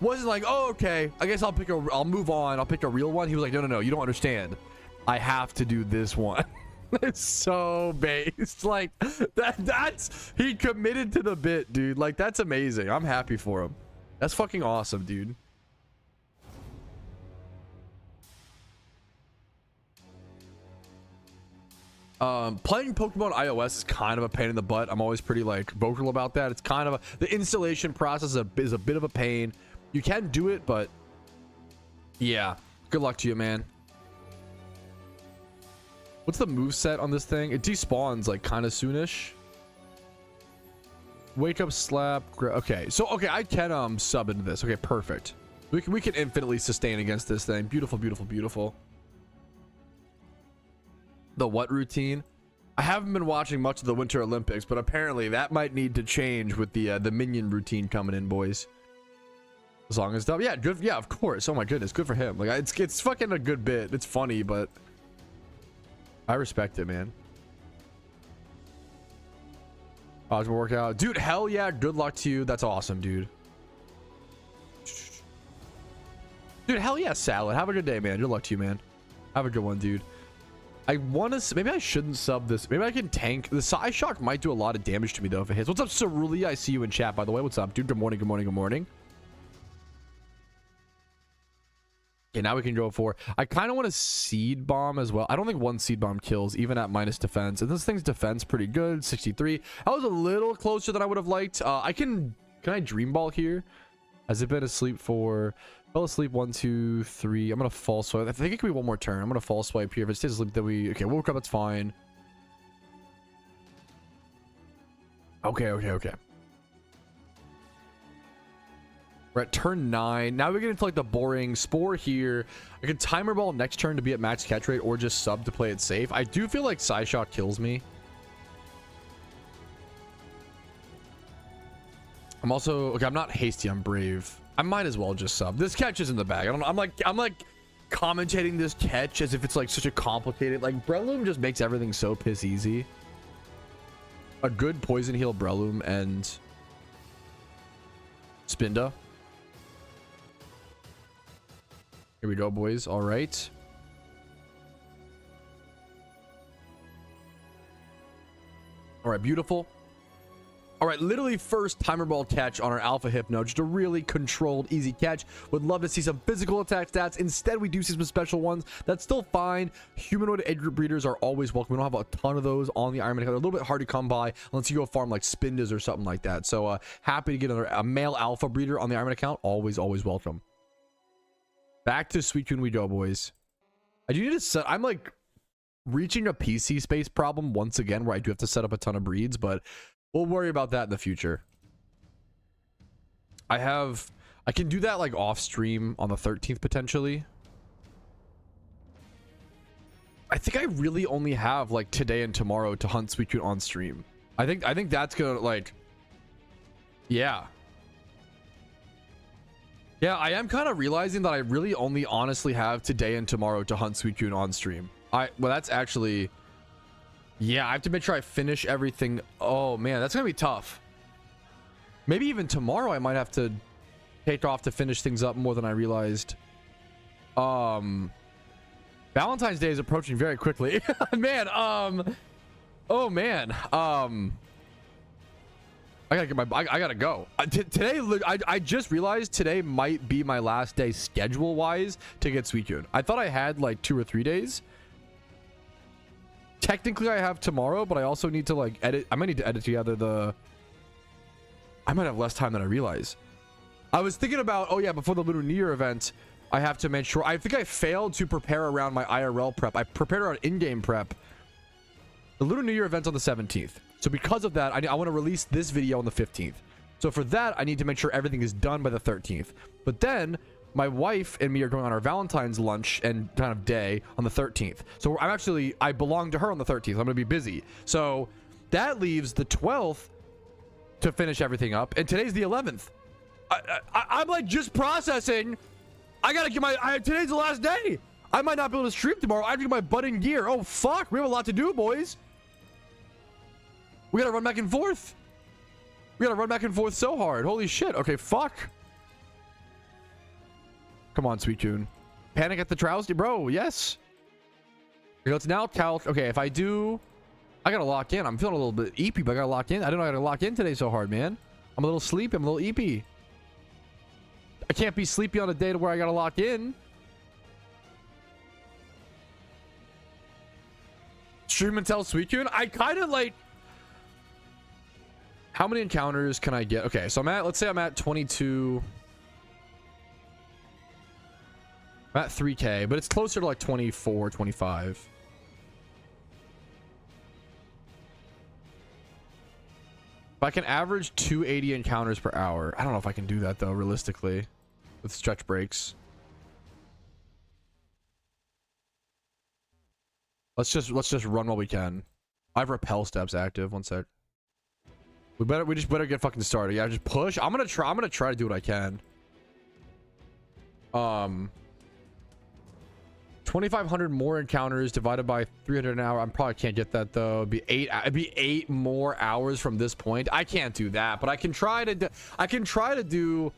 wasn't like, oh, okay, I guess I'll move on, I'll pick a real one. He was like, no, you don't understand, I have to do this one. It's so based. Like that's he committed to the bit, dude. Like, that's amazing. I'm happy for him. That's fucking awesome, dude. Playing Pokemon iOS is kind of a pain in the butt. I'm always pretty like vocal about that. It's kind of the installation process is a bit of a pain. You can do it, but yeah, good luck to you, man. What's the moveset on this thing? It despawns like kind of soonish. Wake up, slap. Okay, so okay, I can sub into this. Okay, perfect. We can infinitely sustain against this thing. Beautiful, beautiful, beautiful. The what routine? I haven't been watching much of the Winter Olympics, but apparently that might need to change with the minion routine coming in, boys. As long as done. Yeah, good. Yeah, of course. Oh my goodness, good for him. Like it's fucking a good bit. It's funny, but I respect it, man. Oh, it's gonna work out, dude. Hell yeah, good luck to you. That's awesome, dude. Dude, hell yeah, Salad. Have a good day, man. Good luck to you, man. Have a good one, dude. I want to. Maybe I shouldn't sub this. Maybe I can tank. The Psy Shock might do a lot of damage to me though if it hits. What's up, Ceruli? I see you in chat, by the way. What's up, dude? Good morning. Good morning. Good morning. Okay, now we can go for. I kind of want a Seed Bomb as well. I don't think one Seed Bomb kills, even at minus defense. And this thing's defense pretty good, 63. I was a little closer than I would have liked. Can I Dream Ball here? Has it been asleep for? Fell asleep 1, 2, 3. I'm gonna false swipe. I think it could be one more turn. I'm gonna false swipe here. If it stays asleep, then we woke up. That's fine. Okay. We're at turn 9. Now we get into like the boring Spore here. I can Timer Ball next turn to be at max catch rate or just sub to play it safe. I do feel like Psyshock kills me. I'm also okay. I'm not hasty. I'm brave. I might as well just sub. This catch is in the bag. I'm like commentating this catch as if it's like such a complicated. Like Breloom just makes everything so piss easy. A good Poison Heal Breloom and Spinda. Here we go, boys. All right. All right, beautiful. All right, literally first Timer Ball catch on our Alpha Hypno. Just a really controlled, easy catch. Would love to see some physical attack stats. Instead, we do see some special ones. That's still fine. Humanoid Edge Group breeders are always welcome. We don't have a ton of those on the Iron Man. They're a little bit hard to come by unless you go farm like Spindas or something like that. So happy to get a male Alpha breeder on the Iron Man account. Always welcome. Back to Suicune we go, boys. I do need to set. I'm like reaching a PC space problem once again where I do have to set up a ton of breeds, but we'll worry about that in the future. I can do that like off stream on the 13th potentially. I think I really only have like today and tomorrow to hunt Suicune on stream. I think that's gonna like, yeah, I am kind of realizing that I really only honestly have today and tomorrow to hunt Suicune on stream. Well, that's actually, yeah, I have to make sure I finish everything. Oh man, that's gonna be tough. Maybe even tomorrow I might have to take off to finish things up more than I realized. Valentine's Day is approaching very quickly. Man, oh man, I gotta get I gotta go. Today, I just realized today might be my last day schedule wise to get Suicune. I thought I had like 2 or 3 days. Technically I have tomorrow, but I also need to like edit. I might need to edit together I might have less time than I realize. I was thinking about, oh yeah, before the Lunar New Year event, I have to make sure. I think I failed to prepare around my IRL prep. I prepared around in-game prep. The Lunar New Year event's on the 17th. So because of that, I want to release this video on the 15th. So for that, I need to make sure everything is done by the 13th. But then my wife and me are going on our Valentine's lunch and kind of day on the 13th. So I belong to her on the 13th. I'm going to be busy. So that leaves the 12th to finish everything up. And today's the 11th. I'm like just processing. I got to get today's the last day. I might not be able to stream tomorrow. I have to get my butt in gear. Oh, fuck. We have a lot to do, boys. We got to run back and forth. We got to run back and forth so hard. Holy shit. Okay, fuck. Come on, Suicune. Panic at the Patrouski, bro. Yes. It's now calc. Okay, if I do, I gotta lock in. I'm feeling a little bit eepy, but I gotta lock in. I don't know how to lock in today so hard, man. I'm a little sleepy. I'm a little eepy. I can't be sleepy on a day to where I gotta lock in. Stream and tell Suicune. I kind of like. How many encounters can I get? Okay, so let's say I'm at 22. I'm at 3K, but it's closer to like 24, 25. If I can average 280 encounters per hour. I don't know if I can do that though, realistically, with stretch breaks. Let's just run while we can. I have repel steps active. One sec. We just better get fucking started. Yeah, just push. I'm gonna try to do what I can. 2,500 more encounters divided by 300 an hour. I probably can't get that though. It'd be 8 more hours from this point. I can't do that, but I can try to do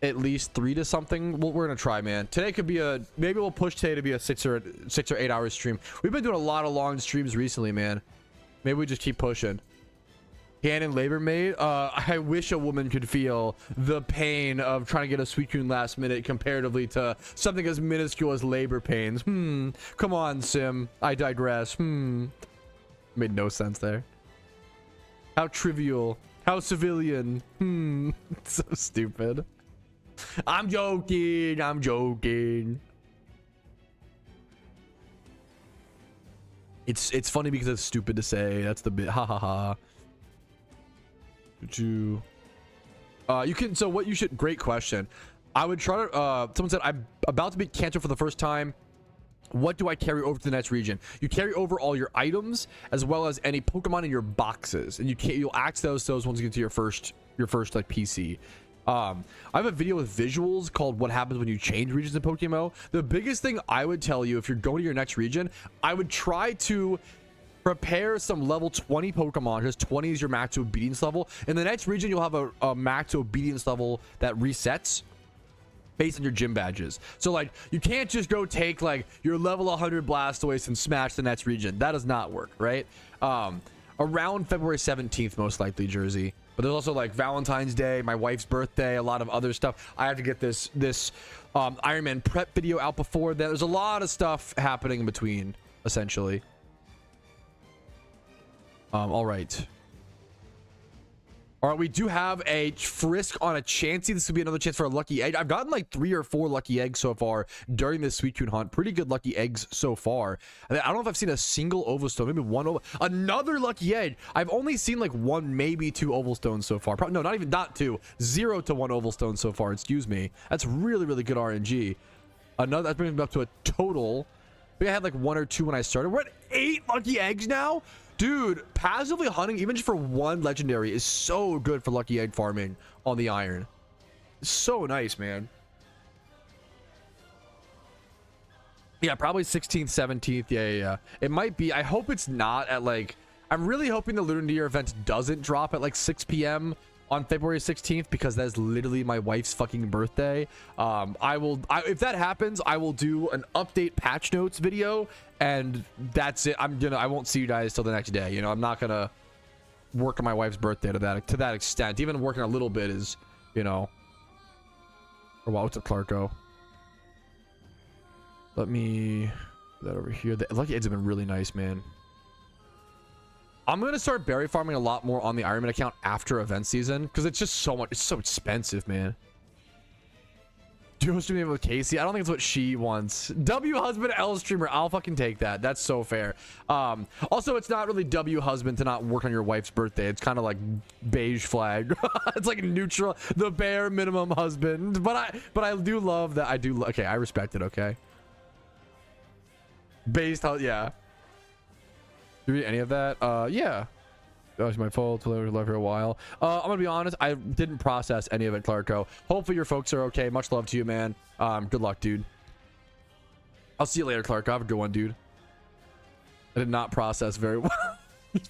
at least 3 to something. We're gonna try, man. Today could be maybe we'll push today to be a 6 or 8 hour stream. We've been doing a lot of long streams recently, man. Maybe we just keep pushing. Canon labor maid. I wish a woman could feel the pain of trying to get a Suicune last minute comparatively to something as minuscule as labor pains. Come on, Sim. I digress. Made no sense there. How trivial. How civilian. So stupid. I'm joking. I'm joking. It's funny because it's stupid to say. That's the bit. Ha ha ha. You can, so what you should, great question. I would try to someone said I'm about to be canceled for the first time. What do I carry over to the next region? You carry over all your items as well as any Pokemon in your boxes, and you'll access those once you get to your first like PC. I have a video with visuals called what happens when you change regions in PokeMMO. The biggest thing I would tell you if you're going to your next region, I would try to prepare some level 20 Pokemon, because 20 is your max obedience level. In the next region, you'll have a max obedience level that resets based on your gym badges. So like, you can't just go take like your level 100 Blastoise and smash the next region. That does not work, right? Around February 17th, most likely, Jersey. But there's also like Valentine's Day, my wife's birthday, a lot of other stuff. I have to get this Iron Man prep video out before that. There's a lot of stuff happening in between, essentially. All right, we do have a Frisk on a Chansey. This could be another chance for a lucky egg. I've gotten like 3 or 4 lucky eggs so far during this Suicune hunt. Pretty good lucky eggs so far. I don't know if I've seen a single Ovalstone, maybe one another lucky egg. I've only seen like 1, maybe 2 Ovalstones so far. Probably, no, not 2. 0 to 1 Ovalstone so far, excuse me. That's really, really good RNG. That brings me up to a total. I think I had like 1 or 2 when I started. We're at 8 lucky eggs now. Dude, passively hunting, even just for 1 legendary, is so good for lucky egg farming on the iron. So nice, man. Yeah, probably 16th, 17th. Yeah. It might be. I hope it's not at like... I'm really hoping the Lunar New Year event doesn't drop at like 6 p.m. on February 16th, because that's literally my wife's fucking birthday. If that happens, I will do an update patch notes video, and that's it. I won't see you guys till the next day. You know, I'm not gonna work on my wife's birthday to that extent. Even working a little bit is, you know. Or wow, what's up, Clarko? Let me put that over here. The lucky eggs have been really nice, man. I'm gonna start berry farming a lot more on the Ironman account after event season, because it's just so much. It's so expensive, man. Duo streaming with Casey. I don't think it's what she wants. W husband, L streamer. I'll fucking take that. That's so fair. Also, it's not really W husband to not work on your wife's birthday. It's kind of like beige flag. It's like neutral, the bare minimum husband. But I do love that. Okay, I respect it. Okay. Based on, yeah. Do you read any of that? Yeah. That was my fault. I love for a while. I'm gonna be honest, I didn't process any of it, Clarko. Hopefully your folks are okay. Much love to you, man. Good luck, dude. I'll see you later, Clarko. Have a good one, dude. I did not process very well.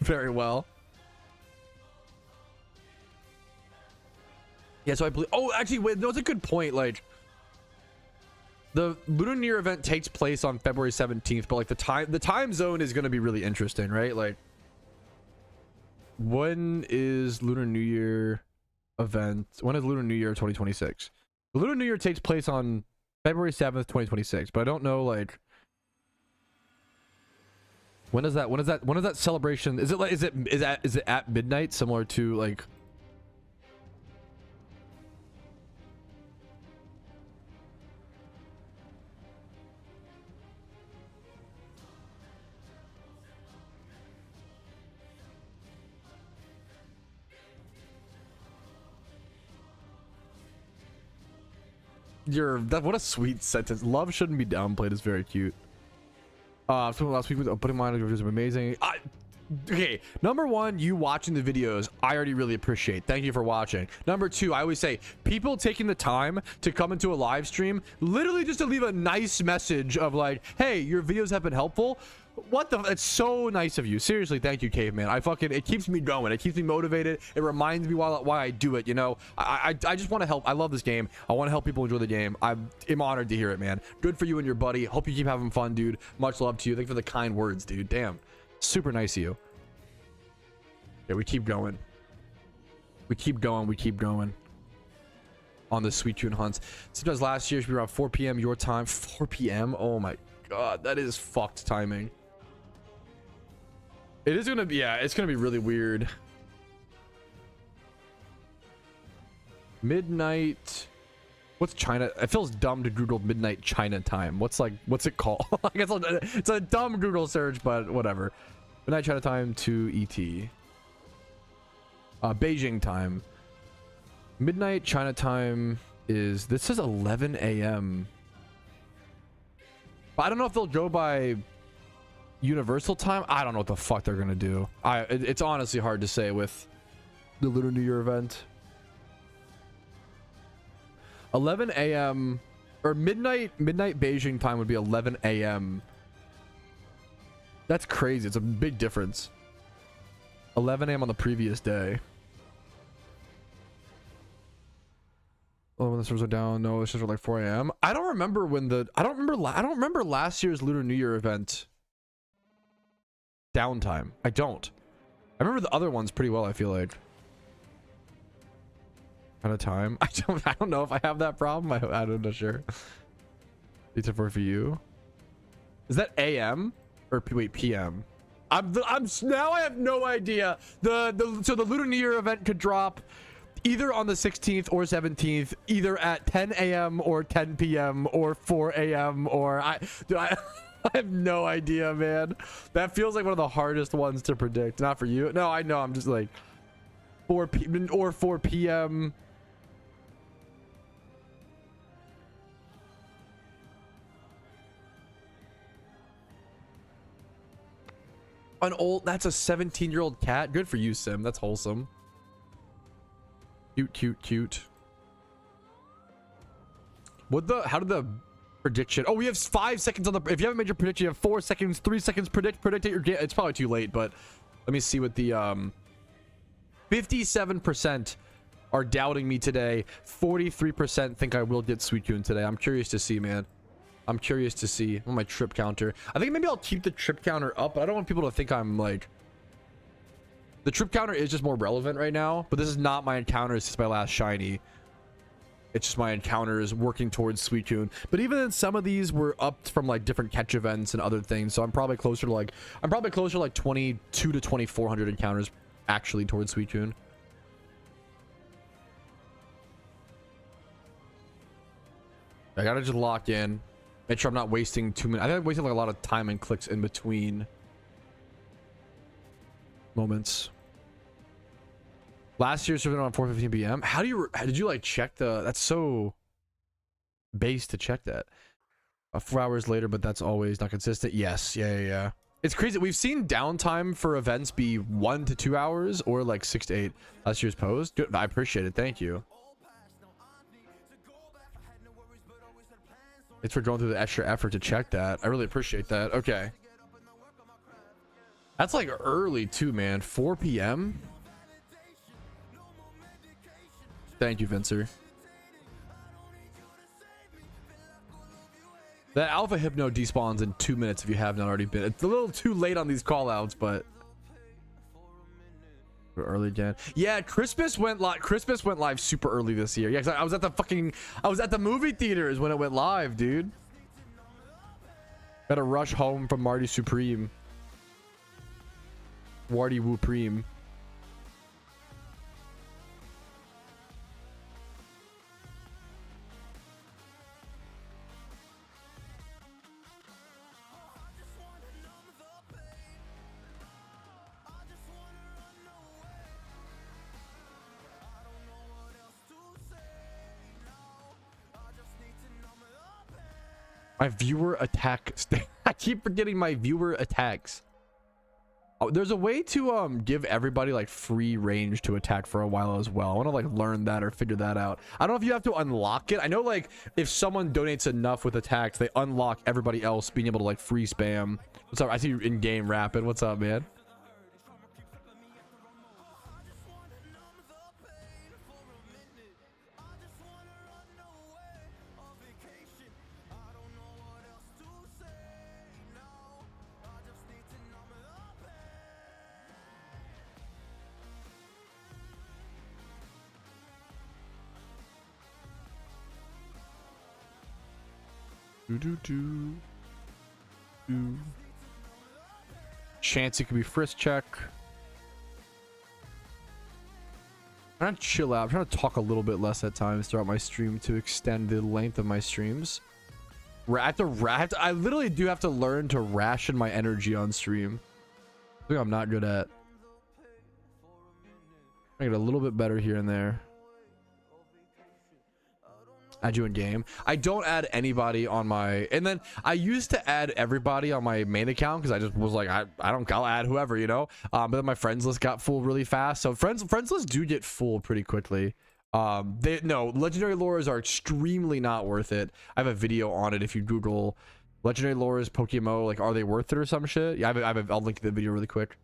Very well. Yeah, so I believe... Oh, actually, wait, no, it's a good point. Like, the Lunar New Year event takes place on February 17th, but like the time zone is going to be really interesting, right? Like, when is Lunar New Year event? When is Lunar New Year 2026? The Lunar New Year takes place on February 7th, 2026, but I don't know, like, when is that celebration? Is it at midnight, similar to like... What a sweet sentence. Love shouldn't be downplayed. Is very cute. Last week was putting mine was amazing. okay, number one, you watching the videos, I already really appreciate. Thank you for watching. Number two, I always say people taking the time to come into a live stream, literally just to leave a nice message of like, hey, your videos have been helpful. What the, it's so nice of you. Seriously, thank you, caveman. It keeps me going. It keeps me motivated. It reminds me why I do it. You know, I just want to help. I love this game. I want to help people enjoy the game. I'm honored to hear it, man. Good for you and your buddy. Hope you keep having fun, dude. Much love to you. Thank you for the kind words, dude. Damn, super nice of you. Yeah, we keep going. We keep going. We keep going on the Suicune hunts. Sometimes last year should be around 4 p.m. your time. 4 p.m. Oh my god, that is fucked timing. It is gonna be, yeah, it's gonna be really weird. Midnight. What's China? It feels dumb to Google midnight China time. What's it called? I guess it's a dumb Google search, but whatever. Midnight China time to ET. Beijing time. Midnight China time is, this is 11 a.m. But I don't know if they'll go by Universal time. I don't know what the fuck they're gonna do. It's honestly hard to say with the Lunar New Year event. 11 a.m. or midnight Beijing time would be 11 a.m. That's crazy. It's a big difference. 11 a.m. on the previous day. Oh, when the servers are down. No, the servers are like 4 a.m. I don't remember when I don't remember last year's Lunar New Year event downtime. I don't. I remember the other ones pretty well, I feel like. Kind of time. I don't know if I have that problem. I'm not sure. Pizza for you. Is that AM or wait, PM? I'm now I have no idea. So the Lunar New Year event could drop either on the 16th or 17th, either at 10 a.m. or 10 p.m. or 4 a.m. or I have no idea, man. That feels like one of the hardest ones to predict. Not for you. No, I know. I'm just like 4 p.m. That's a 17-year-old cat. Good for you, Sim. That's wholesome. Cute. How did the prediction? Oh, we have 5 seconds on the, if you haven't made your prediction, you have 4 seconds, 3 seconds, predict your game. It's probably too late, but let me see what the 57% are doubting me today. 43% think I will get Suicune today. I'm curious to see, man. I'm curious to see on my trip counter. I think maybe I'll keep the trip counter up, but I don't want people to think I'm like, the trip counter is just more relevant right now, but this is not my encounters. It's my last shiny. It's just my encounters working towards Suicune. But even then, some of these were up from like different catch events and other things. So I'm probably closer to like 22 to 2400 encounters actually towards Suicune. I gotta just lock in. Make sure I'm not wasting 2 minutes. I think I'm wasting like a lot of time and clicks in between moments. Last year's server on 4:15 p.m. How did you like check the? That's so base to check that. 4 hours later, but that's always not consistent. Yes, yeah. It's crazy. We've seen downtime for events be 1 to 2 hours or like 6 to 8. Last year's post. Good. I appreciate it. Thank you. It's for going through the extra effort to check that. I really appreciate that. Okay. That's like early too, man. 4 p.m. Thank you, Vincer. That Alpha Hypno despawns in 2 minutes if you have not already been. It's a little too late on these callouts, but early again. Yeah, Christmas went live super early this year. Yeah, I was at the movie theaters when it went live, dude. Gotta rush home from Marty Supreme. Warty Woopreme. My viewer attack. I keep forgetting my viewer attacks. Oh, there's a way to give everybody like free range to attack for a while as well. I want to like learn that or figure that out. I don't know if you have to unlock it. I know like if someone donates enough with attacks, they unlock everybody else being able to like free spam. What's up? I see you in game rapping. What's up, man? Chance it could be frisk check. I'm trying to chill out. I'm trying to talk a little bit less at times throughout my stream to extend the length of my streams. I literally do have to learn to ration my energy on stream. I think I'm not good at. I get a little bit better here and there. Add you in game. I don't add anybody on my, and then I used to add everybody on my main account because I just was like, I'll add whoever, you know. But then my friends list got full really fast. So friends lists do get full pretty quickly. Legendary lures are extremely not worth it. I have a video on it. If you Google legendary lures PokeMMO, like, are they worth it or some shit? Yeah, I'll link the video really quick.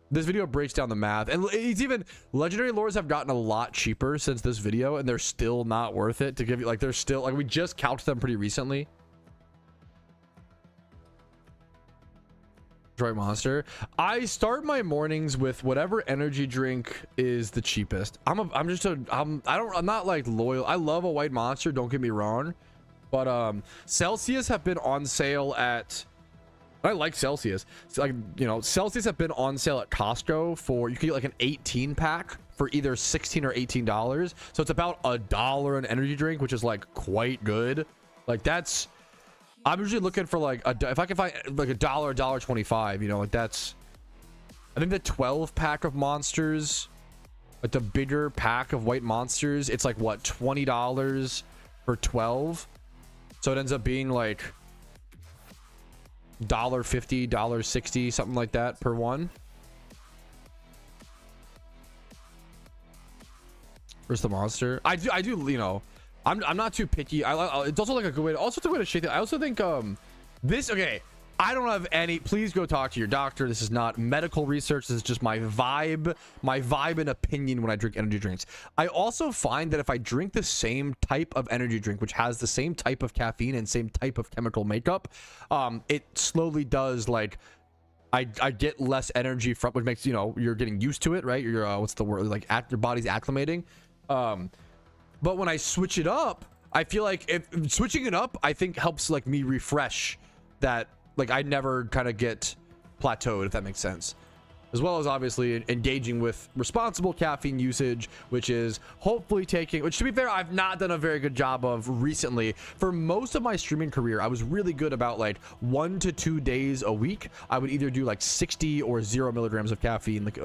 This video breaks down the math, and it's even legendary lures have gotten a lot cheaper since this video, and they're still not worth it to give you. Like, they're still like, we just calced them pretty recently. Detroit Monster. I start my mornings with whatever energy drink is the cheapest. I'm not like loyal. I love a white monster, don't get me wrong, but Celsius have been on sale at, I like Celsius. So, like, you know, Celsius have been on sale at Costco for, you can get like an 18 pack for either $16 or $18. So it's about $1 an energy drink, which is like quite good. Like, that's, I'm usually looking for like if I can find like $1, $1.25, you know, like that's, I think the 12 pack of monsters, like the bigger pack of white monsters, it's like what, $20 for 12. So it ends up being like $1.50, $1.60, something like that per one. Where's the monster? I do, you know, I'm not too picky. It's also like a good way to, also the way to shake it. I also think this, okay, I don't have any, please go talk to your doctor. This is not medical research. This is just my vibe and opinion when I drink energy drinks. I also find that if I drink the same type of energy drink, which has the same type of caffeine and same type of chemical makeup, it slowly does, like, I get less energy from, which makes, you know, you're getting used to it, right? You're what's the word, like, your body's acclimating. But when I switch it up, I feel like if switching it up, I think helps like me refresh that, like, I never kind of get plateaued, if that makes sense. As well as obviously engaging with responsible caffeine usage, which is hopefully taking, which to be fair, I've not done a very good job of recently. For most of my streaming career, I was really good about like 1 to 2 days a week. I would either do like 60 or 0 milligrams of caffeine, like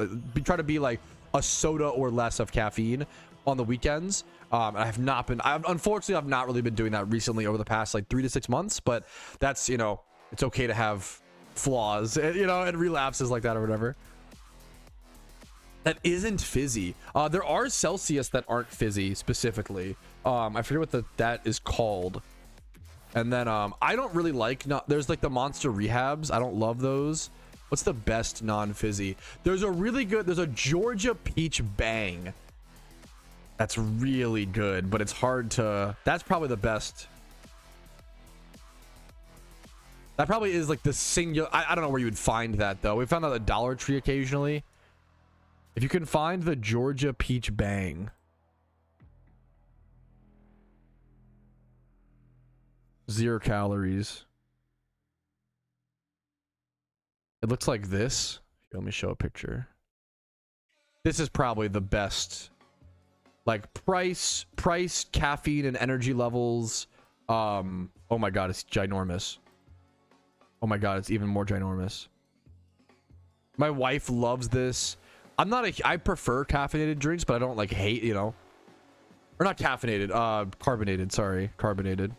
try to be like a soda or less of caffeine on the weekends. I have not been, unfortunately, I've not really been doing that recently over the past like 3 to 6 months, but that's, you know, it's okay to have flaws, you know, and relapses like that or whatever. That isn't fizzy. There are Celsius that aren't fizzy specifically. I forget what that is called. And then I don't really like, there's like the Monster Rehabs. I don't love those. What's the best non-fizzy? There's a Georgia Peach Bang. That's really good, but it's hard to, that's probably the best. That probably is like the singular, I don't know where you would find that though. We found out at Dollar Tree occasionally. If you can find the Georgia Peach Bang. 0 calories. It looks like this. Let me show a picture. This is probably the best. Like price, caffeine, and energy levels. Oh my god, it's ginormous. Oh my god, it's even more ginormous. My wife loves this. I prefer caffeinated drinks, but I don't like hate, you know. Or not caffeinated, carbonated, sorry. Carbonated.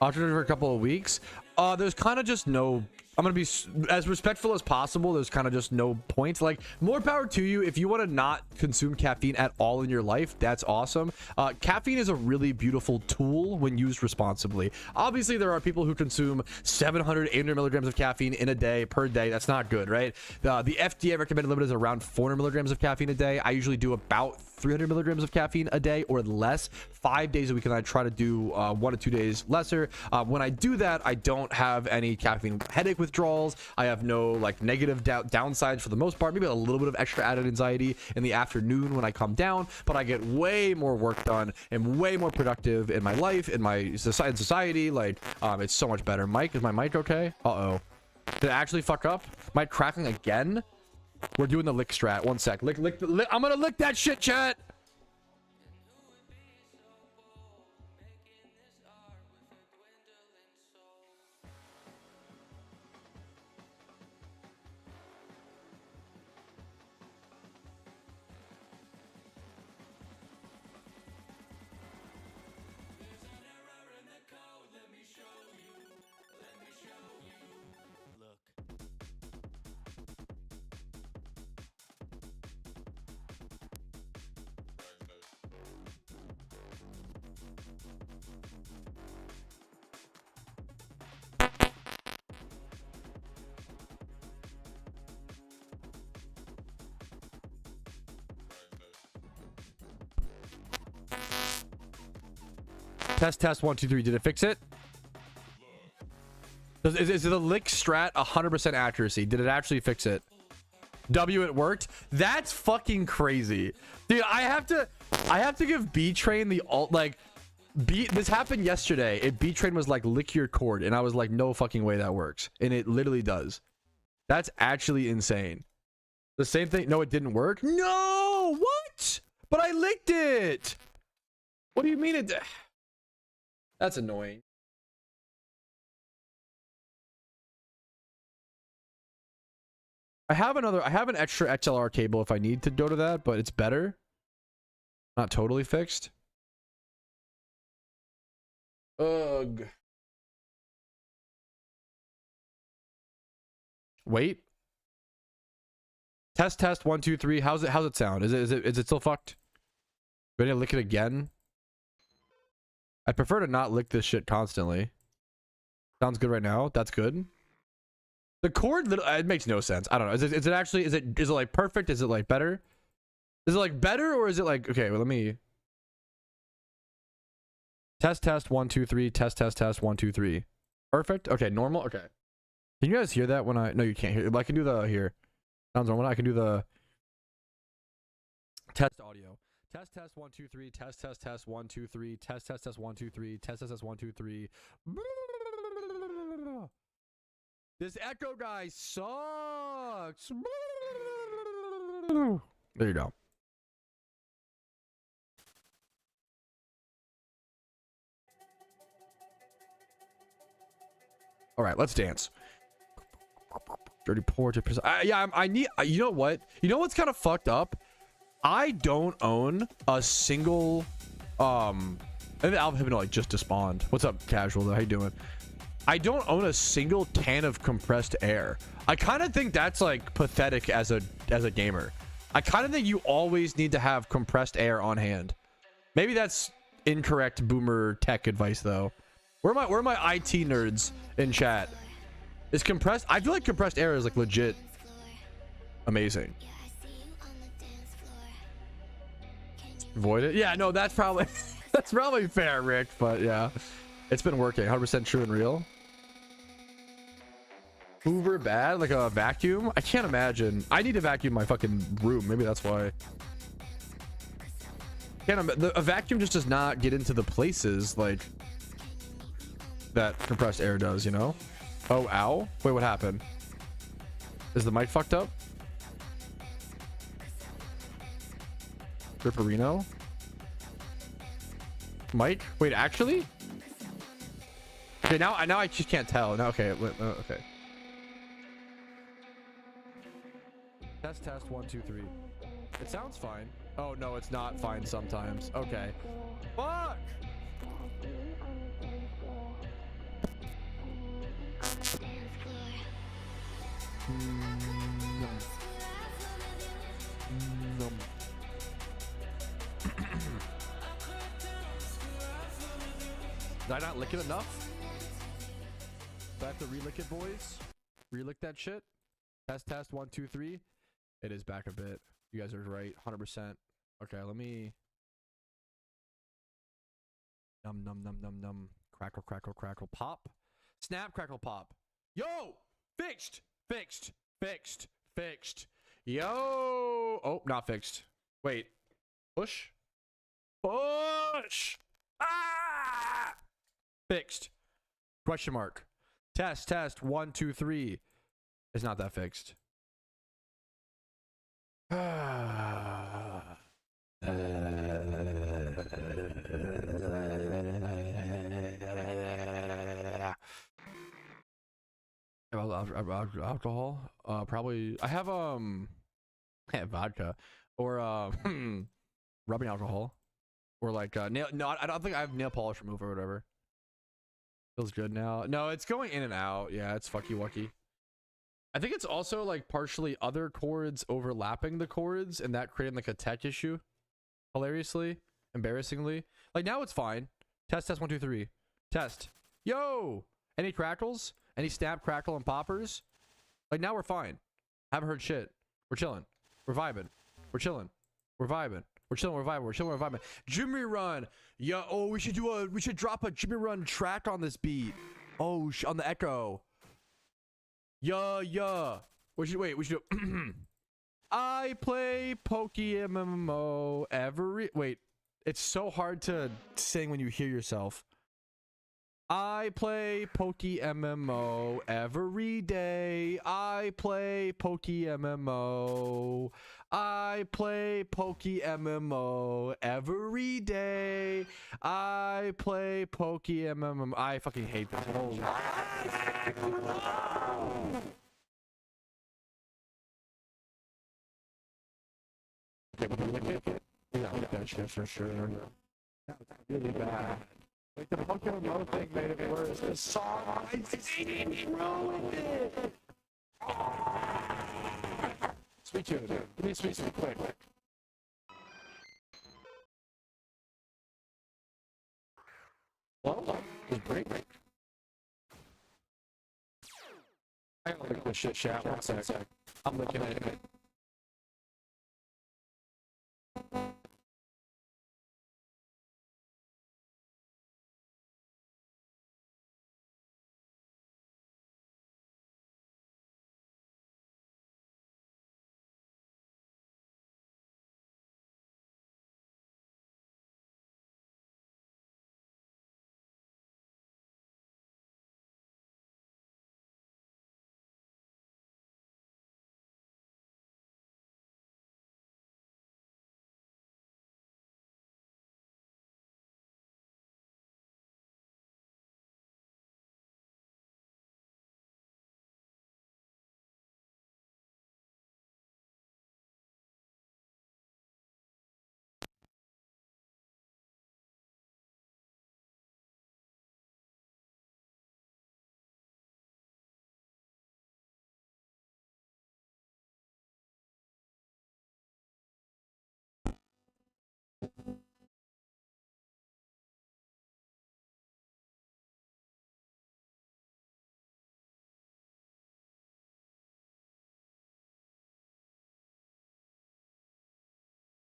After for a couple of weeks. There's kind of just no, I'm gonna be as respectful as possible. There's kind of just no point. Like, more power to you. If you want to not consume caffeine at all in your life, that's awesome. Caffeine is a really beautiful tool when used responsibly. Obviously, there are people who consume 700, 800 milligrams of caffeine in a day per day. That's not good, right? The FDA recommended limit is around 400 milligrams of caffeine a day. I usually do about 300 milligrams of caffeine a day or less, 5 days a week, and I try to do 1 to 2 days lesser. When I do that, I don't have any caffeine headache withdrawals. I have no like negative downsides for the most part. Maybe a little bit of extra added anxiety in the afternoon when I come down, but I get way more work done and way more productive in my life, in my society. Like, it's so much better. Mike, is my mic okay? Uh-oh. Did it actually fuck up? Mic cracking again? We're doing the lick strat. 1 sec. Lick. I'm gonna lick that shit, chat. Test 1 2 3. Did it fix it? Is the lick strat 100% accuracy? Did it actually fix it? W, it worked. That's fucking crazy, dude. I have to give B Train the alt. Like, this happened yesterday. B Train was like, lick your cord, and I was like, no fucking way that works, and it literally does. That's actually insane. The same thing. No, it didn't work. No, what? But I licked it. What do you mean it? That's annoying. I have an extra XLR cable if I need to go to that, but it's better. Not totally fixed. Ugh. Wait. Test 1 2 3. How's it sound? Is it still fucked? Ready to lick it again? I prefer to not lick this shit constantly. Sounds good right now. That's good. The cord, it makes no sense. I don't know. Is it actually, is it like perfect? Is it like better? Is it like better, or is it like, okay, well, let me test 1 2 3. Test 1 2 3. Perfect. Okay, normal. Okay. Can you guys hear that when no, you can't hear it. I can do the here. Sounds normal. I can do the test audio. Test 1 2 3. Test 1 2 3. Test 1 2 3. Test 1 2 3. This echo guy sucks. There you go. All right, let's dance. Dirty porch. Yeah, I need. You know what? You know what's kind of fucked up? I don't own a single. And the Alpha Hypnoid just despawned. What's up, Casual? How you doing? I don't own a single can of compressed air. I kind of think that's like pathetic as a gamer. I kind of think you always need to have compressed air on hand. Maybe that's incorrect boomer tech advice though. Where are my IT nerds in chat? Is compressed? I feel like compressed air is like legit amazing. Avoid it. Yeah, no, that's probably that's probably fair, Rick. But yeah, it's been working. 100% true and real. Hoover bad, like a vacuum. I can't imagine. I need to vacuum my fucking room. Maybe that's why. A vacuum just does not get into the places like that compressed air does, you know? Oh, ow. Wait, what happened? Is the mic fucked up? Ripperino? Mike? Wait, actually? Okay, now I just can't tell. Now, okay, okay. Test 1 2 3. It sounds fine. Oh no, it's not fine sometimes. Okay. Fuck! Did I not lick it enough? Do I have to relick it, boys? Relick that shit? Test, test, 1, 2, 3. It is back a bit. You guys are right, 100%. Okay, let me... Num, num, num, num, num. Crackle, crackle, crackle, pop. Snap, crackle, pop. Yo! Fixed! Fixed! Fixed! Fixed! Yo! Oh, not fixed. Wait. Push? Push! Ah! Fixed. Question mark. Test, test, 1, 2, 3. It's not that fixed. Alcohol? Probably. I have vodka or rubbing alcohol or like nail. No, I don't think I have nail polish remover or whatever. Feels good now. No, it's going in and out. Yeah, it's fucky wucky. I think it's also like partially other chords overlapping the chords and that creating like a tech issue. Hilariously, embarrassingly. Like now it's fine. Test, test, 1, 2, 3. Test. Yo! Any crackles? Any snap, crackle, and poppers? Like now we're fine. Haven't heard shit. We're chilling. We're vibing. We're chilling. We're vibing. We're chilling. We're vibing. We're chilling. We're vibing. Jimmy Run. Yo, oh, we should drop a Jimmy Run track on this beat. Oh, on the echo. Yeah. We should I play PokeMMO every... Wait, it's so hard to sing when you hear yourself. I play PokeMMO every day. I play PokeMMO. I play PokeMMO every day. I play PokeMMO. I fucking hate this. Holy. Yeah, that shit for sure. That was really bad. Like the PokeMMO thing made it worse. The song I ruined it. Suicune, give me a Suicune quick. Well, just break. I don't like this shit, chat. 1 sec. I'm looking at it.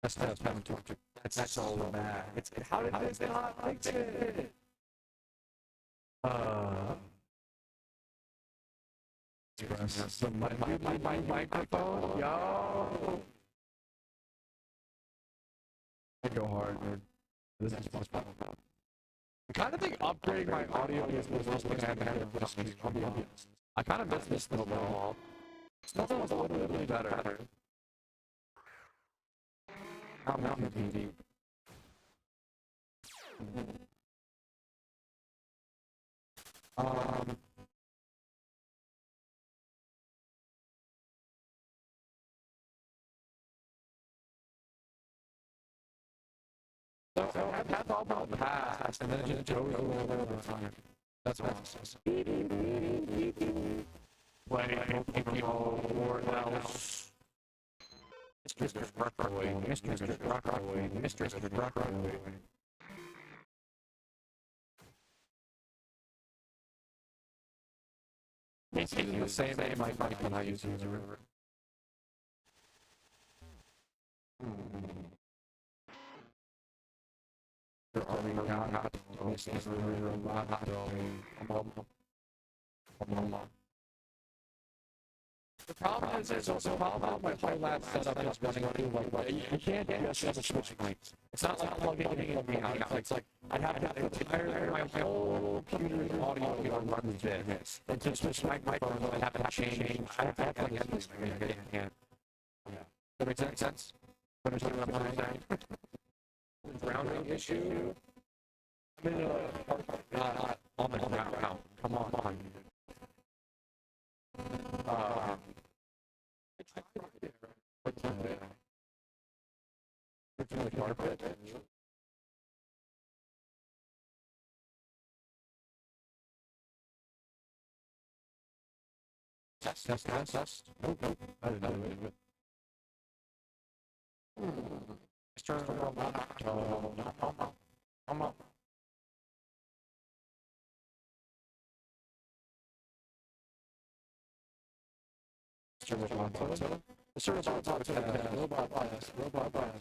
That's all bad. How did this not fix it? My microphone, yo. I go hard, dude. This is much better. I kind of think upgrading my audio is the most thing I have had. I'll be honest. I kind of miss this snowball. Snowball was a little bit better. I'm not PvP. So have all the past, and then just go over time. That's awesome. Play PokeMMO or else. Mr. Rockaway, Mr. Rockaway, Mr. Rockaway. It's using the same mic when I use user. The problem is, it's also a problem with my lab setup is running through like, you can't just have a switch points. It's not like plugging in out. It's like, I'd have to have my whole computer's audio run this. And to switch my microphone, I'd have to change. I have to have like everything. Yeah. That makes sense? Understand what I'm saying? Grounding issue? I'm in a, not on the ground. Come on. Carpet. Test. Nope. I didn't know it. Let's turn it on. Come on. The service on top of robot bias.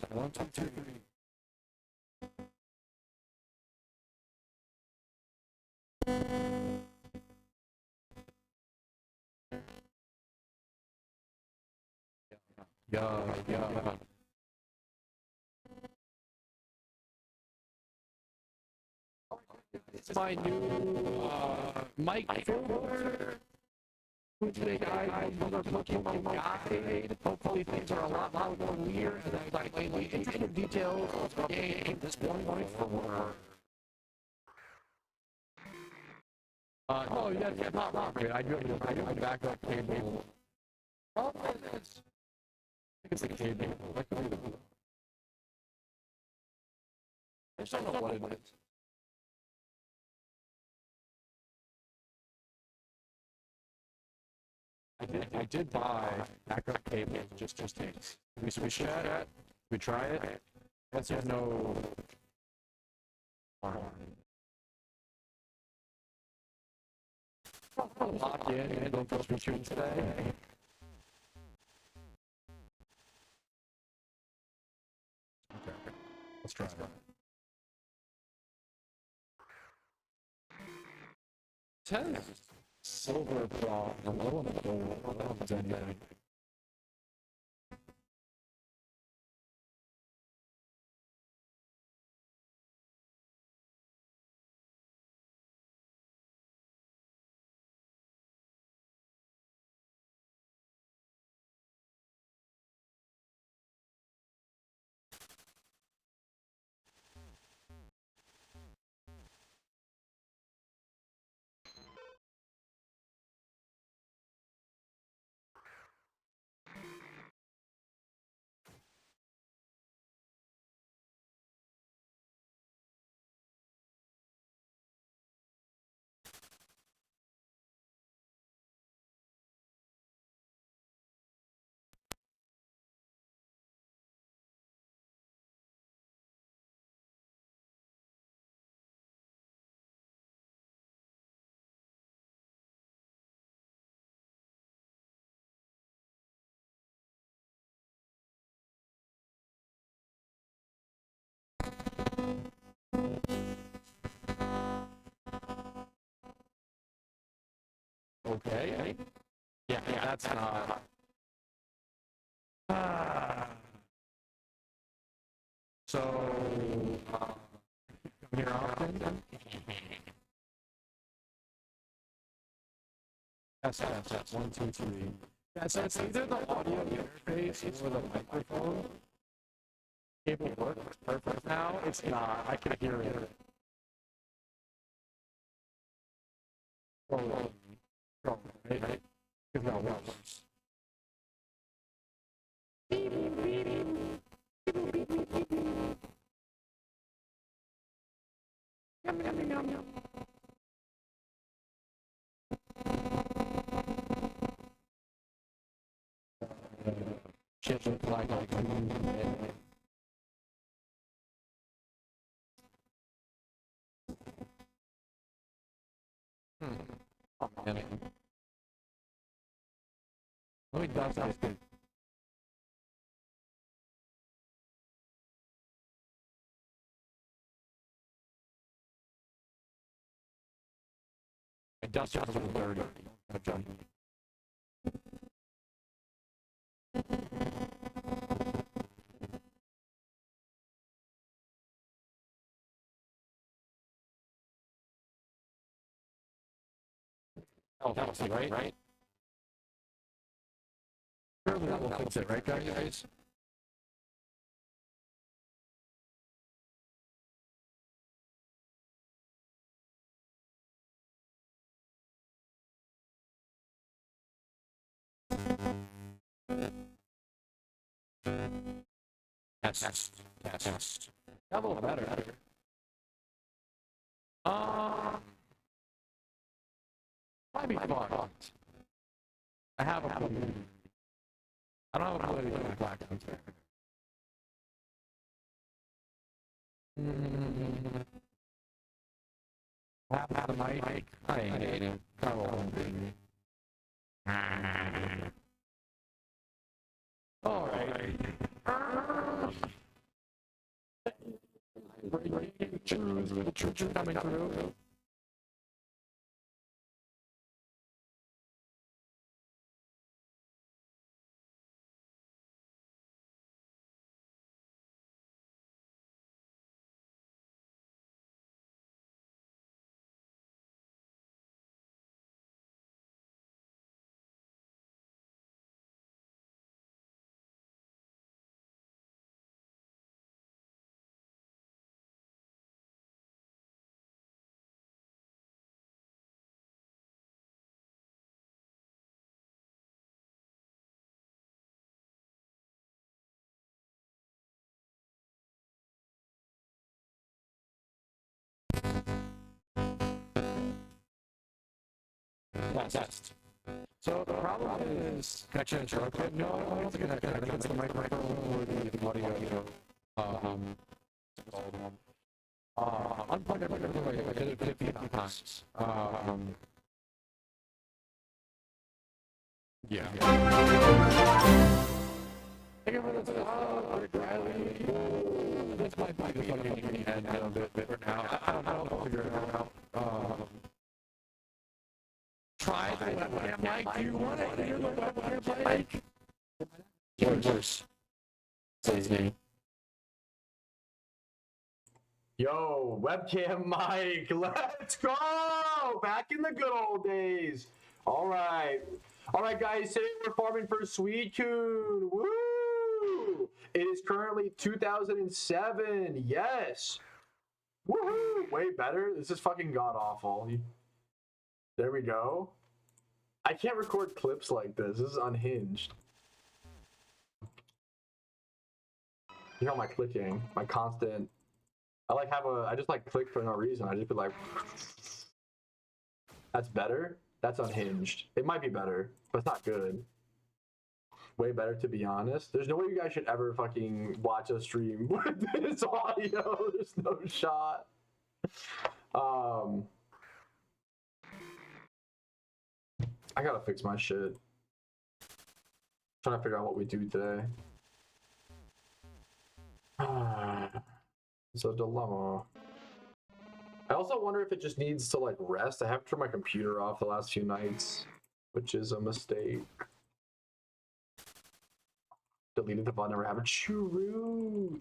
1, 2, 3. Yeah. It's my new mic filter. Today, guys, another PokeMMO Guide. Hopefully, things are a lot more weird than I lately. Interesting details about the game. This point for. Yeah, not great. I do backup cable. Problem is, I think it's the cable. I just don't know what it is. I did buy backup cable just takes. We switch that. We try it. Once you have no. Lock in and don't go Suicune today. Okay, let's try it. Test. Silver bra. I don't know what happens anything. Okay. Yeah, that's not. So, here often. That's 1, 2, 3. Yeah, so it's either the audio interface or the microphone. Cable works perfect now. It's not. I can hear it. Right? Because that works. Yum. searching for like oh man. Let me dust that good. And dust is a little dirty. Oh, that was it, right? Surely that will fix it, right, guys? Yes. A little better. Might be fucked. I have a blue. I don't have a blue with black down there. Have a mic. I hate it. Come on, baby. Alright. Choose with the choo-choo coming through. Test. So the problem is, can I change your output? No, I don't think I can. I think it's the microphone or the audio. Unplug everything. I did it 50 times. Yeah. This might be the fucking end of it for now. I don't know. I'll figure it out. Try the webcam mic. Do you want to hear the webcam mic? Yours. Says me. Yo, webcam mic, let's go! Back in the good old days. All right, guys. Today we're farming for Suicune. Woo! It is currently 2007. Yes. Woohoo! Way better. This is fucking god awful. There we go. I can't record clips like this. This is unhinged. You know my clicking, my constant. I just like click for no reason. I just be like, that's better. That's unhinged. It might be better, but it's not good. Way better, to be honest. There's no way you guys should ever fucking watch a stream with this audio. There's no shot. I gotta fix my shit. Trying to figure out what we do today. It's a dilemma. I also wonder if it just needs to like rest. I have turned my computer off the last few nights, which is a mistake. Deleted the button, never have it. True.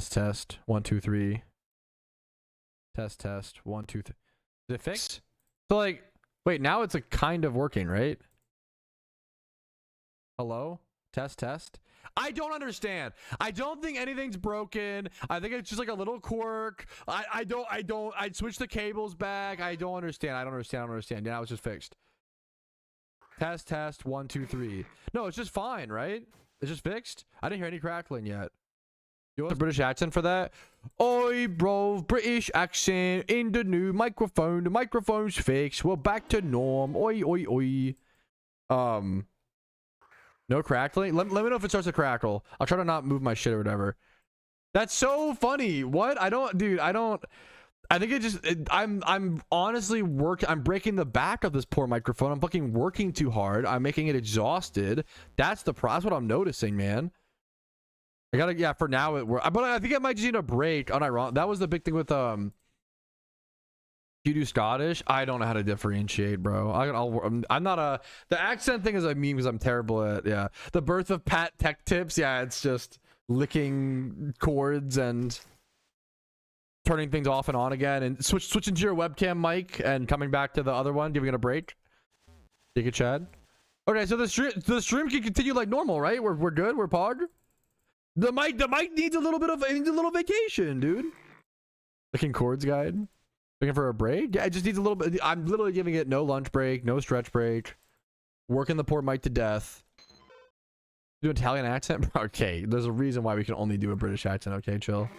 Test. 1, 2, 3. Test. 1, 2, 3. Is it fixed? So like, wait, now it's like kind of working, right? Hello? Test. I don't understand. I don't think anything's broken. I think it's just like a little quirk. I switched the cables back. I don't understand. Yeah, it's just fixed. Test. 1, 2, 3. No, it's just fine, right? It's just fixed. I didn't hear any crackling yet. You want the British accent for that? Oi, bro, British accent in the new microphone. The microphone's fixed. We're back to norm. Oi. No crackling. Let me know if it starts to crackle. I'll try to not move my shit or whatever. That's so funny. What? I think I'm honestly I'm breaking the back of this poor microphone. I'm fucking working too hard. I'm making it exhausted. That's what I'm noticing, man. I gotta, yeah, for now it works. But I think I might just need a break. Unironic. That was the big thing with, you do Scottish? I don't know how to differentiate, bro. I'm not a, the accent thing is a meme because I'm terrible at, yeah. The birth of Pat Tech Tips. Yeah, it's just licking chords and turning things off and on again and switching to your webcam mic and coming back to the other one, giving it a break. Take it, Chad. Okay, so the stream can continue like normal, right? We're good. We're pog. The mic needs a little vacation, dude. Licking chords guide. Looking for a break? Yeah, it just needs a little bit. I'm literally giving it no lunch break, no stretch break. Working the poor mic to death. Do an Italian accent? Okay, there's a reason why we can only do a British accent. Okay, chill.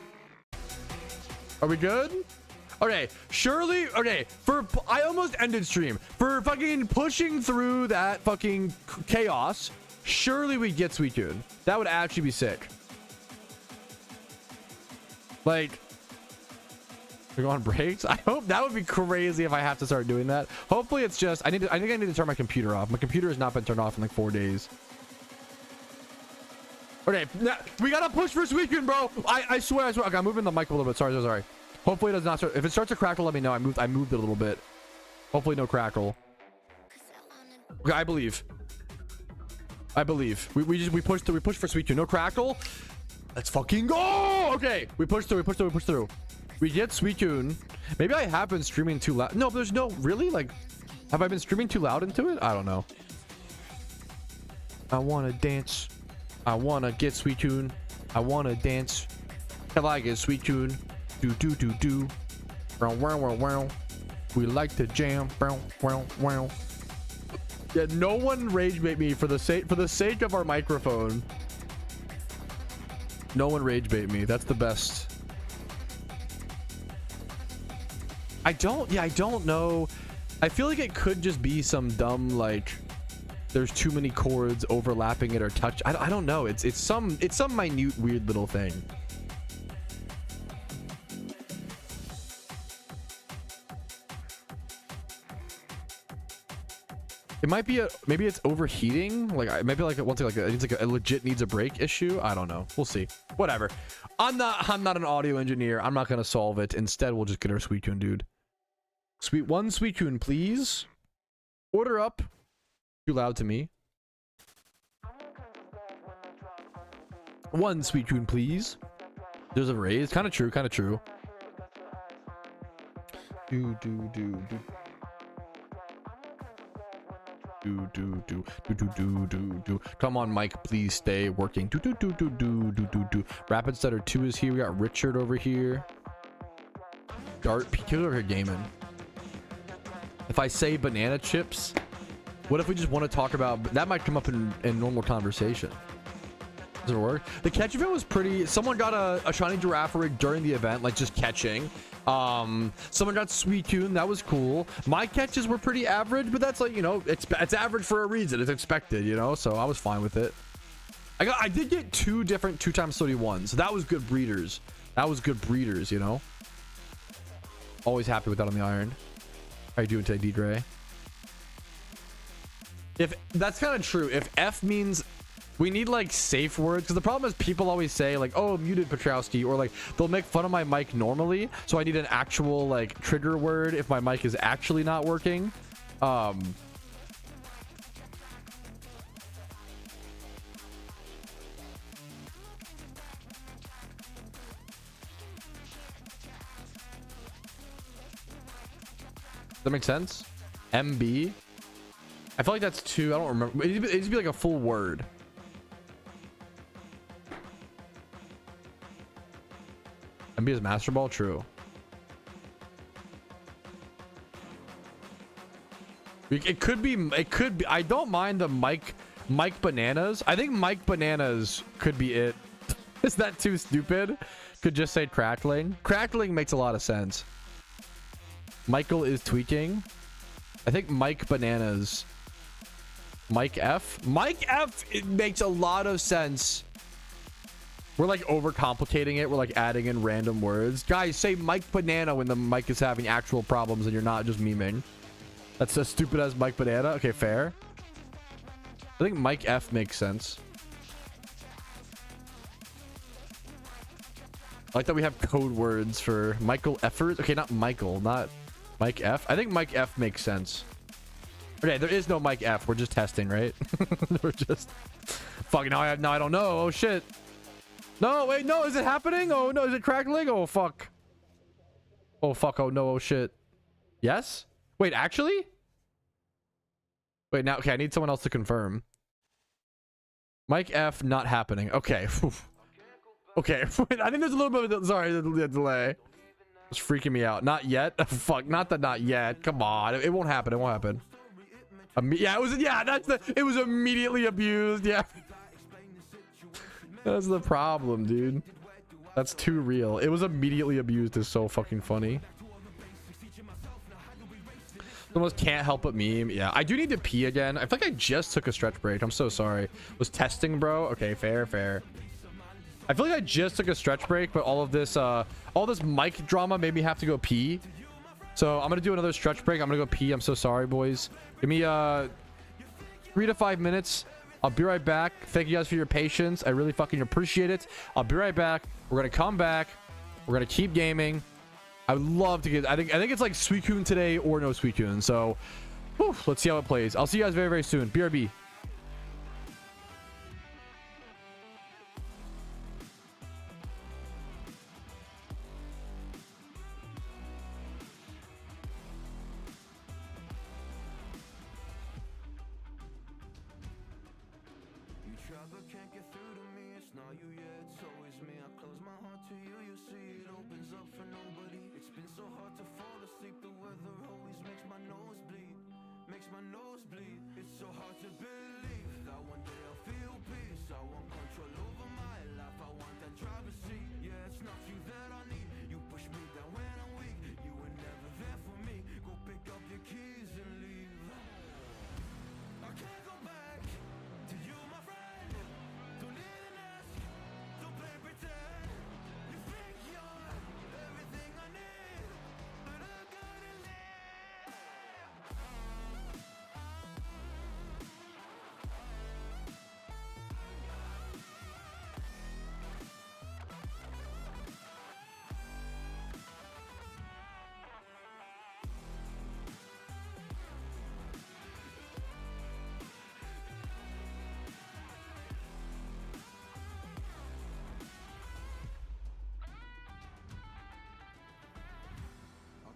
Are we good? Okay, surely. Okay, I almost ended stream for fucking pushing through that fucking chaos. Surely we get Suicune. That would actually be sick. Like, we go on breaks. I hope that would be crazy if I have to start doing that. Hopefully it's just I think I need to turn my computer off. My computer has not been turned off in like 4 days. Okay, we gotta push for Suicune, bro. I swear. Okay, I'm moving the mic a little bit. Sorry. Hopefully it does not start. If it starts to crackle, let me know. I moved it a little bit. Hopefully no crackle. Okay, I believe. We pushed for Suicune. No crackle. Let's fucking go. Okay, we push through. We get Suicune. Maybe I have been streaming too loud. No, there's no really, like, have I been streaming too loud into it? I don't know. I want to dance. I want to get Suicune. I want to dance. Till I get Suicune. Do. Wow. We like to jam. Wow. Yeah, no one rage bait me for the sake of our microphone. No one rage bait me. That's the best. I don't know. I feel like it could just be some dumb, like, there's too many chords overlapping it or touch. I don't know. It's some minute weird little thing. It might be maybe it's overheating. Like maybe like one thing like it's like a legit needs a break issue. I don't know. We'll see. Whatever. I'm not an audio engineer. I'm not gonna solve it. Instead, we'll just get our Suicune, dude. One Suicune, please. Order up. Too loud to me. One Suicune, please. There's a raise. Kind of true. Do. Come on, Mike, please stay working. Do. Rapid Stutter 2 is here. We got Richard over here. Dart Killer here gaming. If I say banana chips, what if we just want to talk about that? Might come up in normal conversation. Does it work? The catch event was pretty. Someone got a shiny Girafarig during the event, like just catching. Someone got Suicune. That was cool. My catches were pretty average, but that's like, you know, it's average for a reason. It's expected, you know, so I was fine with it. I did get 2 different 2x31, so that was good breeders. You know. Always happy with that on the iron. How you doing today, D-Dre? If that's kind of true. If F means we need like safe words, because the problem is people always say like, oh, muted Patrouski, or like they'll make fun of my mic normally, so I need an actual like trigger word if my mic is actually not working. that make sense? MB. I feel like that's two. I don't remember. It needs to be like a full word. MB is Master Ball. True. It could be. It could be. I don't mind the Mike Bananas. I think Mike Bananas could be it. Is that too stupid? Could just say crackling. Crackling makes a lot of sense. Michael is tweaking. I think Mike Bananas. Mike F. Mike F. It makes a lot of sense. We're like overcomplicating it. We're like adding in random words. Guys, say Mike Banana when the mic is having actual problems and you're not just memeing. That's as stupid as Mike Banana. Okay, fair. I think Mike F makes sense. I like that we have code words for Michael Effers. Okay, not Michael, not Mike F. I think Mike F makes sense. Okay, there is no Mike F. We're just testing, right? We're just fucking. Now I don't know. Oh shit. No, wait, no. Is it happening? Oh no, is it crackling? Oh fuck. Oh fuck. Oh no. Oh shit. Yes. Wait, actually. Wait now. Okay, I need someone else to confirm. Mike F. Not happening. Okay. Okay. I think there's a little bit of the delay. It's freaking me out. Not yet. Fuck. Not that. Not yet. Come on. It won't happen. It won't happen. Yeah, it was. Yeah, that's the. It was immediately abused. Yeah. That's the problem, dude. That's too real. It was immediately abused. Is so fucking funny. Almost can't help but meme. Yeah, I do need to pee again. I feel like I just took a stretch break. I'm so sorry. Was testing, bro. Okay, fair. I feel like I just took a stretch break, but all this mic drama made me have to go pee. So I'm gonna do another stretch break. I'm gonna go pee. I'm so sorry, boys. Give me 3 to 5 minutes. I'll be right back. Thank you guys for your patience. I really fucking appreciate it. I'll be right back. We're gonna come back. We're gonna keep gaming. I would love to get. I think it's like Suicune today or no Suicune. So, whew, let's see how it plays. I'll see you guys very soon. BRB.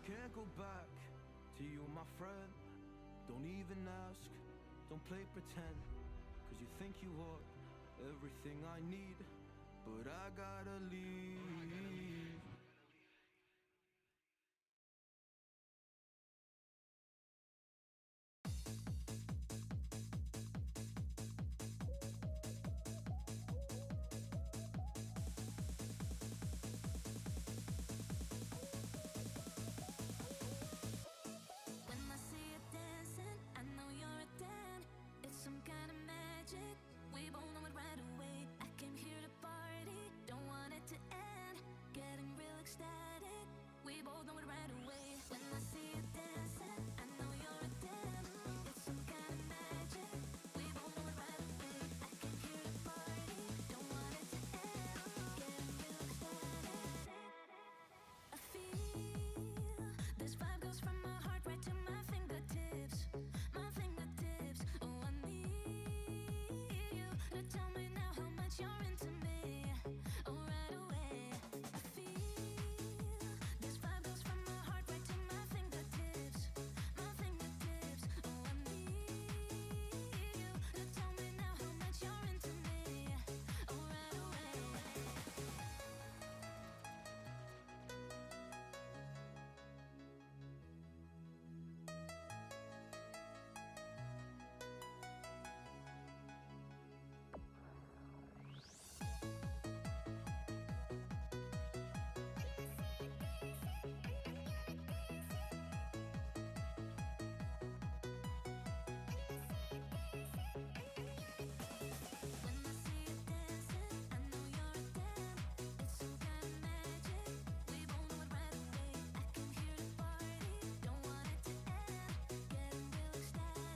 Can't go back to you, my friend. Don't even ask, don't play pretend. Cause you think you are everything I need, but I gotta leave.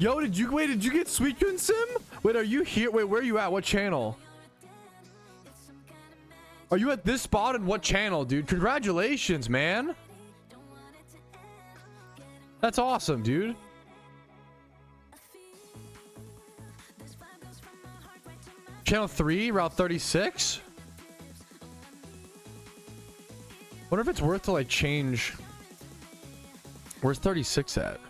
Yo, did you get Suicune Sim? Wait, are you here? Wait, where are you at? What channel? Are you at this spot and what channel, dude? Congratulations, man. That's awesome, dude. Channel 3, Route 36? Wonder if it's worth to like change. Where's 36 at?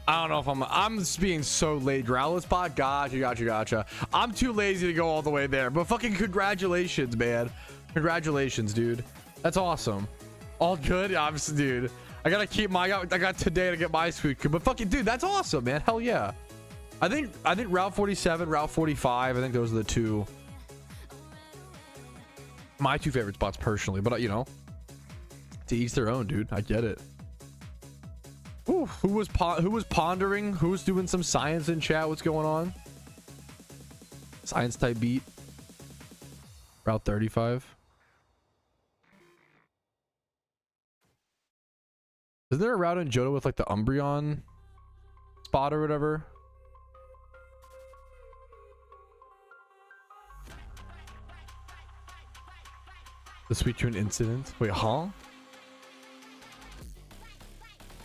I don't know if I'm just being so late. Growlithe spot? Gotcha. I'm too lazy to go all the way there. But fucking congratulations, man. Congratulations, dude. That's awesome. All good? Obviously, dude. I gotta keep my I got today to get my Suicune. But fucking dude, that's awesome, man. Hell yeah. I think Route 47, Route 45, I think those are the two. My two favorite spots personally, but you know, to each their own, dude. I get it. Ooh, who was pondering? Who's doing some science in chat? What's going on? Science type beat. Route 35. Is there a route in Johto with like the Umbreon spot or whatever? The Suicune incident. Wait, huh?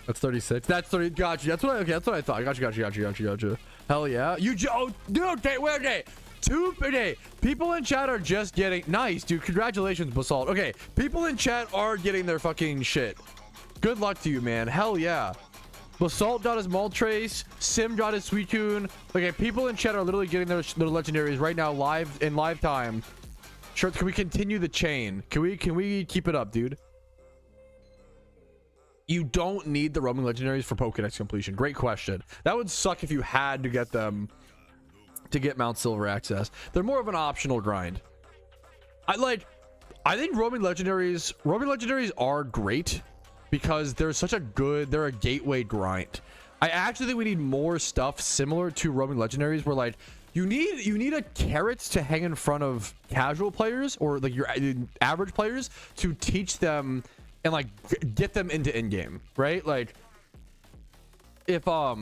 That's 36. That's 30. Gotcha. That's what. Okay, that's what I thought. Gotcha. Hell yeah. Oh, dude. Okay, wait. Okay. Okay. People in chat are just getting nice, dude. Congratulations, Basalt. Okay, people in chat are getting their fucking shit. Good luck to you, man. Hell yeah. Basalt got his Moltres. Sim got his Suicune. Okay, people in chat are literally getting their legendaries right now, live in live time. Sure. Can we continue the chain? Can we keep it up, dude? You don't need the roaming legendaries for Pokedex completion. Great question. That would suck if you had to get them to get Mount Silver access. They're more of an optional grind. I think roaming legendaries are great because they're a gateway grind. I actually think we need more stuff similar to roaming legendaries where like you need a carrot to hang in front of casual players or like your average players to teach them and like get them into in-game, right? Like if a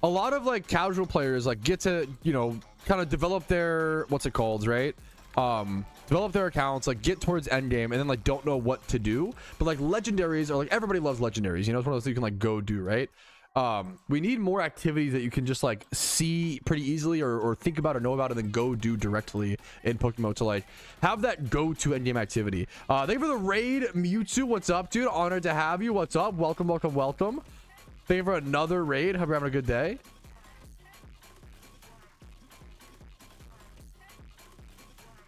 lot of like casual players like get to, you know, kind of develop their right? Develop their accounts, like get towards end game and then like don't know what to do. But like legendaries are like everybody loves legendaries, you know, it's one of those things you can like go do, right? We need more activities that you can just like see pretty easily or think about or know about and then go do directly in PokeMMO to like have that go-to endgame activity. Thank you for the raid, Mewtwo. What's up, dude? Honored to have you. What's up? Welcome. Thank you for another raid. Hope you're having a good day.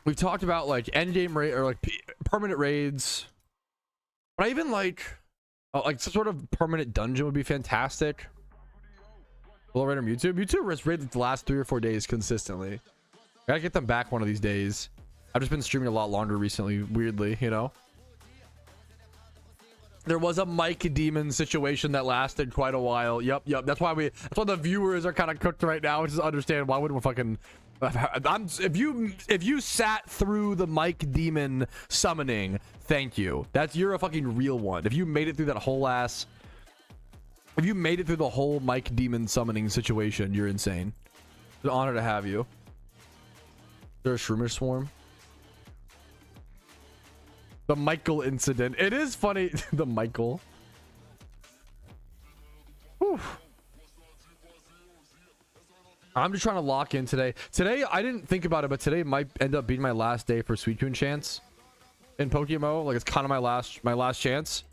We've talked about like endgame raid or like permanent raids, but I even like some sort of permanent dungeon would be fantastic. Hello, Raider Mewtwo. Mewtwo was raided the last 3 or 4 days consistently. Gotta get them back one of these days. I've just been streaming a lot longer recently, weirdly, you know. There was a Mike Demon situation that lasted quite a while. Yep. That's why the viewers are kind of cooked right now, which is understand why wouldn't we fucking if you sat through the Mike Demon summoning, thank you. You're a fucking real one. If you made it through the whole Mike Demon summoning situation, you're insane. It's an honor to have you. Is there a Shroomer Swarm? The Michael incident. It is funny. The Michael. Whew. I'm just trying to lock in today. Today, I didn't think about it, but today might end up being my last day for Suicune chance in PokeMMO. Like it's kind of my last chance.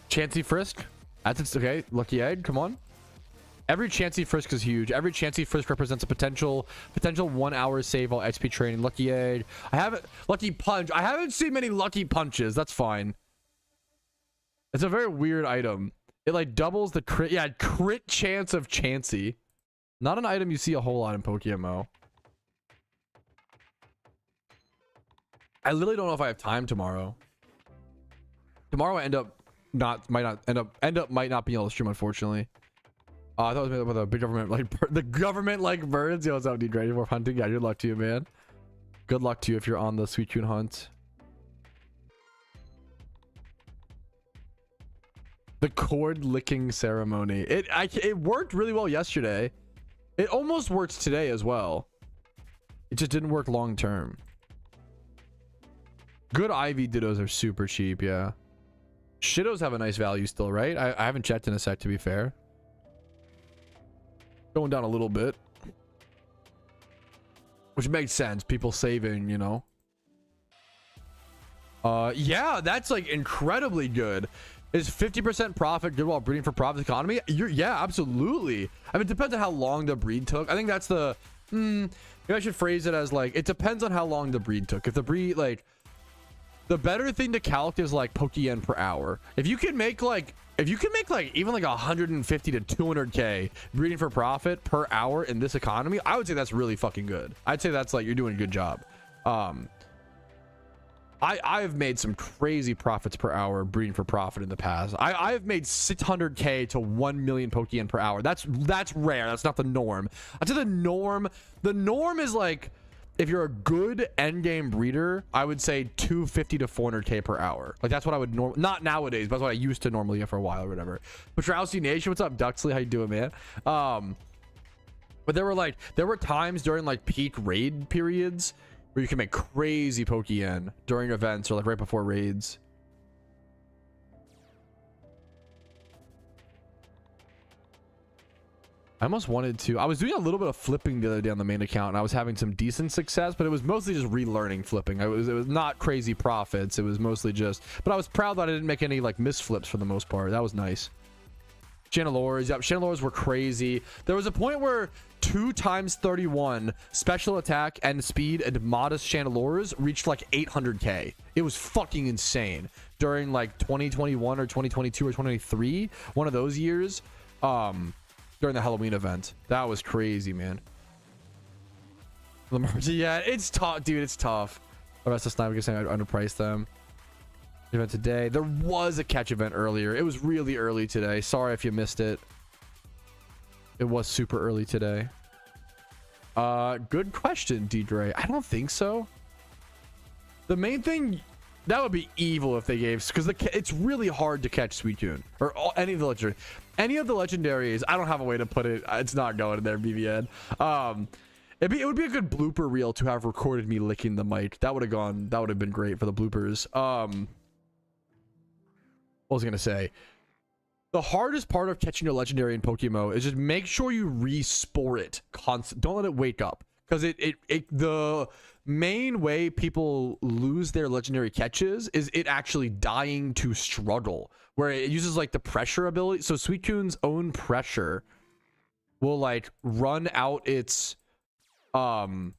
Chansey Frisk. That's okay. Lucky Egg. Come on. Every Chansey Frisk is huge. Every Chansey Frisk represents a potential 1 hour save while XP training. Lucky Egg. Lucky Punch. I haven't seen many Lucky Punches. That's fine. It's a very weird item. It like doubles the crit. Yeah, crit chance of Chansey. Not an item you see a whole lot in PokeMMO. I literally don't know if I have time tomorrow. Tomorrow I might not be able to stream, unfortunately. I thought it was made up with a big government like the government like birds. Yo, what's up, dude? Ready for hunting? Yeah, good luck to you, man. Good luck to you if you're on the Suicune hunt. The cord licking ceremony. It worked really well yesterday. It almost works today as well. It just didn't work long term. Good Ivy Dittos are super cheap, yeah. Shittos have a nice value still, right? I haven't checked in a sec, to be fair. Going down a little bit. Which makes sense. People saving, you know. Yeah, that's like incredibly good. Is 50% profit good while breeding for profit economy? Yeah, absolutely. I mean, it depends on how long the breed took. I think that's the... maybe I should phrase it as like, it depends on how long the breed took. If the breed, like... The better thing to calc is like Pokeyen per hour. If you can make like even like 150 to 200k breeding for profit per hour in this economy, I would say that's really fucking good. I'd say that's like you're doing a good job. I've made some crazy profits per hour breeding for profit in the past. I've made 600k to 1 million Pokeyen per hour. That's rare. That's not the norm. I'd say the norm is like, if you're a good end game breeder, I would say 250 to 400k per hour. Like that's what I would not nowadays, but that's what I used to normally get for a while or whatever. Patrouski Nation, what's up, Duxley? How you doing, man? But there were times during like peak raid periods where you can make crazy Pokeyen during events or like right before raids. I almost wanted to. I was doing a little bit of flipping the other day on the main account, and I was having some decent success, but it was mostly just relearning flipping. It was not crazy profits. It was mostly just. But I was proud that I didn't make any like misflips for the most part. That was nice. Chandelures, yep, Chandelures were crazy. There was a point where 2 times 31 special attack and speed and modest Chandelures reached like 800k. It was fucking insane during like 2021 or 2022 or 2023, one of those years. During the Halloween event. That was crazy, man. Yeah, it's tough, dude. It's tough. The rest of the sniper saying I'd underprice them. Event today. There was a catch event earlier. It was really early today. Sorry if you missed it. It was super early today. Good question, D-Dre. I don't think so. The main thing... That would be evil if they gave, because it's really hard to catch Suicune or any of the legendary. Any of the legendaries, I don't have a way to put it. It's not going in there, BVN. It would be a good blooper reel to have recorded me licking the mic. That would have been great for the bloopers. What was I gonna say? The hardest part of catching a legendary in PokeMMO is just make sure you re-spore it constant. Don't let it wake up, because the main way people lose their legendary catches is it actually dying to struggle, where it uses like the pressure ability. So Suicune's own pressure will like run out its PP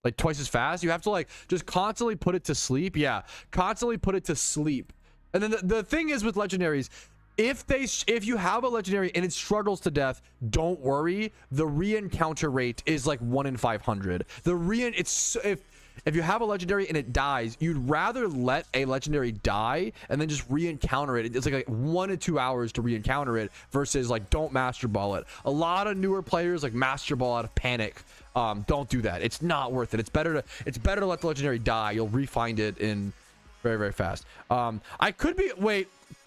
like twice as fast. You have to like just constantly put it to sleep. Yeah, constantly put it to sleep. And then the thing is with legendaries, if you have a legendary and it struggles to death, don't worry. The re-encounter rate is like 1 in 500. If you have a legendary and it dies, you'd rather let a legendary die and then just re-encounter it. It's like 1 to 2 hours to re-encounter it versus like don't master ball it. A lot of newer players like master ball out of panic. Don't do that. It's not worth it. It's better to let the legendary die. You'll re-find it in very, very fast. I could be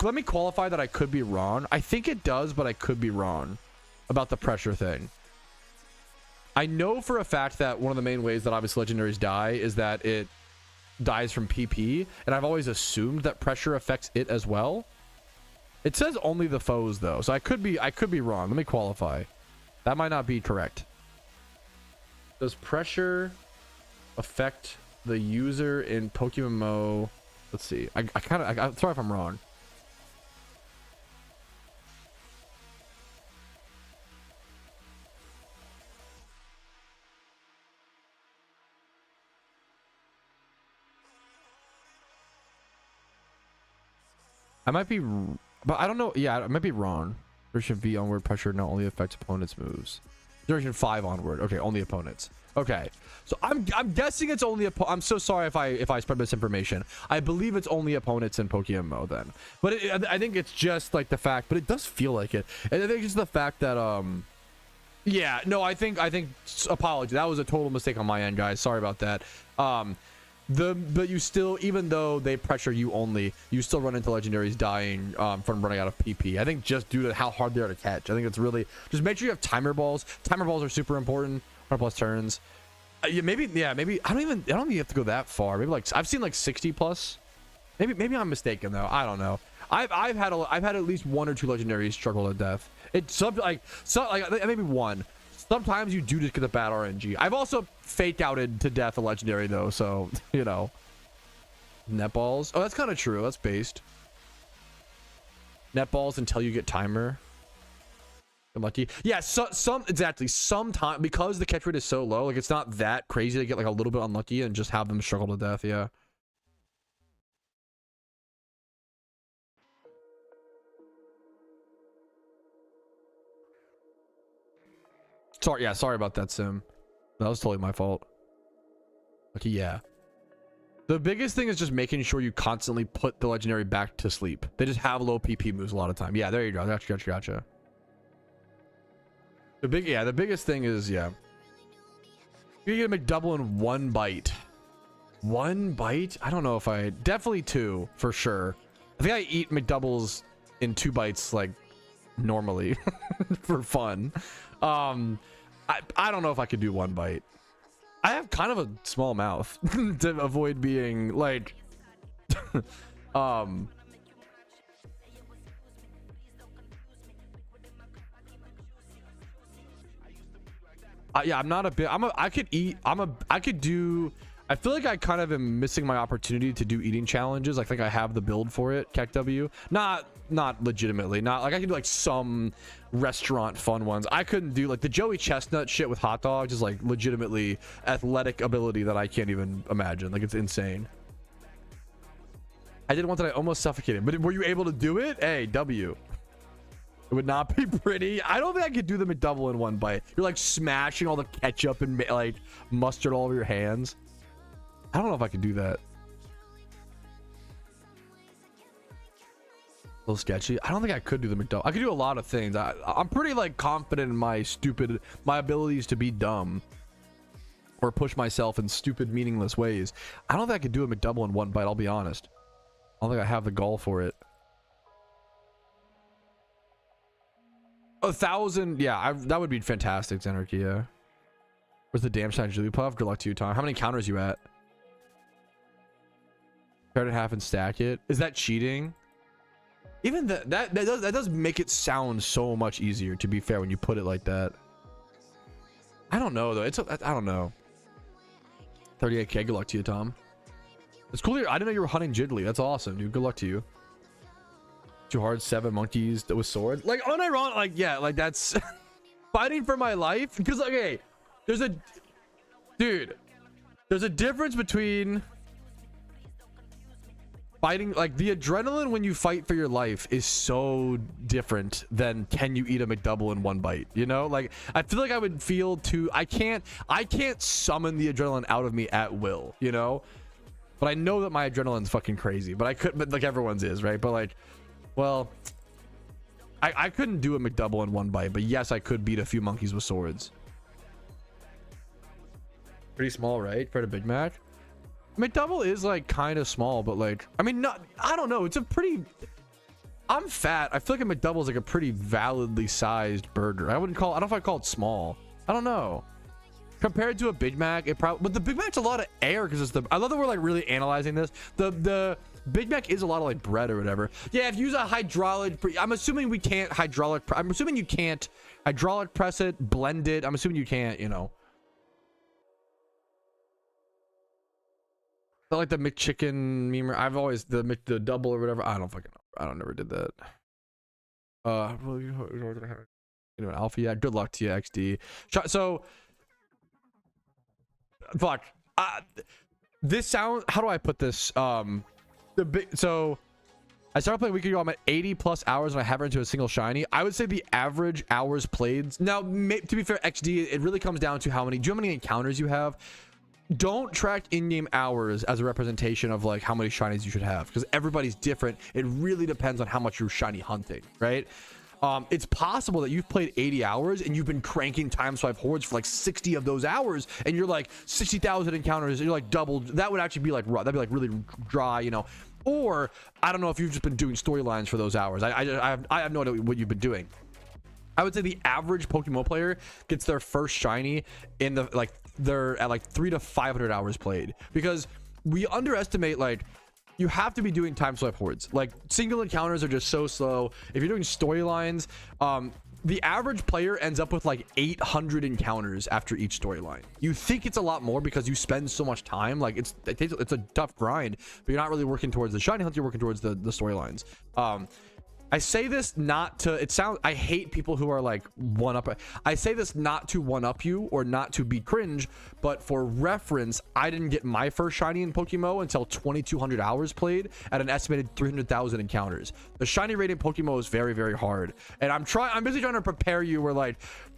let me qualify that I could be wrong. I think it does, but I could be wrong about the pressure thing. I know for a fact that one of the main ways that obviously legendaries die is that it dies from PP, and I've always assumed that pressure affects it as well. It says only the foes though, so I could be wrong. Let me qualify. That might not be correct. Does pressure affect the user in PokeMMO? Let's see. I'm sorry if I'm wrong. I might be, but I don't know. Yeah, I might be wrong. There should be onward pressure not only affects opponents' moves. Generation 5 onward. Okay, only opponents. Okay, so I'm guessing it's only I'm so sorry if I spread misinformation. I believe it's only opponents in PokeMMO then, but I think it's just like the fact, but it does feel like it, and I think it's just the fact that yeah, no, I think apology, that was a total mistake on my end, guys. Sorry about that. But you still, even though they pressure you only, you still run into legendaries dying from running out of PP. I think just due to how hard they are to catch. I think it's really just make sure you have timer balls. Timer balls are super important. 100+ turns. Yeah, maybe I don't even have to go that far. Maybe like I've seen like 60+. Maybe I'm mistaken though. I don't know. I've had at least 1 or 2 legendaries struggle to death. It's like maybe 1. Sometimes you do just get a bad RNG. I've also fake outed to death a legendary though, so you know. Netballs. Oh, that's kind of true. That's based. Netballs until you get timer. Unlucky. Yeah, exactly. Sometimes because the catch rate is so low, like it's not that crazy to get like a little bit unlucky and just have them struggle to death. Yeah. Sorry about that, Sim. That was totally my fault. Okay, yeah. The biggest thing is just making sure you constantly put the legendary back to sleep. They just have low PP moves a lot of time. Yeah, there you go. Gotcha. The biggest thing is, yeah. You get a McDouble in 1 bite. 1 bite? I don't know if definitely 2 for sure. I think I eat McDoubles in 2 bites like normally for fun. I don't know if I could do 1 bite. I have kind of a small mouth to avoid being like yeah, I'm not a bit. I could eat. I could do. I feel like I kind of am missing my opportunity to do eating challenges. I think I have the build for it. KEKW. Not legitimately. Not like I could do like some restaurant fun ones. I couldn't do like the Joey Chestnut shit with hot dogs is like legitimately athletic ability that I can't even imagine. Like it's insane. I did one that I almost suffocated, but were you able to do it? Hey, W. It would not be pretty. I don't think I could do the McDouble in 1 bite. You're like smashing all the ketchup and like mustard all over your hands. I don't know if I could do that. A little sketchy. I don't think I could do the McDouble. I could do a lot of things. I'm pretty like confident in my abilities to be dumb or push myself in stupid, meaningless ways. I don't think I could do a McDouble in 1 bite. I'll be honest. I don't think I have the gall for it. 1,000. Yeah, that would be fantastic, Xanarchy. Yeah. Where's the damn shine Jigglypuff? Good luck to you, Tom. How many counters you at? Cut it in half and stack it. Is that cheating? Even that does make it sound so much easier, to be fair, when you put it like that. I don't know though. I don't know. 38k. Good luck to you, Tom. It's cool. I didn't know you were hunting Jiggly. That's awesome, dude. Good luck to you. Too hard. 7 monkeys with swords. Like unironic. Like yeah. Like that's fighting for my life. Because okay, there's a difference between fighting, like the adrenaline when you fight for your life is so different than can you eat a McDouble in 1 bite, you know? Like I feel like I would feel too, I can't summon the adrenaline out of me at will, you know? But I know that my adrenaline's fucking crazy, but like everyone's is, right? But like, well, I couldn't do a McDouble in 1 bite, but yes, I could beat a few monkeys with swords. Pretty small, right? For a Big Mac. McDouble is like kind of small, but like I mean, I don't know, it's a pretty, I'm fat. I feel like a McDouble is like a pretty validly sized burger. I don't know if I call it small. I don't know. Compared to a Big Mac, but the Big Mac's a lot of air because it's I love that we're like really analyzing this. The Big Mac is a lot of like bread or whatever. Yeah, if you use a hydraulic, I'm assuming we can't I'm assuming you can't hydraulic press it, blend it. I'm assuming you can't, you know. But like the McChicken meme, I've always the double or whatever. I don't fucking know. I don't never did that. You know, Alpha. Yeah, good luck to you, XD. So, fuck. This sound. How do I put this? So I started playing a week ago. I'm at 80 plus hours and I haven't into a single shiny. I would say the average hours played. Now, to be fair, XD, it really comes down to how many encounters you have. Don't track in-game hours as a representation of like how many shinies you should have, because everybody's different. It really depends on how much you're shiny hunting, right? It's possible that you've played 80 hours and you've been cranking time swipe hordes for like 60 of those hours, and you're like 60,000 encounters and you're like doubled. That would actually be like raw. That'd be like really dry, you know. Or I don't know if you've just been doing storylines for those hours. I have no idea what you've been doing. I would say the average Pokemon player gets their first shiny in the like they're at like 300 to 500 hours played, because we underestimate, like, you have to be doing time swipe hordes. Like, single encounters are just so slow. If you're doing storylines, the average player ends up with like 800 encounters after each storyline. You think it's a lot more because you spend so much time. Like, it's a tough grind, but you're not really working towards the shiny hunt. You're working towards the storylines. I say this not to, I hate people who are like one up. I say this not to one up you or not to be cringe, but for reference, I didn't get my first shiny in PokeMMO until 2,200 hours played at an estimated 300,000 encounters. The shiny rate in PokeMMO is very, very hard. And I'm busy trying to prepare you where, like,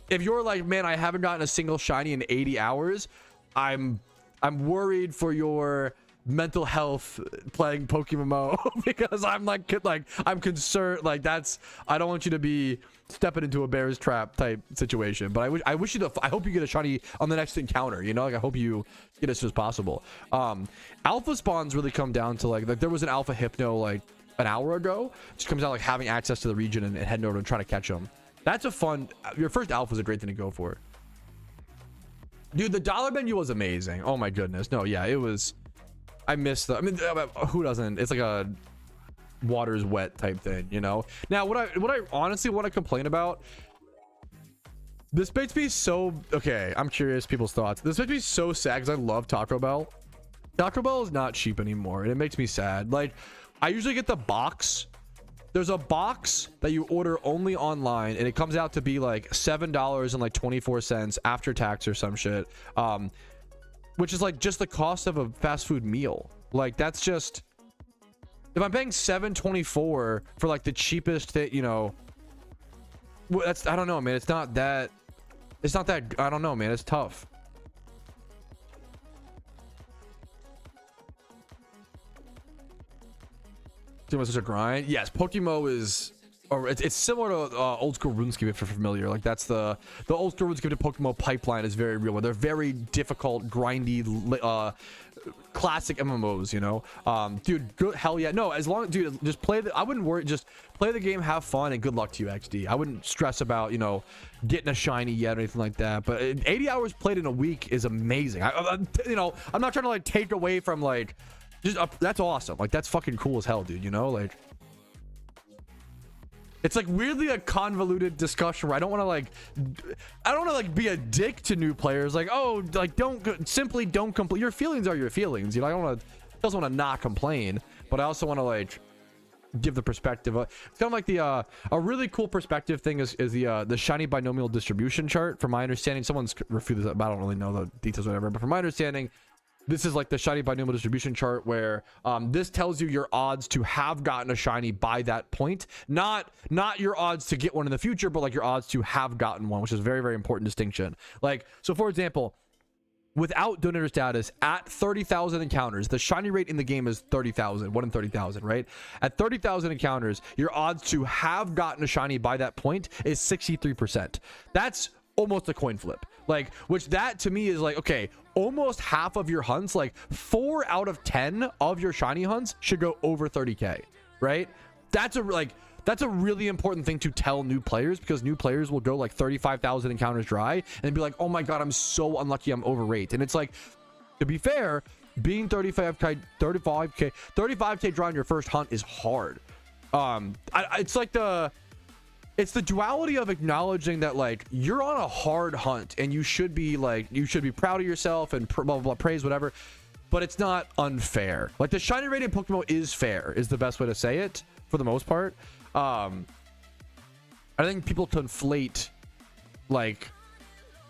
if you're like, man, I haven't gotten a single shiny in 80 hours, I'm worried for your mental health playing PokeMMO because I'm I'm concerned. Like, I don't want you to be stepping into a bear's trap type situation. But I wish you I hope you get a shiny on the next encounter, you know. Like, I hope you get as soon as possible. Alpha spawns really come down to like there was an alpha hypno like an hour ago. It just comes out like having access to the region and heading over and trying to catch them. That's a fun, your first alpha is a great thing to go for, dude. The dollar menu was amazing. Oh my goodness. No, yeah, it was. I miss I mean, who doesn't? It's like a water's wet type thing, you know. Now, what I honestly want to complain about, this makes me so, okay, I'm curious people's thoughts. This makes me so sad because I love Taco Bell. Taco Bell is not cheap anymore, and it makes me sad. Like, I usually get the box. There's a box that you order only online, and it comes out to be like $7.24 after tax or some shit. Which is like just the cost of a fast food meal. Like, that's just, if I'm paying $7.24 for like the cheapest thing, you know, that's, I don't know, man. It's not that, I don't know, man. It's tough. It's such a grind. Yes, PokeMMO is, or it's similar to old school RuneScape, if you're familiar. Like, that's the old school RuneScape to PokeMMO pipeline is very real. They're very difficult, grindy, classic MMOs, you know. Dude, good, hell yeah. No, as long, dude, just play the, I wouldn't worry, just play the game, have fun, and good luck to you, XD. I wouldn't stress about, you know, getting a shiny yet or anything like that. But 80 hours played in a week is amazing. You know, I'm not trying to like take away from like, just that's awesome. Like, that's fucking cool as hell, dude, you know. Like, it's like weirdly a convoluted discussion where I don't want to like be a dick to new players. Like, oh, like, simply don't complain. Your feelings are your feelings, you know. I don't want to not complain, but I also want to like give the perspective. It's kind of like the a really cool perspective thing is the shiny binomial distribution chart. From my understanding, someone's refuted that, but I don't really know the details or whatever. But from my understanding, this is like the shiny binomial distribution chart where this tells you your odds to have gotten a shiny by that point, not your odds to get one in the future, but like your odds to have gotten one, which is a very, very important distinction. Like, so for example, without donator status at 30,000 encounters, the shiny rate in the game is 30,000, 1 in 30,000, right? At 30,000 encounters, your odds to have gotten a shiny by that point is 63%. That's almost a coin flip. Like, which that to me is like, okay, almost half of your hunts, like 4 out of 10 of your shiny hunts should go over 30k, right? That's a really important thing to tell new players, because new players will go like 35,000 encounters dry and be like, oh my god, I'm so unlucky, I'm overrate. And it's like, to be fair, being 35k dry on your first hunt is hard. It's the duality of acknowledging that like you're on a hard hunt and you should be proud of yourself and blah, blah, blah, praise whatever, but it's not unfair. Like, the shiny rate in PokeMMO is fair, is the best way to say it for the most part. I think people conflate like,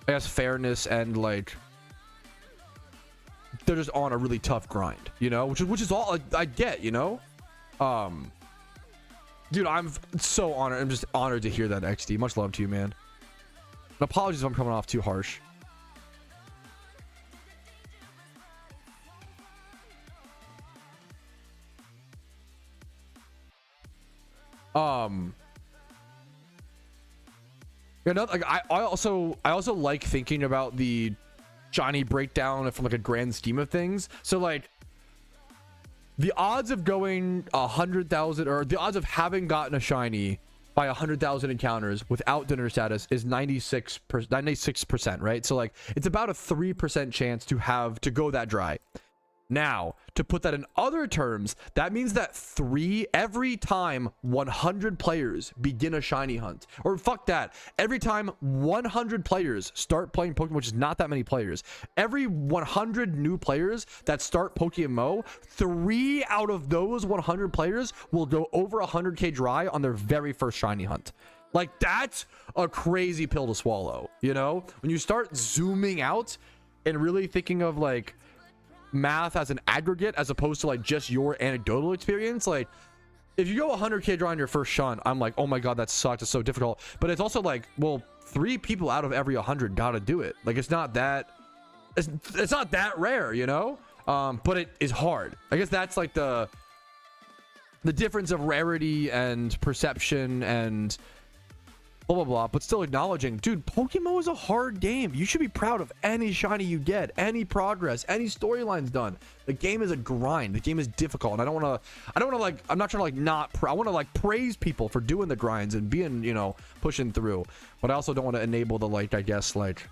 I guess, fairness and like they're just on a really tough grind, you know, which is all I get, you know. Dude, I'm so honored. I'm just honored to hear that, XD. Much love to you, man. And apologies if I'm coming off too harsh. Yeah, no, like I also like thinking about the shiny breakdown from like a grand scheme of things. So like the odds of going 100,000 or the odds of having gotten a shiny by 100,000 encounters without dinner status is 96%, right? So like it's about a 3% chance to go that dry. Now, to put that in other terms, that means that every time 100 players begin a shiny hunt, or fuck that, every time 100 players start playing Pokemon, which is not that many players, every 100 new players that start PokeMMO, 3 out of those 100 players will go over 100k dry on their very first shiny hunt. Like, that's a crazy pill to swallow, you know? When you start zooming out and really thinking of like math as an aggregate as opposed to like just your anecdotal experience, like if you go 100k dry on your first shunt, I'm like, oh my god, that sucks, it's so difficult. But it's also like, well, 3 people out of every 100 gotta do it. Like it's not that rare, you know. But it is hard. I guess that's like the difference of rarity and perception and blah blah blah, but still acknowledging, dude, PokeMMO is a hard game. You should be proud of any shiny you get, any progress, any storylines done. The game is a grind. The game is difficult, and I don't want to like, I'm not trying to like I want to like praise people for doing the grinds and being, you know, pushing through, but I also don't want to enable the like, I guess like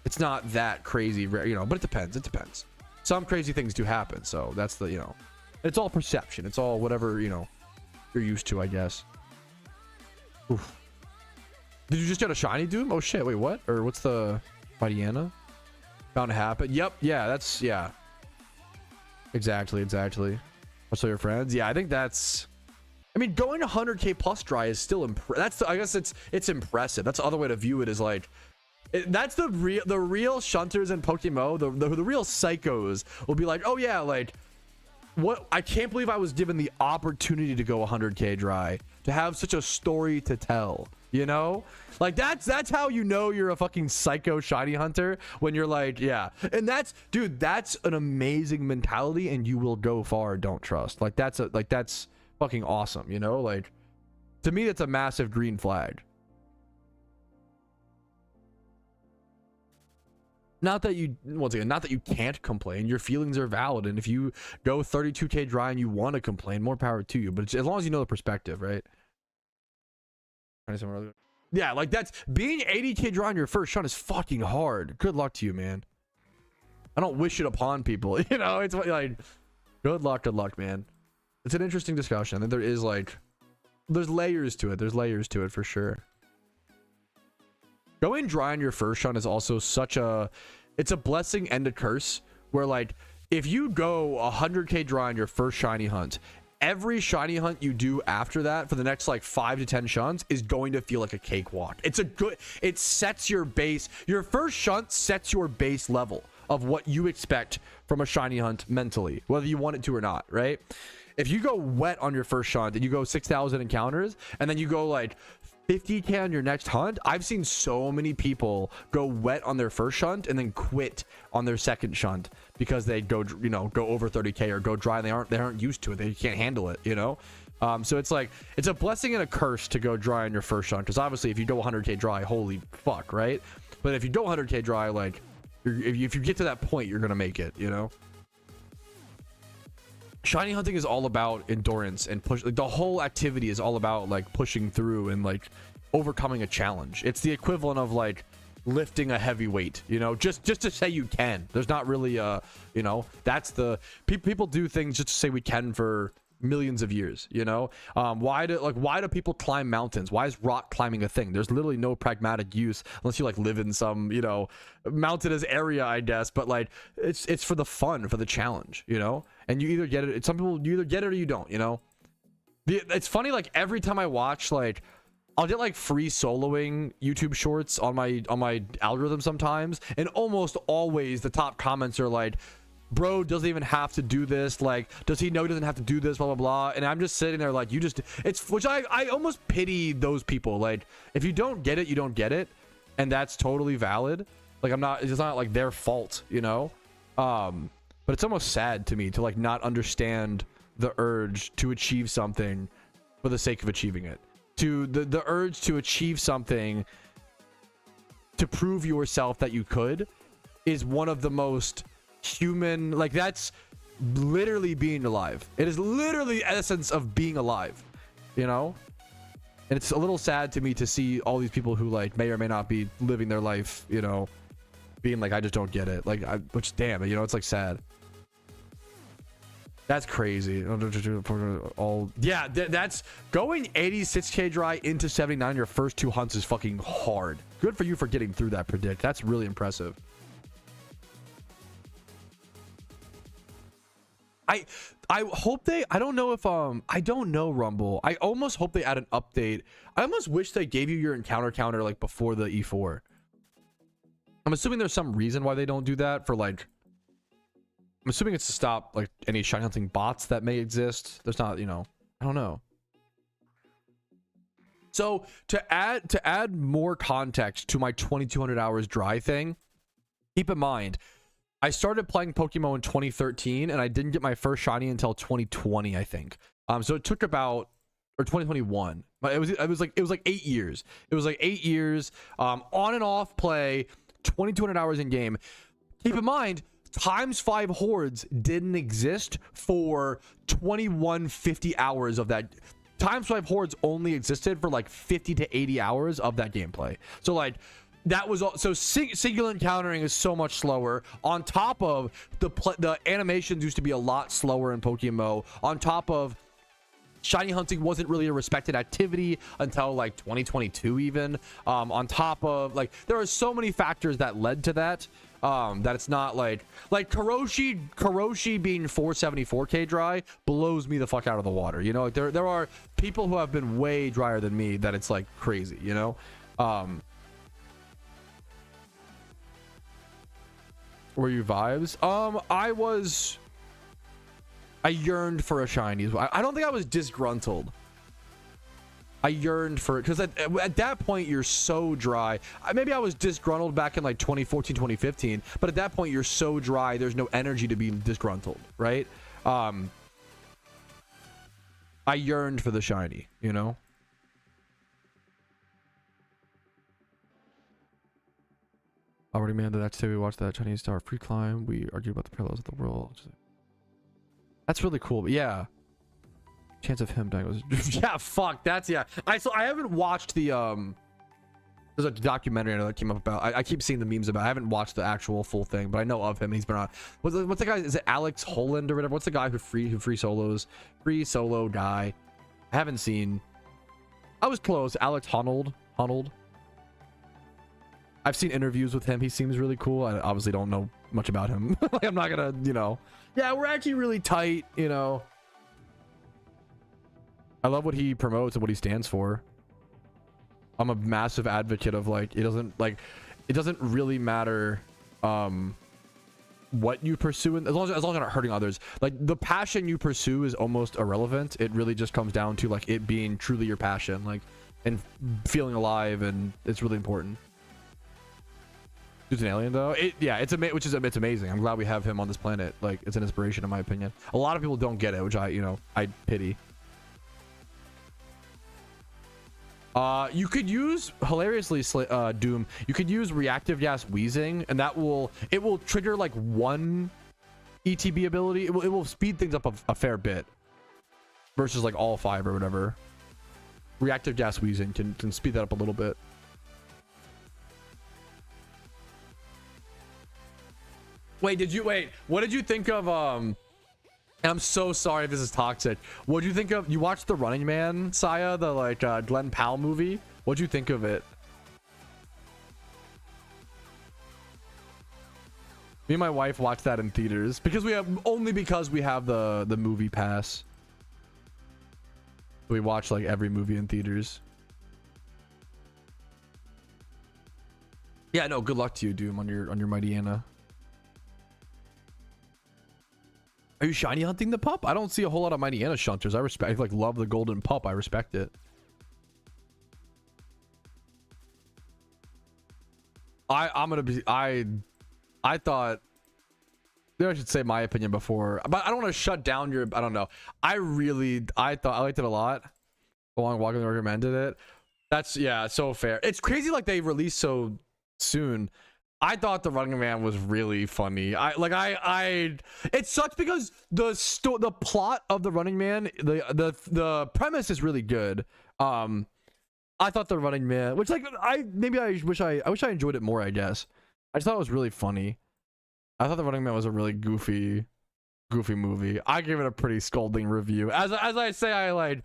it's not that crazy, you know, but it depends. Some crazy things do happen, so that's the, you know, it's all perception. It's all whatever, you know, you're used to, I guess. Oof. Did you just get a shiny, dude? Oh shit, wait, what? Or what's the Mightyana? Bound to happen. Yep, yeah, that's, yeah. Exactly. What's all your friends? Yeah, I think that's, I mean, going to 100k plus dry is still I guess it's impressive. That's the other way to view it, is like, that's the real shunters in PokeMMO, the real psychos will be like, oh yeah, like, what, I can't believe I was given the opportunity to go 100k dry, to have such a story to tell, you know? Like that's how you know you're a fucking psycho shiny hunter, when you're like, yeah. And that's, dude, that's an amazing mentality, and you will go far. Don't trust. Like that's fucking awesome, you know? Like, to me, that's a massive green flag. Not that you, once again, not that you can't complain. Your feelings are valid, and if you go 32k dry and you want to complain, more power to you. But it's, as long as you know the perspective, right? Yeah, like that's, being 80k dry on your first shot is fucking hard. Good luck to you, man. I don't wish it upon people, you know. It's like, good luck, man. It's an interesting discussion, and there is like, there's layers to it. There's layers to it for sure. Going dry on your first shot is also such a, it's a blessing and a curse, where like, if you go 100k dry on your first shiny hunt, every shiny hunt you do after that for the next like 5 to 10 shunts is going to feel like a cakewalk. It sets your base. Your first shunt sets your base level of what you expect from a shiny hunt mentally, whether you want it to or not, right? If you go wet on your first shunt and you go 6,000 encounters, and then you go like 50k on your next hunt, I've seen so many people go wet on their first shunt and then quit on their second shunt because they go, you know, go over 30k or go dry, and they aren't used to it. They can't handle it, you know. So it's like, it's a blessing and a curse to go dry on your first shunt, because obviously if you go 100k dry, holy fuck, right? But if you go 100k dry, like, if you get to that point, you're gonna make it, you know. Shiny hunting is all about endurance and push. Like, the whole activity is all about like pushing through and like overcoming a challenge. It's the equivalent of like lifting a heavy weight, you know, just to say you can. There's not really you know, that's the people do things just to say we can for millions of years, you know. Why do people climb mountains? Why is rock climbing a thing? There's literally no pragmatic use unless you like live in some, you know, mountainous area, I guess. But like, it's for the fun, for the challenge, you know. And you either get it, some people, you either get it or you don't, you know. It's funny, like every time I watch, like, I'll get like free soloing YouTube shorts on my algorithm sometimes, and almost always the top comments are like, bro doesn't even have to do this. Like, does he know he doesn't have to do this, blah blah blah. And I'm just sitting there like, you just, it's, which I almost pity those people. Like, if you don't get it, you don't get it, and that's totally valid. Like, it's not like their fault, you know. But it's almost sad to me to like not understand the urge to achieve something for the sake of achieving it, to the urge to achieve something to prove yourself that you could is one of the most human, like, that's literally being alive. It is literally the essence of being alive, you know. And it's a little sad to me to see all these people who like may or may not be living their life, you know, being like, I just don't get it. Like, which, damn it, you know, it's like sad. That's crazy. All, yeah, that's going 86k dry into 79 your first 2 hunts is fucking hard. Good for you for getting through that predict. That's really impressive. I hope they, I don't know if I don't know, Rumble. I almost hope they add an update. I almost wish they gave you your encounter counter like before the E4. I'm assuming there's some reason why they don't do that, for like, I'm assuming it's to stop like any shiny hunting bots that may exist. There's not, you know, I don't know. So to add more context to my 2200 hours dry thing, keep in mind, I started playing Pokemon in 2013 and I didn't get my first shiny until 2020, I think. So it took about, or 2021, but it was like 8 years. It was like 8 years, on and off play, 2200 hours in game. Keep in mind, ×5 hordes didn't exist for 2150 hours of that. ×5 hordes only existed for like 50 to 80 hours of that gameplay. So like, that was all. So singular encountering is so much slower. On top of the animations used to be a lot slower in PokeMMO. On top of shiny hunting wasn't really a respected activity until like 2022 even. On top of like, there are so many factors that led to that. That it's not like Karoshi being 474k dry blows me the fuck out of the water. You know, like there are people who have been way drier than me that it's like crazy, you know. Were you vibes? I yearned for a shiny. I don't think I was disgruntled. I yearned for it because at that point you're so dry. Maybe I was disgruntled back in like 2014, 2015, but at that point you're so dry, there's no energy to be disgruntled, right? I yearned for the shiny, you know. Already, man, that's today we watched that Chinese star free climb. We argued about the parallels of the world. That's really cool. But yeah, chance of him dying was yeah, fuck, that's, yeah. I haven't watched the there's a documentary I know that came up about, I keep seeing the memes about it. I haven't watched the actual full thing, but I know of him. He's been on, what's the guy, is it Alex Holland or whatever? What's the guy who free solo guy? I haven't seen. I was close. Alex Honnold. I've seen interviews with him. He seems really cool. I obviously don't know much about him. Like, I'm not gonna, you know. Yeah, we're actually really tight, you know. I love what he promotes and what he stands for. I'm a massive advocate of like, it doesn't really matter what you pursue, and as long as you're not hurting others. Like, the passion you pursue is almost irrelevant. It really just comes down to like it being truly your passion, like, and feeling alive, and it's really important. Dude's an alien though. It's amazing. I'm glad we have him on this planet. Like, it's an inspiration in my opinion. A lot of people don't get it, which I pity. You could use, hilariously, Doom, you could use reactive gas wheezing, and it will trigger like one ETB ability. It will speed things up a fair bit versus like all 5 or whatever. Reactive gas wheezing can speed that up a little bit. Wait, what did you think of and I'm so sorry if this is toxic. What did you think of, you watched the Running Man, Saya, the like Glenn Powell movie? What'd you think of it? Me and my wife watched that in theaters because we have the movie pass. We watch like every movie in theaters. Yeah, no, good luck to you, Doom, on your Mighty Anna. Are you shiny hunting the pup? I don't see a whole lot of Mighty Anna shunters. I like love the golden pup. I respect it. I thought, maybe I should say my opinion before, but I don't want to shut down your, I don't know. I liked it a lot. The Long Walk, and recommended it. That's, yeah, so fair. It's crazy like they released so soon. I thought the Running Man was really funny. It sucks because the plot of the Running Man, the premise is really good. I thought the Running Man, which like I wish I enjoyed it more, I guess. I just thought it was really funny. I thought the Running Man was a really goofy movie. I gave it a pretty scolding review. As I say, I'm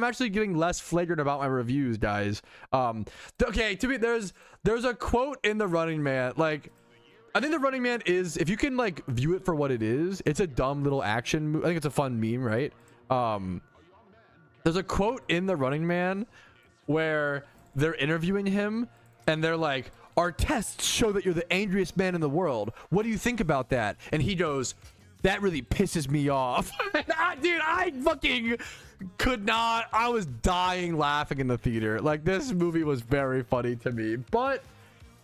actually getting less flagrant about my reviews, guys. Okay, to me, there's a quote in the Running Man. Like, I think the Running Man is, if you can like view it for what it is, it's a dumb little action. I think it's a fun meme, right? There's a quote in the Running Man where they're interviewing him and they're like, our tests show that you're the angriest man in the world. What do you think about that? And he goes, that really pisses me off. Dude, I fucking could not. I was dying laughing in the theater. Like, this movie was very funny to me. But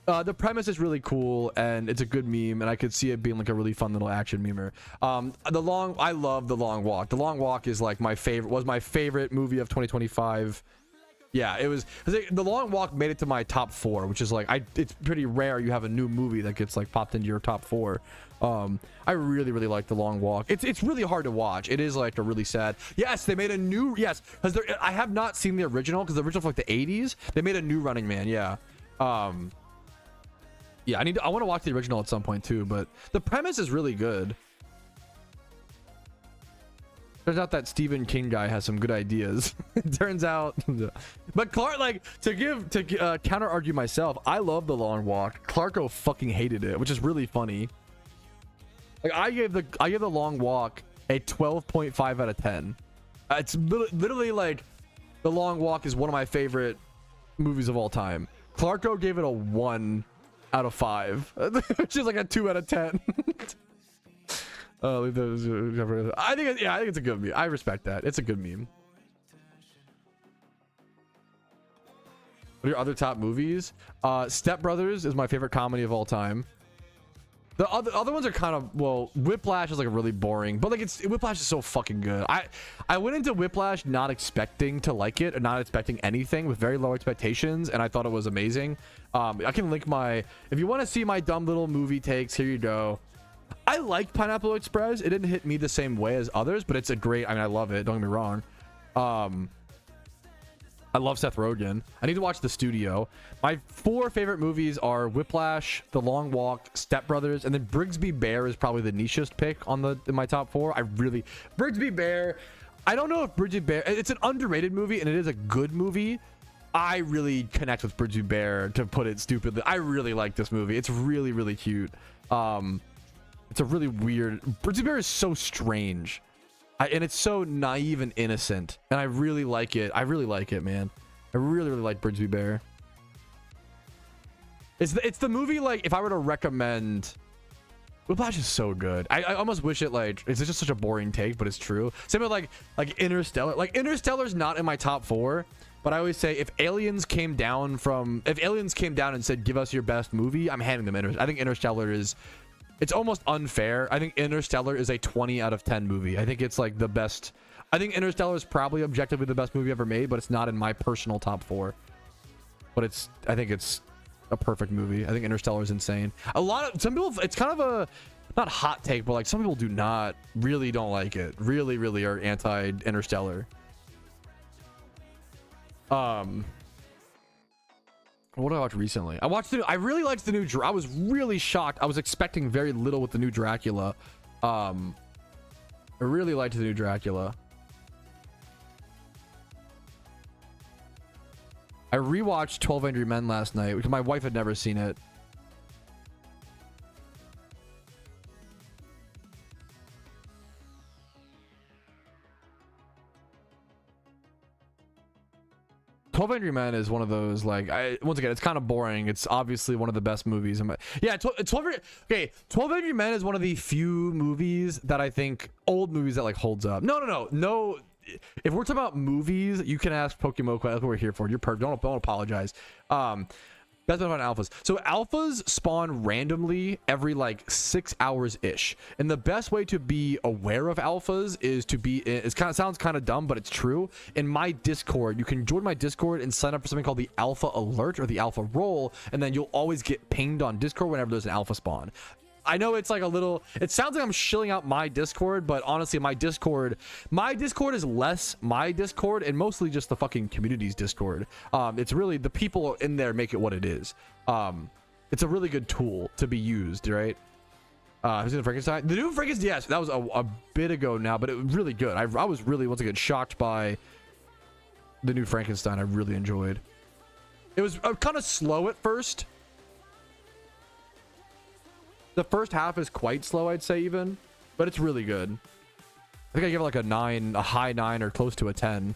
the premise is really cool and it's a good meme, and I could see it being like a really fun little action memer. I love The Long Walk. The Long Walk is like my favorite movie of 2025. Yeah, it was. The Long Walk made it to my top 4, which is like, it's pretty rare you have a new movie that gets like popped into your top 4. I really like The Long Walk. It's really hard to watch. It is like a really sad. Yes, they made a new, yes, because I have not seen the original, because the original from like the 80s. They made a new Running Man. Yeah. Yeah, I want to watch the original at some point too, but the premise is really good. Turns out that Stephen King guy has some good ideas. It turns out. But Clark, like, to counter argue myself, I love The Long Walk. Clarko fucking hated it, which is really funny. Like, I gave The Long Walk a 12.5 out of 10. It's literally like The Long Walk is one of my favorite movies of all time. Clarko gave it a 1 out of 5, which is like a 2 out of 10. I think it's a good meme. I respect that. It's a good meme. What are your other top movies? Step Brothers is my favorite comedy of all time. The other ones are kind of, well, Whiplash is like really boring, but like Whiplash is so fucking good. I went into Whiplash not expecting to like it, or not expecting anything, with very low expectations, and I thought it was amazing. I can link if you want to see my dumb little movie takes, here you go. I like Pineapple Express. It didn't hit me the same way as others, but it's a great, I love it, don't get me wrong. I love Seth Rogen. I need to watch The Studio. My 4 favorite movies are Whiplash, The Long Walk, Step Brothers, and then Brigsby Bear is probably the nichest pick in my top 4. Brigsby Bear, I don't know if Brigsby Bear, it's an underrated movie and it is a good movie. I really connect with Brigsby Bear, to put it stupidly. I really like this movie. It's really cute. It's a really weird, Brigsby Bear is so strange. And it's so naive and innocent, and I really like it. I really like it, man. I really like Brigsby Bear. It's the movie, like, if I were to recommend, Whiplash is so good. I almost wish it, like, it's just such a boring take, but it's true. Same with like Interstellar. Like, Interstellar's not in my top 4, but I always say if aliens came down and said, give us your best movie, I'm handing them Interstellar. I think Interstellar is, it's almost unfair. I think Interstellar is a 20 out of 10 movie. I think it's like the best. I think Interstellar is probably objectively the best movie ever made, but it's not in my personal top 4. But I think it's a perfect movie. I think Interstellar is insane. Some people, it's kind of a, not hot take, but like some people don't like it. Really are anti-Interstellar. What did I watch recently? I really liked the new, I was really shocked. I was expecting very little with the new Dracula. I really liked the new Dracula. I rewatched 12 Angry Men last night because my wife had never seen it. 12 Angry Men is one of those, like, once again, it's kind of boring. It's obviously one of the best movies. Yeah, 12 Angry Men is one of the few movies that I think, old movies that, like, holds up. No. If we're talking about movies, you can ask PokeMMO. That's what we're here for. You're perfect. Don't apologize. That's about alphas. So alphas spawn randomly every like 6 hours ish, and the best way to be aware of alphas is to be. It kind of sounds kind of dumb, but it's true. In my Discord, you can join my Discord and sign up for something called the Alpha Alert or the Alpha Roll, and then you'll always get pinged on Discord whenever there's an alpha spawn. I know it's like a little, it sounds like I'm shilling out my Discord, but honestly, my Discord is less my Discord and mostly just the fucking community's Discord. It's really the people in there make it what it is. It's a really good tool to be used, right? Who's in the Frankenstein? The new Frankenstein, yes, that was a bit ago now, but it was really good. I was really, once again, shocked by the new Frankenstein. I really enjoyed. It was kind of slow at first. The first half is quite slow, I'd say, even, but it's really good. I think I give it like a 9, a high 9 or close to a 10.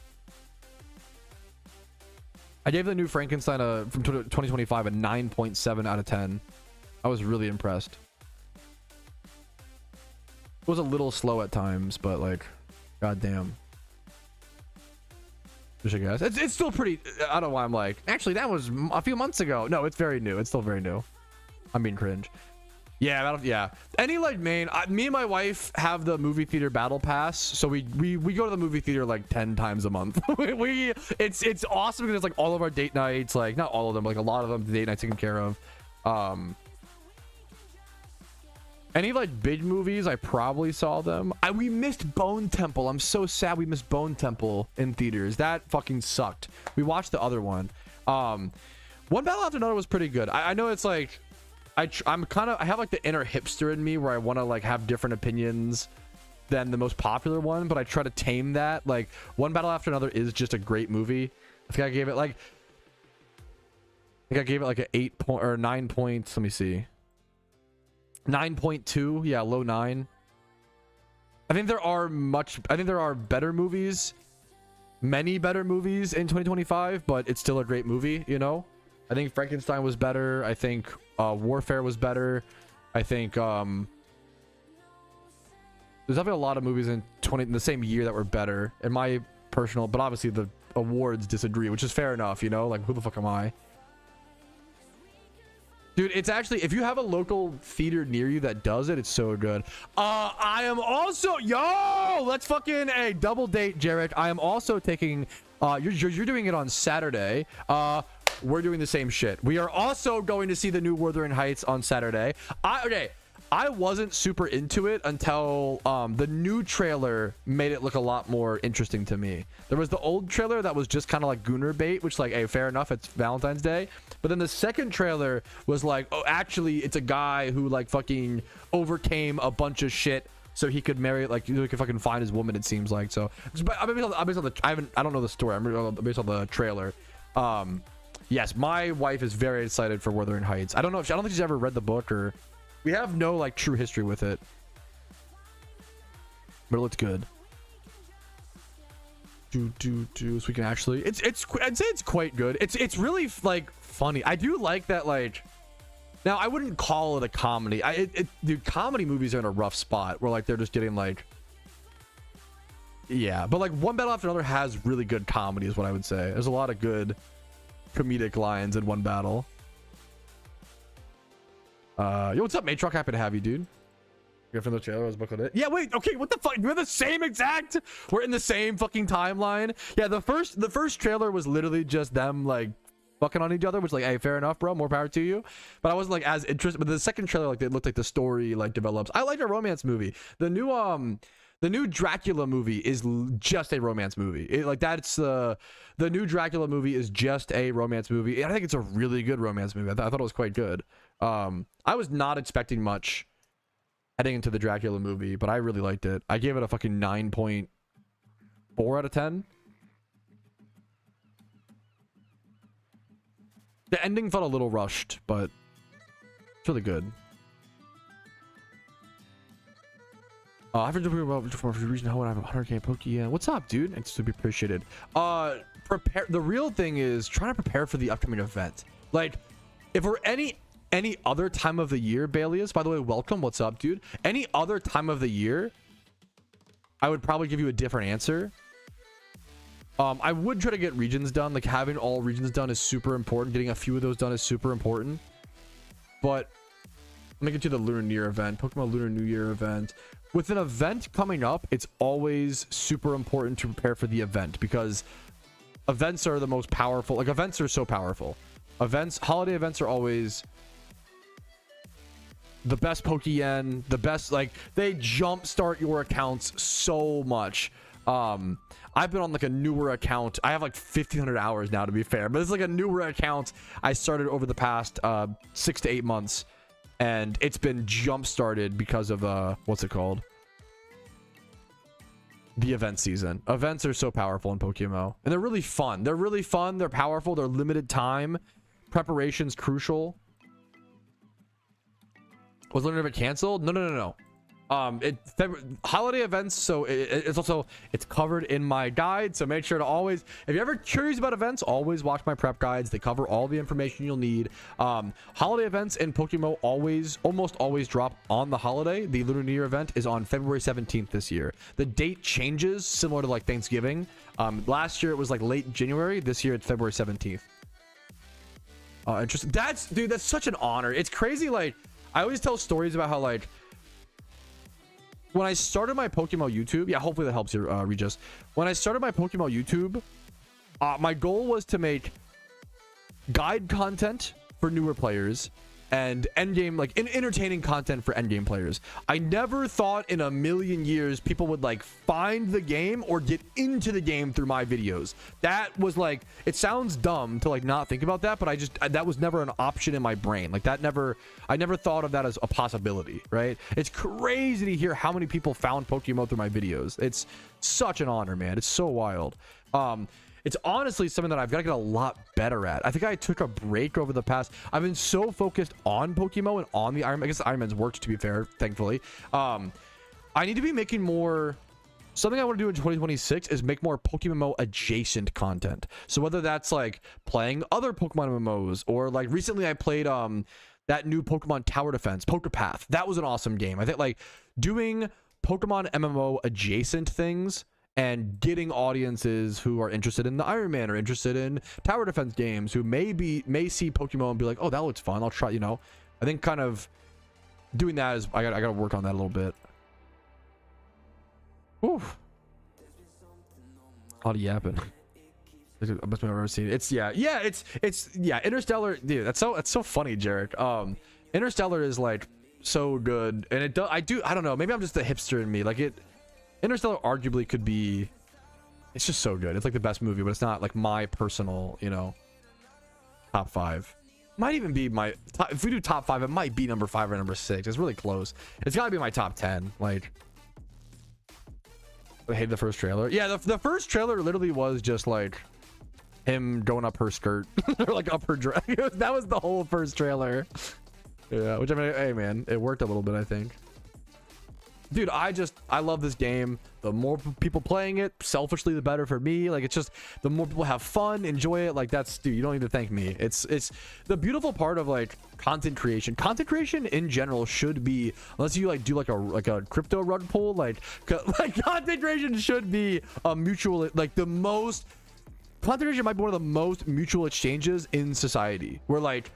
I gave the new Frankenstein from 2025 a 9.7 out of 10. I was really impressed. It was a little slow at times, but like, goddamn. I guess it's still pretty. I don't know why I'm like, actually, that was a few months ago. No, it's very new. It's still very new. I'm being cringe. Yeah, yeah. Any like main, me and my wife have the movie theater battle pass, so we go to the movie theater like 10 times a month. It's awesome because it's like all of our date nights, like not all of them, like a lot of them, the date nights taken care of. Any like big movies, I probably saw them. We missed Bone Temple. I'm so sad we missed Bone Temple in theaters. That fucking sucked. We watched the other one. One Battle After Another was pretty good. I know it's like. I have like the inner hipster in me where I want to like have different opinions than the most popular one, but I try to tame that. Like One Battle After Another is just a great movie. I think I gave it like an 8 point or 9 points. Let me see. 9.2. Yeah, low 9. I think there are better movies, many better movies in 2025, but it's still a great movie, you know? I think Frankenstein was better. I think Warfare was better. I think there's definitely a lot of movies in the same year that were better in my personal, but obviously the awards disagree, which is fair enough, you know? Like, who the fuck am I? Dude, it's actually, if you have a local theater near you that does it, it's so good. I am also, let's fucking, hey, double date, Jarek. I am also taking, you're doing it on Saturday. We're doing the same shit. We are also going to see the new Wuthering Heights on Saturday. I wasn't super into it until the new trailer made it look a lot more interesting to me. There was the old trailer that was just kind of like gooner bait, which like, hey, fair enough, it's Valentine's Day. But then the second trailer was like, oh, actually, it's a guy who like fucking overcame a bunch of shit so he could marry, like, he could fucking find his woman, it seems like. So I'm based on the, I don't know the story. I'm based on the trailer. Yes, my wife is very excited for Wuthering Heights. I don't think she's ever read the book, or we have no like true history with it, but it looks good. So we can actually, I'd say it's quite good. It's really like funny. I do like that. Like, now I wouldn't call it a comedy. Dude, comedy movies are in a rough spot where like they're just getting like, yeah. But like One Battle After Another has really good comedy, is what I would say. There's a lot of good comedic lines in One Battle. Yo, what's up, Matrock? Happy to have you, dude. You're from the trailer. I was booked on it. Yeah, wait, okay, what the fuck? We're the same exact. We're in the same fucking timeline. Yeah, the first trailer was literally just them like fucking on each other, which like, hey, fair enough, bro. More power to you. But I wasn't like as interested. But the second trailer, like, it looked like the story like develops. I like a romance movie. The new Dracula movie is just a romance movie. The new Dracula movie is just a romance movie. And I think it's a really good romance movie. I thought it was quite good. I was not expecting much heading into the Dracula movie, but I really liked it. I gave it a fucking 9.4 out of 10. The ending felt a little rushed, but it's really good. After doing well for reason, how would I have 100k Pokeyen? What's up, dude? It's to be appreciated. Prepare. The real thing is trying to prepare for the upcoming event. Like, if we're any other time of the year, Bailius, by the way, welcome. What's up, dude? Any other time of the year, I would probably give you a different answer. I would try to get regions done. Like, having all regions done is super important. Getting a few of those done is super important. But let me get to the Lunar New Year event. Pokemon Lunar New Year event. With an event coming up, it's always super important to prepare for the event, because events are the most powerful. Like, events are so powerful. Holiday events are always the best Pokeyen, the best, like, they jumpstart your accounts so much. I've been on like a newer account. I have like 1,500 hours now, to be fair, but it's like a newer account I started over the past 6 to 8 months, and it's been jump started because of what's it called, the event season. Events are so powerful in PokeMMO, and they're really fun. They're powerful. They're limited time. Preparation's crucial. Was Lunar event canceled? No. Holiday events, so it's covered in my guide, so make sure to always, if you're ever curious about events, always watch my prep guides. They cover all the information you'll need. Holiday events in PokeMMO almost always drop on the holiday. The Lunar New Year event is on February 17th this year. The date changes similar to like Thanksgiving. Last year it was like late January. This year it's February 17th. Interesting. That's such an honor. It's crazy. Like, I always tell stories about how, like, when I started my PokeMMO YouTube, yeah, hopefully that helps you, Regis. When I started my PokeMMO YouTube, my goal was to make guide content for newer players and endgame, like, entertaining content for endgame players. I never thought in a million years people would like find the game or get into the game through my videos. That was like, it sounds dumb to like not think about that, but that was never an option in my brain. Like, I never thought of that as a possibility, right? It's crazy to hear how many people found PokeMMO through my videos. It's such an honor, man. It's so wild. It's honestly something that I've got to get a lot better at. I think I took a break over the past. I've been so focused on PokeMMO and on the Iron Man. I guess the Iron Man's worked, to be fair, thankfully. I need to be making more. Something I want to do in 2026 is make more PokeMMO adjacent content. So whether that's like playing other Pokemon MMOs, or like recently I played that new Pokemon Tower Defense, Pokepath. That was an awesome game. I think like doing Pokemon MMO adjacent things and getting audiences who are interested in the Iron Man or interested in tower defense games, who may see PokeMMO and be like, oh, that looks fun, I'll try, you know. I think kind of doing that is, I gotta work on that a little bit. Oof. A lot of yapping. Best movie I've ever seen. It's yeah, Interstellar, dude, that's so funny, Jarek. Interstellar is like so good, and I don't know, maybe I'm just a hipster in me. Like, Interstellar arguably could be, it's just so good. It's like the best movie, but it's not like my personal, you know, top 5. Might even be my top, if we do top 5, it might be number 5 or number 6. It's really close. It's got to be my top 10. Like, I hate the first trailer. Yeah, the first trailer literally was just like him going up her skirt or like up her dress. That was the whole first trailer. Yeah, which, I mean, hey man, it worked a little bit, I think. Dude, I love this game. The more people playing it, selfishly, the better for me. Like, it's just, the more people have fun, enjoy it. Like, that's, dude, you don't need to thank me. It's the beautiful part of like content creation. Content creation in general should be, unless you like do like a crypto rug pull, like content creation should be a mutual, like the most, content creation might be one of the most mutual exchanges in society, where like,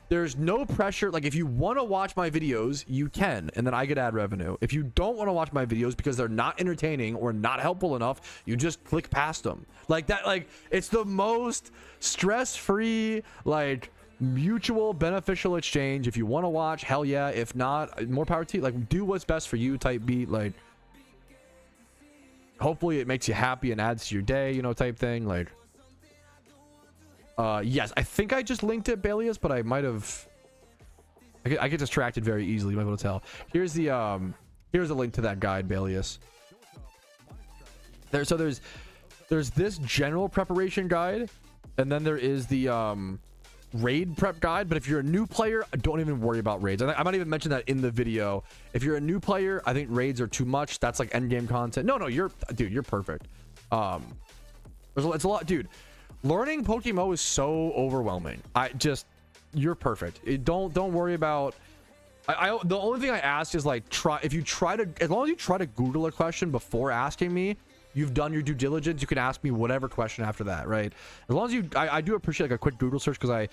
there's no pressure. Like, if you want to watch my videos, you can, and then I get ad revenue. If you don't want to watch my videos because they're not entertaining or not helpful enough, you just click past them. Like that, like, it's the most stress-free, like, mutual beneficial exchange. If you want to watch, hell yeah. If not, more power to you. Like, do what's best for you type beat. Like, hopefully it makes you happy and adds to your day, you know, type thing. Like, yes, I think I just linked it, Bailius, but I might have, I get distracted very easily, you might be able to tell. Here's the link to that guide, Bailius. There's this general preparation guide, and then there is the raid prep guide, but if you're a new player, don't even worry about raids. I might even mention that in the video. If you're a new player, I think raids are too much. That's like end game content. No, you're perfect. It's a lot, dude. Learning PokeMMO is so overwhelming. You're perfect. Don't worry about. The only thing I ask is like as long as you try to Google a question before asking me, you've done your due diligence. You can ask me whatever question after that, right? As long as I do appreciate like a quick Google search, because I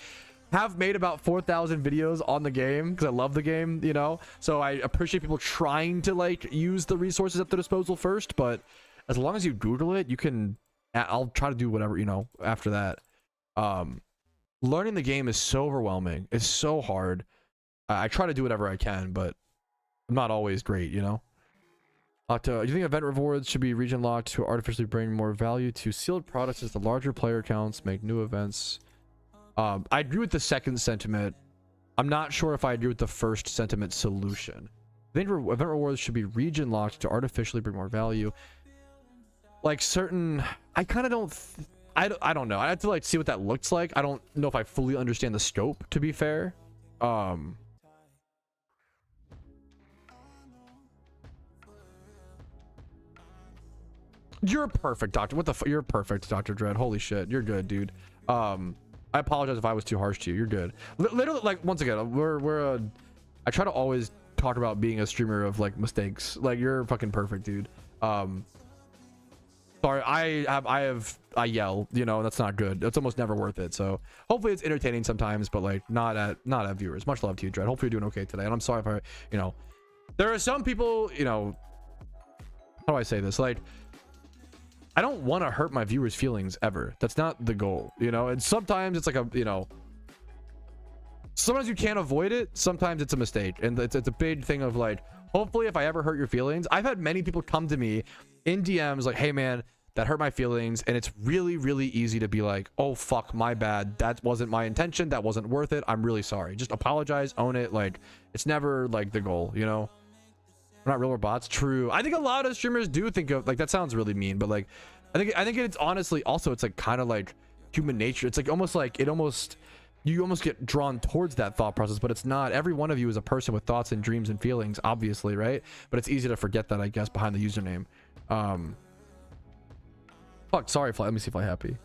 have made about 4,000 videos on the game because I love the game, you know. So I appreciate people trying to like use the resources at their disposal first. But as long as you Google it, you can. I'll try to do whatever, you know, after that. Learning the game is so overwhelming. It's so hard. I try to do whatever I can, but I'm not always great, you know. Do you think event rewards should be region locked to artificially bring more value to sealed products as the larger player counts make new events? I agree with the second sentiment. I'm not sure if I agree with the first sentiment solution. I think event rewards should be region locked to artificially bring more value. Like certain, I kind of don't. I don't know. I have to like see what that looks like. I don't know if I fully understand the scope, to be fair. You're perfect, Doctor. What the you're perfect, Dr. Dread. Holy shit. You're good, dude. I apologize if I was too harsh to you. You're good. Literally, like, once again, I try to always talk about being a streamer of like mistakes. Like, you're fucking perfect, dude. Sorry, I yell, you know, that's not good. It's almost never worth it. So hopefully it's entertaining sometimes, but like not at viewers. Much love to you, Dread. Hopefully you're doing okay today. And I'm sorry if I, you know, there are some people, you know, how do I say this? Like, I don't want to hurt my viewers' feelings ever. That's not the goal, you know. And sometimes it's like a, you know, sometimes you can't avoid it. Sometimes it's a mistake, and it's a big thing of like, hopefully if I ever hurt your feelings, I've had many people come to me in DMs like, hey man, that hurt my feelings. And it's really, really easy to be like, oh fuck, my bad, that wasn't my intention, that wasn't worth it, I'm really sorry. Just apologize, own it. Like, it's never like the goal, you know. We're not real, we're bots. True. I think a lot of streamers do think of, like, that sounds really mean, but like, I think it's honestly also, it's like kind of like human nature. It's like almost like you almost get drawn towards that thought process, but it's not. Every one of you is a person with thoughts and dreams and feelings, obviously, right? But it's easy to forget that, I guess, behind the username. Fuck, sorry, Fly. Let me see Fly Happy.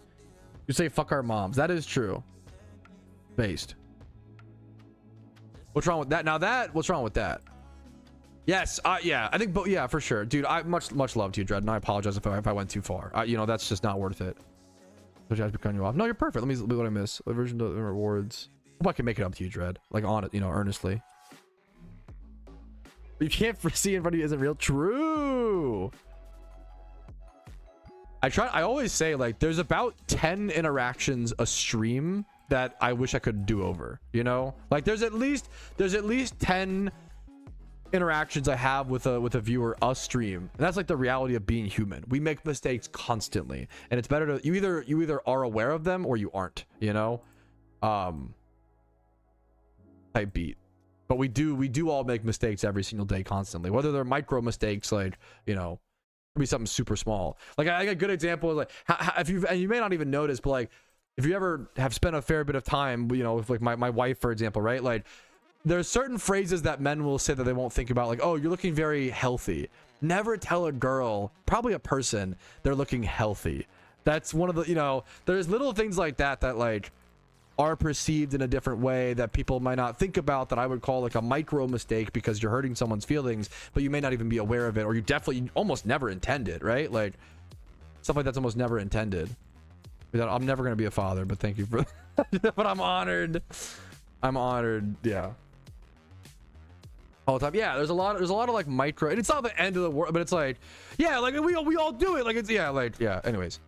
You say fuck our moms. That is true. Based. What's wrong with that? What's wrong with that? Yes, yeah, I think, but yeah, for sure, dude. I much love to you, Dread, and I apologize if I went too far. You know, that's just not worth it. So I have to cut you off. No, you're perfect. Let me what I miss. Version of rewards. Hope I can make it up to you, Dread. Like, on it, you know, earnestly. You can't foresee in front of you isn't real. True. I always say, like, there's about 10 interactions a stream that I wish I could do over. You know, like there's at least 10 interactions I have with a viewer a stream, and that's like the reality of being human. We make mistakes constantly, and it's better to you either are aware of them or you aren't, you know. Type beat. But we do all make mistakes every single day constantly, whether they're micro mistakes, like, you know, could be something super small. Like I a good example is like if you may not even notice, but like if you ever have spent a fair bit of time, you know, with like my wife, for example, right? Like, there's certain phrases that men will say that they won't think about, like, oh, you're looking very healthy. Never tell a girl, probably a person, they're looking healthy. That's one of the, you know, there's little things like that that like are perceived in a different way that people might not think about, that I would call like a micro mistake because you're hurting someone's feelings, but you may not even be aware of it, or you definitely almost never intend it, right? Like stuff like that's almost never intended. I'm never going to be a father, but thank you for but I'm honored. Yeah. All the time. Yeah, there's a lot of like micro, and it's not the end of the world, but it's like, yeah, like we all do it. Like, it's, yeah, like, yeah, anyways.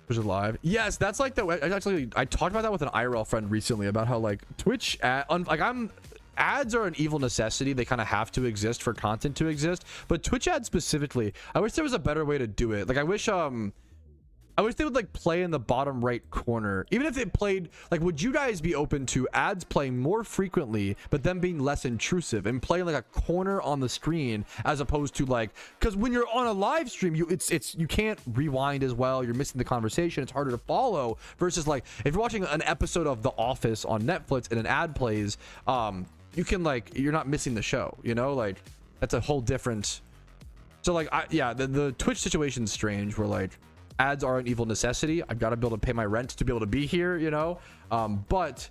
Was it live? Yes, that's like I talked about that with an IRL friend recently about how like Twitch ads are an evil necessity. They kind of have to exist for content to exist, but Twitch ads specifically, I wish there was a better way to do it. Like, I wish I wish they would like play in the bottom right corner. Even if it played, like, would you guys be open to ads playing more frequently, but them being less intrusive and playing like a corner on the screen as opposed to like, because when you're on a live stream, you can't rewind as well. You're missing the conversation. It's harder to follow versus like if you're watching an episode of The Office on Netflix and an ad plays, you can like, you're not missing the show, you know, like that's a whole different. So like, the Twitch situation's strange where like, ads are an evil necessity. I've got to be able to pay my rent to be able to be here, you know. But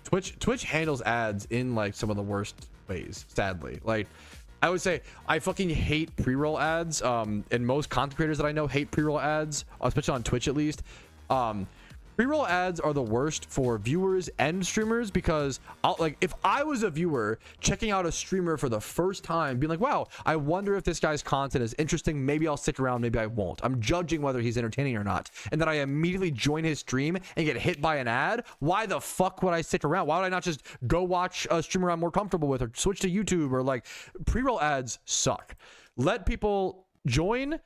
Twitch handles ads in like some of the worst ways, sadly. Like I would say I fucking hate pre-roll ads. And most content creators that I know hate pre-roll ads, especially on Twitch at least. Pre-roll ads are the worst for viewers and streamers because if I was a viewer checking out a streamer for the first time, being like, wow, I wonder if this guy's content is interesting. Maybe I'll stick around. Maybe I won't. I'm judging whether he's entertaining or not. And then I immediately join his stream and get hit by an ad. Why the fuck would I stick around? Why would I not just go watch a streamer I'm more comfortable with or switch to YouTube? Or like, pre-roll ads suck. Let people join,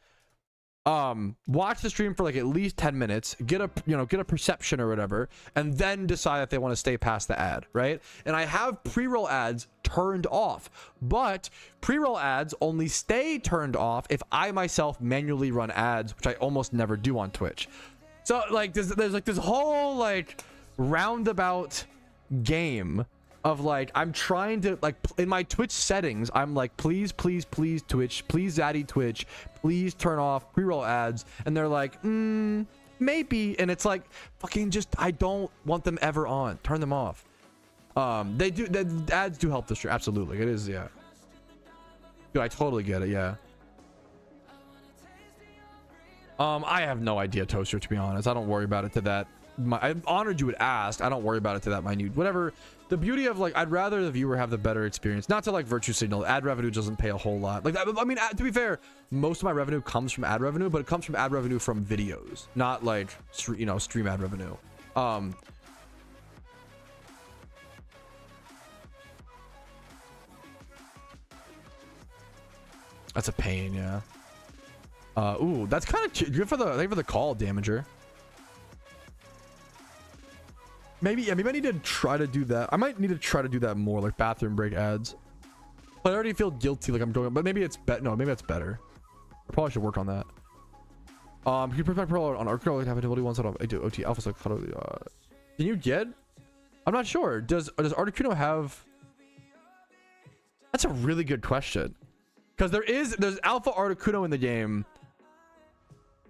watch the stream for like at least 10 minutes, get a perception or whatever, and then decide if they want to stay past the ad, right? And I have pre-roll ads turned off, but pre-roll ads only stay turned off if I myself manually run ads, which I almost never do on Twitch. So like there's like this whole like roundabout game of like, I'm trying to like in my Twitch settings, I'm like, please Twitch, please Zaddy Twitch, please turn off pre-roll ads, and they're like, maybe, and it's like, fucking just, I don't want them ever on. Turn them off. The ads do help the stream, absolutely. It is, yeah. Dude, I totally get it, yeah. I have no idea, Toaster, to be honest. I don't worry about it to that. I'm honored you would ask. I don't worry about it to that minute. Whatever. The beauty of like, I'd rather the viewer have the better experience. Not to like virtue signal. Ad revenue doesn't pay a whole lot. Like, I mean, to be fair, most of my revenue comes from ad revenue, but it comes from ad revenue from videos, not like, stream ad revenue. That's a pain, yeah. Ooh, that's kind of good for the call, Damager. Maybe I need to try to do that. I might need to try to do that more, like bathroom break ads. But I already feel guilty, like I'm doing, but maybe it's no, maybe that's better. I probably should work on that. Can you protect Pearl on Arcuno? Like have ability ones I do OT alpha, so can you get? I'm not sure. Does Articuno have? That's a really good question. Because there's alpha Articuno in the game.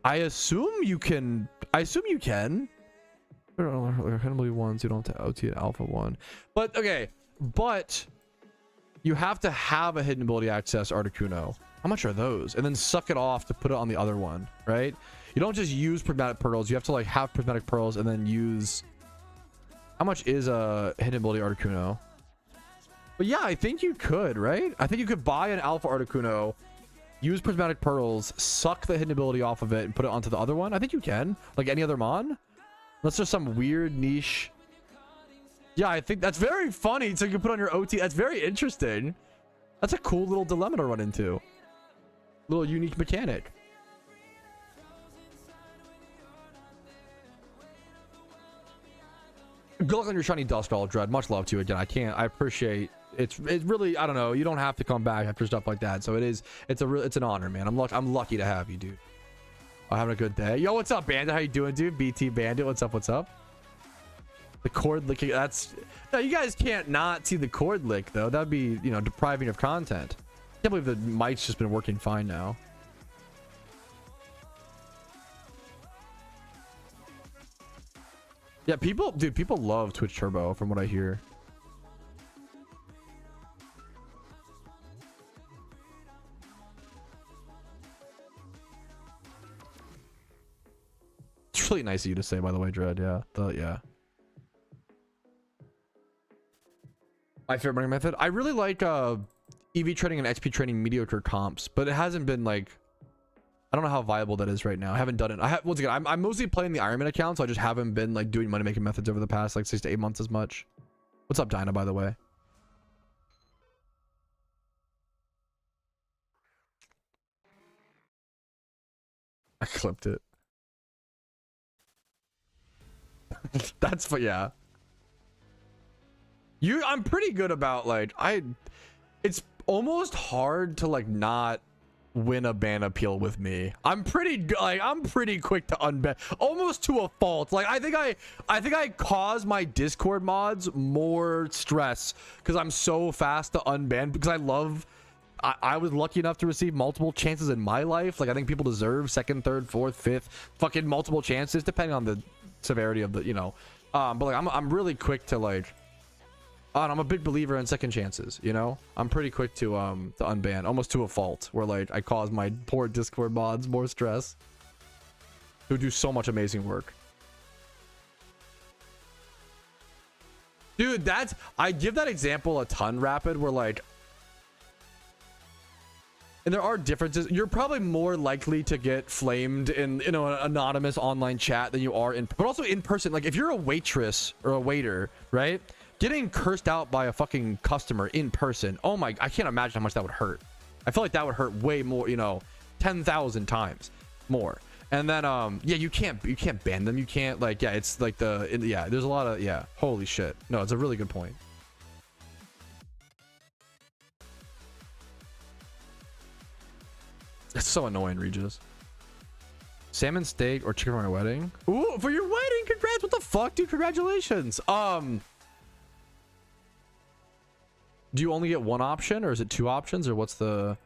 I assume you can. Randomly ones, you don't have to OT an alpha one, but okay, but you have to have a hidden ability access Articuno. How much are those? And then suck it off to put it on the other one, right? You don't just use prismatic pearls. You have to like have prismatic pearls and then use. How much is a hidden ability Articuno? But yeah, I think you could, right? I think you could buy an alpha Articuno, use prismatic pearls, suck the hidden ability off of it, and put it onto the other one. I think you can, like any other mon. Unless there's some weird niche. Yeah, I think that's very funny. So you can put on your OT. That's very interesting. That's a cool little dilemma to run into. Little unique mechanic. Good luck on your shiny Dustball, Dread. Much love to you again. I appreciate it's really, I don't know. You don't have to come back after stuff like that. So it's an honor, man. I'm lucky to have you, dude. Having a good day. Yo, what's up, Bandit? How you doing, dude? BT Bandit, what's up? The cord licking, that's... No, you guys can't not see the cord lick, though. That'd be, depriving of content. I can't believe the mic's just been working fine now. Yeah, people love Twitch Turbo, from what I hear. It's really nice of you to say, by the way, Dread. Yeah. Yeah. My favorite running method. I really like EV trading and XP trading mediocre comps, but it hasn't been like, I don't know how viable that is right now. I haven't done it. Once again, I'm mostly playing the Ironman account, so I just haven't been like doing money making methods over the past like 6 to 8 months as much. What's up, Dinah, by the way? I clipped it. That's for yeah. I'm pretty good about like it's almost hard to like not win a ban appeal with me. I'm pretty quick to unban, almost to a fault. Like I think I cause my Discord mods more stress because I'm so fast to unban, because I was lucky enough to receive multiple chances in my life. Like I think people deserve second, third, fourth, fifth, fucking multiple chances depending on the severity of the, you know. But like I'm really quick to like, I'm a big believer in second chances, you know. I'm pretty quick to unban, almost to a fault, where like I cause my poor Discord mods more stress who do so much amazing work. Dude, I give that example a ton, Rapid, where like, and there are differences. You're probably more likely to get flamed in, you know, an anonymous online chat than you are but also in person. Like if you're a waitress or a waiter, right? Getting cursed out by a fucking customer in person. Oh my, I can't imagine how much that would hurt. I feel like that would hurt way more, you know, 10,000 times more. And then, yeah, you can't ban them. You can't like, yeah, it's like yeah, there's a lot of, yeah, holy shit. No, it's a really good point. It's so annoying, Regis. Salmon steak or chicken for my wedding? Ooh, for your wedding, congrats. What the fuck, dude? Congratulations. Do you only get one option, or is it two options, or what's the...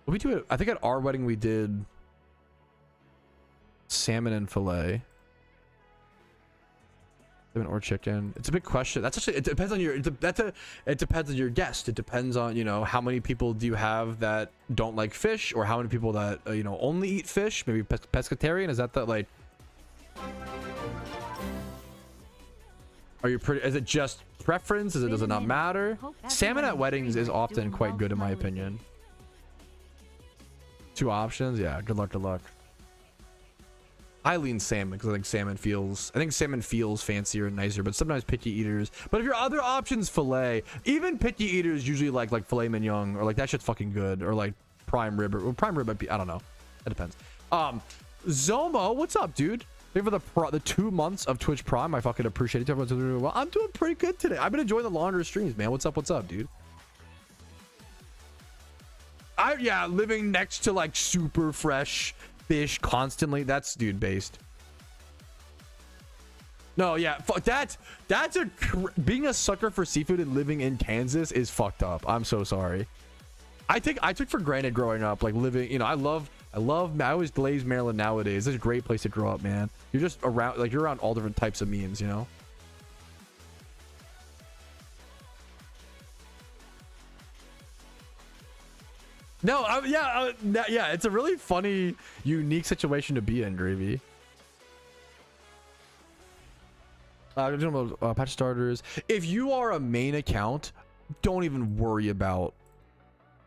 We do it, I think at our wedding we did salmon and fillet. Salmon or chicken. It's a big question. That's actually, it depends on your, it depends on your guest. It depends on, you know, how many people do you have that don't like fish, or how many people that, you know, only eat fish, maybe pescatarian. Is that the, like... Are you pretty, is it just preference? Does it not matter? Salmon at weddings is often quite good in my opinion. Two options? Yeah, good luck, good luck. I lean salmon because I think salmon feels fancier and nicer, but sometimes picky eaters. But if your other option's fillet, even picky eaters usually like filet mignon, or like that shit's fucking good, or like prime rib, or prime rib might be, I don't know. That depends. Zomo, what's up, dude? Thank you for the 2 months of Twitch Prime. I fucking appreciate it. Everyone's doing well. I'm doing pretty good today. I've been enjoying the longer streams, man. What's up, dude? Yeah, living next to like super fresh fish constantly. That's dude based. No, yeah, fuck that's being a sucker for seafood and living in Kansas is fucked up. I'm so sorry. I took for granted growing up, like living, you know, I always glaze Maryland nowadays. It's a great place to grow up, man. You're just around, like you're around all different types of memes, you know? No, yeah, it's a really funny, unique situation to be in, Gravy. Patch starters. If you are a main account, don't even worry about...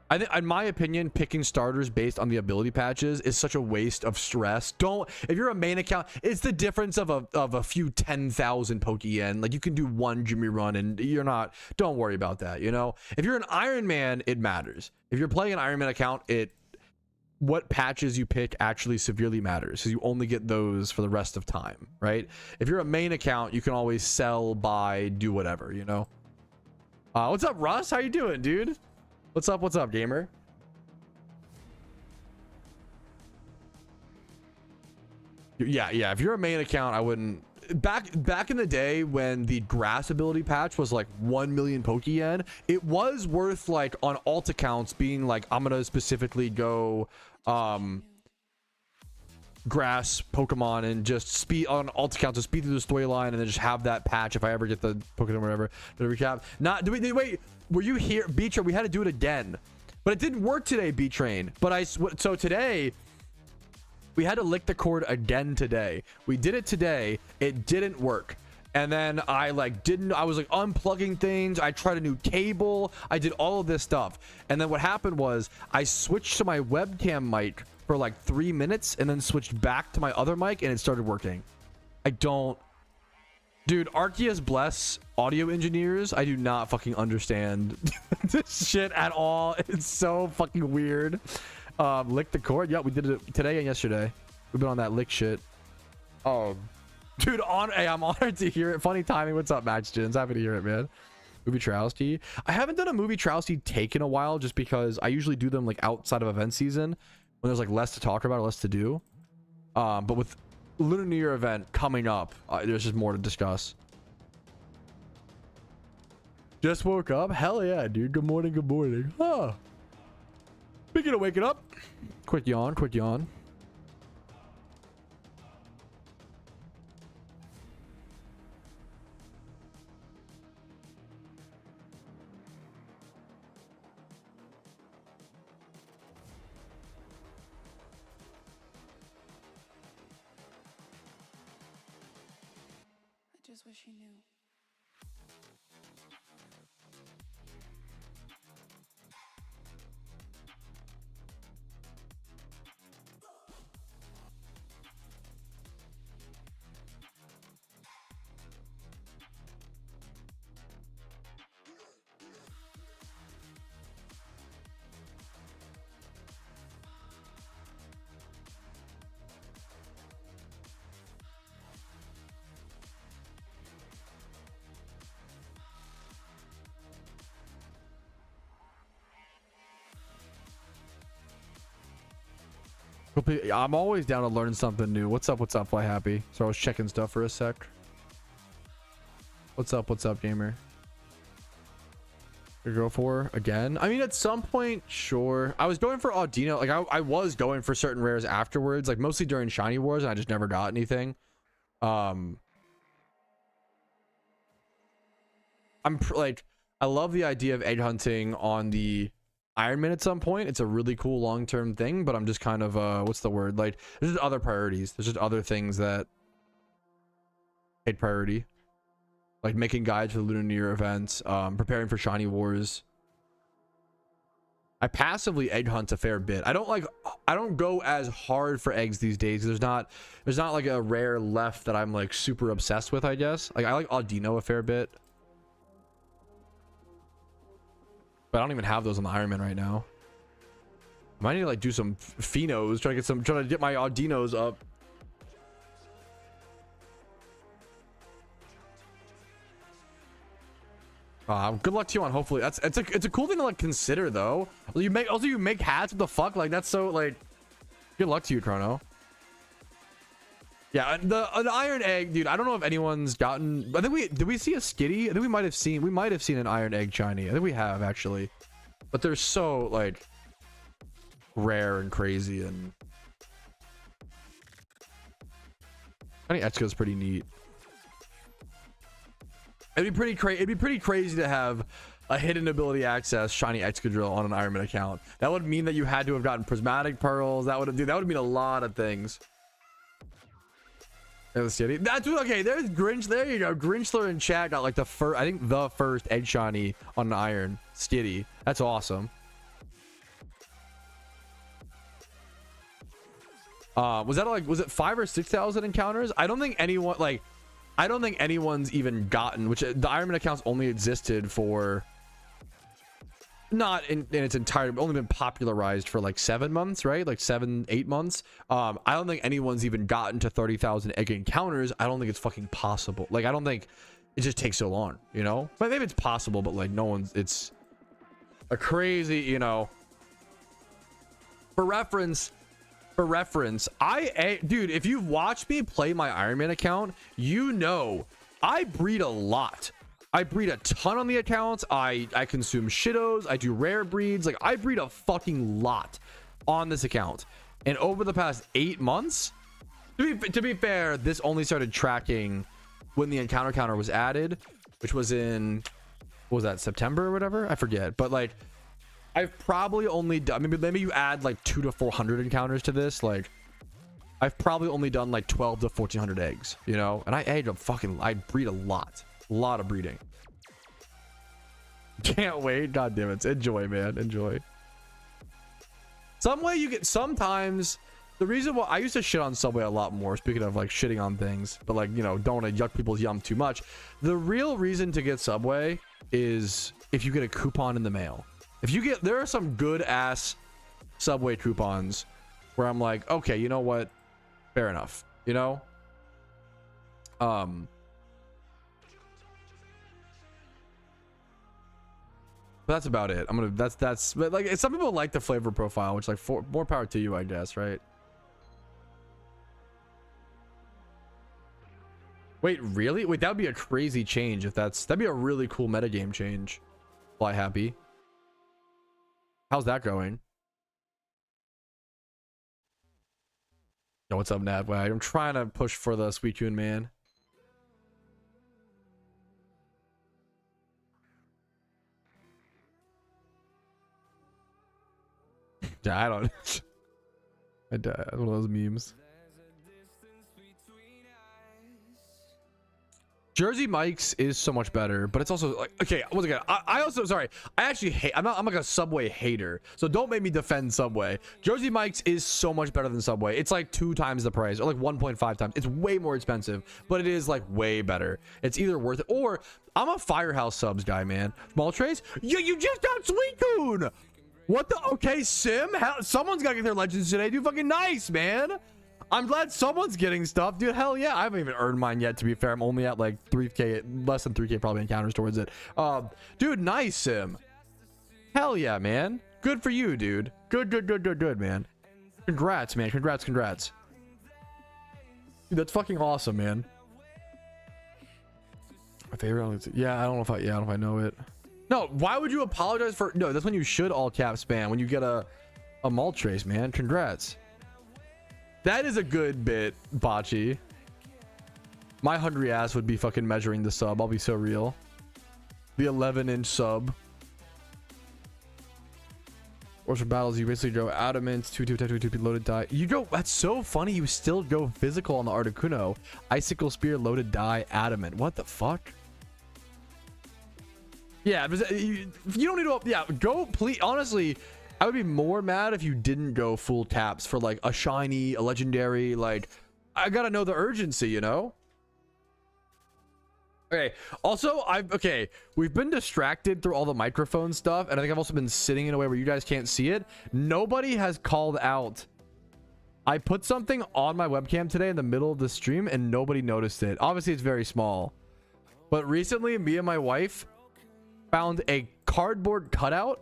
I think, in my opinion, picking starters based on the ability patches is such a waste of stress. If you're a main account, it's the difference of a few 10,000 Pokeyen. Like you can do one Jimmy run and don't worry about that, you know? If you're an Iron Man, it matters. If you're playing an Iron Man account, what patches you pick actually severely matters, because you only get those for the rest of time, right? If you're a main account, you can always sell, buy, do whatever, you know? What's up, Russ? How you doing, dude? What's up, gamer? Yeah, if you're a main account, I wouldn't... Back in the day when the grass ability patch was like 1 million Pokeyen, it was worth like on alt accounts being like, I'm gonna specifically go grass Pokemon and just speed on alt accounts to speed through the storyline, and then just have that patch if I ever get the Pokemon or whatever to recap. Wait, were you here, B-Train? We had to do it again, but it didn't work today, B-Train. But so today we had to lick the cord again today. We did it today. It didn't work. And then I was like unplugging things. I tried a new cable. I did all of this stuff. And then what happened was I switched to my webcam mic for like 3 minutes and then switched back to my other mic and it started working. Dude, Arceus bless audio engineers. I do not fucking understand this shit at all. It's so fucking weird. Lick the cord. Yeah, we did it today and yesterday. We've been on that lick shit. Dude, hey, I'm honored to hear it. Funny timing. What's up, Match Jins? Happy to hear it, man. Movie Trowsty. I haven't done a movie Trowsty take in a while just because I usually do them like outside of event season when there's like less to talk about or less to do. But with Lunar New Year event coming up, there's just more to discuss. Just woke up? Hell yeah, dude. Good morning, good morning. Huh. Speaking of waking up, quick yawn, quick yawn. I just wish you knew. I'm always down to learn something new. What's up, Fly Happy? So I was checking stuff for a sec. What's up, gamer? You go for again? I mean, at some point, sure. I was going for Audino. Like, I was going for certain rares afterwards, like mostly during Shiny Wars, and I just never got anything. I love the idea of egg hunting on the Ironman at some point. It's a really cool long-term thing, but I'm just kind of what's the word, like there's just other priorities, there's just other things that take priority, like making guides for the Lunar New Year events, preparing for Shiny Wars. I passively egg hunt a fair bit. I don't go as hard for eggs these days. There's not like a rare left that I'm like super obsessed with, I guess. Like I like Audino a fair bit, but I don't even have those on the Ironman right now. I might need to like do some phenos, trying to get my Audinos up. Good luck to you on hopefully. It's a cool thing to like consider though. You make hats. What the fuck? Like that's so like. Good luck to you, Chrono. Yeah, the iron egg, dude. I don't know if anyone's gotten. I think did we see a Skitty? I think we might have seen an iron egg shiny. I think we have actually, but they're so like rare and crazy, and I think Etsuko's pretty neat. It'd be pretty crazy to have a hidden ability access shiny Excadrill on an Ironman account. That would mean that you had to have gotten prismatic pearls. That would mean a lot of things. That's what, okay, there's Grinch. There you go. Grinchler in chat got like the first egg shiny on an iron Skitty. That's awesome. Was it 5,000 or 6,000 encounters? I don't think anyone's even gotten, which the Ironman accounts only existed for not in its entirety, only been popularized for like 7 months, right? Like 7-8 months. I don't think anyone's even gotten to 30,000 egg encounters. I don't think it's fucking possible. Like I don't think it just takes so long, you know? But maybe it's possible, but like it's a crazy, you know. For reference, dude, if you've watched me play my Ironman account, you know I breed a lot. I breed a ton on the accounts. I consume shittos. I do rare breeds. Like I breed a fucking lot on this account. And over the past 8 months, to be fair, this only started tracking when the encounter counter was added, which was in, what was that, September or whatever? I forget. But like, I've probably only done, maybe you add like 200 to 400 encounters to this. Like, I've probably only done like 12 to 1,400 eggs, you know? And I breed a lot of breeding. Can't wait. God damn it. Enjoy, man. Enjoy. Sometimes the reason why I used to shit on Subway a lot more, speaking of like shitting on things, but like, you know, don't want to yuck people's yum too much. The real reason to get Subway is if you get a coupon in the mail. There are some good ass Subway coupons where I'm like, okay, you know what? Fair enough. You know, But that's about it. That's but like some people like the flavor profile, which like more power to you, I guess, right? Wait, really? Wait, that would be a crazy change if that'd be a really cool metagame change. Fly happy. How's that going? Yo, what's up, Navwag? I'm trying to push for the Suicune, man. Yeah, I don't. One of those memes. Jersey Mike's is so much better, but it's also like, okay, once again, I also, sorry, I actually hate, I'm like a Subway hater, so don't make me defend Subway. Jersey Mike's is so much better than Subway. It's like 2 times the price, or like 1.5 times. It's way more expensive, but it is like way better. It's either worth it, or I'm a Firehouse Subs guy, man. Small trays? You just got Suicune! What the? Okay, Sim, someone's gotta get their legends today. Do fucking nice, man. I'm glad someone's getting stuff, dude. Hell yeah. I haven't even earned mine yet, to be fair. I'm only at like 3k, less than 3k probably encounters towards it. Dude, nice, Sim. Hell yeah, man. Good for you, dude. Good, man. Congrats, man. Congrats. Dude, that's fucking awesome, man. My favorite, yeah, I don't know if I know it. No, why would you apologize for? No, that's when you should all cap spam when you get a Moltres, man. Congrats. That is a good bit, Bocce. My hungry ass would be fucking measuring the sub. I'll be so real. The 11-inch sub. Or for battles, you basically go adamant, 2 loaded die. You go, that's so funny. You still go physical on the Articuno. Icicle spear, loaded die, adamant. What the fuck? Yeah, you don't need to, yeah, go, please. Honestly, I would be more mad if you didn't go full taps for like a shiny, a legendary. Like, I gotta know the urgency, you know? Okay, also, we've been distracted through all the microphone stuff, and I think I've also been sitting in a way where you guys can't see it. Nobody has called out. I put something on my webcam today in the middle of the stream, and nobody noticed it. Obviously, it's very small. But recently, me and my wife found a cardboard cutout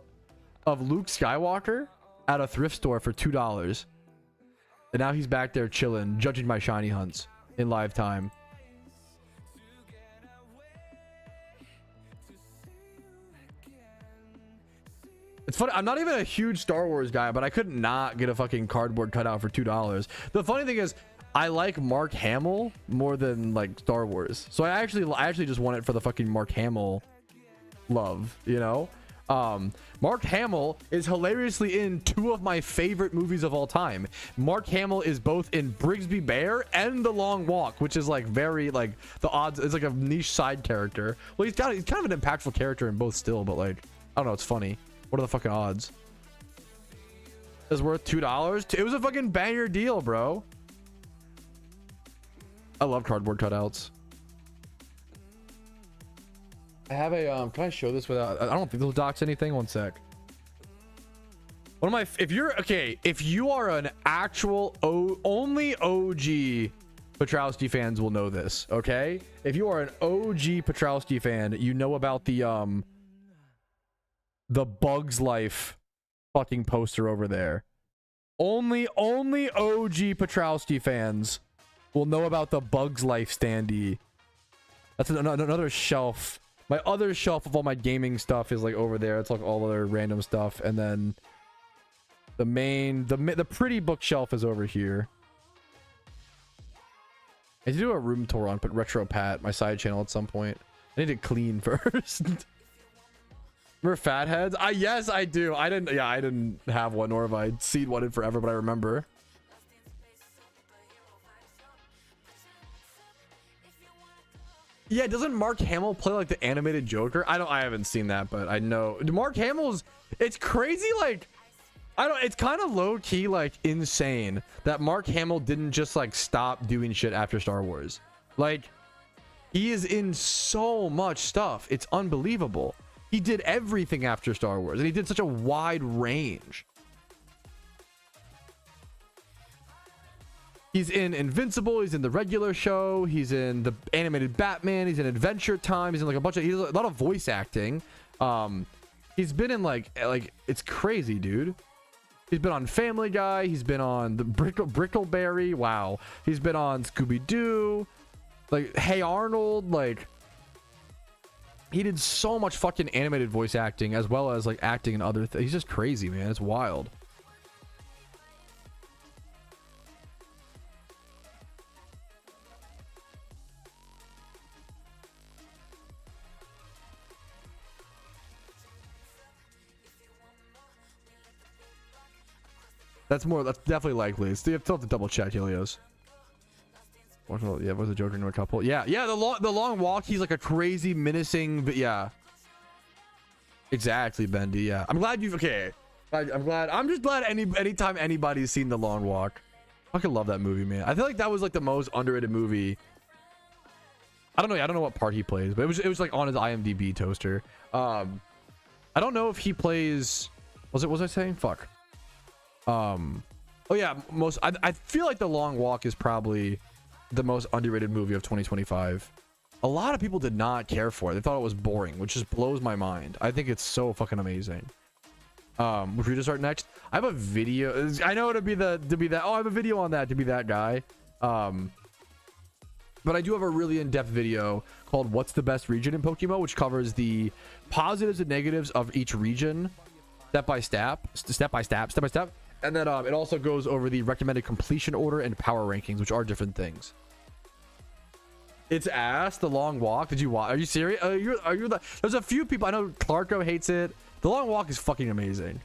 of Luke Skywalker at a thrift store for $2. And now he's back there chilling, judging my shiny hunts in live time. It's funny, I'm not even a huge Star Wars guy, but I could not get a fucking cardboard cutout for $2. The funny thing is, I like Mark Hamill more than like Star Wars. So I actually just want it for the fucking Mark Hamill love, you know? Mark Hamill is hilariously in 2 of my favorite movies of all time. Mark Hamill is both in Brigsby Bear and The Long Walk, which is like very like the odds. It's like a niche side character. Well, he's kind of an impactful character in both still, but like I don't know. It's funny. What are the fucking odds? It's worth $2. It was a fucking banger deal, bro. I love cardboard cutouts. I have a can I show this without, I don't think they'll dox anything. One sec. One of my, if you are an actual only OG Patrouski fans will know this, okay? If you are an OG Patrouski fan, you know about the Bugs Life fucking poster over there. Only OG Patrouski fans will know about the Bugs Life standee. That's another shelf. My other shelf of all my gaming stuff is like over there. It's like all other random stuff, and then the main, the pretty bookshelf is over here. I need to do a room tour on Retro Pat, my side channel, at some point. I need to clean first. Remember Fatheads? Yes, I do. I didn't have one, nor have I seen one in forever, but I remember. Yeah, doesn't Mark Hamill play like the animated Joker? I haven't seen that, but I know Mark Hamill's, it's crazy. Like, it's kind of low key, like insane that Mark Hamill didn't just like stop doing shit after Star Wars. Like, he is in so much stuff. It's unbelievable. He did everything after Star Wars, and he did such a wide range. He's in Invincible. He's in the regular show. He's in the animated Batman. He's in Adventure Time. He's in like a bunch of. He's a lot of voice acting. He's been in like it's crazy, dude. He's been on Family Guy. He's been on the Brickleberry. Wow. He's been on Scooby Doo. Like Hey Arnold. Like he did so much fucking animated voice acting as well as like acting and other things. He's just crazy, man. It's wild. That's definitely likely. You still have to double check, Helios. Yeah, was a Joker into a couple? Yeah, the long walk. He's like a crazy, menacing. But yeah, exactly, Bendy. Yeah, I'm glad you've. Okay, I'm glad. I'm just glad anytime anybody's seen The Long Walk. I fucking love that movie, man. I feel like that was like the most underrated movie. I don't know what part he plays, but it was like on his IMDb toaster. I don't know if he plays. Was I saying? Fuck. Oh yeah, I feel like The Long Walk is probably the most underrated movie of 2025. A lot of people did not care for it. They thought it was boring, which just blows my mind. I think it's so fucking amazing. Should we just start next? I have a video. I know to be that. Oh, I have a video on that to be that guy. But I do have a really in-depth video called "What's the Best Region in PokeMMO," which covers the positives and negatives of each region, step by step. And then it also goes over the recommended completion order and power rankings, which are different things. It's ass. The Long Walk. Did you watch? Are you serious? Are you there's a few people I know. Clarko hates it. The Long Walk is fucking amazing.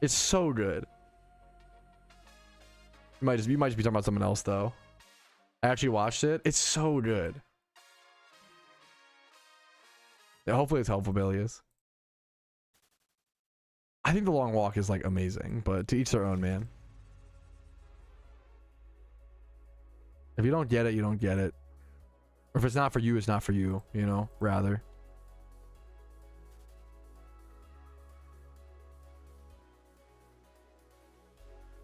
It's so good. You might just be talking about someone else though. I actually watched it. It's so good. Yeah, hopefully it's helpful, Bilius. I think The Long Walk is like amazing, but to each their own, man. If you don't get it, you don't get it. Or if it's not for you, it's not for you, you know, rather.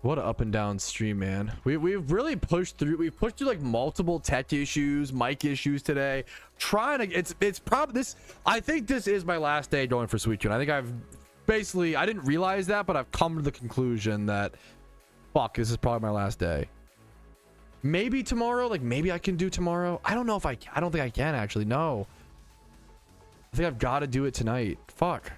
What an up and down stream, man. We've really pushed through. We've pushed through like multiple tech issues, mic issues today. Trying to, it's probably this. I think this is my last day going for Suicune. I think I didn't realize that, but I've come to the conclusion that fuck, this is probably my last day. Maybe tomorrow, like maybe I can do tomorrow. I don't know if I don't think I can actually. No. I think I've got to do it tonight. Fuck.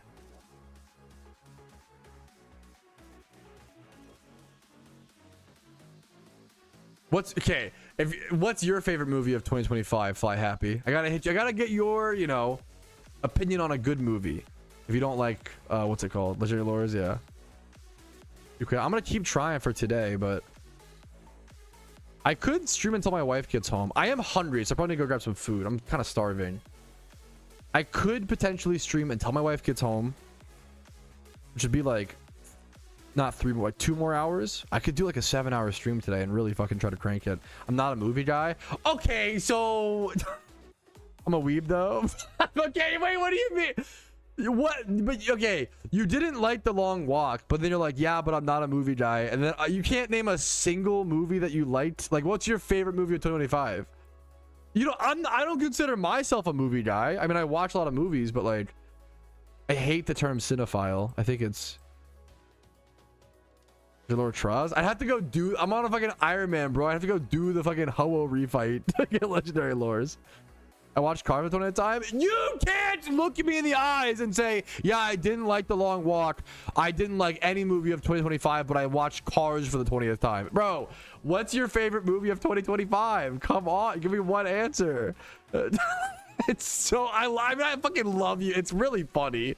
What's your favorite movie of 2025? Fly Happy. I gotta get your, you know, opinion on a good movie. If you don't like what's it called? Legendary Lures, yeah. Okay, I'm gonna keep trying for today, but I could stream until my wife gets home. I am hungry, so I'm probably gonna go grab some food. I'm kind of starving. I could potentially stream until my wife gets home, which would be like not 3 more, like 2 more hours. I could do like a 7-hour stream today and really fucking try to crank it. I'm not a movie guy. Okay, so I'm a weeb though. Okay, wait, what do you mean? What? But okay, you didn't like The Long Walk, but then you're like, yeah, but I'm not a movie guy, and then you can't name a single movie that you liked. Like, what's your favorite movie of 2025? You know, I don't consider myself a movie guy. I mean, I watch a lot of movies, but like, I hate the term cinephile. I think it's Lord Traz. I have to go do. I'm on a fucking Iron Man, bro. I have to go do the fucking Ho-Oh refight to get legendary lures. I watched Cars for the 20th time. You can't look at me in the eyes and say, yeah, I didn't like The Long Walk. I didn't like any movie of 2025, but I watched Cars for the 20th time. Bro, what's your favorite movie of 2025? Come on, give me one answer. It's so, I mean, I fucking love you. It's really funny.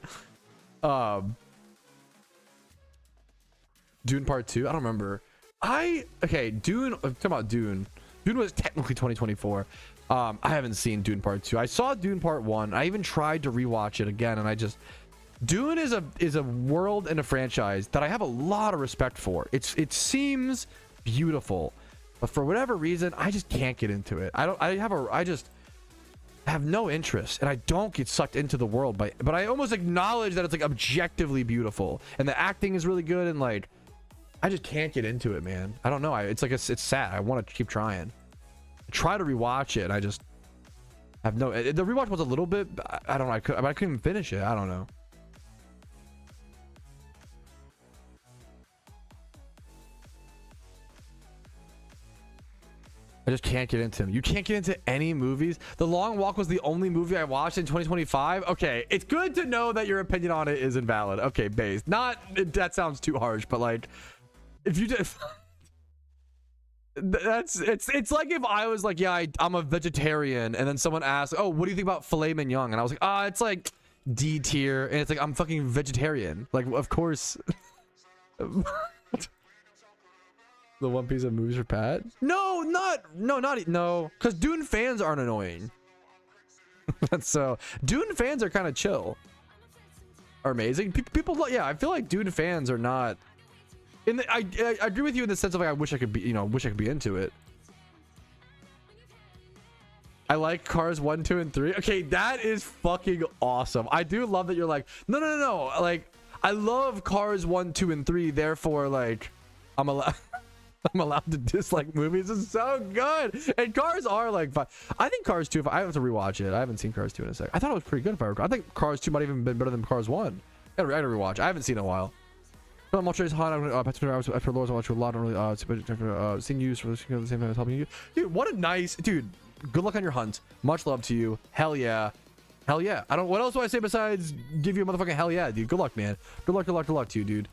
Dune Part 2? I don't remember. Okay, Dune, talking about Dune. Dune was technically 2024. I haven't seen Dune Part 2. I saw Dune Part 1. I even tried to rewatch it again, and I just... Dune is a world and a franchise that I have a lot of respect for. It seems beautiful, but for whatever reason, I just can't get into it. I just have no interest, and I don't get sucked into the world, but I almost acknowledge that it's like objectively beautiful, and the acting is really good, and like, I just can't get into it, man. I don't know. It's like it's sad. I want to keep trying. I try to rewatch it. And I just have no. The rewatch was a little bit. I don't know. I couldn't even finish it. I don't know. I just can't get into him. You can't get into any movies. The Long Walk was the only movie I watched in 2025. Okay, it's good to know that your opinion on it is invalid. Okay, base. Not that sounds too harsh, but like, if you just it's like if I was like, yeah, I'm a vegetarian, and then someone asked, oh, what do you think about filet mignon? And I was like, it's like D tier, and it's like I'm fucking vegetarian. Like, of course. The One Piece of movies for Pat? No, because Dune fans aren't annoying. So Dune fans are kind of chill, are amazing. People, yeah, I feel like Dune fans are not. I agree with you in the sense of like, I wish I could be, wish I could be into it. I like Cars 1, 2, and 3. Okay, that is fucking awesome. I do love that you're like, no. Like, I love Cars 1, 2, and 3. Therefore, like, I'm allowed to dislike movies. It's so good. And Cars are like fun. I think Cars 2, if I have to rewatch it. I haven't seen Cars 2 in a sec. I thought it was pretty good if I recall. I think Cars 2 might have even been better than Cars 1. I gotta rewatch. I haven't seen it in a while. I'm watching hot. After Lords, I watch a lot. Really, seeing you for the same time as helping you. Dude, what a nice dude. Good luck on your hunt. Much love to you. Hell yeah. Hell yeah. I don't. What else do I say besides give you a motherfucking hell yeah, dude? Good luck, man. Good luck to you, dude.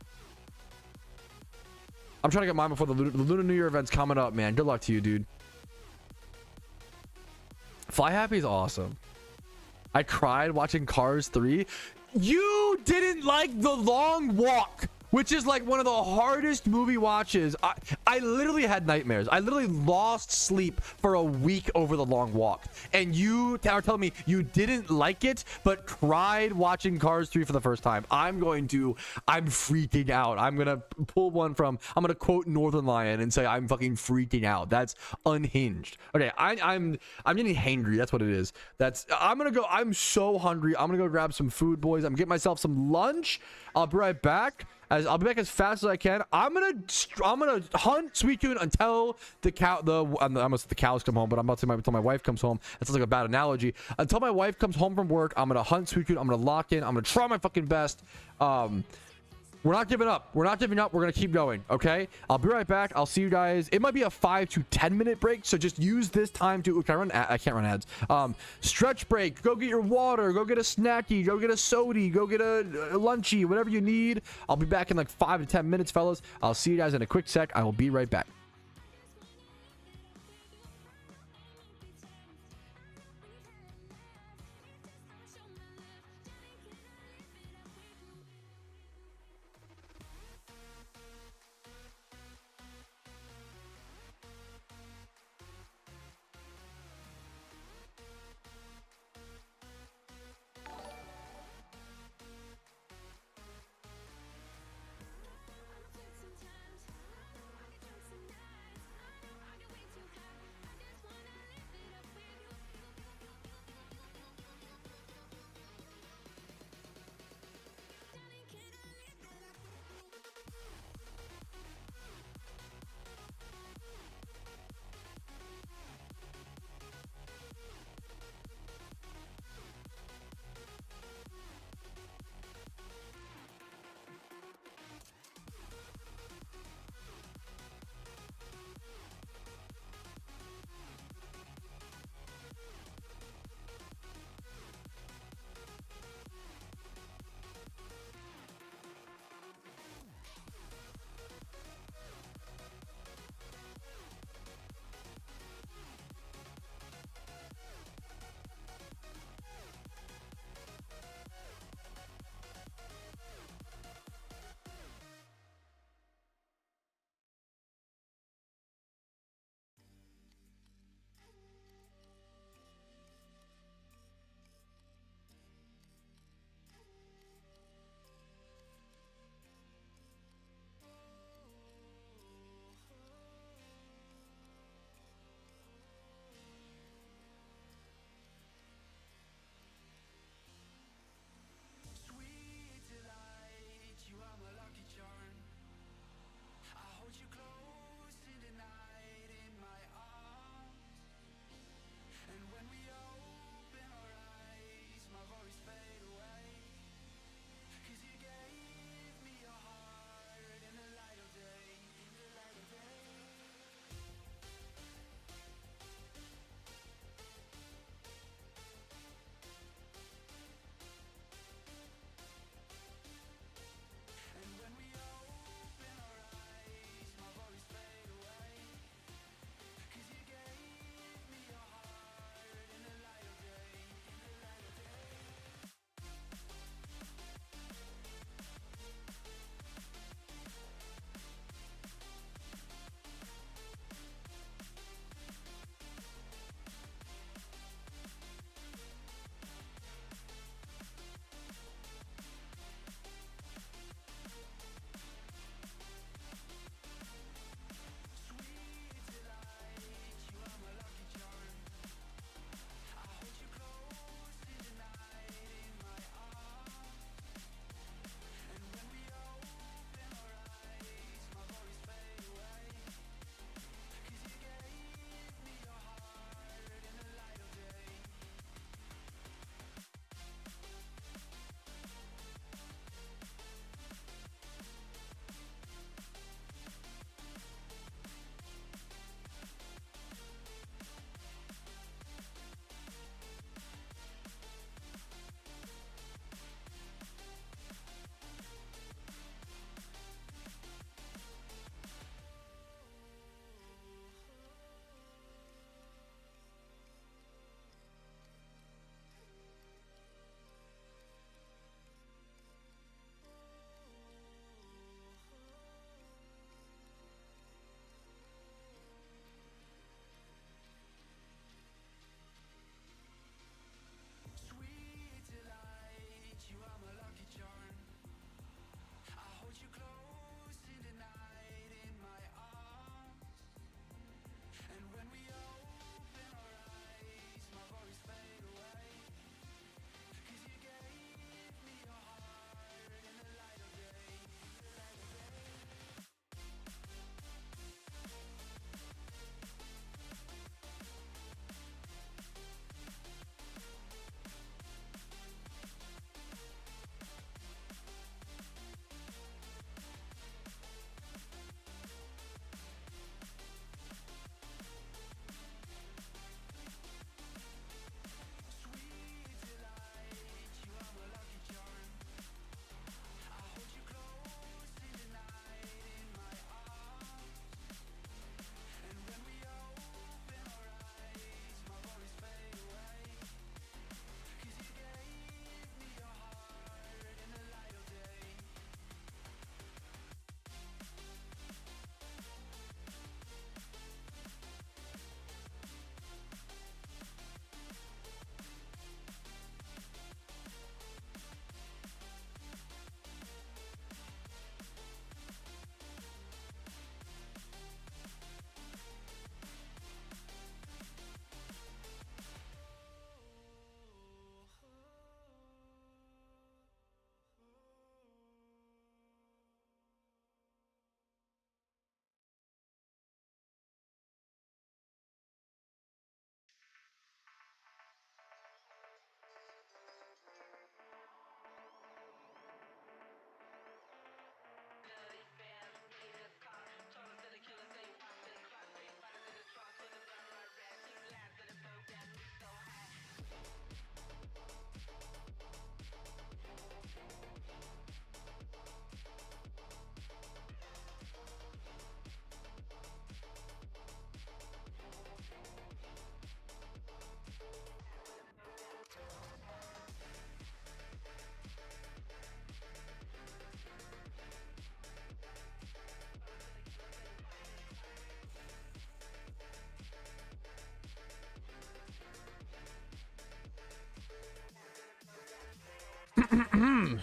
I'm trying to get mine before the Lunar New Year event's coming up, man. Good luck to you, dude. Fly Happy is awesome. I cried watching Cars 3. You didn't like The Long Walk, which is like one of the hardest movie watches. I literally had nightmares. I literally lost sleep for a week over The Long Walk. And you are telling me you didn't like it, but cried watching Cars 3 for the first time. I'm freaking out. I'm going to pull one from, I'm going to quote Northern Lion and say I'm fucking freaking out. That's unhinged. Okay, I'm getting hangry. That's what it is. I'm so hungry. I'm going to go grab some food, boys. I'm getting myself some lunch. I'll be right back. I'll be back as fast as I can. I'm gonna hunt Suicune until the cows come home, but I'm about to say until my wife comes home. That sounds like a bad analogy. Until my wife comes home from work, I'm gonna hunt Suicune. I'm gonna lock in. I'm gonna try my fucking best. We're not giving up. We're gonna keep going. Okay. I'll be right back. I'll see you guys. It might be a 5 to 10 minute break, so just use this time to. I can't run ads. Stretch break. Go get your water. Go get a snacky. Go get a sody. Go get a lunchy. Whatever you need. I'll be back in like 5 to 10 minutes, fellas. I'll see you guys in a quick sec. I will be right back.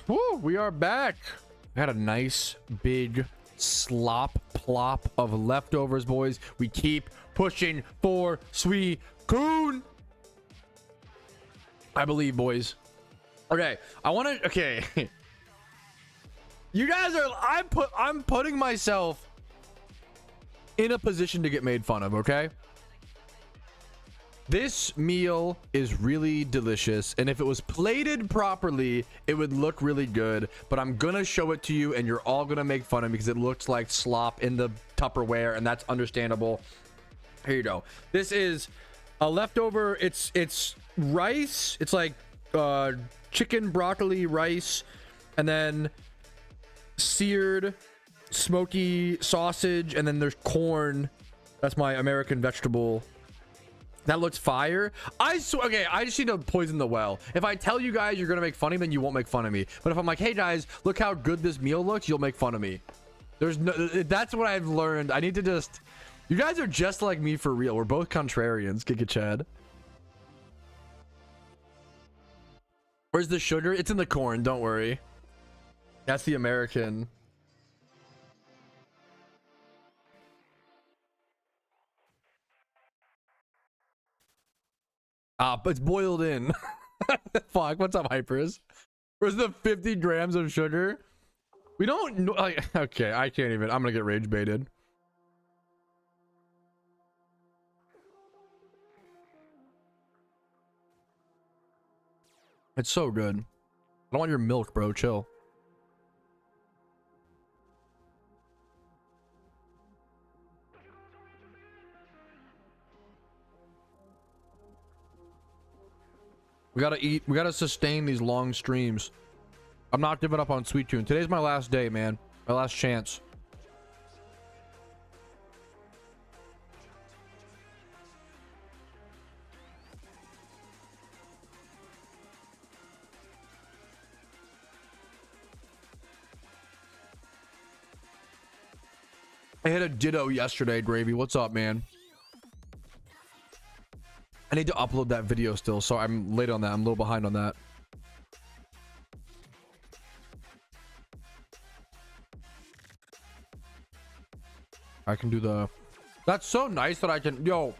Woo, we are back. We had a nice big slop plop of leftovers, boys. We keep pushing for Suicune. I believe, boys. Okay, I want to. Okay, you guys are. I'm putting myself in a position to get made fun of. Okay. This meal is really delicious, and if it was plated properly, it would look really good, but I'm gonna show it to you and you're all gonna make fun of me because it looks like slop in the Tupperware, and that's understandable. Here you go. This is a leftover. It's rice. It's like chicken, broccoli, rice, and then seared smoky sausage, and then there's corn. That's my American vegetable. That looks fire. Okay, I just need to poison the well. If I tell you guys you're gonna make fun of me, then you won't make fun of me. But if I'm like, hey guys, look how good this meal looks, you'll make fun of me. There's no. That's what I've learned. I need to just. You guys are just like me for real. We're both contrarians. Giga Chad. Where's the sugar? It's in the corn. Don't worry. That's the American. But it's boiled in. Fuck, what's up, Hypers? Where's the 50 grams of sugar? We don't know. Like, okay, I can't even. I'm gonna get rage baited. It's so good. I don't want your milk, bro. Chill. We gotta eat. We gotta sustain these long streams. I'm not giving up on Suicune. Today's my last day, man. My last chance. I hit a ditto yesterday, Gravy. What's up, man? I need to upload that video still, so I'm late on that. I'm a little behind on that. I can do the... That's so nice that I can... Yo.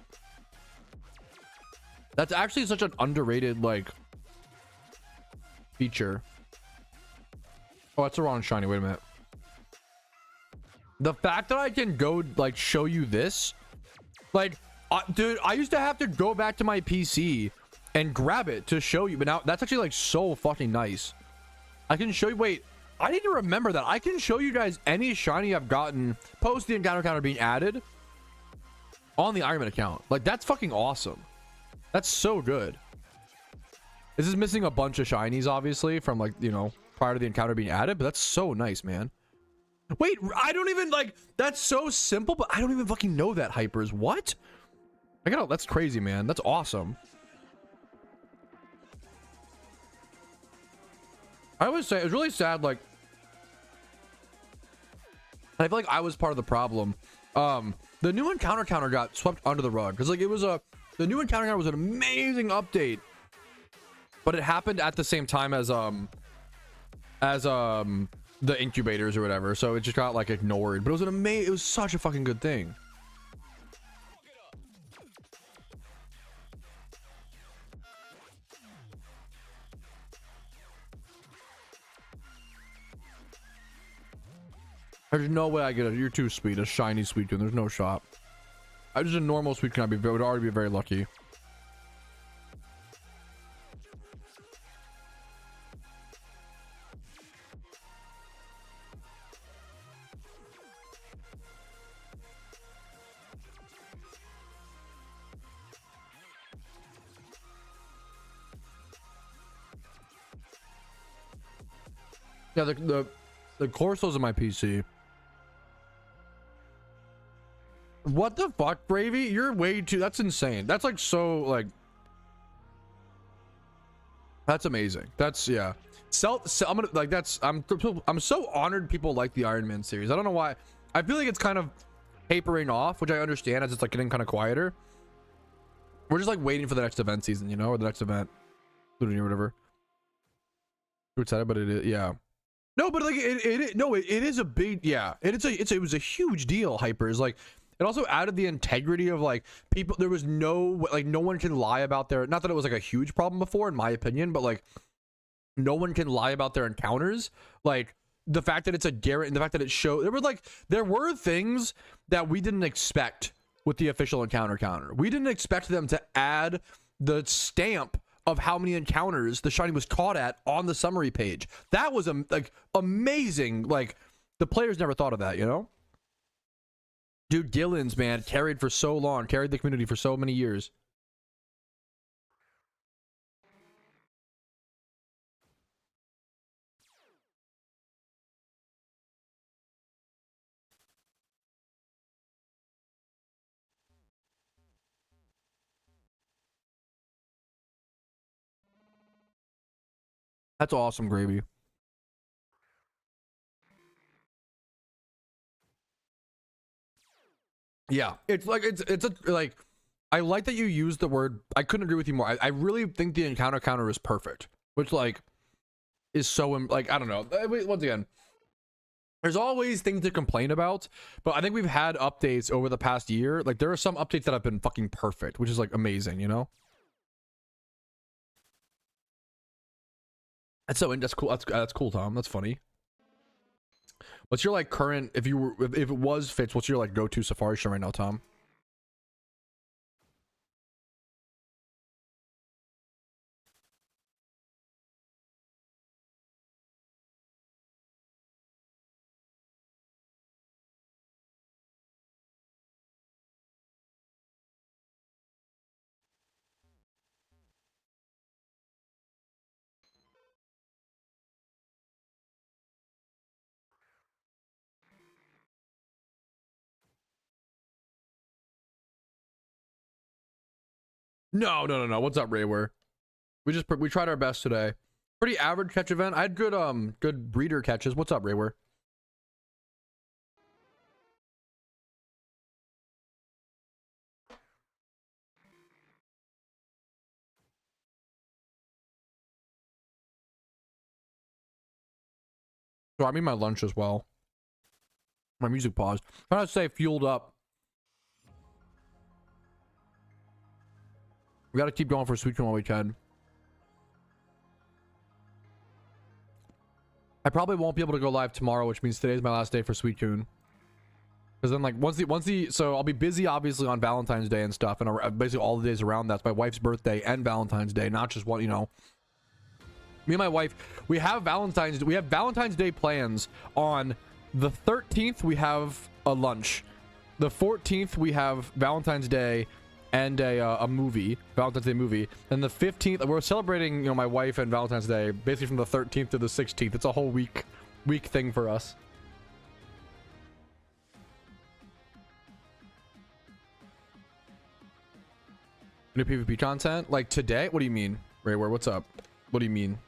That's actually such an underrated, like, feature. Oh, that's the wrong shiny. Wait a minute. The fact that I can go, like, show you this, like... dude, I used to have to go back to my PC and grab it to show you, but now that's actually like so fucking nice. I can show you. Wait, I need to remember that I can show you guys any shiny I've gotten post the encounter counter being added on the Ironman account. Like, that's fucking awesome. That's so good. This is missing a bunch of shinies, obviously, from, like, you know, prior to the encounter being added, but that's so nice, man. Wait, I don't even, like, that's so simple, but I don't even fucking know that, Hypers. What? That's crazy, man. That's awesome. I would say it was really sad. Like, I feel like I was part of the problem. The new encounter counter got swept under the rug because, like, it was the new encounter counter was an amazing update, but it happened at the same time as the incubators or whatever, so it just got, like, ignored. But it was such a fucking good thing. There's no way I get it. You're too sweet. A shiny Suicune. There's no shot. I just a normal Suicune. I would already be very lucky. Yeah, the Corso's on my PC. What the fuck, Gravy? You're way too... That's insane. That's, like, so, like... That's amazing. That's, yeah. I'm gonna, like, that's... I'm so honored people like the Iron Man series. I don't know why. I feel like it's kind of tapering off, which I understand as it's, like, getting kind of quieter. We're just, like, waiting for the next event season, you know? Or the next event. Or whatever. Too excited, but it is, yeah. No, but like it is a big, yeah. It was a huge deal. Hyper is like, it also added the integrity of like people. There was no one can lie about their, not that it was like a huge problem before in my opinion, but like no one can lie about their encounters. Like the fact that it's a Garrett and the fact that it showed, there were things that we didn't expect with the official encounter counter. We didn't expect them to add the stamp of how many encounters the shiny was caught at on the summary page. That was like amazing. Like the players never thought of that, you know? Dude, Gillens, man, carried for so long, carried the community for so many years. That's awesome, Gravy. Yeah, it's like like I like that you use the word. I couldn't agree with you more. I really think the encounter counter is perfect, which like is so like, I don't know. Once again, there's always things to complain about, but I think we've had updates over the past year. Like there are some updates that have been fucking perfect, which is like amazing, you know? That's cool. That's cool, Tom. That's funny. What's your like current, if it was Fitz, what's your like go-to Safari show right now, Tom? No. What's up, Rayware? We tried our best today. Pretty average catch event. I had good breeder catches. What's up, Rayware? So I mean my lunch as well. My music paused. I'm trying to say fueled up. We gotta keep going for Suicune while we can. I probably won't be able to go live tomorrow, which means today's my last day for Suicune. Because then, like, so I'll be busy obviously on Valentine's Day and stuff, and basically all the days around that's my wife's birthday and Valentine's Day, not just one, you know. Me and my wife, we have Valentine's Day plans. On the 13th, we have a lunch. The 14th, we have Valentine's Day and a movie, Valentine's Day movie. And the 15th, we're celebrating, you know, my wife and Valentine's Day basically from the 13th to the 16th. It's a whole week thing for us. New PvP content like today? What do you mean, Rayware? What's up? What do you mean?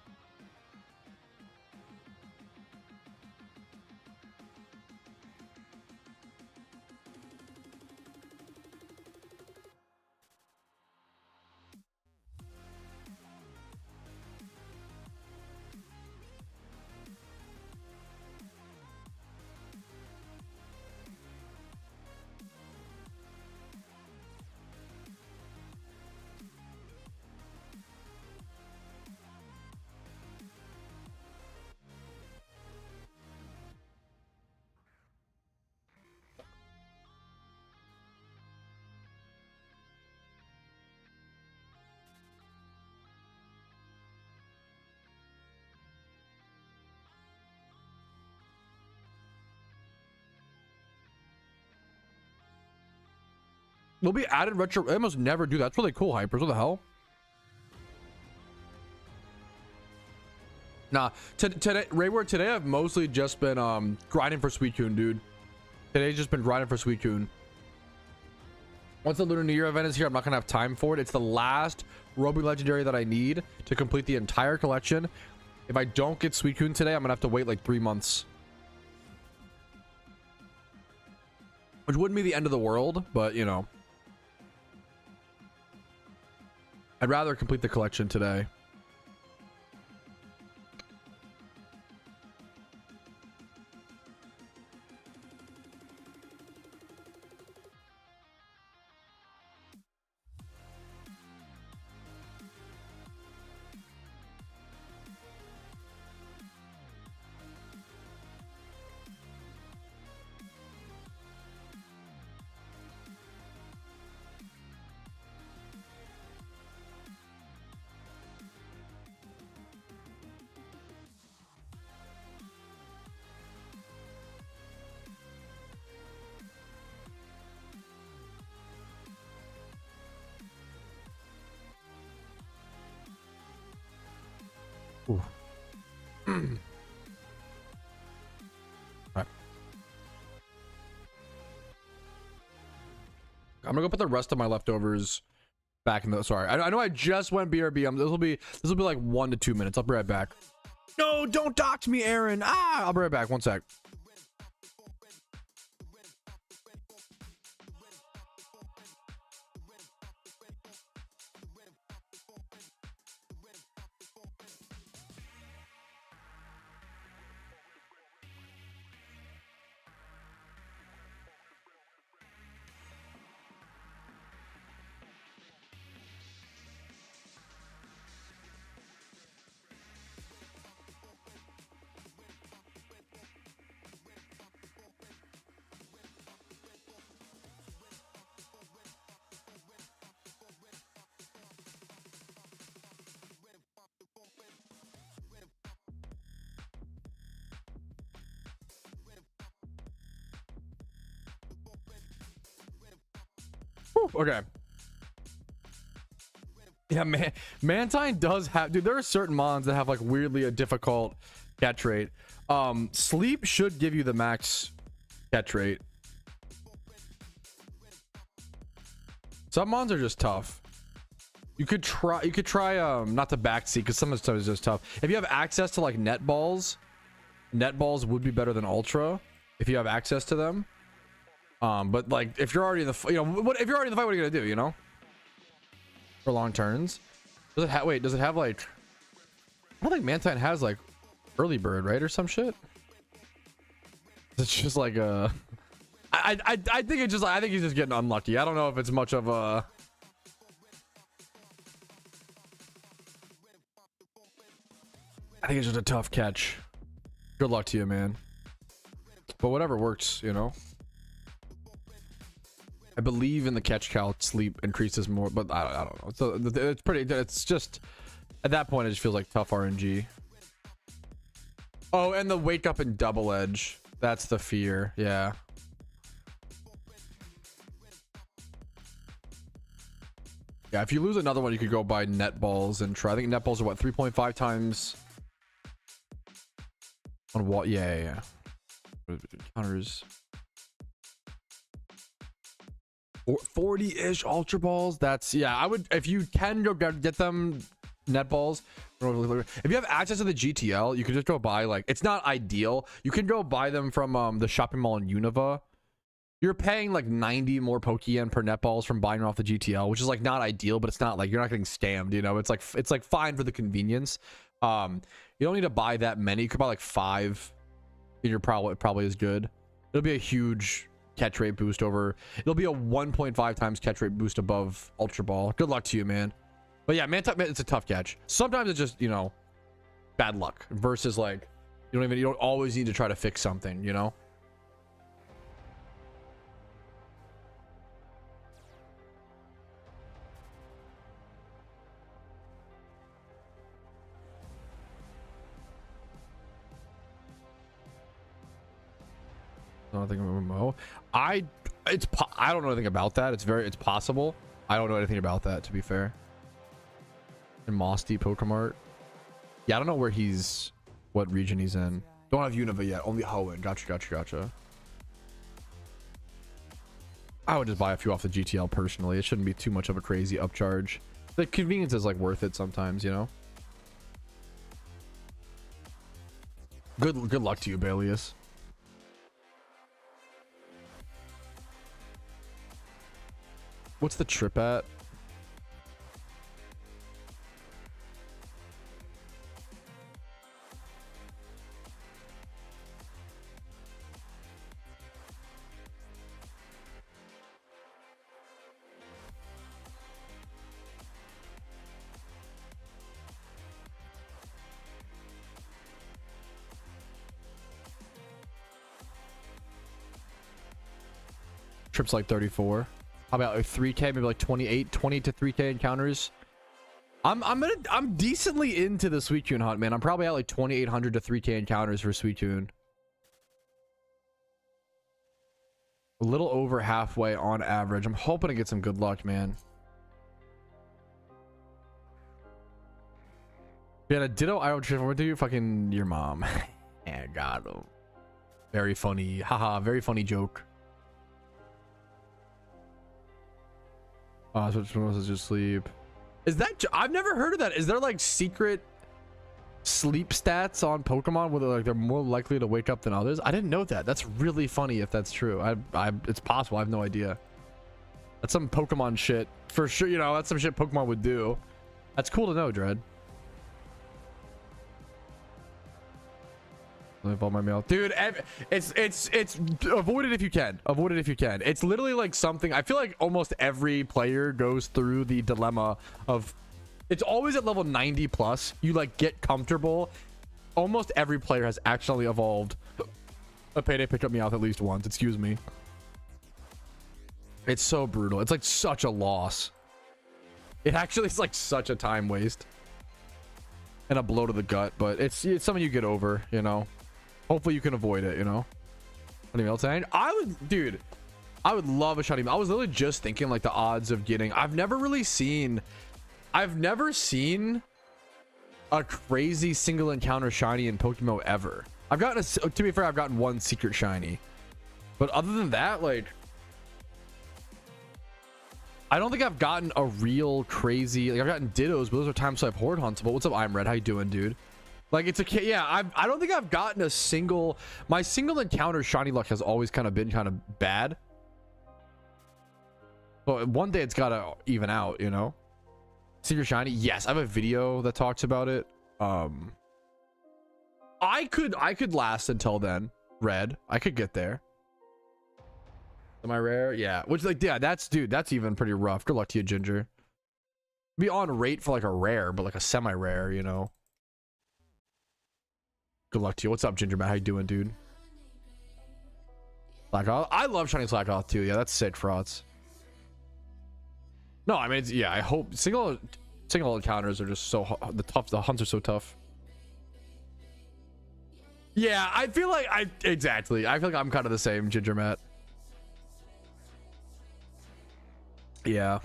Will be added retro. They almost never do that. That's really cool, Hypers. What the hell? Nah, today, Rayward, today I've mostly just been grinding for Suicune, dude. Today's just been grinding for Suicune. Once the Lunar New Year event is here, I'm not gonna have time for it. It's the last Roby Legendary that I need to complete the entire collection. If I don't get Suicune today, I'm gonna have to wait like 3 months. Which wouldn't be the end of the world, but you know. I'd rather complete the collection today. Ooh. Alright. I'm gonna go put the rest of my leftovers back in the. Sorry, I know I just went BRB. This will be like 1 to 2 minutes. I'll be right back. No, don't dox me, Aaron. I'll be right back. 1 sec. Whew, okay. Yeah, man, Mantine does have, dude, there are certain mons that have like weirdly a difficult catch rate. Sleep should give you the max catch rate. Some mons are just tough. You could try not to backseat because some of the stuff is just tough. If you have access to like net balls would be better than ultra if you have access to them. But like if you're already in the if you're already in the fight, what are you gonna do, you know? For long turns. Does it have, wait, does it have like, I don't think Mantine has like early bird, right, or some shit? It's just like I think it's just, I think he's just getting unlucky. I don't know if it's much of a, I think it's just a tough catch. Good luck to you, man. But whatever works, you know. I believe in the catch count. Sleep increases more, but I don't know. So it's pretty. It's just at that point it just feels like tough RNG. Oh, and the wake up and double edge. That's the fear. Yeah. Yeah. If you lose another one, you could go buy net balls and try. I think net balls are what, 3.5 times on what? Yeah. Counters. 40-ish ultra balls. That's, yeah, I would, if you can go get them net balls, if you have access to the GTL, you can just go buy, like, it's not ideal, you can go buy them from the shopping mall in Unova. You're paying like 90 more Pokeyen per net balls from buying them off the GTL, which is like not ideal, but it's not like you're not getting scammed, you know. It's like fine for the convenience. You don't need to buy that many. You could buy like 5 and you're probably is good. It'll be a huge catch rate boost over, it'll be a 1.5 times catch rate boost above ultra ball. Good luck to you, man. But yeah, man, it's a tough catch. Sometimes it's just, you know, bad luck versus like you don't always need to try to fix something, you know. Nothing MMO. I don't know anything about that. It's possible. I don't know anything about that, to be fair. In Mosty Pokemart. Yeah, I don't know where what region he's in. Don't have Unova yet. Only Hoenn. Gotcha. I would just buy a few off the GTL personally. It shouldn't be too much of a crazy upcharge. The convenience is like worth it sometimes, you know. Good luck to you, Bailius. What's the trip at? Trip's like 34. How about like 3K, maybe like 20 to 3K encounters? I'm decently into the Suicune hunt, man. I'm probably at like 2,800 to 3K encounters for Suicune. A little over halfway on average. I'm hoping to get some good luck, man. Yeah, a Ditto Iron Triff. What do you fucking your mom? Yeah, got him. Very funny. Haha, very funny joke. Oh, switch modes just sleep. Is that I've never heard of that. Is there like secret sleep stats on Pokemon where they're more likely to wake up than others? I didn't know that. That's really funny if that's true. It's possible. I have no idea. That's some Pokemon shit for sure. You know, that's some shit Pokemon would do. That's cool to know, Dread. Let me follow my mail, dude. It's avoid it if you can. Avoid it if you can. It's literally like something I feel like almost every player goes through the dilemma of. It's always at level 90 plus. You like get comfortable. Almost every player has actually evolved a Payday Pickup Meowth at least once. Excuse me. It's so brutal. It's like such a loss. It actually is like such a time waste and a blow to the gut, but it's something you get over, you know. Hopefully you can avoid it, you know. Shiny Miltank. I would love a shiny. I was literally just thinking like the odds of getting. I've never seen a crazy single encounter shiny in PokeMMO ever. I've gotten to be fair, I've gotten one secret shiny, but other than that, like, I don't think I've gotten a real crazy. Like I've gotten Dittos, but those are times I've Horde Hunts. But what's up, I'm Red? How you doing, dude? Like it's a yeah. I don't think I've gotten a single. My single encounter shiny luck has always kind of been kind of bad. But one day it's gotta even out, you know. Secret shiny, yes. I have a video that talks about it. I could last until then. Red, I could get there. Am I rare? Yeah. Which like yeah, that's even pretty rough. Good luck to you, Ginger. Be on rate for like a rare, but like a semi-rare, you know. Good luck to you. What's up, Ginger Man? How you doing, dude? Slackoth. I love shiny Slackoth too. Yeah, that's sick, frauds. No, I mean, yeah. I hope single encounters are just so the hunts are so tough. Yeah, I feel like I feel like I'm kind of the same, Ginger Matt. Yeah.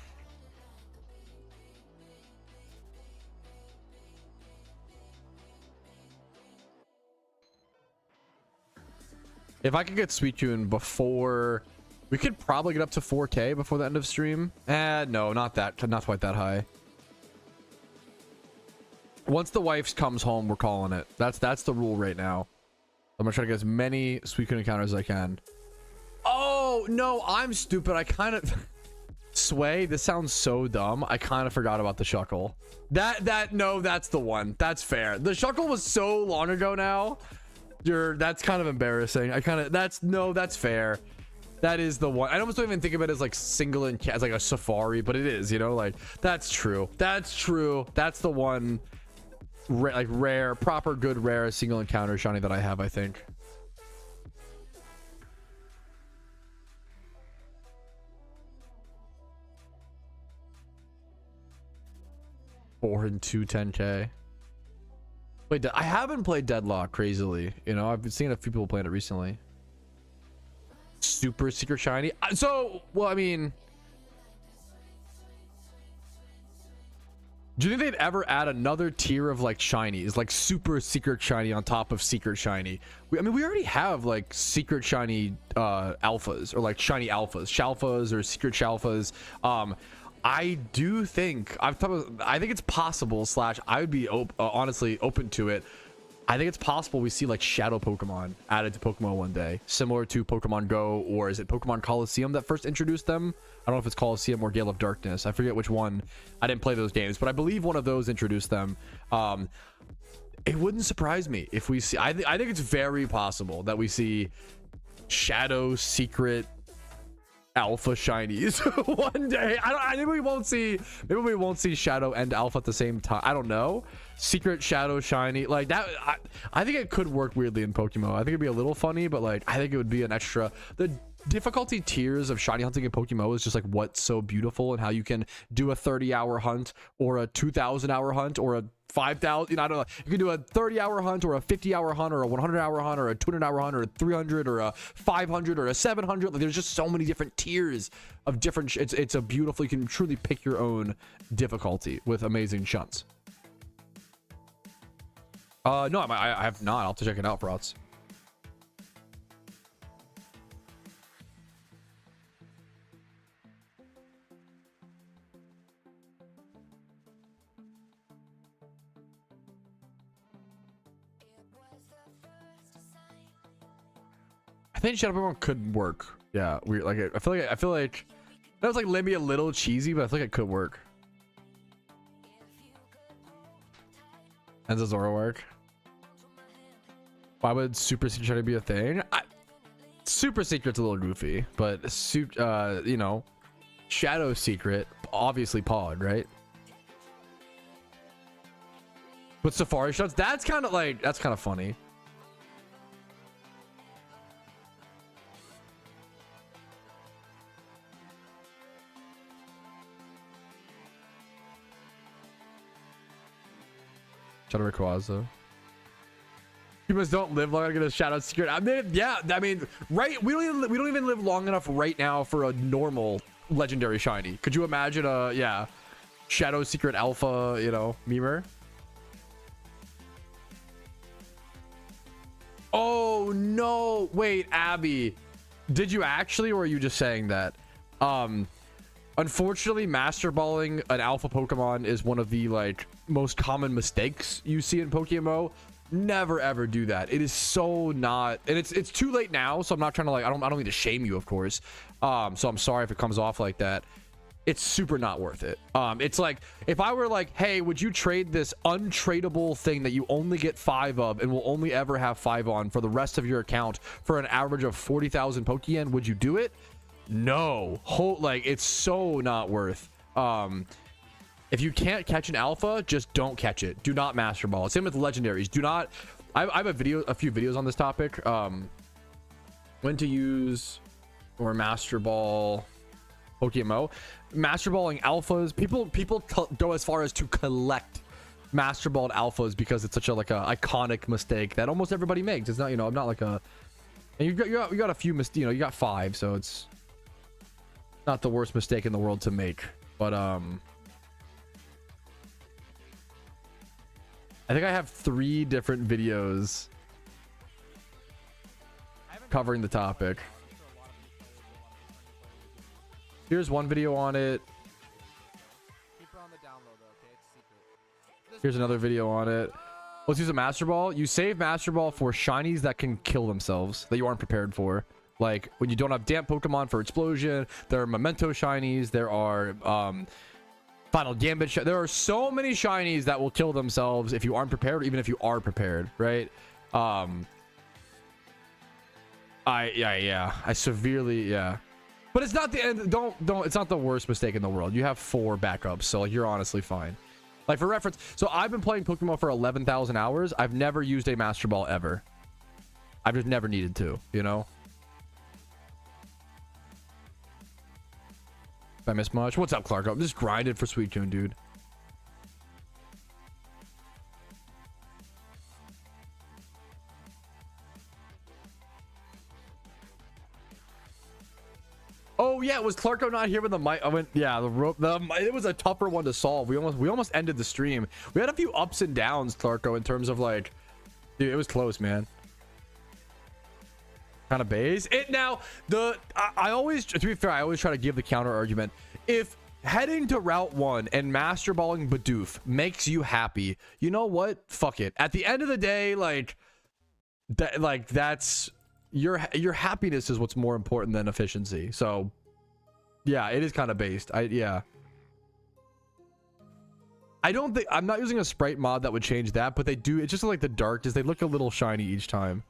If I could get Suicune before, we could probably get up to 4K before the end of stream. No, not quite that high. Once the wife comes home, we're calling it. That's the rule right now. I'm gonna try to get as many Suicune encounters as I can. Oh no, I'm stupid. I kind of Sway. This sounds so dumb. I kind of forgot about the Shuckle. No, that's the one. That's fair. The Shuckle was so long ago now. That's kind of embarrassing. That's fair. That is the one. I almost don't even think of it as like single and as like a safari, but it is, you know, like that's true. That's the one like rare, proper good rare single encounter shiny that I have, I think. Four and 210K. Wait, I haven't played Deadlock crazily. You know, I've been seeing a few people playing it recently. Super secret shiny. So, well, I mean, do you think they'd ever add another tier of like shinies, like super secret shiny on top of secret shiny? I mean, we already have like secret shiny alphas, or like shiny alphas, shalfas or secret shalfas. I do think I think it's possible. I would be honestly open to it. I think it's possible we see like shadow Pokemon added to Pokemon one day, similar to Pokemon Go, or is it Pokemon Coliseum that first introduced them? I don't know if it's Coliseum or Gale of Darkness. I forget which one. I didn't play those games, but I believe one of those introduced them. It wouldn't surprise me if we see. I think it's very possible that we see shadow secret alpha shinies one day. I think we won't see. Maybe we won't see shadow and alpha at the same time. I don't know. Secret shadow shiny like that. I think it could work weirdly in Pokemon. I think it'd be a little funny, but like I think it would be an extra. The difficulty tiers of shiny hunting in Pokemon is just like what's so beautiful and how you can do a 30-hour hunt or a 2,000-hour hunt or a 5,000. You know, I don't know. You can do a 30-hour hunt or a 50-hour hunt or a 100-hour hunt or a 200-hour hunt or a 300 or a 500 or a 700. Like there's just so many different tiers of different. It's a beautiful. You can truly pick your own difficulty with amazing shunts. No, I have not. I'll have to check it out, Frauds. I think Shadow Pokemon could work. Yeah, weird. Like I feel like that was like maybe a little cheesy, but I feel like it could work. Enzo Zoroark. Why would Super Secret try to be a thing? Super Secret's a little goofy, but you know, Shadow Secret, obviously Pod, right? But Safari shots, that's kind of funny. Shadow Rayquaza. Humans don't live long enough to get a Shadow Secret. I mean, yeah, I mean, right? We don't even live long enough right now for a normal legendary shiny. Could you imagine yeah, Shadow Secret Alpha, you know, Memer? Oh no! Wait, Abby, did you actually, or are you just saying that? Unfortunately, Master Balling an alpha Pokemon is one of the like most common mistakes you see in PokeMMO. Never ever do that. It is so not, and it's too late now, so I'm not trying to like, I don't mean to shame you, of course. So I'm sorry if it comes off like that. It's super not worth it. It's like if I were like, hey, would you trade this untradeable thing that you only get 5 of and will only ever have 5 on for the rest of your account for an average of 40,000 Pokeyen? Would you do it? No. Like, it's so not worth. If you can't catch an alpha, just don't catch it. Do not Master Ball. Same with legendaries. Do not. I have a few videos on this topic. When to use or Master Ball PokeMMO. Master Balling alphas. People go as far as to collect Master Balled alphas because it's such a like a iconic mistake that almost everybody makes. It's not, you know, I'm not like a. And you got a few you know, you got 5, so it's not the worst mistake in the world to make. But I think I have 3 different videos covering the topic. Here's one video on it. Here's another video on it. Let's use a Master Ball. You save Master Ball for shinies that can kill themselves, that you aren't prepared for. Like when you don't have damp Pokemon for Explosion, there are Memento shinies, there are Final Gambit. There are so many shinies that will kill themselves if you aren't prepared, or even if you are prepared, right? I severely, yeah. But it's not the end. Don't. It's not the worst mistake in the world. You have 4 backups, so like, you're honestly fine. Like for reference, so I've been playing Pokemon for 11,000 hours. I've never used a Master Ball ever. I've just never needed to, you know. If I missed much. What's up, Clark? I'm just grinded for Suicune, dude. Oh yeah, was Clarko not here with the mic? I went, yeah, the rope. It was a tougher one to solve. We almost ended the stream. We had a few ups and downs, Clarko, in terms of like, dude, it was close, man. Kind of base it now. I always, to be fair, I always try to give the counter argument. If heading to Route 1 and Master Balling Bidoof makes you happy, you know what? Fuck it. At the end of the day, like that's your happiness is what's more important than efficiency. So yeah, it is kind of based. I don't think, I'm not using a sprite mod that would change that, but they do. It's just like the darkness, they look a little shiny each time.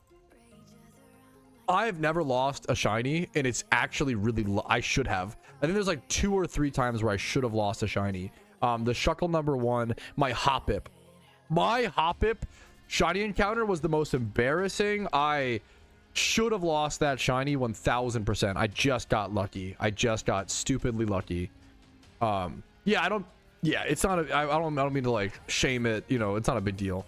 I've never lost a shiny, and it's actually really I should have. I think there's like 2 or 3 times where I should have lost a shiny. The Shuckle #1, my Hoppip shiny encounter was the most embarrassing. I should have lost that shiny 1000%. I just got lucky. I just got stupidly lucky. Yeah, it's not I don't mean to like shame it, you know. It's not a big deal.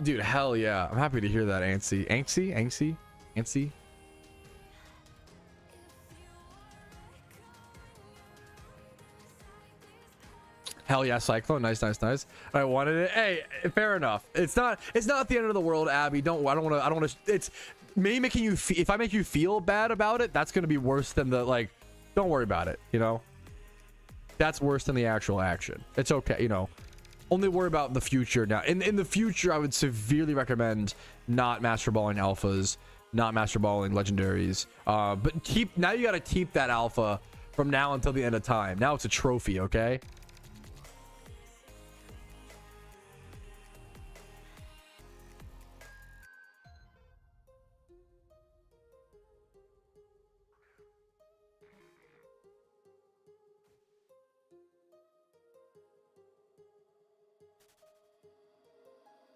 Dude, hell yeah. I'm happy to hear that, Antsy. Hell yeah, Cyclone. Nice, nice, nice. I wanted it. Hey, fair enough. It's not the end of the world, Abby. I don't want to. It's me making you. If I make you feel bad about it, that's gonna be worse than the like. Don't worry about it. You know. That's worse than the actual action. It's okay. You know. Only worry about the future now. In the future, I would severely recommend not master balling alphas, not master balling legendaries. But now you got to keep that alpha from now until the end of time. Now it's a trophy, okay?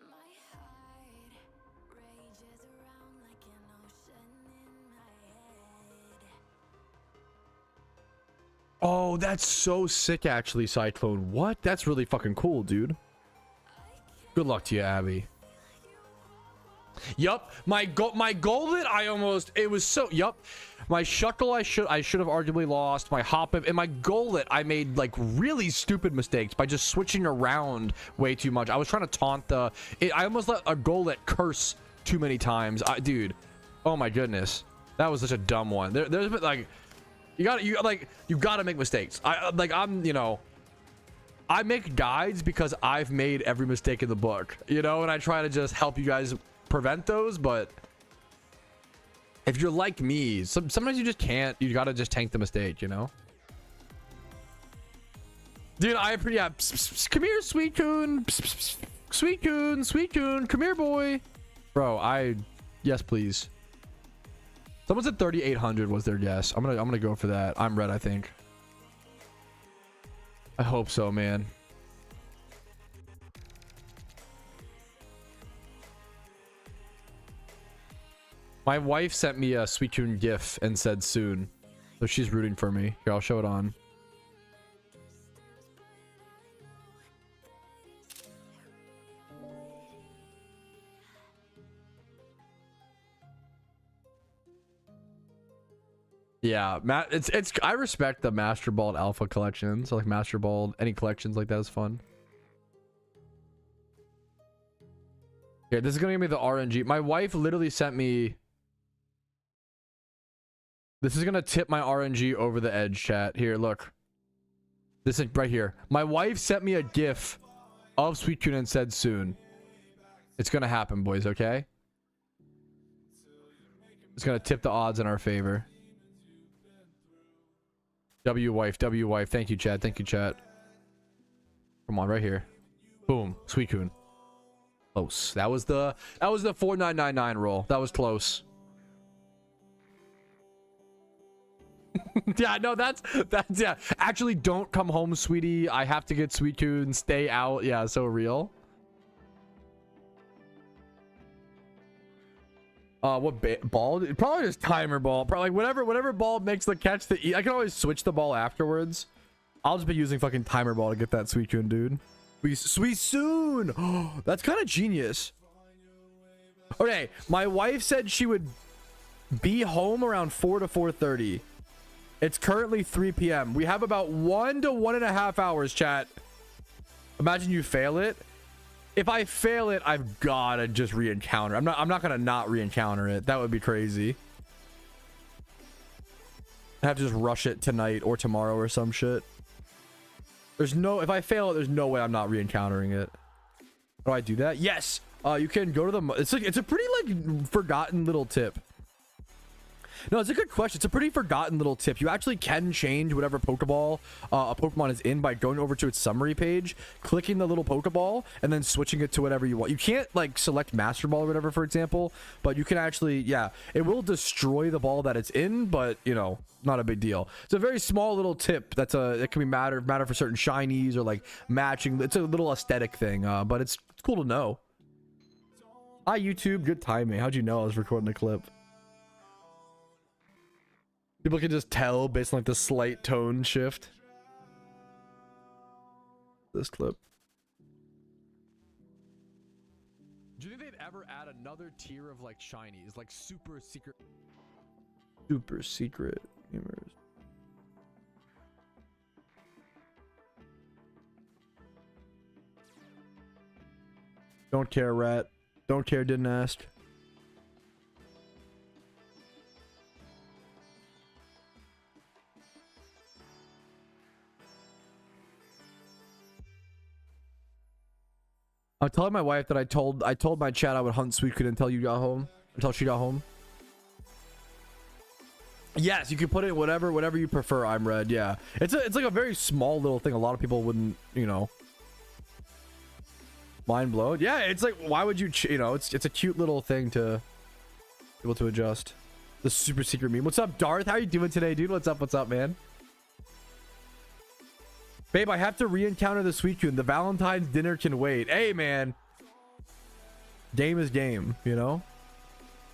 My heart rages around like an ocean in my head. Oh, that's so sick, actually, Cyclone. What? That's really fucking cool, dude. Good luck to you, Abby. Yup, my golden, it was so, yup. My Shuckle, I should have arguably lost. My Hoppip and my Golett, I made like really stupid mistakes by just switching around way too much. I was trying to taunt I almost let a Golett curse too many times. Dude, oh my goodness, that was such a dumb one. There's been like, you gotta make mistakes. You know, I make guides because I've made every mistake in the book, you know, and I try to just help you guys prevent those. But if you're like me, sometimes you just can't. You gotta just tank the mistake, you know. Dude, I pretty come here, Suicune. Suicune, come here, boy. Bro, yes, please. Someone said 3,800 was their guess. I'm gonna go for that. I'm red, I think. I hope so, man. My wife sent me a Suicune gif and said soon. So she's rooting for me. Here, I'll show it on. Yeah, it's I respect the Master Ball Alpha collections. So like Master Ball, any collections like that is fun. Here, this is gonna give me the RNG. My wife literally sent me. This is gonna tip my RNG over the edge, chat. Here, look. This is right here. My wife sent me a GIF of Suicune and said soon. It's gonna happen, boys. Okay. It's gonna tip the odds in our favor. W wife. Thank you, chat. Thank you, chat. Come on, right here. Boom. Suicune. Close. That was the 4999 roll. That was close. Yeah, no, that's yeah. Actually, don't come home, sweetie. I have to get Suicune. Stay out. Yeah, so real. What ball? Probably just timer ball. Probably like whatever ball makes the catch. I can always switch the ball afterwards. I'll just be using fucking timer ball to get that Suicune, dude. Suicune. Oh, that's kind of genius. Okay, my wife said she would be home around 4 to 4:30. It's currently 3 p.m. We have about 1 to 1.5 hours, chat. Imagine you fail it. If I fail it, I've gotta just re-encounter. I'm not gonna not re-encounter it. That would be crazy. I have to just rush it tonight or tomorrow or some shit. If I fail it, there's no way I'm not re-encountering it. How do I do that? Yes. You can go to the. It's a pretty like forgotten little tip. No, it's a good question. It's a pretty forgotten little tip. You actually can change whatever Pokeball a Pokemon is in by going over to its summary page, clicking the little Pokeball, and then switching it to whatever you want. You can't like select Master Ball or whatever, for example, but you can actually, yeah, it will destroy the ball that it's in, but you know, not a big deal. It's a very small little tip that can be matter for certain shinies or like matching. It's a little aesthetic thing, but it's cool to know. Hi YouTube, good timing. How'd you know I was recording the clip? People can just tell based on like the slight tone shift. This clip. Do you think they'd ever add another tier of like shinies, like super secret gamers? Don't care, rat. Don't care, didn't ask. I'm telling my wife that I told my chat I would hunt Suicune until you got home. Until she got home. Yes, you can put it whatever you prefer. I'm red. Yeah, it's like a very small little thing. A lot of people wouldn't, you know. Mind blown. Yeah, it's like, why would you? You know, it's a cute little thing to be able to adjust. The super secret meme. What's up, Darth? How you doing today, dude? What's up, man? Babe, I have to re-encounter the Suicune. The Valentine's dinner can wait. Hey, man. Game is game, you know?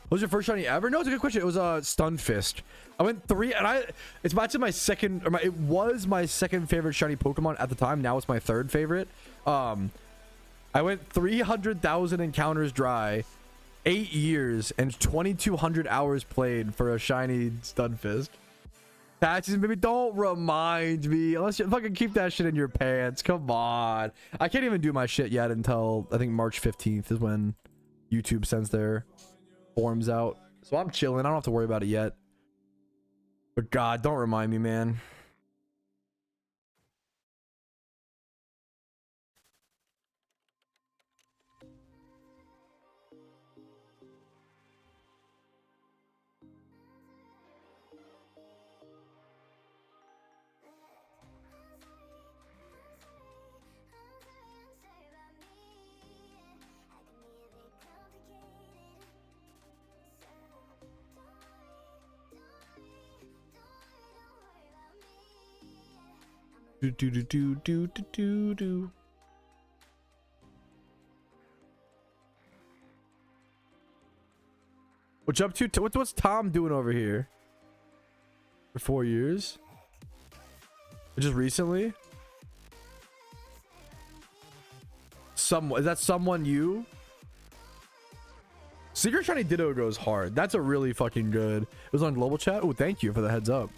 What was your first shiny ever? No, it's a good question. It was Stunfist. I went 3, and it's actually my second, it was my second favorite shiny Pokemon at the time. Now it's my third favorite. I went 300,000 encounters dry, 8 years, and 2,200 hours played for a shiny Stunfist. Patches, baby, don't remind me. Unless you fucking keep that shit in your pants. Come on. I can't even do my shit yet until I think March 15th is when YouTube sends their forms out. So I'm chilling. I don't have to worry about it yet. But God, don't remind me, man. Do. What's up to? What's Tom doing over here? For 4 years? Just recently? Is that someone you? Secret Shiny Ditto goes hard. That's a really fucking good. It was on global chat. Oh, thank you for the heads up.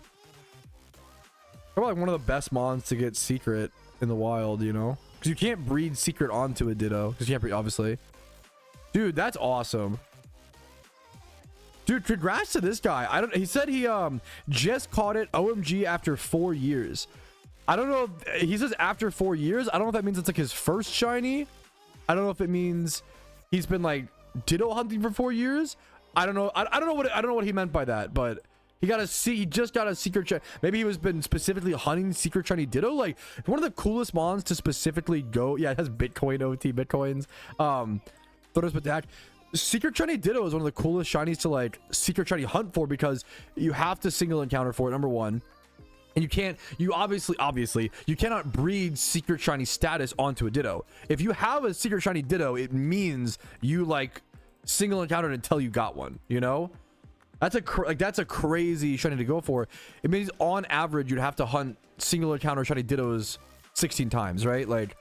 Probably like one of the best mons to get secret in the wild, you know, because you can't breed secret onto a Ditto because you can't breed, obviously. Dude, that's awesome. Dude, congrats to this guy. He said he just caught it OMG after 4 years. I don't know if, he says after 4 years. I don't know if that means it's like his first shiny. I don't know if it means he's been like Ditto hunting for 4 years. I don't know. I don't know what he meant by that, but he just got a secret shiny. Maybe he was been specifically hunting secret shiny Ditto. Like one of the coolest mons to specifically go. Yeah, it has Bitcoin OT Bitcoins. Photos attack. Secret shiny Ditto is one of the coolest shinies to like secret shiny hunt for because you have to single encounter for it, number one. And you obviously you cannot breed secret shiny status onto a Ditto. If you have a secret shiny Ditto, it means you like single encountered until you got one, you know? That's a crazy shiny to go for. It means on average you'd have to hunt single encounter shiny Dittos 16 times, right? Like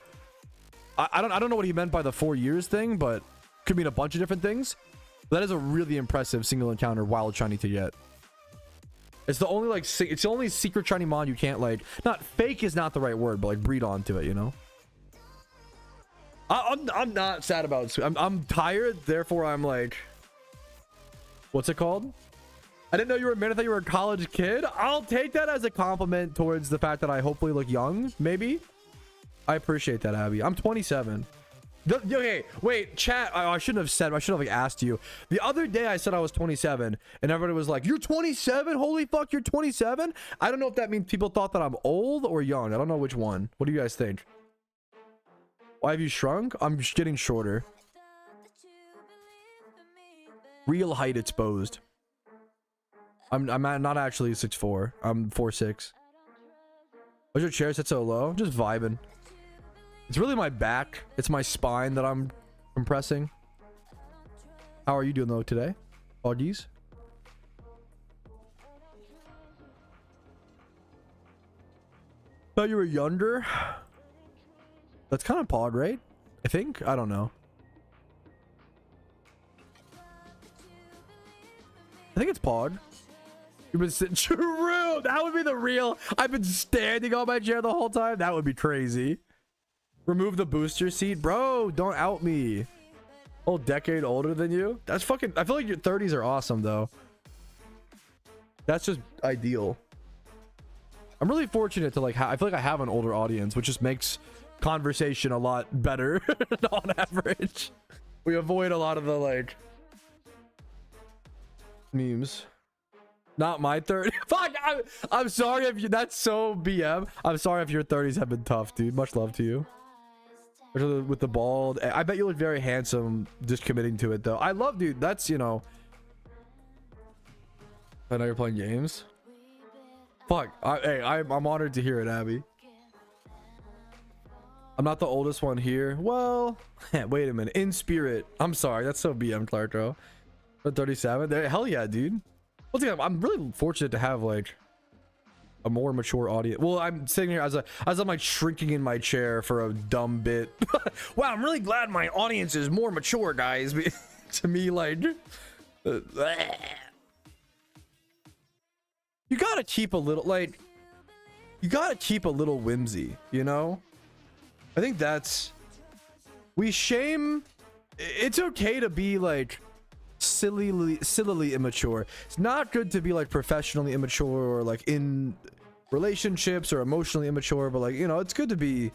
I don't know what he meant by the 4 years thing, but could mean a bunch of different things. That is a really impressive single encounter wild shiny to get. It's the only it's the only secret shiny mon you can't like, not fake is not the right word, but like breed onto it, you know? I'm not sad about it. I'm tired, therefore I'm like, what's it called? I didn't know you were a man. I thought you were a college kid. I'll take that as a compliment towards the fact that I hopefully look young, maybe. I appreciate that, Abby. I'm 27. Okay, wait, chat. I shouldn't have said. I should have like asked you. The other day I said I was 27, and everybody was like, "You're 27? Holy fuck, you're 27?" I don't know if that means people thought that I'm old or young. I don't know which one. What do you guys think? Why have you shrunk? I'm just getting shorter. Real height exposed. I'm not actually 6'4". I'm 4'6". Why's your chair set so low? Just vibing. It's really my back. It's my spine that I'm compressing. How are you doing though today, Auggies? Thought you were younger. That's kind of Pog, right? I think. I don't know. I think it's Pog. You've been sitting. True. That would be the real. I've been standing on my chair the whole time. That would be crazy. Remove the booster seat, bro. Don't out me. Whole decade older than you. That's fucking. I feel like your 30s are awesome though. That's just ideal. I'm really fortunate to like. I feel like I have an older audience, which just makes conversation a lot better on average. We avoid a lot of the like memes. Not my 30. Fuck. I'm sorry if you. That's so BM. I'm sorry if your 30s have been tough, dude. Much love to you. With the bald, I bet you look very handsome just committing to it though. I love, dude. That's, you know. I know you're playing games. Fuck. Hey, I'm honored to hear it, Abby. I'm not the oldest one here. Well, wait a minute. In spirit. I'm sorry. That's so BM, Clarko. But 37. Hell yeah, dude. Once again, I'm really fortunate to have like a more mature audience. Well, I'm sitting here as I'm like shrinking in my chair for a dumb bit. Wow, I'm really glad my audience is more mature, guys. To me, like, you gotta keep a little, like, you gotta keep a little whimsy, you know? I think that's, we shame, it's okay to be like sillily immature. It's not good to be like professionally immature or like in relationships or emotionally immature, but like, you know, it's good to be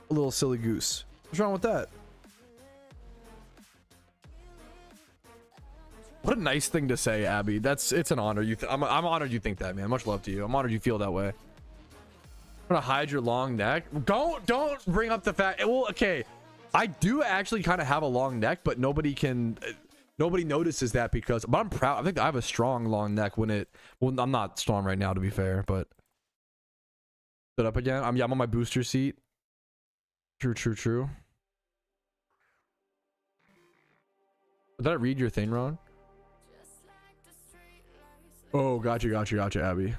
a little silly goose. What's wrong with that? What a nice thing to say, Abby. It's an honor. I'm honored you think that, man. Much love to you. I'm honored you feel that way. I'm gonna hide your long neck. Don't bring up the fact. Well, okay, I do actually kind of have a long neck, but nobody notices that because, but I'm proud. I think I have a strong long neck when it, well, I'm not strong right now to be fair, but stood up again. I'm on my booster seat. True. Did I read your thing wrong? Oh, gotcha, Abby.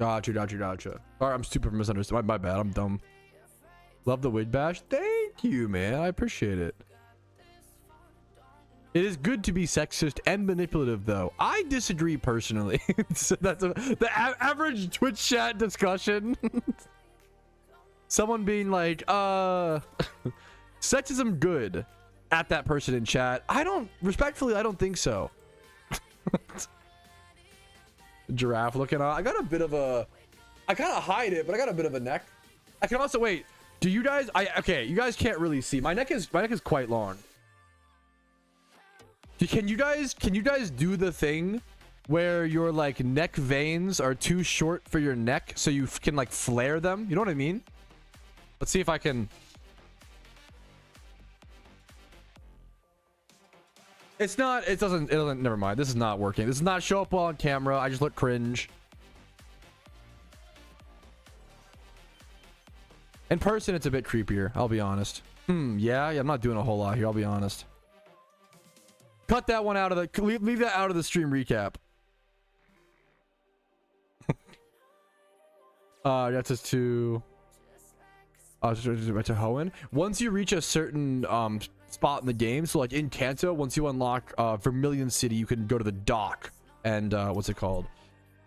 Gotcha. All right, I'm super misunderstood. My bad. I'm dumb. Love the wig bash. Thank you, man. I appreciate it. It is good to be sexist and manipulative, though. I disagree personally. So that's the average Twitch chat discussion. Someone being like, sexism good at that person in chat. Respectfully, I don't think so. Giraffe looking on. I got a bit of a, I kind of hide it, but I got a bit of a neck. I can also, wait, do you guys, okay, you guys can't really see. My neck is quite long. Can you guys do the thing where your like neck veins are too short for your neck so you can like flare them? You know what I mean? Let's see if I can. It doesn't, never mind. This is not working. This does not show up well on camera. I just look cringe. In person, it's a bit creepier. I'll be honest. Yeah, I'm not doing a whole lot here. I'll be honest. Cut that one out of the, leave that out of the stream recap. That's just to Hoenn. Once you reach a certain spot in the game, so like in Kanto, once you unlock Vermilion City, you can go to the dock and what's it called?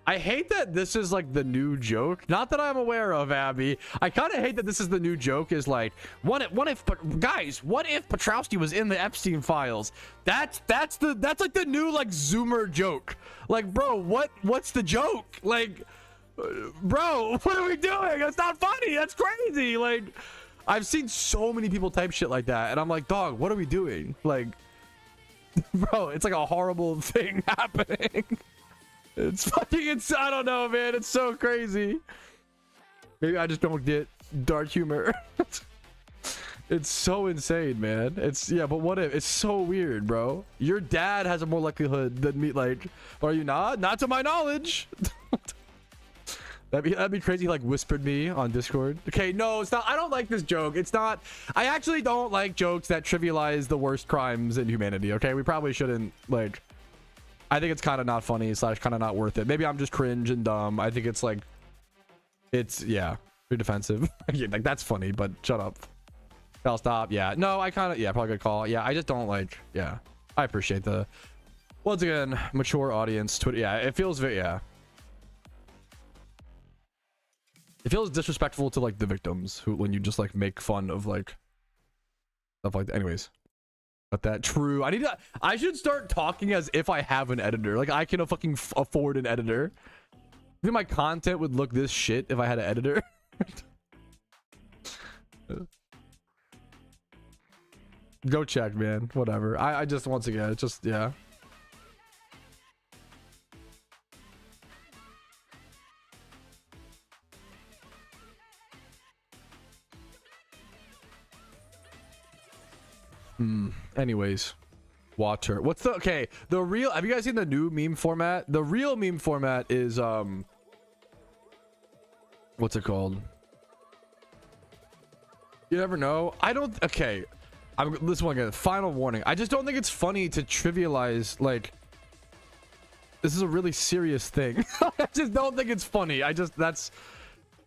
I hate that this is like the new joke. Not that I'm aware of, Abby. I kind of hate that this is the new joke. Is like, what if Patrouski was in the Epstein files? That's like the new like Zoomer joke. Like, bro, what's the joke? Like, bro, what are we doing? That's not funny. That's crazy. Like, I've seen so many people type shit like that, and I'm like, dog, what are we doing? Like, bro, it's like a horrible thing happening. It's fucking, I don't know, man. It's so crazy. Maybe I just don't get dark humor. It's so insane, man. Yeah, but what if? It's so weird, bro. Your dad has a more likelihood than me. Like, are you not? Not to my knowledge. That'd be crazy. Like, whispered me on Discord. Okay, no, it's not. I don't like this joke. It's not. I actually don't like jokes that trivialize the worst crimes in humanity. Okay, we probably shouldn't, like. I think it's kind of not funny / kind of not worth it. Maybe I'm just cringe and dumb. I think it's like, yeah, pretty defensive. Yeah, like, that's funny, but shut up. I'll stop. Yeah, no, I kind of, yeah, probably good call. Yeah, I just don't like, yeah, I appreciate the, once again, mature audience. Twitter, yeah, it feels very, yeah. It feels disrespectful to like the victims when you just like make fun of like stuff like that. Anyways. But that true. I should start talking as if I have an editor. Like I can fucking afford an editor. I think my content would look this shit if I had an editor. Go check, man. Whatever. I just, once again, it's just, yeah. Anyways, water. What's the, okay, the real, have you guys seen the new meme format? The real meme format is what's it called? You never know. I don't, okay, this one again, final warning. I just don't think it's funny to trivialize, like, this is a really serious thing. I just don't think it's funny. I understand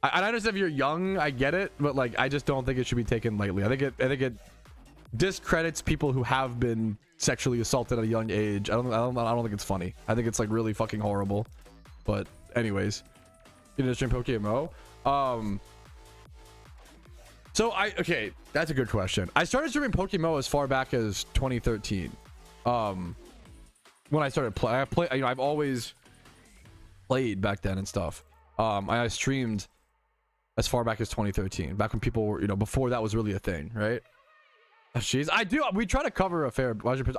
if you're young, I get it, but like I just don't think it should be taken lightly. I think it discredits people who have been sexually assaulted at a young age. I don't think it's funny. I think it's like really fucking horrible. But anyways, you know, stream PokeMMO. So okay, that's a good question. I started streaming PokeMMO as far back as 2013. When I started you know, I've always played back then and stuff. I streamed as far back as 2013, back when people were, you know, before that was really a thing, right? Jeez, we try to cover a fair budget.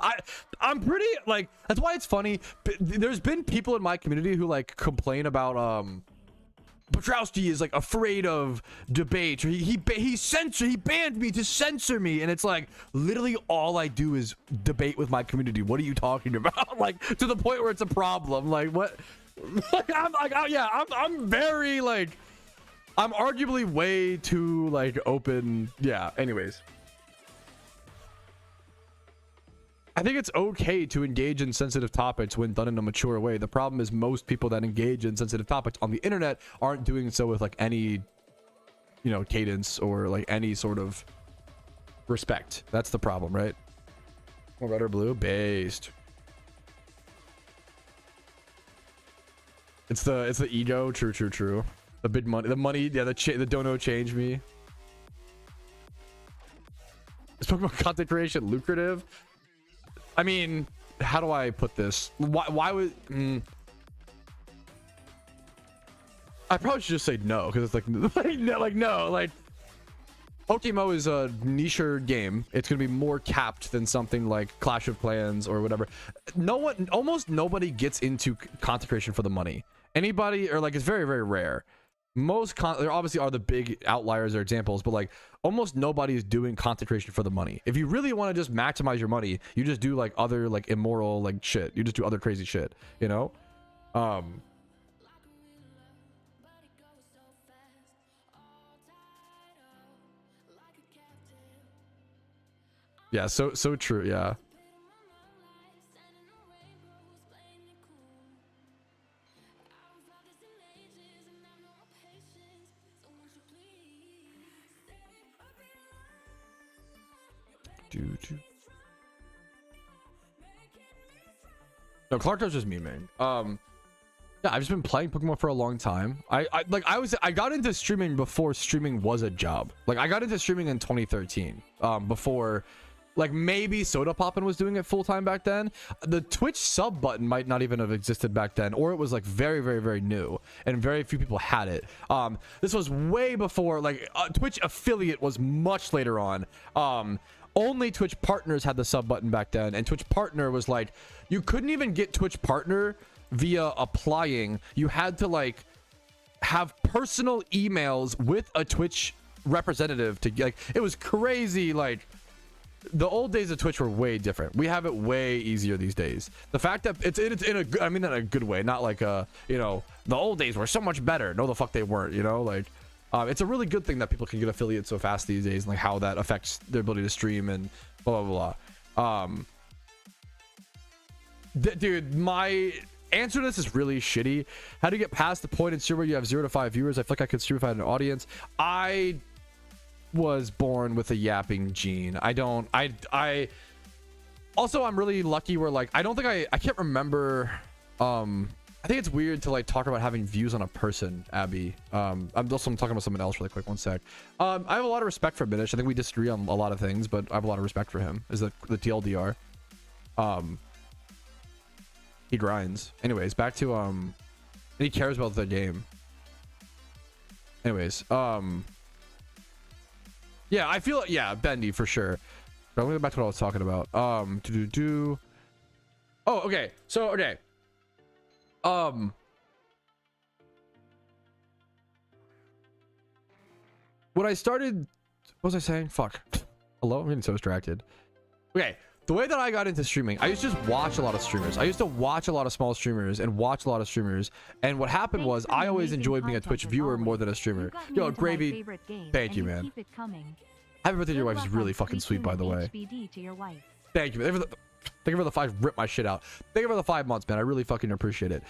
I'm pretty, like, that's why it's funny. There's been people in my community who like complain about Patrouski is like afraid of debate, or he banned me to censor me, and it's like literally all I do is debate with my community. What are you talking about? Like, to the point where it's a problem. Like, what? Like, I'm very like, I'm arguably way too like open. Yeah, anyways, I think it's okay to engage in sensitive topics when done in a mature way. The problem is most people that engage in sensitive topics on the internet aren't doing so with like any, you know, cadence or like any sort of respect. That's the problem, right? Red or blue? Based. It's the ego. True. The big money. The money. Yeah, the dono change me. Is Pokemon content creation lucrative? I mean, how do I put this? Why would I probably should just say no, because it's like no, like PokeMMO is a niche game. It's gonna be more capped than something like Clash of Clans or whatever. Almost nobody gets into content creation for the money. Anybody, or like, it's very, very rare. There obviously are the big outliers or examples, but like almost nobody is doing content creation for the money. If you really want to just maximize your money, you just do like other like immoral like shit. You just do other crazy shit, you know? Yeah, so true, yeah. No, Clark does just memeing. Yeah, I've just been playing Pokemon for a long time. I got into streaming before streaming was a job. Like, I got into streaming in 2013. Before, like, maybe Soda Poppin' was doing it full time back then. The Twitch sub button might not even have existed back then, or it was like very, very, very new, and very few people had it. This was way before, like, Twitch affiliate was much later on. Only Twitch partners had the sub button back then, and Twitch partner was like, you couldn't even get Twitch partner via applying. You had to like have personal emails with a Twitch representative to, like, it was crazy. Like, the old days of Twitch were way different. We have it way easier these days. The fact that it's in a, I mean that in a good way, not like you know, the old days were so much better. No, the fuck they weren't, you know? Like, it's a really good thing that people can get affiliates so fast these days, and like how that affects their ability to stream and blah blah blah. Dude, my answer to this is really shitty. How do you get past the point in stream where you have 0 to 5 viewers? I feel like I could stream if I had an audience. I was born with a yapping gene. Also, I'm really lucky where, like, I don't think I can't remember I think it's weird to like talk about having views on a person, Abby. I'm talking about someone else really quick. One sec. I have a lot of respect for Minish. I think we disagree on a lot of things, but I have a lot of respect for him. Is the TLDR. He grinds. Anyways, back to and he cares about the game. Anyways, yeah, I feel Bendy for sure. But let me go back to what I was talking about. Oh, okay. So okay. When I started, what was I saying? Fuck. Hello? I'm getting so distracted. Okay. The way that I got into streaming, I used to just watch a lot of streamers. I used to watch a lot of small streamers and watch a lot of streamers. And what happened was I always enjoyed being a Twitch viewer more than a streamer. Yo, Gravy, thank you, man. Happy birthday to your wife is really fucking sweet, by the way. Thank you. Thank you for the 5. Rip my shit out. Thank you for the 5 months, man. I really fucking appreciate it.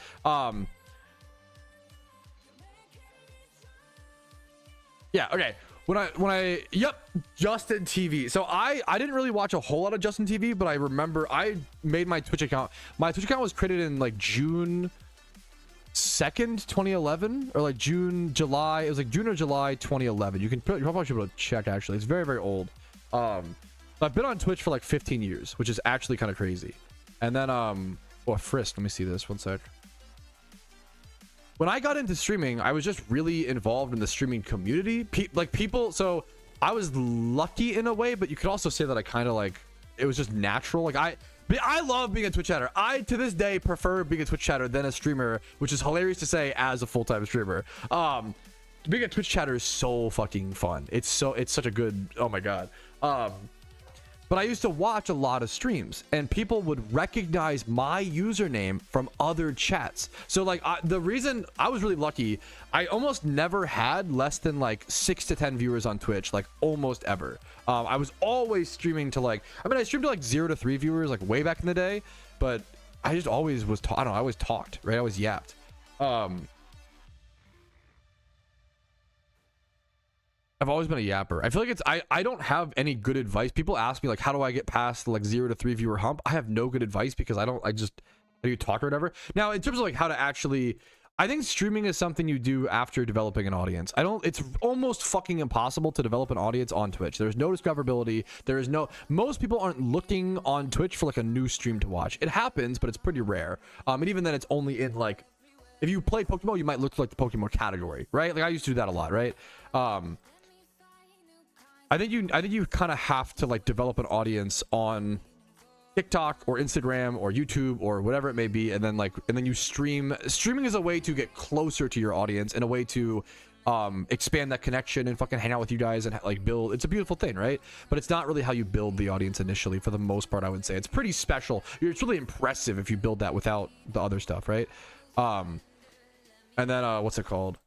Yeah, okay. Yep, Justin TV. So I didn't really watch a whole lot of Justin TV, but I remember I made my Twitch account. My Twitch account was created in like June 2nd, 2011, or like July. It was like June or July 2011. You probably should be able to check, actually. It's very, very old. I've been on Twitch for like 15 years, which is actually kind of crazy. And then Frisk, let me see this one sec. When I got into streaming, I was just really involved in the streaming community. So I was lucky in a way, but you could also say that I kind of like, it was just natural. Like I love being a Twitch chatter. I, to this day, prefer being a Twitch chatter than a streamer, which is hilarious to say as a full-time streamer. Being a Twitch chatter is so fucking fun. It's such a good, oh my God. But I used to watch a lot of streams and people would recognize my username from other chats. So like the reason I was really lucky, I almost never had less than like 6 to 10 viewers on Twitch, like almost ever. I was always streaming to like, I streamed to like 0 to 3 viewers like way back in the day, but I just always was, I don't know, I always talked, right? I always yapped. I've always been a yapper. I feel like I don't have any good advice. People ask me like, how do I get past the like 0 to 3 viewer hump? I have no good advice because I do talk or whatever. Now, in terms of like how to actually, I think streaming is something you do after developing an audience. It's almost fucking impossible to develop an audience on Twitch. There's no discoverability. Most people aren't looking on Twitch for like a new stream to watch. It happens, but it's pretty rare. And even then it's only in like, if you play PokeMMO, you might look like the PokeMMO category, right? Like I used to do that a lot, right? I think you kind of have to like develop an audience on TikTok or Instagram or YouTube or whatever it may be, and then you stream. Streaming is a way to get closer to your audience and a way to expand that connection and fucking hang out with you guys and like build. It's a beautiful thing, right? But it's not really how you build the audience initially. For the most part, I would say it's pretty special. It's really impressive if you build that without the other stuff, right? And then what's it called?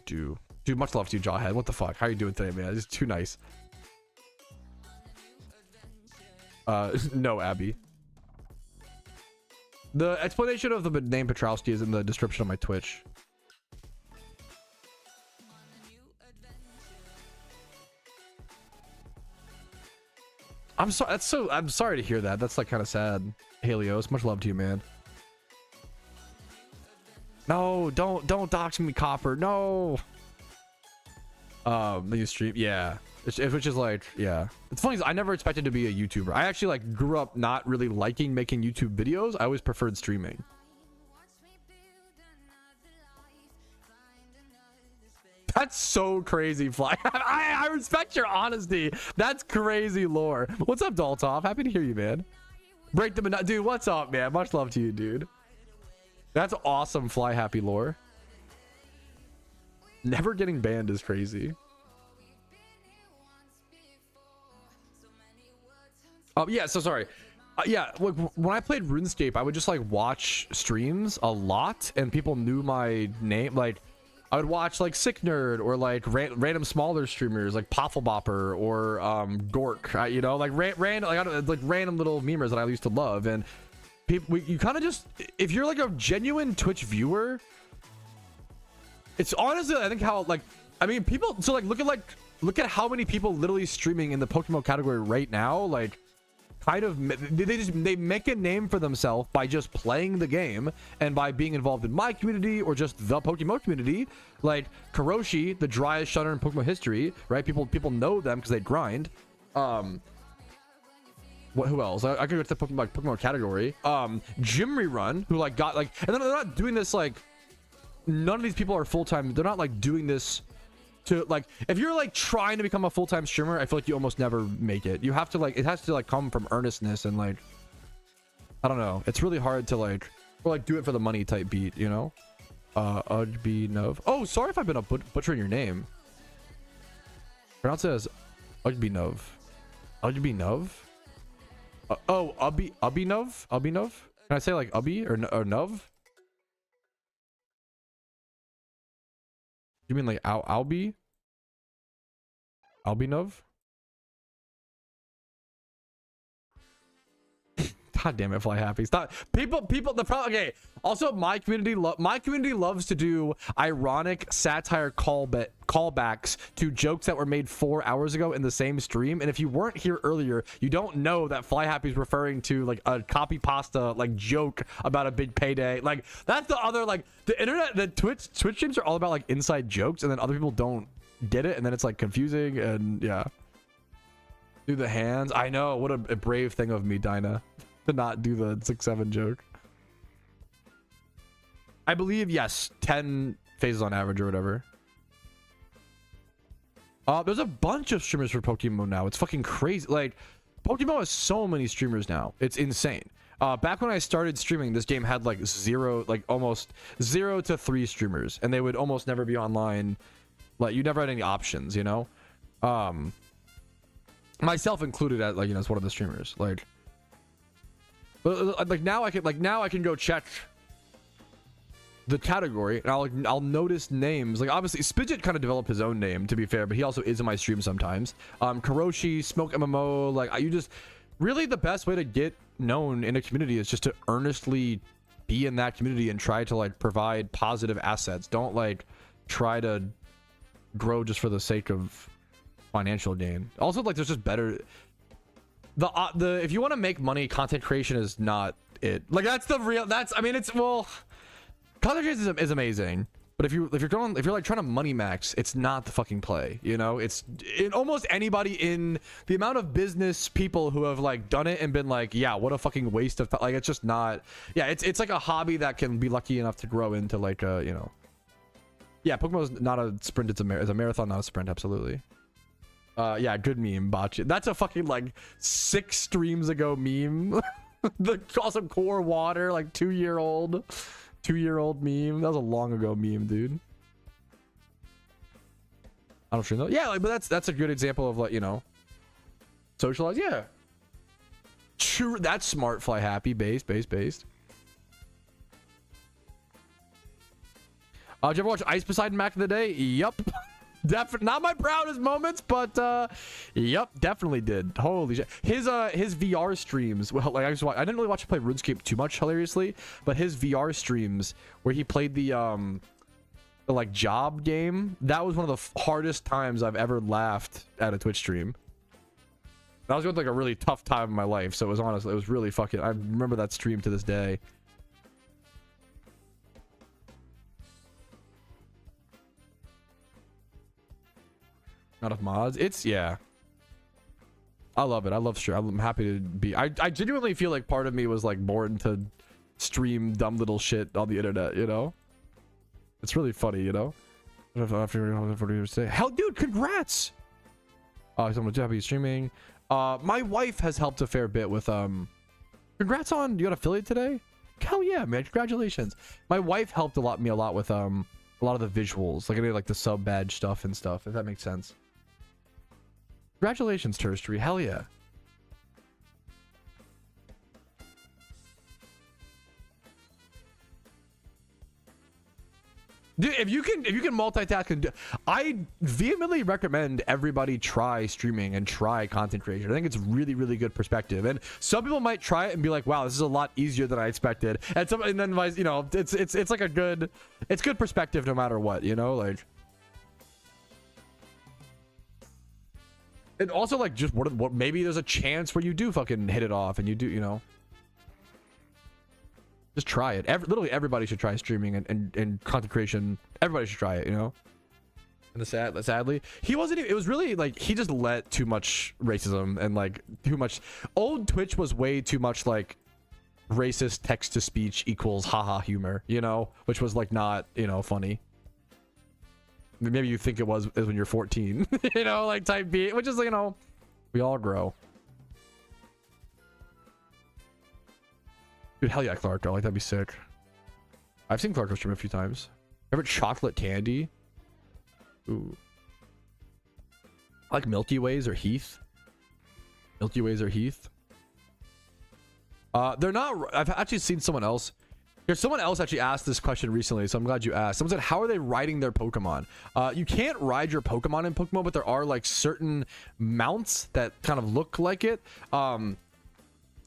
Dude, much love to you, Jawhead. What the fuck? How are you doing today, man? It's too nice. No, Abby. The explanation of the name Patrouski is in the description of my Twitch. I'm sorry. I'm sorry to hear that. That's like kind of sad. Helios, much love to you, man. No, don't dox me, Copper. No. You stream, yeah. Which is like, yeah. It's funny, I never expected to be a YouTuber. I actually like grew up not really liking making YouTube videos. I always preferred streaming. That's so crazy, Fly. I respect your honesty. That's crazy lore. What's up, Daltov? Happy to hear you, man. Break them, dude. What's up, man? Much love to you, dude. That's awesome, Fly Happy lore. Never getting banned is crazy. Oh yeah, so sorry. Yeah, look, when I played RuneScape, I would just like watch streams a lot, and people knew my name. Like, I would watch like Sick Nerd or like random smaller streamers like Pofflebopper or Gork. You know, like random little memers that I used to love, and people, you kind of just, if you're like a genuine Twitch viewer, it's honestly, I think how like, I mean, people, so like look at how many people literally streaming in the PokeMMO category right now. Like kind of they make a name for themselves by just playing the game and by being involved in my community or just the PokeMMO community. Like Karoshi, the driest shunner in Pokemon history, right? People know them because they grind. Who else? I could go to the Pokemon category. Gym Rerun, who like got like, and then they're not doing this like. None of these people are full-time. They're not like doing this to like, if you're like trying to become a full-time streamer, I feel like you almost never make it. You have to like, it has to like come from earnestness and like, I don't know. It's really hard to like, or like do it for the money type beat, you know? Ugbinov. Oh, sorry if I've been butchering your name. Pronounce it as Ugbinov. Ugbinov? Oh, Ubinov? Ubinov? Can I say like Ubby or Nov? You mean like Albinov? God damn it, Fly Happy. Stop. People, the problem, okay. Also, my community loves to do ironic satire callbacks to jokes that were made 4 hours ago in the same stream. And if you weren't here earlier, you don't know that Fly Happy is referring to like a copy pasta like joke about a big payday. Like that's the other, like the internet, the Twitch streams are all about like inside jokes, and then other people don't get it, and then it's like confusing. And yeah, do the hands. I know, what a brave thing of me, Dinah, to not do the 6-7 joke. I believe, yes, 10 phases on average or whatever. There's a bunch of streamers for PokeMMO now. It's fucking crazy. Like, PokeMMO has so many streamers now. It's insane. Back when I started streaming, this game had like almost 0 to 3 streamers, and they would almost never be online. Like, you never had any options, you know? Myself included, as like, you know, as one of the streamers. Like, but like now I can go check the category, and I'll notice names. Like obviously Spidget kind of developed his own name, to be fair, but he also is in my stream sometimes. Karoshi, Smoke MMO, like you just really, the best way to get known in a community is just to earnestly be in that community and try to like provide positive assets. Don't like try to grow just for the sake of financial gain. Also, like there's just better, the if you want to make money, content creation is not it. Like that's the real, that's, I mean, it's, well, content creation is amazing, but if you're like trying to money max, it's not the fucking play, you know? It's in almost anybody, in the amount of business people who have like done it and been like, yeah, what a fucking waste of, like, it's just not, yeah, it's like a hobby that can be lucky enough to grow into like a, you know, yeah, Pokemon is not a sprint, it's a marathon, not a sprint. Absolutely. Yeah, good meme, botch. That's a fucking like 6 streams ago meme. The awesome core water, like 2-year-old meme. That was a long ago meme, dude. I don't sure know. Yeah, like, but that's a good example of like, you know, socialize. Yeah, true. That's smart. Fly Happy. Based. Did you ever watch Ice Poseidon back in the day? Yup. Definitely not my proudest moments, but yep, definitely did. Holy shit. His VR streams, well, like I didn't really watch him play RuneScape too much, hilariously, but his VR streams where he played the like job game, that was one of the hardest times I've ever laughed at a Twitch stream. I was going through like a really tough time in my life, so it was honestly, it was really fucking, I remember that stream to this day. Out of mods, it's, yeah, I love it. I love stream. I'm happy to be, I genuinely feel like part of me was like born to stream dumb little shit on the internet, you know? It's really funny, you know? Hell, dude, congrats. I'm happy streaming. My wife has helped a fair bit with congrats on, you got affiliate today? Hell yeah, man, congratulations. My wife helped me a lot with a lot of the visuals, like I did like the sub badge stuff and stuff, if that makes sense. Congratulations, Terstry. Hell yeah. Dude, if you can multitask, and I vehemently recommend everybody try streaming and try content creation. I think it's really, really good perspective. And some people might try it and be like, wow, this is a lot easier than I expected. And then you know, it's like it's good perspective no matter what, you know, like. And also like just what maybe there's a chance where you do fucking hit it off and you do, you know. Just try it. Literally everybody should try streaming and content creation. Everybody should try it, you know. And sadly, he wasn't even, it was really like he just let too much racism and like too much. Old Twitch was way too much like racist text to speech equals haha humor, you know, which was like not, you know, funny. Maybe you think it was when you're 14, you know, like type B, which is, you know, we all grow. Dude, hell yeah, Clarko. Like, that'd be sick. I've seen Clarko stream a few times. Favorite chocolate candy? Ooh. I like Milky Ways or Heath. Milky Ways or Heath. They're not... I've actually seen someone else. There's someone else actually asked this question recently, so I'm glad you asked. Someone said, how are they riding their Pokemon? You can't ride your Pokemon in PokeMMO, but there are like certain mounts that kind of look like it.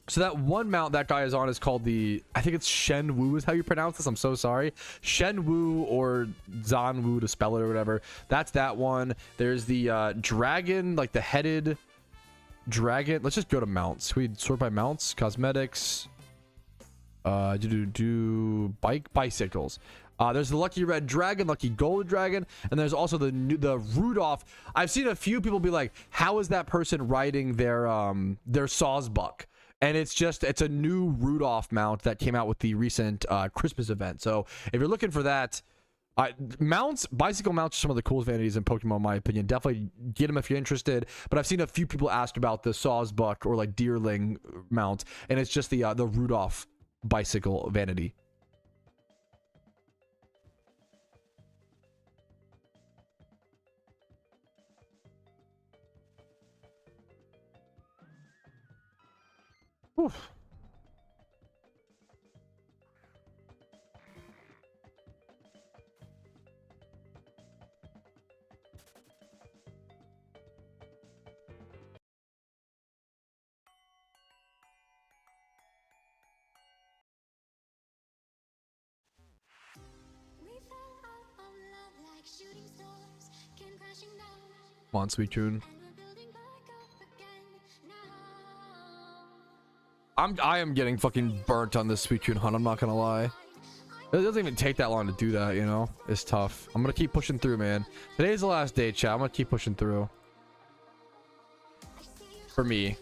So that one mount that guy is on is called the, I think it's Shenwu is how you pronounce this. I'm so sorry. Shenwu or Zanwu to spell it or whatever. That's that one. There's the dragon, like the headed dragon. Let's just go to mounts. We sort by mounts, cosmetics, bicycles. There's the lucky red dragon, lucky gold dragon, and there's also the Rudolph. I've seen a few people be like, how is that person riding their Sawsbuck? And it's a new Rudolph mount that came out with the recent Christmas event. So if you're looking for that, bicycle mounts are some of the coolest vanities in Pokemon, in my opinion. Definitely get them if you're interested. But I've seen a few people ask about the Sawsbuck or like Deerling mount, and it's just the Rudolph bicycle vanity. Oof. Come on, Suicune. I am getting fucking burnt on this Suicune hunt, I'm not gonna lie. It doesn't even take that long to do that, you know? It's tough. I'm gonna keep pushing through, man. Today's the last day, chat. I'm gonna keep pushing through. For me.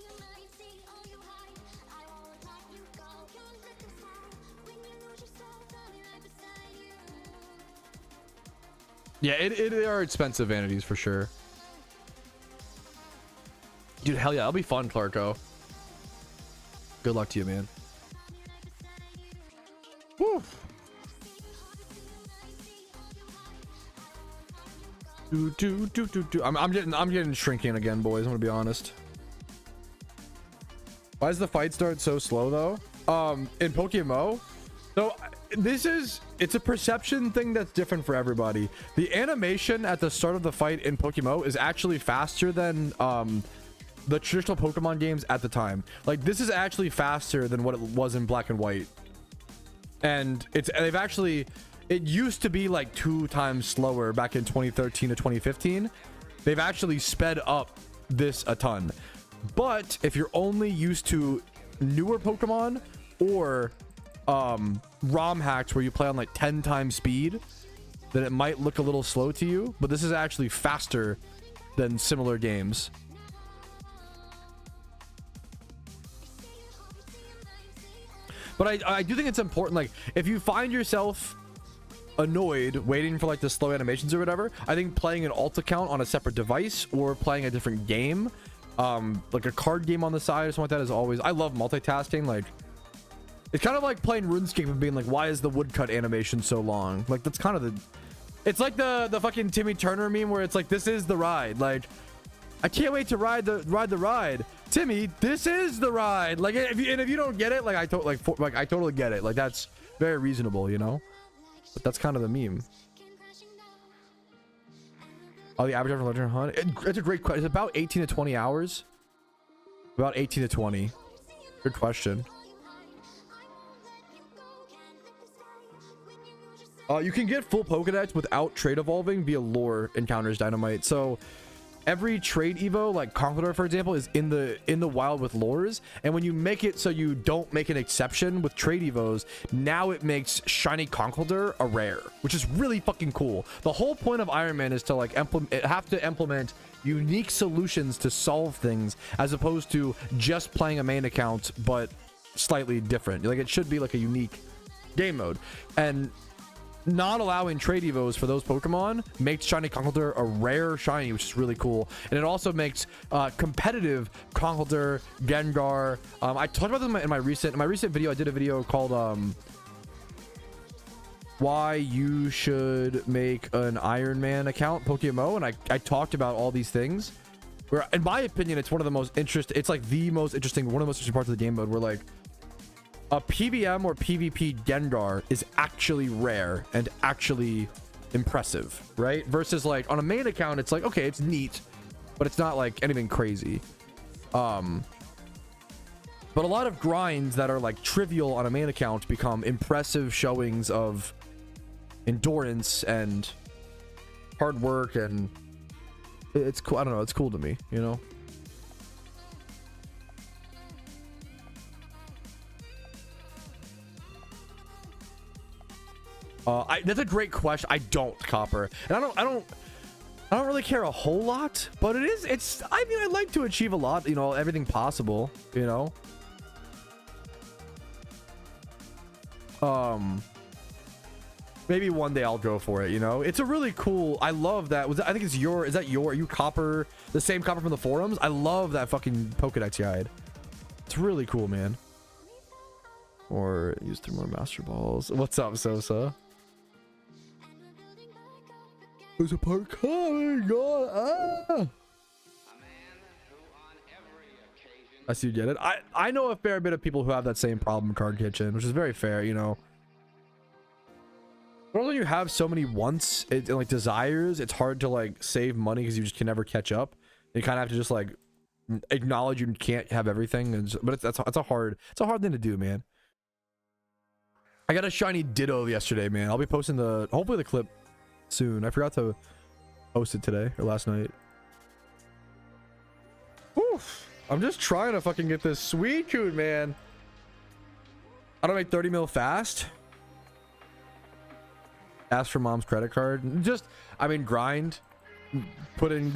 Yeah, they are expensive vanities for sure. Dude, hell yeah, that'll be fun, Clarko. Good luck to you, man. Woo. I'm getting shrinking again, boys. I'm gonna be honest. Why does the fight start so slow though? In PokeMMO, so it's a perception thing that's different for everybody. The animation at the start of the fight in PokeMMO is actually faster than the traditional Pokemon games at the time. Like, this is actually faster than what it was in Black and White, and it used to be like 2 times slower back in 2013 to 2015. They've actually sped up this a ton. But if you're only used to newer Pokemon or ROM hacks where you play on like 10 times speed, then it might look a little slow to you, but this is actually faster than similar games. But I do think it's important, like, if you find yourself annoyed waiting for like the slow animations or whatever, I think playing an alt account on a separate device or playing a different game, like a card game on the side or something like that, is always... I love multitasking. Like, it's kind of like playing RuneScape and being like, why is the woodcut animation so long? Like, that's kind of the... It's like the fucking Timmy Turner meme where it's like, this is the ride. Like, I can't wait to ride the ride. Timmy, this is the ride. Like, if you don't get it, like I totally get it. Like, that's very reasonable, you know. But that's kind of the meme. Oh, the average for Legend Hunt. It's a great question. It's about 18 to 20 hours. About 18 to 20. Good question. You can get full Pokedex without trade evolving via lore encounters, Dynamite. So every trade evo, like Conkeldurr for example, is in the wild with lures, and when you make it so you don't make an exception with trade evos, now it makes shiny Conkeldurr a rare, which is really fucking cool. The whole point of Iron Man is to like implement unique solutions to solve things, as opposed to just playing a main account but slightly different. Like, it should be like a unique game mode, and not allowing trade evos for those Pokemon makes shiny Conkeldurr a rare shiny, which is really cool. And it also makes competitive Conkeldurr, Gengar. I talked about this in my recent video. I did a video called why you should make an Iron Man account PokeMMO, and I talked about all these things where, in my opinion, it's one of the most interesting, it's like the most interesting, one of the most interesting parts of the game mode, where like a PVM or PvP Gengar is actually rare and actually impressive, right? Versus like on a main account, it's like, okay, it's neat, but it's not like anything crazy. But a lot of grinds that are like trivial on a main account become impressive showings of endurance and hard work, and it's cool. I don't know, it's cool to me, you know? That's a great question. I don't, Copper, and I don't really care a whole lot, but it's I mean, I like to achieve a lot, you know, everything possible, you know. Maybe one day I'll go for it, you know. It's a really cool, I love that. I think it's are you Copper, the same Copper from the forums? I love that fucking Pokedex guide. It's really cool, man. Or use 3 more Master Balls. What's up, Sosa? There's a part coming on. I see you get it. I know a fair bit of people who have that same problem in Card Kitchen, which is very fair, you know. But when you have so many wants and like desires, it's hard to like save money because you just can never catch up. You kind of have to just like acknowledge you can't have everything. But that's a hard thing to do, man. I got a shiny Ditto yesterday, man. I'll be posting hopefully the clip soon. I forgot to post it today or last night. Oof. I'm just trying to fucking get this Suicune, man. How to make 30 mil fast? Ask for mom's credit card. Just, I mean, grind. Put in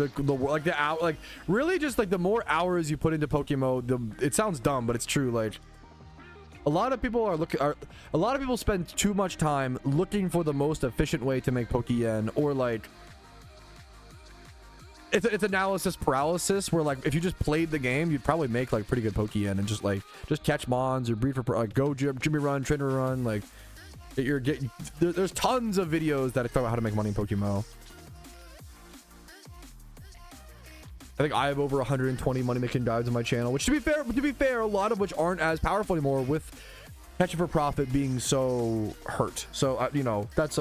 really just like the more hours you put into PokeMMO, it sounds dumb, but it's true. Like, a lot of people spend too much time looking for the most efficient way to make Pokeyen, or like it's analysis paralysis, where like if you just played the game, you'd probably make like pretty good Pokeyen and just catch mons or breed for like go Jimmy run, trainer run, like there's tons of videos that talk about how to make money in PokeMMO. I think I have over 120 money making guides on my channel, which to be fair, a lot of which aren't as powerful anymore, with catching for profit being so hurt. So you know, that's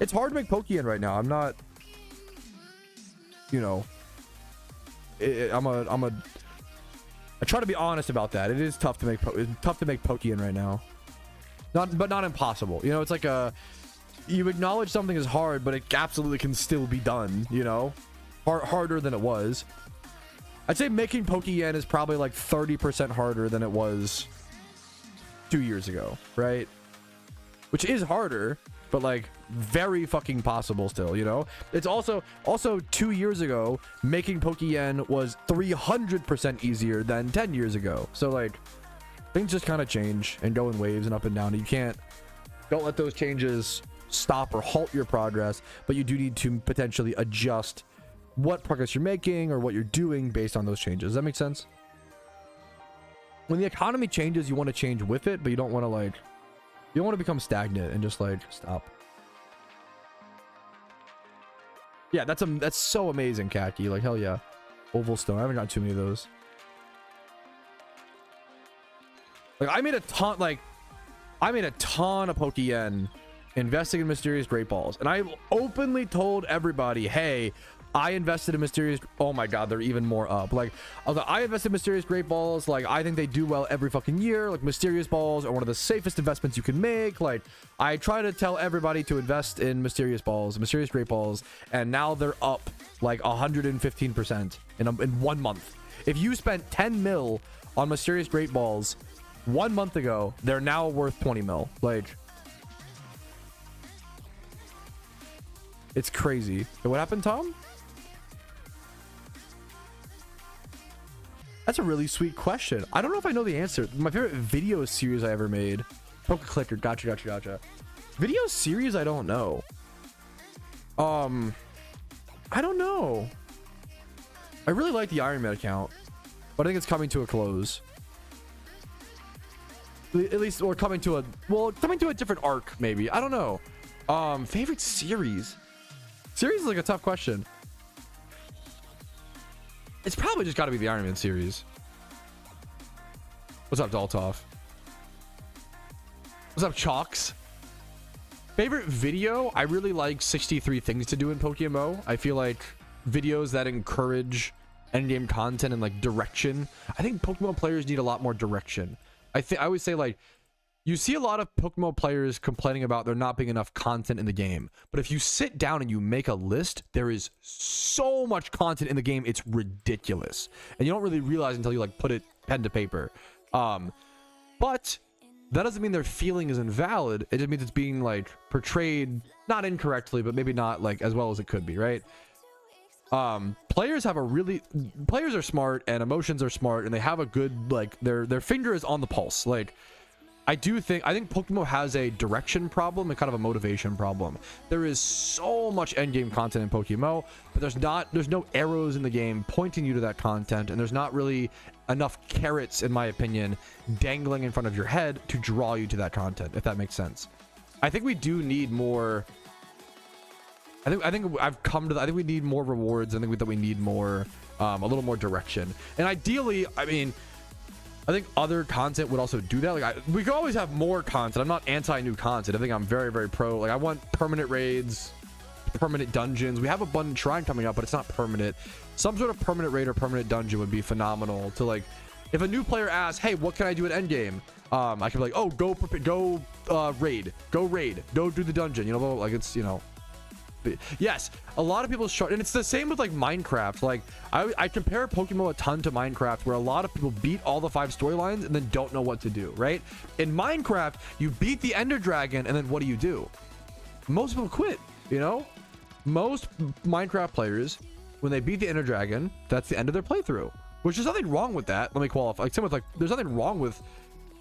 it's hard to make Pokeyen right now. I'm not, you know, I try to be honest about that. It is tough to make Pokeyen right now. But not impossible. You know, it's like you acknowledge something is hard, but it absolutely can still be done, you know? Harder than it was. I'd say making Pokeyen is probably like 30% harder than it was 2 years ago, right? Which is harder, but like very fucking possible still, you know? It's also 2 years ago, making Pokeyen was 300% easier than 10 years ago. So like, things just kind of change and go in waves and up and down. Don't let those changes stop or halt your progress, but you do need to potentially adjust what progress you're making or what you're doing based on those changes. Does that make sense? When the economy changes, you want to change with it, but you don't want to become stagnant and just like stop. Yeah, that's so amazing, Khaki. Like, hell yeah. Oval Stone. I haven't got too many of those. Like, I made a ton of Pokeyen investing in mysterious great balls, and I openly told everybody, hey, I invested in Mysterious. Oh my god, they're even more up. Like, I invested in Mysterious Great Balls. Like, I think they do well every fucking year. Like, Mysterious Balls are one of the safest investments you can make. Like, I try to tell everybody to invest in Mysterious Balls, Mysterious Great Balls, and now they're up like 115% in 1 month. If you spent 10 mil on Mysterious Great Balls 1 month ago, they're now worth 20 mil. Like, it's crazy. Hey, what happened, Tom? That's a really sweet question. I don't know if I know the answer. My favorite video series I ever made. Poke Clicker. Gotcha. Video series, I don't know. I don't know. I really like the Iron Man account, but I think it's coming to a close. At least, or coming to a different arc, maybe. I don't know. Favorite series? Series is like a tough question. It's probably just got to be the Iron Man series. What's up, Daltov? What's up, Chalks? Favorite video? I really like 63 things to do in PokeMMO. I feel like videos that encourage endgame content and like direction. I think PokeMMO players need a lot more direction. I always say, like, you see a lot of PokeMMO players complaining about there not being enough content in the game. But if you sit down and you make a list, there is so much content in the game, it's ridiculous. And you don't really realize until you like put it pen to paper. But that doesn't mean their feeling is invalid. It just means it's being like portrayed not incorrectly, but maybe not like as well as it could be, right? Players are smart and emotions are smart, and they have a good, like, their finger is on the pulse. Like, I think PokeMMO has a direction problem and kind of a motivation problem. There is so much endgame content in PokeMMO, but there's no arrows in the game pointing you to that content, and there's not really enough carrots, in my opinion, dangling in front of your head to draw you to that content, if that makes sense. I think we do need more. I think we need more rewards. I think that we need more, a little more direction. And ideally, I mean, I think other content would also do that. Like, we could always have more content. I'm not anti new content. I think I'm very, very pro. Like, I want permanent raids, permanent dungeons. We have Abundant Shrine coming up, but it's not permanent. Some sort of permanent raid or permanent dungeon would be phenomenal. To, like, if a new player asks, hey, what can I do at endgame? I can be like, oh, go raid, go do the dungeon. You know, like, it's, you know. Yes, a lot of people and it's the same with like Minecraft. Like, I compare PokeMMO a ton to Minecraft, where a lot of people beat all the 5 storylines and then don't know what to do, right? In Minecraft, you beat the Ender Dragon and then what do? Most people quit, you know? Most Minecraft players, when they beat the Ender Dragon, that's the end of their playthrough, which is nothing wrong with that. Let me qualify. Like, same with, like, there's nothing wrong with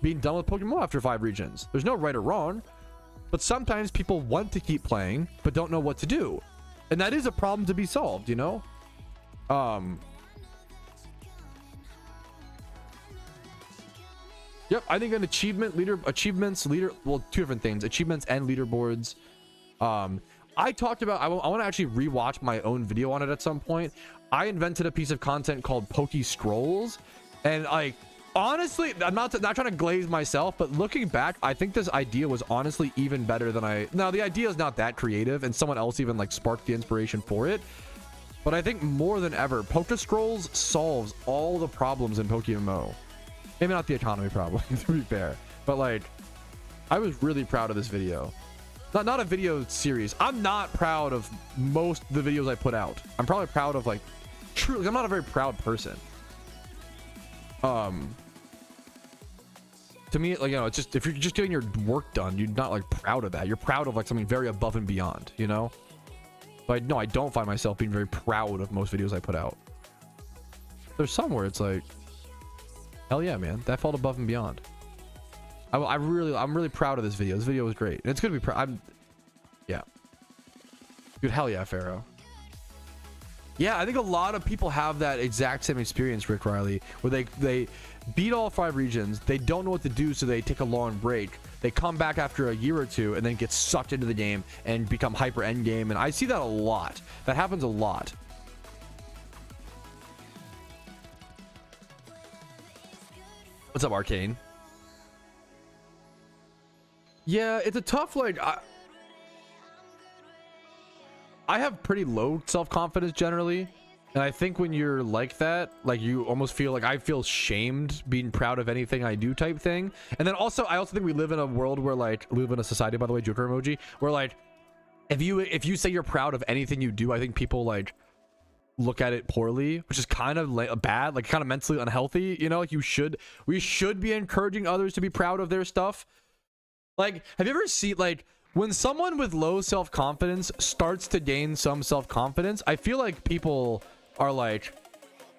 being done with PokeMMO after 5 regions. There's no right or wrong. But sometimes people want to keep playing, but don't know what to do. And that is a problem to be solved, you know? Yep, I think an achievements, well, 2 different things, achievements and leaderboards. I talked about, I want to actually rewatch my own video on it at some point. I invented a piece of content called Poke Scrolls, and like, honestly, I'm not trying to glaze myself, but looking back, I think this idea was honestly even better than now the idea is not that creative, and someone else even like sparked the inspiration for it. But I think more than ever, Poke Scrolls solves all the problems in PokeMMO. Maybe not the economy problem, to be fair, but like, I was really proud of this video. Not a video series. I'm not proud of most of the videos I put out. I'm probably proud of, like, truly, I'm not a very proud person. To me, like, you know, it's just, if you're just getting your work done, you're not like proud of that. You're proud of like something very above and beyond, you know? But no, I don't find myself being very proud of most videos I put out. There's some where it's like, hell yeah, man, that felt above and beyond. I'm really proud of this video. This video was great, and it's gonna be yeah, dude, hell yeah, Pharaoh. Yeah, I think a lot of people have that exact same experience, Rick Riley, where they beat all 5 regions, they don't know what to do, so they take a long break. They come back after a year or 2 and then get sucked into the game and become hyper end game, and I see that a lot. That happens a lot. What's up, Arcane? Yeah, it's a tough, like, I have pretty low self-confidence generally. And I think when you're like that, like you almost feel like I feel shamed being proud of anything I do type thing. And then also, I also think we live in a world where like, live in a society, by the way, Joker emoji, where like, if you say you're proud of anything you do, I think people like look at it poorly, which is kind of bad, like kind of mentally unhealthy, you know, like we should be encouraging others to be proud of their stuff. Like, have you ever seen like, when someone with low self-confidence starts to gain some self-confidence, I feel like people are like,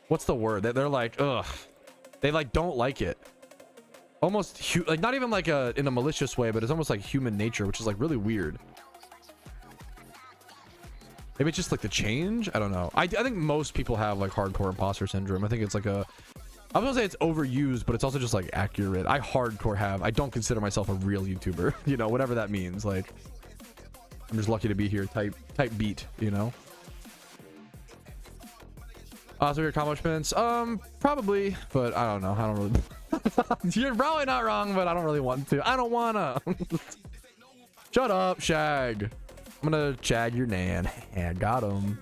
what's the word? They're like, ugh. They like don't like it. Almost like not even like in a malicious way, but it's almost like human nature, which is like really weird. Maybe it's just like the change. I don't know. I think most people have like hardcore imposter syndrome. I think it's like I was gonna say it's overused, but it's also just like accurate. I hardcore have. I don't consider myself a real YouTuber. You know, whatever that means. Like, I'm just lucky to be here. Type beat. You know. So your accomplishments, probably, but I don't know. I don't really. You're probably not wrong, but I don't really want to. I don't wanna. Shut up, Shag. I'm gonna Chad your nan. Yeah, got him.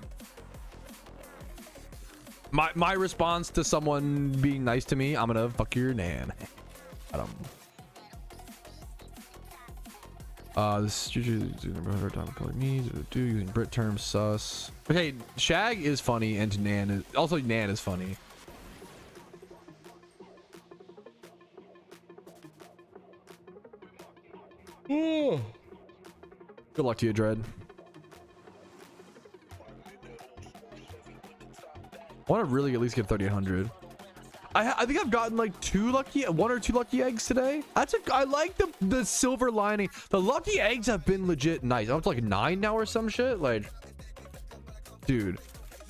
My response to someone being nice to me, I'm gonna fuck your nan. Got him. This is usually time to play me do using Brit terms sus. Okay, Shag is funny and Nan is also Nan is funny. Good luck to you, Dread. I want to really at least get 3,800. I think I've gotten like one or two lucky eggs today. I like the silver lining. The lucky eggs have been legit nice. I'm up to like 9 now or some shit. Like, dude,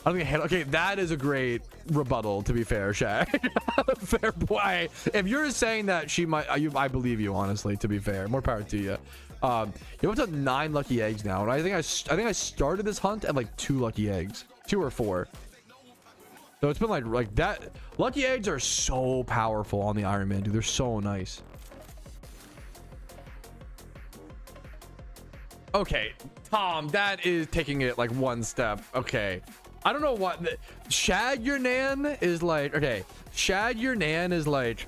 I don't think I had. Okay, that is a great rebuttal. To be fair, Shaq. Fair boy. If you're saying that she might, I believe you. Honestly, to be fair, more power to you. You're up to 9 lucky eggs now, and I think I started this hunt at like 2 lucky eggs, 2 or 4. So it's been like that. Lucky eggs are so powerful on the Iron Man, dude. They're so nice. Okay, Tom, that is taking it like one step. Okay, I don't know what Shad Your Nan is like. Okay, Shad Your Nan is like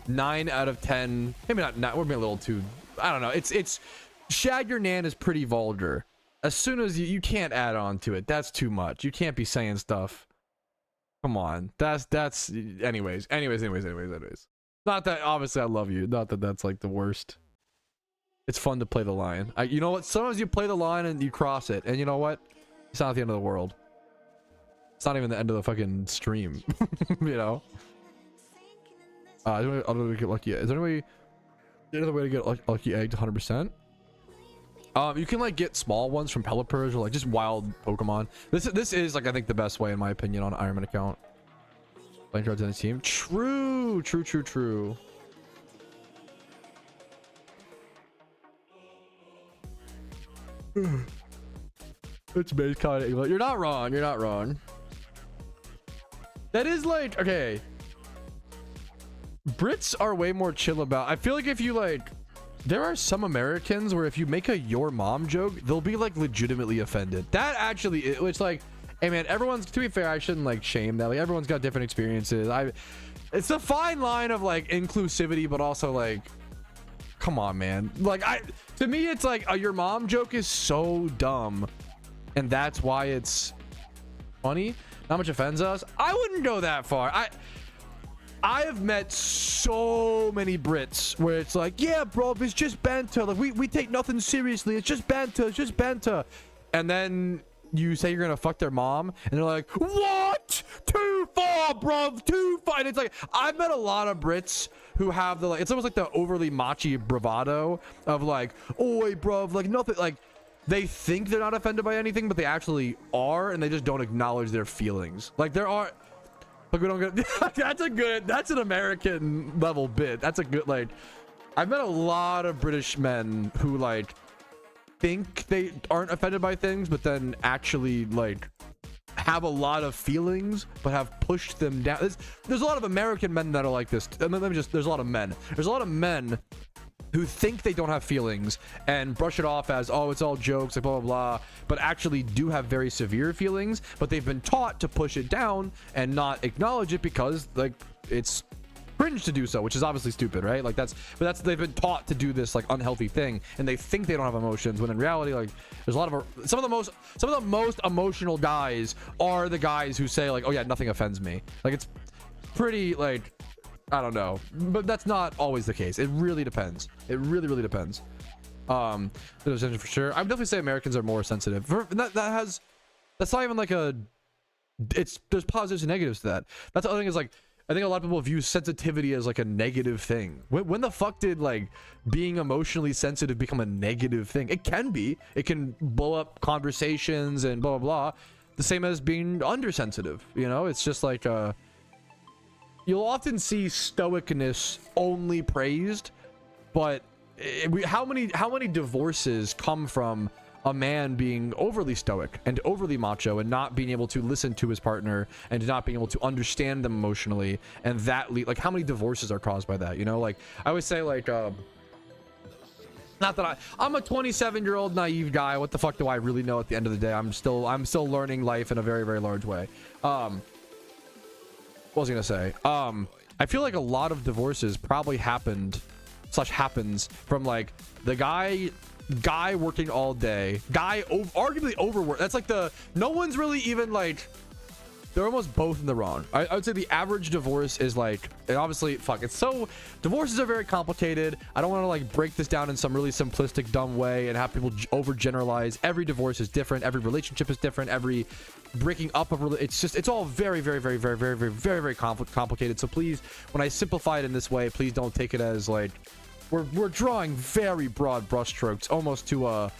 9 out of 10. Maybe not. We're being a little too. I don't know. It's Shad Your Nan is pretty vulgar. As soon as you can't add on to it, that's too much. You can't be saying stuff. Come on, that's anyways. Not that obviously I love you. Not that that's like the worst. It's fun to play the line. You know what? Sometimes you play the line and you cross it, and you know what? It's not the end of the world. It's not even the end of the fucking stream. You know. I'll get lucky. Is there any other way to get lucky egg to 100%? You can like get small ones from Pelipper's or like just wild Pokemon. This is like I think the best way in my opinion on an Iron Man account. Playing cards in the team. True. It's base kind of English. You're not wrong. That is like okay. Brits are way more chill about. I feel like if you like. There are some Americans where if you make a your mom joke, they'll be like legitimately offended. That actually, it's like, hey man, everyone's, to be fair, I shouldn't like shame that. Like everyone's got different experiences. It's a fine line of like inclusivity, but also like, come on, man. Like to me, it's like your mom joke is so dumb. And that's why it's funny. Not much offends us. I wouldn't go that far. I have met so many Brits where it's like, yeah, bro, it's just banter. Like we take nothing seriously. It's just banter. And then you say you're gonna fuck their mom, and they're like, what? Too far, bro. Too far. And it's like I've met a lot of Brits who have the like. It's almost like the overly machi bravado of like, oi, bro, like nothing. Like they think they're not offended by anything, but they actually are, and they just don't acknowledge their feelings. Like there are. Like we don't get that's an American level bit. That's a good like I've met a lot of British men who like think they aren't offended by things, but then actually like have a lot of feelings but have pushed them down. There's a lot of American men that are like this. There's a lot of men who think they don't have feelings and brush it off as, oh, it's all jokes, like blah, blah, blah, but actually do have very severe feelings, but they've been taught to push it down and not acknowledge it because like it's cringe to do so, which is obviously stupid, right? Like they've been taught to do this like unhealthy thing, and they think they don't have emotions, when in reality, like there's a lot of some of the most emotional guys are the guys who say like, oh yeah, nothing offends me. Like it's pretty like, I don't know, but that's not always the case. It really depends. It really depends. There's for sure. I would definitely say Americans are more sensitive. That's not even like there's positives and negatives to that. That's the other thing, is like, I think a lot of people view sensitivity as like a negative thing. When the fuck did like being emotionally sensitive become a negative thing? It can be. It can blow up conversations and blah, blah, blah. The same as being undersensitive, you know? It's just like, you'll often see stoicness only praised, but how many divorces come from a man being overly stoic and overly macho and not being able to listen to his partner and not being able to understand them emotionally, and that like how many divorces are caused by that, you know? Like I always say, like not that I'm a 27-year-old naive guy. What the fuck do I really know at the end of the day? I'm still learning life in a very large way. What was I gonna say? I feel like a lot of divorces probably happens from like the guy working all day, arguably overworked. That's like no one's really even like, they're almost both in the wrong. I would say the average divorce is like, and obviously divorces are very complicated. I don't want to like break this down in some really simplistic dumb way and have people overgeneralize. Every divorce is different, every relationship is different, every breaking up of it's all very complicated. So please, when I simplify it in this way, please don't take it as like we're drawing very broad brushstrokes, almost to a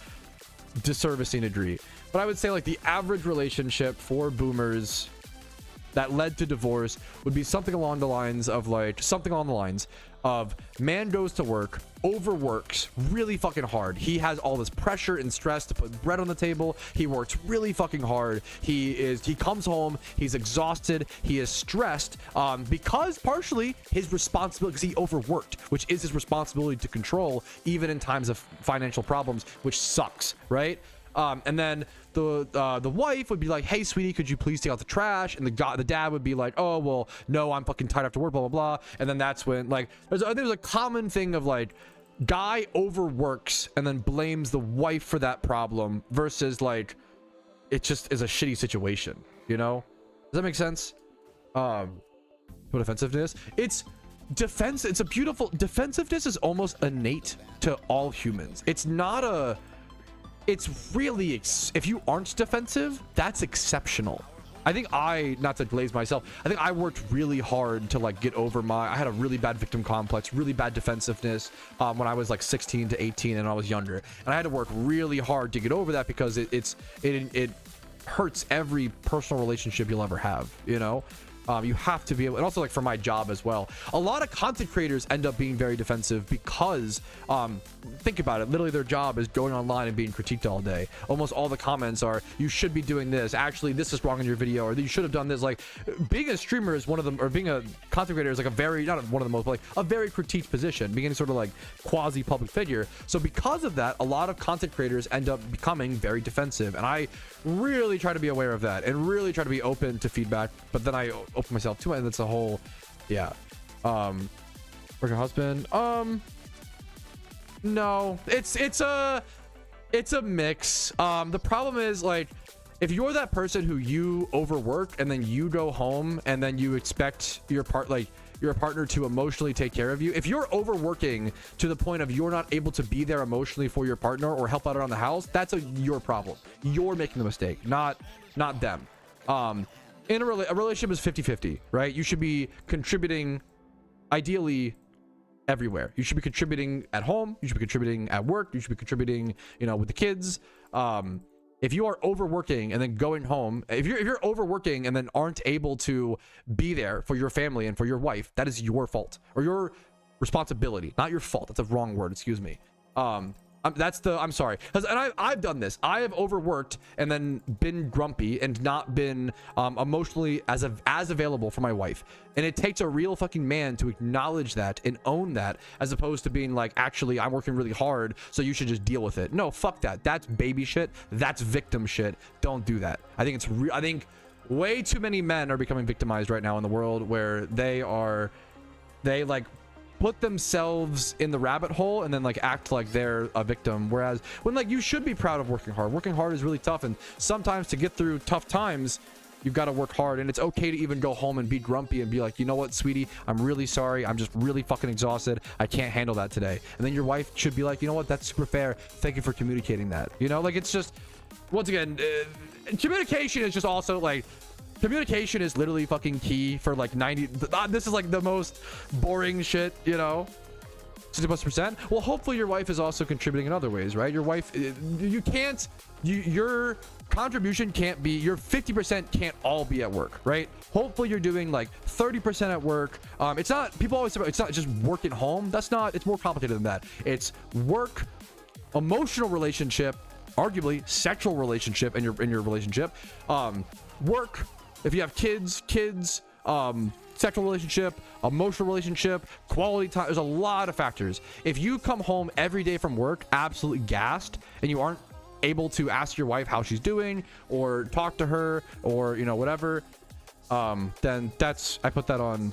disservicing degree. But I would say like the average relationship for boomers that led to divorce would be something along the lines of man goes to work, overworks really fucking hard. He has all this pressure and stress to put bread on the table. He works really fucking hard. He comes home, he's exhausted, he is stressed, because partially his responsibility, because he overworked, which is his responsibility to control even in times of financial problems, which sucks, right? And then the wife would be like, hey sweetie, could you please take out the trash? And the dad would be like, oh well, no, I'm fucking tired after work, blah blah blah. And then that's when like there's a common thing of like, guy overworks and then blames the wife for that problem, versus like it just is a shitty situation, you know? Does that make sense? What defensiveness? It's a beautiful defensiveness is almost innate to all humans. It's really, if you aren't defensive, that's exceptional. I think not to glaze myself, I think I worked really hard to like get over I had a really bad victim complex, really bad defensiveness when I was like 16 to 18 and I was younger. And I had to work really hard to get over that, because it hurts every personal relationship you'll ever have, you know? You have to be able, and also like for my job as well, a lot of content creators end up being very defensive because think about it, literally their job is going online and being critiqued all day. Almost all the comments are, you should be doing this, actually this is wrong in your video, or you should have done this. Like being a streamer is one of them, or being a content creator is like a very, not one of the most, but like a very critiqued position, being any sort of like quasi public figure. So because of that, a lot of content creators end up becoming very defensive, and I really try to be aware of that and really try to be open to feedback, but then I open myself to it, and that's a whole, yeah. Working husband, no, it's a mix. The problem is like, if you're that person who you overwork and then you go home and then you expect your partner to emotionally take care of you, if you're overworking to the point of you're not able to be there emotionally for your partner or help out around the house, that's your problem. You're making the mistake, not them. In a relationship is 50-50, right? You should be contributing ideally everywhere. You should be contributing at home, you should be contributing at work, you should be contributing, you know, with the kids. If you are overworking and then going home, if you're overworking and then aren't able to be there for your family and for your wife, that is your fault or your responsibility, not your fault. That's a wrong word, excuse me. I'm sorry, and I've done this. I have overworked and then been grumpy and not been emotionally as available for my wife, and it takes a real fucking man to acknowledge that and own that, as opposed to being like, actually I'm working really hard, so you should just deal with it. No, fuck that. That's baby shit. That's victim shit. Don't do that. I think I think way too many men are becoming victimized right now in the world, where they like put themselves in the rabbit hole and then like act like they're a victim, whereas when like you should be proud of working hard. Working hard is really tough, and sometimes to get through tough times you've got to work hard, and it's okay to even go home and be grumpy and be like, you know what, sweetie, I'm really sorry, I'm just really fucking exhausted, I can't handle that today. And then your wife should be like, you know what, that's super fair, thank you for communicating that. You know, like, it's just, once again, communication is just also like, communication is literally fucking key for like 90. This is like the most boring shit, you know, 60+%. Well, hopefully your wife is also contributing in other ways, right? Your wife, your contribution can't be, your 50% can't all be at work, right? Hopefully you're doing like 30% at work. It's not, people always say it's not just work at home. That's not, it's more complicated than that. It's work, emotional relationship, arguably sexual relationship in your relationship, work, if you have kids, sexual relationship, emotional relationship, quality time. There's a lot of factors. If you come home every day from work absolutely gassed and you aren't able to ask your wife how she's doing or talk to her or, you know, whatever, then that's, I put that on,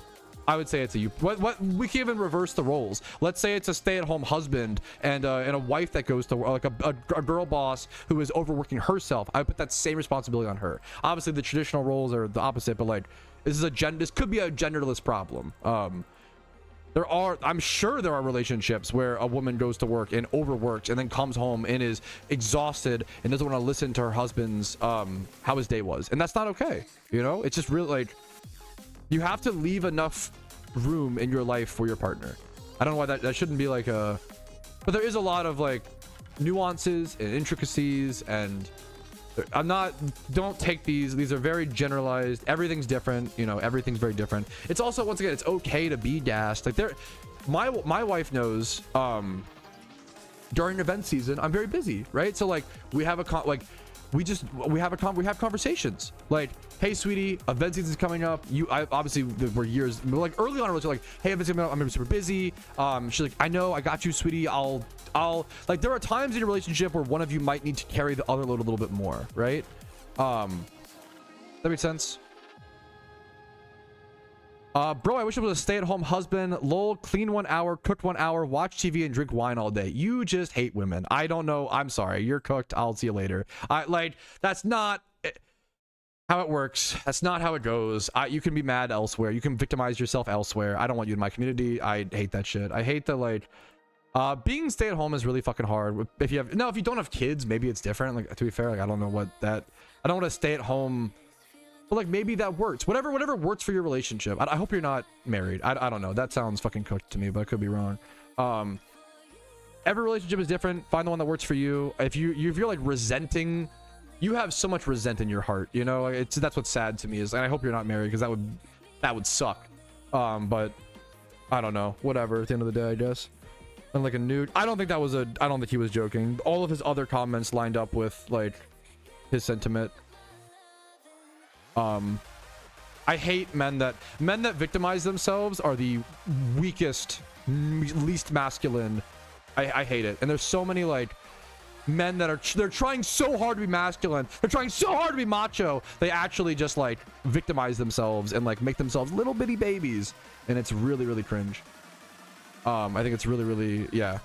I would say it's a you. What we can even reverse the roles. Let's say it's a stay-at-home husband and a wife that goes to like a girl boss who is overworking herself. I would put that same responsibility on her. Obviously, the traditional roles are the opposite, but like this could be a genderless problem. I'm sure there are relationships where a woman goes to work and overworks and then comes home and is exhausted and doesn't want to listen to her husband's how his day was, and that's not okay. You know, it's just really like, you have to leave enough room in your life for your partner. I don't know why that shouldn't be like a, but there is a lot of like nuances and intricacies, and don't take these are very generalized. Everything's different, you know, everything's very different. It's also, once again, it's okay to be gassed. Like my wife knows during event season I'm very busy, right? So like we have we have conversations like, hey sweetie, event season's coming up. Obviously we're years, like early on it was like, hey, event's coming up, I'm super busy. She's like, I know, I got you, sweetie. I'll like, there are times in your relationship where one of you might need to carry the other load a little bit more, right? That makes sense. Bro, I wish I was a stay-at-home husband. Lol, clean 1 hour, cook 1 hour, watch TV and drink wine all day. You just hate women. I don't know. I'm sorry. You're cooked. I'll see you later. That's not how it works. That's not how it goes. You can be mad elsewhere. You can victimize yourself elsewhere. I don't want you in my community. I hate that shit. I hate that, like, being stay-at-home is really fucking hard. If you don't have kids, maybe it's different. Like, to be fair, like, I don't know what that, I don't want to stay at home. But like, maybe that works. Whatever works for your relationship. I hope you're not married. I don't know. That sounds fucking cooked to me, but I could be wrong. Every relationship is different. Find the one that works for you. If you're like resenting, you have so much resent in your heart. You know, that's what's sad to me is, and I hope you're not married, because that would suck. But I don't know. Whatever. At the end of the day, I guess. And like a nude. I don't think he was joking. All of his other comments lined up with like his sentiment. I hate men that victimize themselves are the weakest, least masculine. I hate it. And there's so many like men that they're trying so hard to be masculine, they're trying so hard to be macho, they actually just like victimize themselves and like make themselves little bitty babies, and it's really, really cringe. I think it's really, really, yeah.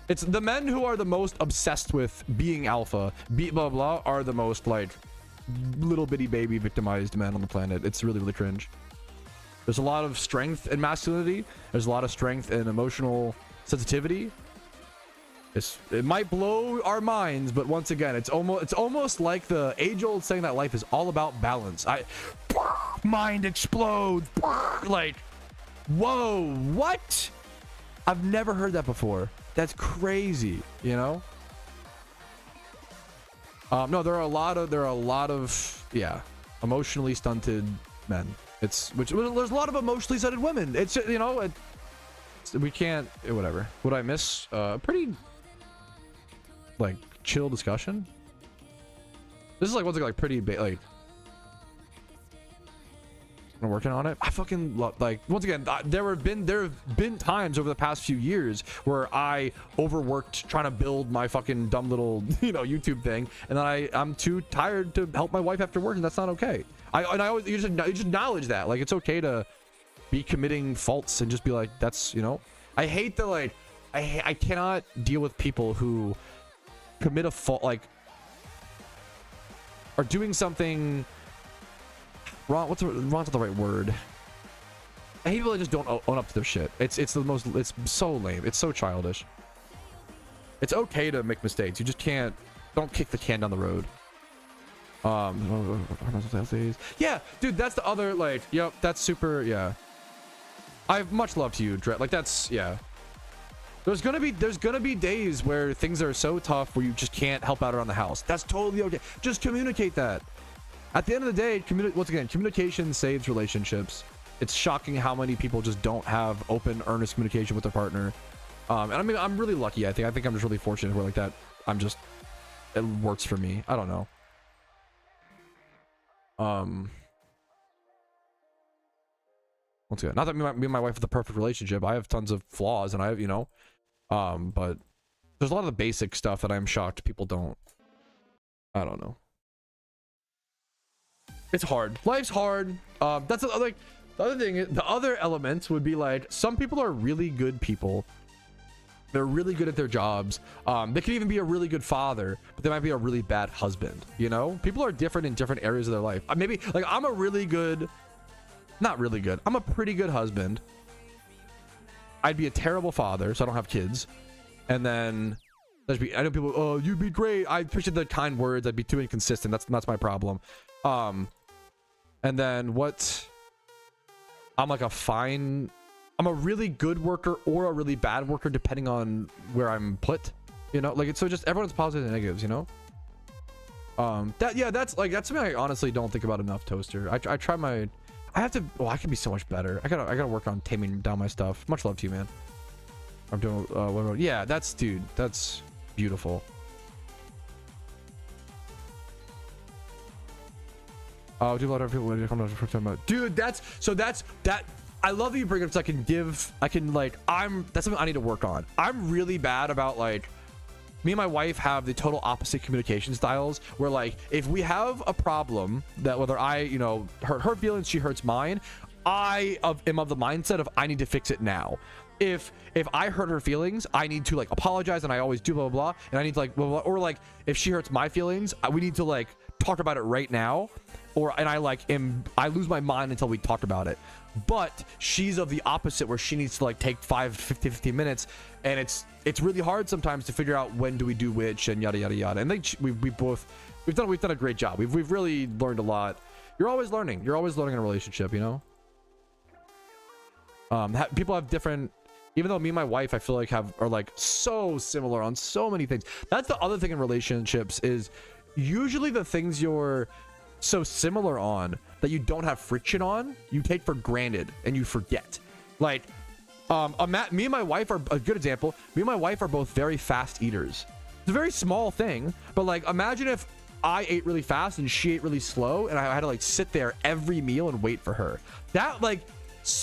It's the men who are the most obsessed with being alpha, blah blah, are the most like little bitty baby victimized men on the planet. It's really, really cringe. There's a lot of strength in masculinity. There's a lot of strength in emotional sensitivity. It might blow our minds, but once again, it's almost like the age-old saying that life is all about balance. Mind explodes. Like, whoa, what? I've never heard that before. That's crazy, you know? No, there are a lot of yeah, emotionally stunted men. There's a lot of emotionally stunted women. It's, you know, we can't, whatever. Would I miss? like chill discussion. This is like what's like pretty like I'm working on it. I fucking love, like, once again, there have been times over the past few years where I overworked trying to build my fucking dumb little, you know, YouTube thing, and then I'm too tired to help my wife after work, and that's not okay. I always you just acknowledge that, like, it's okay to be committing faults and just be like, that's, you know. I hate the, like, I cannot deal with people who commit a fault, like, are doing something wrong. Wrong's not the right word. I hate people that just don't own up to their shit. It's so lame. It's so childish. It's okay to make mistakes. You just can't. Don't kick the can down the road. Yeah, dude, that's the other, like, yep, that's super. Yeah, I have much love to you, Dre. Like, that's, yeah. There's gonna be days where things are so tough where you just can't help out around the house. That's totally okay. Just communicate that. At the end of the day, once again, communication saves relationships. It's shocking how many people just don't have open, earnest communication with their partner. And I mean, I'm really lucky. I think I'm just really fortunate where, like, that. It works for me. I don't know. Once again, not that me and my wife have the perfect relationship. I have tons of flaws, and I have, you know, but there's a lot of the basic stuff that I'm shocked people don't. I don't know. It's hard. Life's hard. That's like the other thing. The other elements would be like, some people are really good people. They're really good at their jobs. They could even be a really good father, but they might be a really bad husband. You know, people are different in different areas of their life. Maybe like I'm a really good, not really good. I'm a pretty good husband. I'd be a terrible father, so I don't have kids. And then I know people. Oh, you'd be great. I appreciate the kind words. I'd be too inconsistent. That's my problem. And then what? I'm a really good worker or a really bad worker depending on where I'm put, you know, like, it's so just everyone's positives and negatives, you know. That's something I honestly don't think about enough, Toaster. I try my, I can be so much better. I gotta work on taming down my stuff. Much love to you, man. I'm doing yeah, that's beautiful. Oh, do a lot of people dude, that's that. I love that you bring it up, so that's something I need to work on. I'm really bad about, like, me and my wife have the total opposite communication styles, where, like, if we have a problem that whether I, you know, hurt her feelings, she hurts mine, am of the mindset of I need to fix it now. If I hurt her feelings, I need to, like, apologize, and I always do blah blah blah, and I need to, like, blah, blah, or, like, if she hurts my feelings, we need to, like, talk about it right now, and I lose my mind until we talk about it. But she's of the opposite, where she needs to, like, take 15 minutes, and it's really hard sometimes to figure out when do we do which, and yada yada yada. And we've done a great job. We've really learned a lot. You're always learning in a relationship, you know. People have different, even though me and my wife, I feel like are like so similar on so many things. That's the other thing in relationships, is usually the things you're so similar on that you don't have friction on, you take for granted and you forget. Like, me and my wife are a good example. Me and my wife are both very fast eaters. It's a very small thing, but, like, imagine if I ate really fast and she ate really slow, and I had to, like, sit there every meal and wait for her. That, like,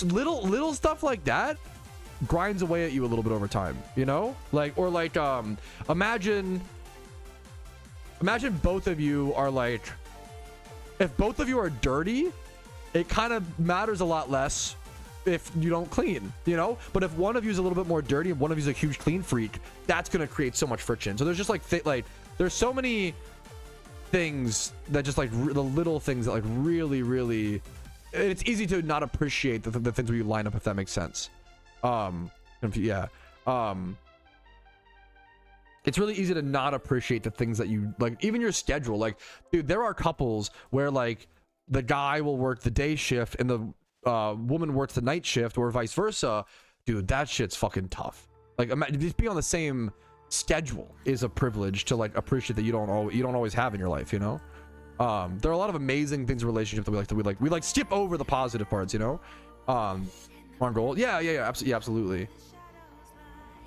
little stuff like that grinds away at you a little bit over time, you know? Like, or like, imagine both of you are, like, if both of you are dirty, it kind of matters a lot less if you don't clean, you know. But if one of you is a little bit more dirty and one of you is a huge clean freak, that's going to create so much friction. So there's just, like, there's so many things that just, like, the little things that, like, really, really, it's easy to not appreciate the things where you line up, if that makes sense. Yeah. It's really easy to not appreciate the things that you, like, even your schedule. Like, dude, there are couples where, like, the guy will work the day shift and the woman works the night shift, or vice versa. Dude, that shit's fucking tough. Like, just being on the same schedule is a privilege to, like, appreciate that you don't always have in your life, you know. There are a lot of amazing things in relationships that we like skip over the positive parts, you know. On goal, yeah, absolutely.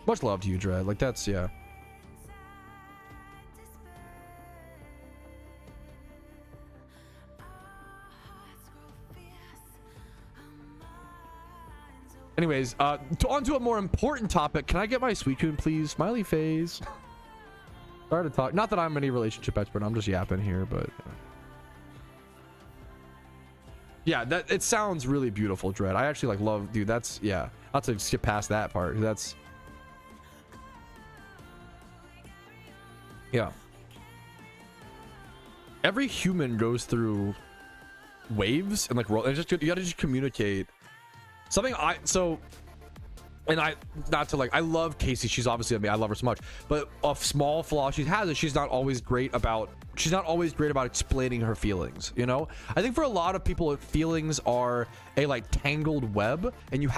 Much love to you, Dread. Like, that's, yeah. Anyways, on to a more important topic. Can I get my Suicune, please? Smiley face. Sorry to talk. Not that I'm any relationship expert. I'm just yapping here, but yeah, that it sounds really beautiful, Dread. I actually like love, dude. That's yeah. Not to skip past that part. That's yeah. Every human goes through waves and like and just you gotta just communicate. Something I not to like, I love Casey. She's obviously, I mean, I love her so much, but a small flaw she has is she's not always great about explaining her feelings, you know. I think for a lot of people, feelings are a like tangled web, and you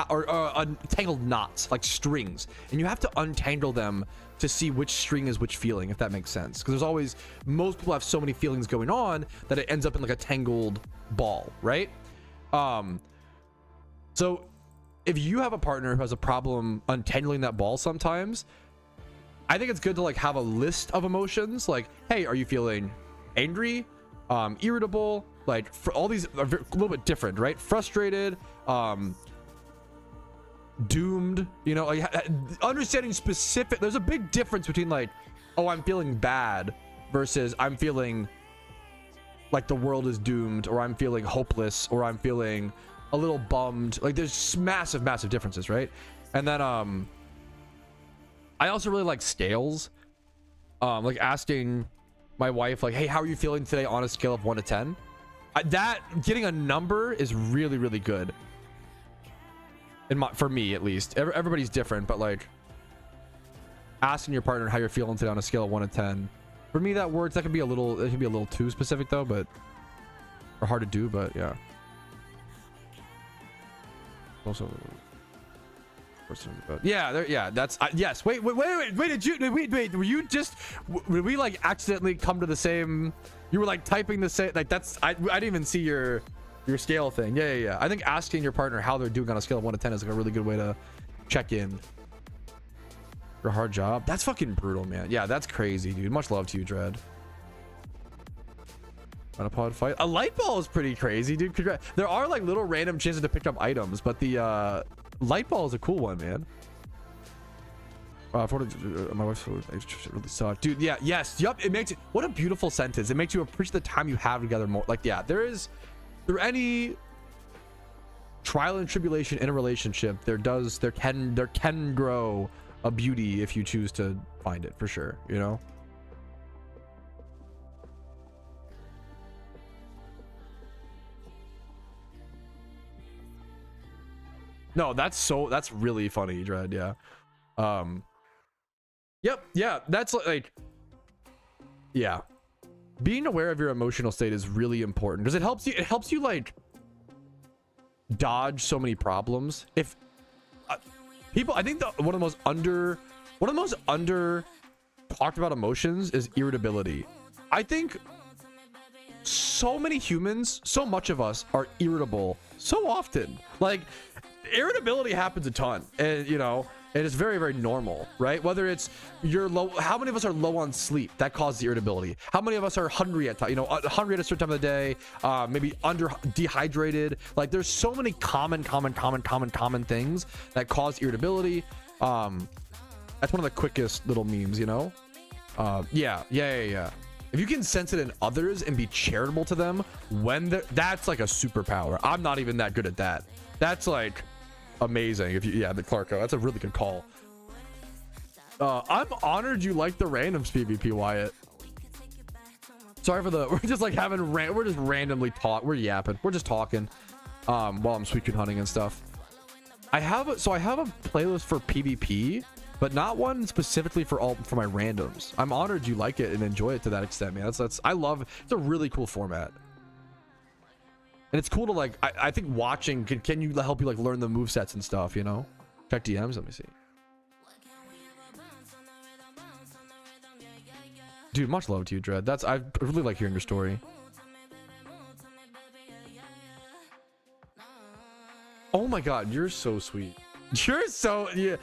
tangled knots, like strings, and you have to untangle them to see which string is which feeling, if that makes sense. Because there's always, most people have so many feelings going on that it ends up in like a tangled ball, right? So if you have a partner who has a problem untangling that ball sometimes, I think it's good to like have a list of emotions, like, hey, are you feeling angry, irritable, like for all these are a little bit different, right? Frustrated, doomed, you know, like understanding specific. There's a big difference between like, oh, I'm feeling bad versus I'm feeling like the world is doomed, or I'm feeling hopeless, or I'm feeling a little bummed. Like there's massive differences, right? And then I also really like scales, like asking my wife like, hey, how are you feeling today on a scale of 1 to 10? That getting a number is really good for me, at least. Everybody's different, but like asking your partner how you're feeling today on a scale of 1 to 10, for me that works. That can be a little too specific though, but or hard to do, but yeah. Also, but yeah, that's yes. Wait. Did you just? Did we like accidentally come to the same? You were like typing the same. Like that's I didn't even see your scale thing. Yeah. I think asking your partner how they're doing on a scale of 1 to 10 is like a really good way to check in. For a hard job. That's fucking brutal, man. Yeah, that's crazy, dude. Much love to you, Dread. Monopod fight. A light ball is pretty crazy, dude. There are like little random chances to pick up items, but the light ball is a cool one, man. My wife's really sucked, dude. Yeah, yes, yup. It makes it, what a beautiful sentence. It makes you appreciate the time you have together more. Like, yeah, through any trial and tribulation in a relationship, there can grow a beauty if you choose to find it, for sure, you know. No, that's really funny, Dread. Yeah. Yep. Yeah. That's like, yeah. Being aware of your emotional state is really important because it helps you like dodge so many problems. If people, I think one of the most under talked about emotions is irritability. I think so many humans, so much of us are irritable so often. Like, irritability happens a ton, and you know, it is very normal, right? Whether it's you're low, how many of us are low on sleep, that causes irritability? How many of us are hungry at hungry at a certain time of the day, maybe dehydrated? Like there's so many common things that cause irritability. That's one of the quickest little memes, you know. Yeah. If you can sense it in others and be charitable to them that's like a superpower. I'm not even that good at that. That's like amazing. If you, yeah, the Clarko, that's a really good call. I'm honored you like the randoms PvP, Wyatt. Sorry for we're just like we're just randomly we're yapping, we're just talking while I'm Suicune hunting and stuff. I have a playlist for PvP, but not one specifically for my randoms. I'm honored you like it and enjoy it to that extent, man. I love, it's a really cool format. And it's cool to like, I think watching can you help you like learn the movesets and stuff, you know? Check DMs, let me see. Dude, much love to you, Dread. I really like hearing your story. Oh my god, you're so sweet. You're so, yeah.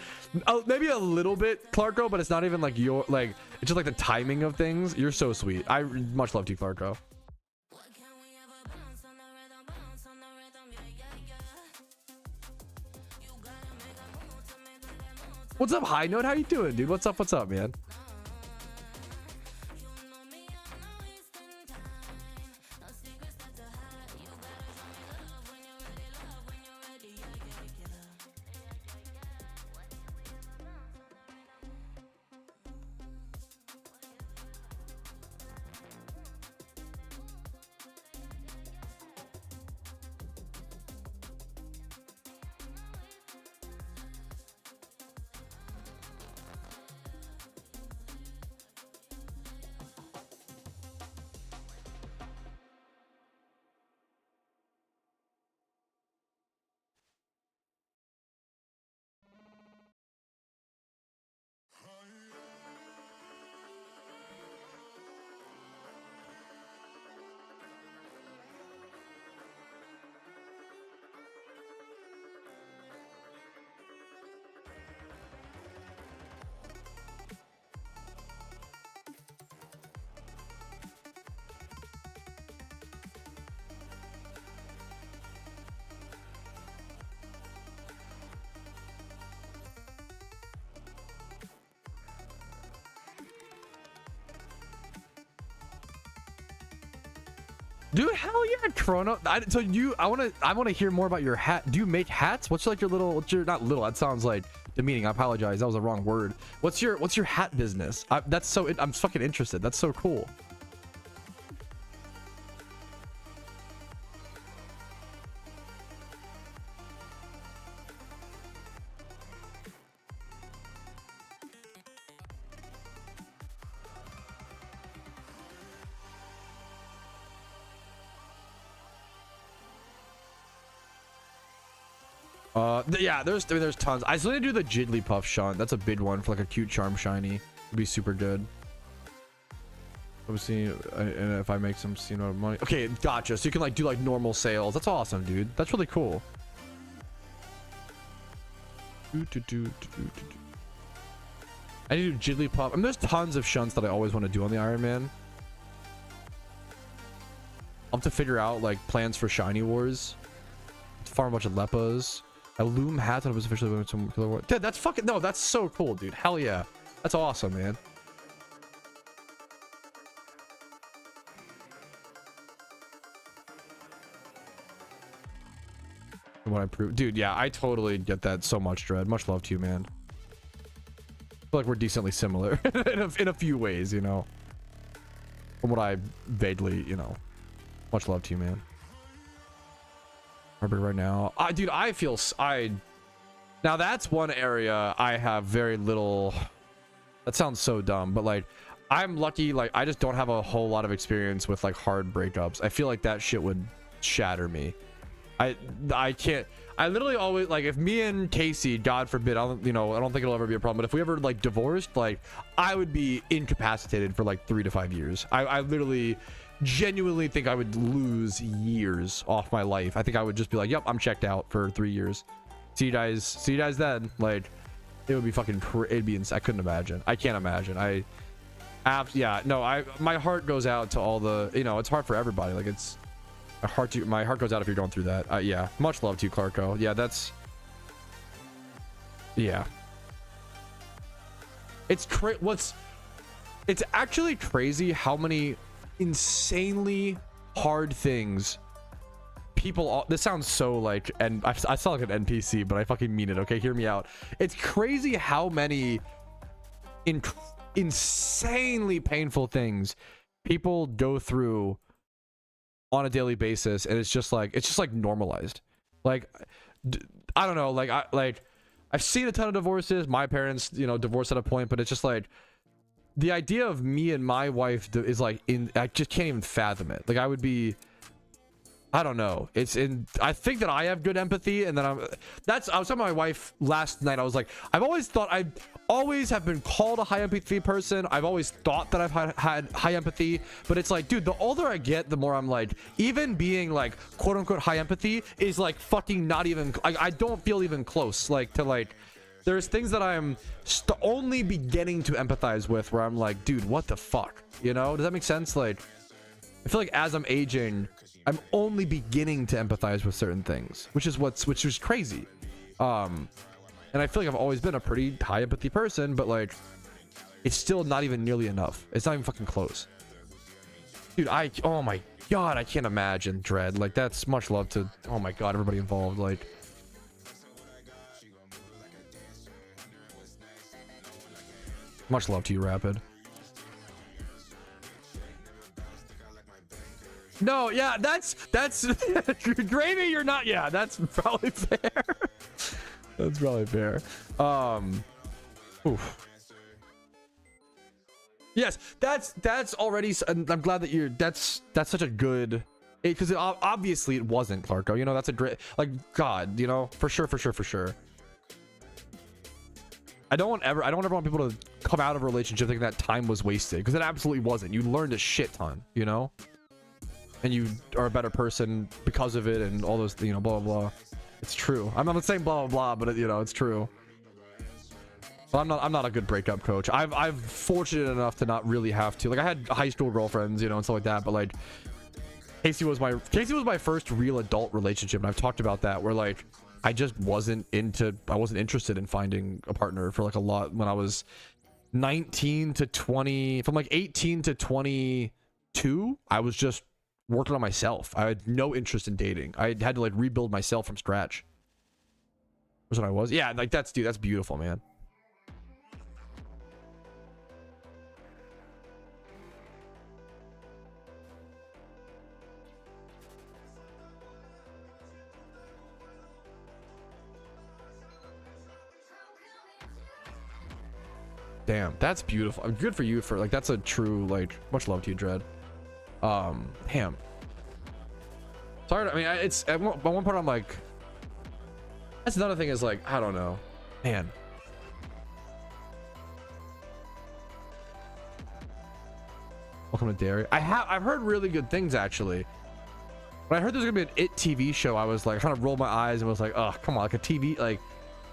Maybe a little bit, Clarko, but it's not even like your, like, it's just like the timing of things. You're so sweet. I much love to you, Clarko. What's up, High Note? How you doing, dude? What's up, man? Dude, hell yeah, Chrono. I want to hear more about your hat. Do you make hats? What's like your little? What's your, not little? That sounds like demeaning. I apologize. That was the wrong word. What's your hat business? I'm fucking interested. That's so cool. Yeah, there's tons. I still need to do the Jigglypuff shunt. That's a big one for like a cute charm shiny. It'd be super good. Obviously, and if I make some amount of money. Okay, gotcha. So you can like do like normal sales. That's awesome, dude. That's really cool. I need to do Jigglypuff. I mean, there's tons of shunts that I always want to do on the Iron Man. I'll have to figure out like plans for Shiny Wars. Farm a bunch of Leppas. I loom hats and I was officially winning some killer war. Dude, that's fucking no, that's so cool, dude. Hell yeah. That's awesome, man. What I prove, dude. Yeah, I totally get that so much, Dread. Much love to you, man. I feel like we're decently similar in a few ways, you know. From what I vaguely, you know. Much love to you, man. Right now, dude, I feel now that's one area I have very little. That sounds so dumb, but like I'm lucky, like I just don't have a whole lot of experience with like hard breakups. I feel like that shit would shatter me. I can't. I literally always like, if me and Casey, God forbid, I don't think it'll ever be a problem, but if we ever like divorced, like I would be incapacitated for like 3 to 5 years. I literally genuinely think I would lose years off my life. I think I would just be like, yep, I'm checked out for 3 years. See you guys then. Like it would be fucking it'd be I couldn't imagine. I can't imagine. Yeah, no, my heart goes out to all the, it's hard for everybody. Like it's my heart goes out if you're going through that. Yeah, much love to you, Clarko. Yeah, yeah, it's actually crazy how many insanely hard things people this sounds so like, and I sound like an NPC, but I fucking mean it. Okay, hear me out. It's crazy how many insanely painful things people go through on a daily basis, and it's just like normalized. Like I don't know, I've seen a ton of divorces. My parents divorced at a point, but it's just like the idea of me and my wife is like I just can't even fathom it. Like I would be, I don't know. I think that I have good empathy, and then I was talking to my wife last night. I was like, I've always have been called a high empathy person. I've always thought that I've had high empathy, but it's like, dude, the older I get, the more I'm like, even being like quote unquote high empathy is like fucking not even, I don't feel even close, like to like, there's things that I'm only beginning to empathize with where I'm like, dude, what the fuck? Does that make sense? Like, I feel like as I'm aging, I'm only beginning to empathize with certain things, which is crazy. And I feel like I've always been a pretty high empathy person, but like, it's still not even nearly enough. It's not even fucking close. Dude, oh my god, I can't imagine Dread. Like, that's much love to, oh my god, everybody involved. Like, much love to you, Rapid. No, yeah, that's Gravy, you're not, yeah, that's probably fair. That's probably fair. Oof. Yes, that's already, I'm glad that that's such a good, because obviously it wasn't, Clarko, you know, that's a great, like, god, you know, for sure. I don't ever want people to come out of a relationship thinking that time was wasted, because it absolutely wasn't. You learned a shit ton, you know, and you are a better person because of it, and all those, you know, blah blah blah. It's true. I'm not saying blah blah blah, but you know, it's true. But I'm not a good breakup coach. I've fortunate enough to not really have to. Like, I had high school girlfriends, you know, and stuff like that, but like, Casey was my first real adult relationship, and I've talked about that, where like, I wasn't interested in finding a partner for like a lot when I was 19 to 20. From like 18 to 22, I was just working on myself. I had no interest in dating. I had to like rebuild myself from scratch. That's what I was. Yeah, like that's beautiful, man. Damn, that's beautiful. Good for you for like, that's a true, like, much love to you, Dread. Damn. Sorry, I mean, it's at one part I'm like, that's another thing is like, I don't know, man. Welcome to Dairy. I've heard really good things actually. When I heard there's gonna be an It TV show, I was like, kind of rolled my eyes and was like, oh, come on, like a TV, like,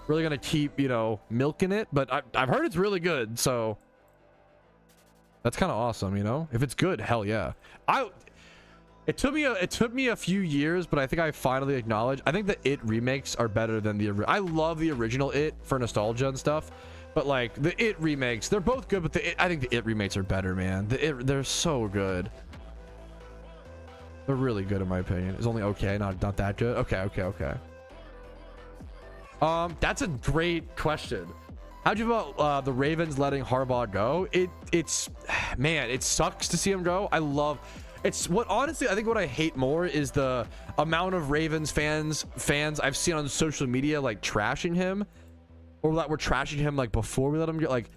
really gonna keep, you know, milking it, but I've heard it's really good, so that's kind of awesome, you know. If it's good, hell yeah. It took me a few years, but I think I finally acknowledged, I think the It remakes are better than the I love the original It for nostalgia and stuff, but like the It remakes, they're both good, but I think the It remakes are better, man. They're so good. They're really good in my opinion. It's only okay, not that good. Okay. That's a great question. How'd you about the Ravens letting Harbaugh go? It's man, it sucks to see him go. Honestly, I think what I hate more is the amount of Ravens fans I've seen on social media like trashing him, or that we're trashing him like before we let him go. Like,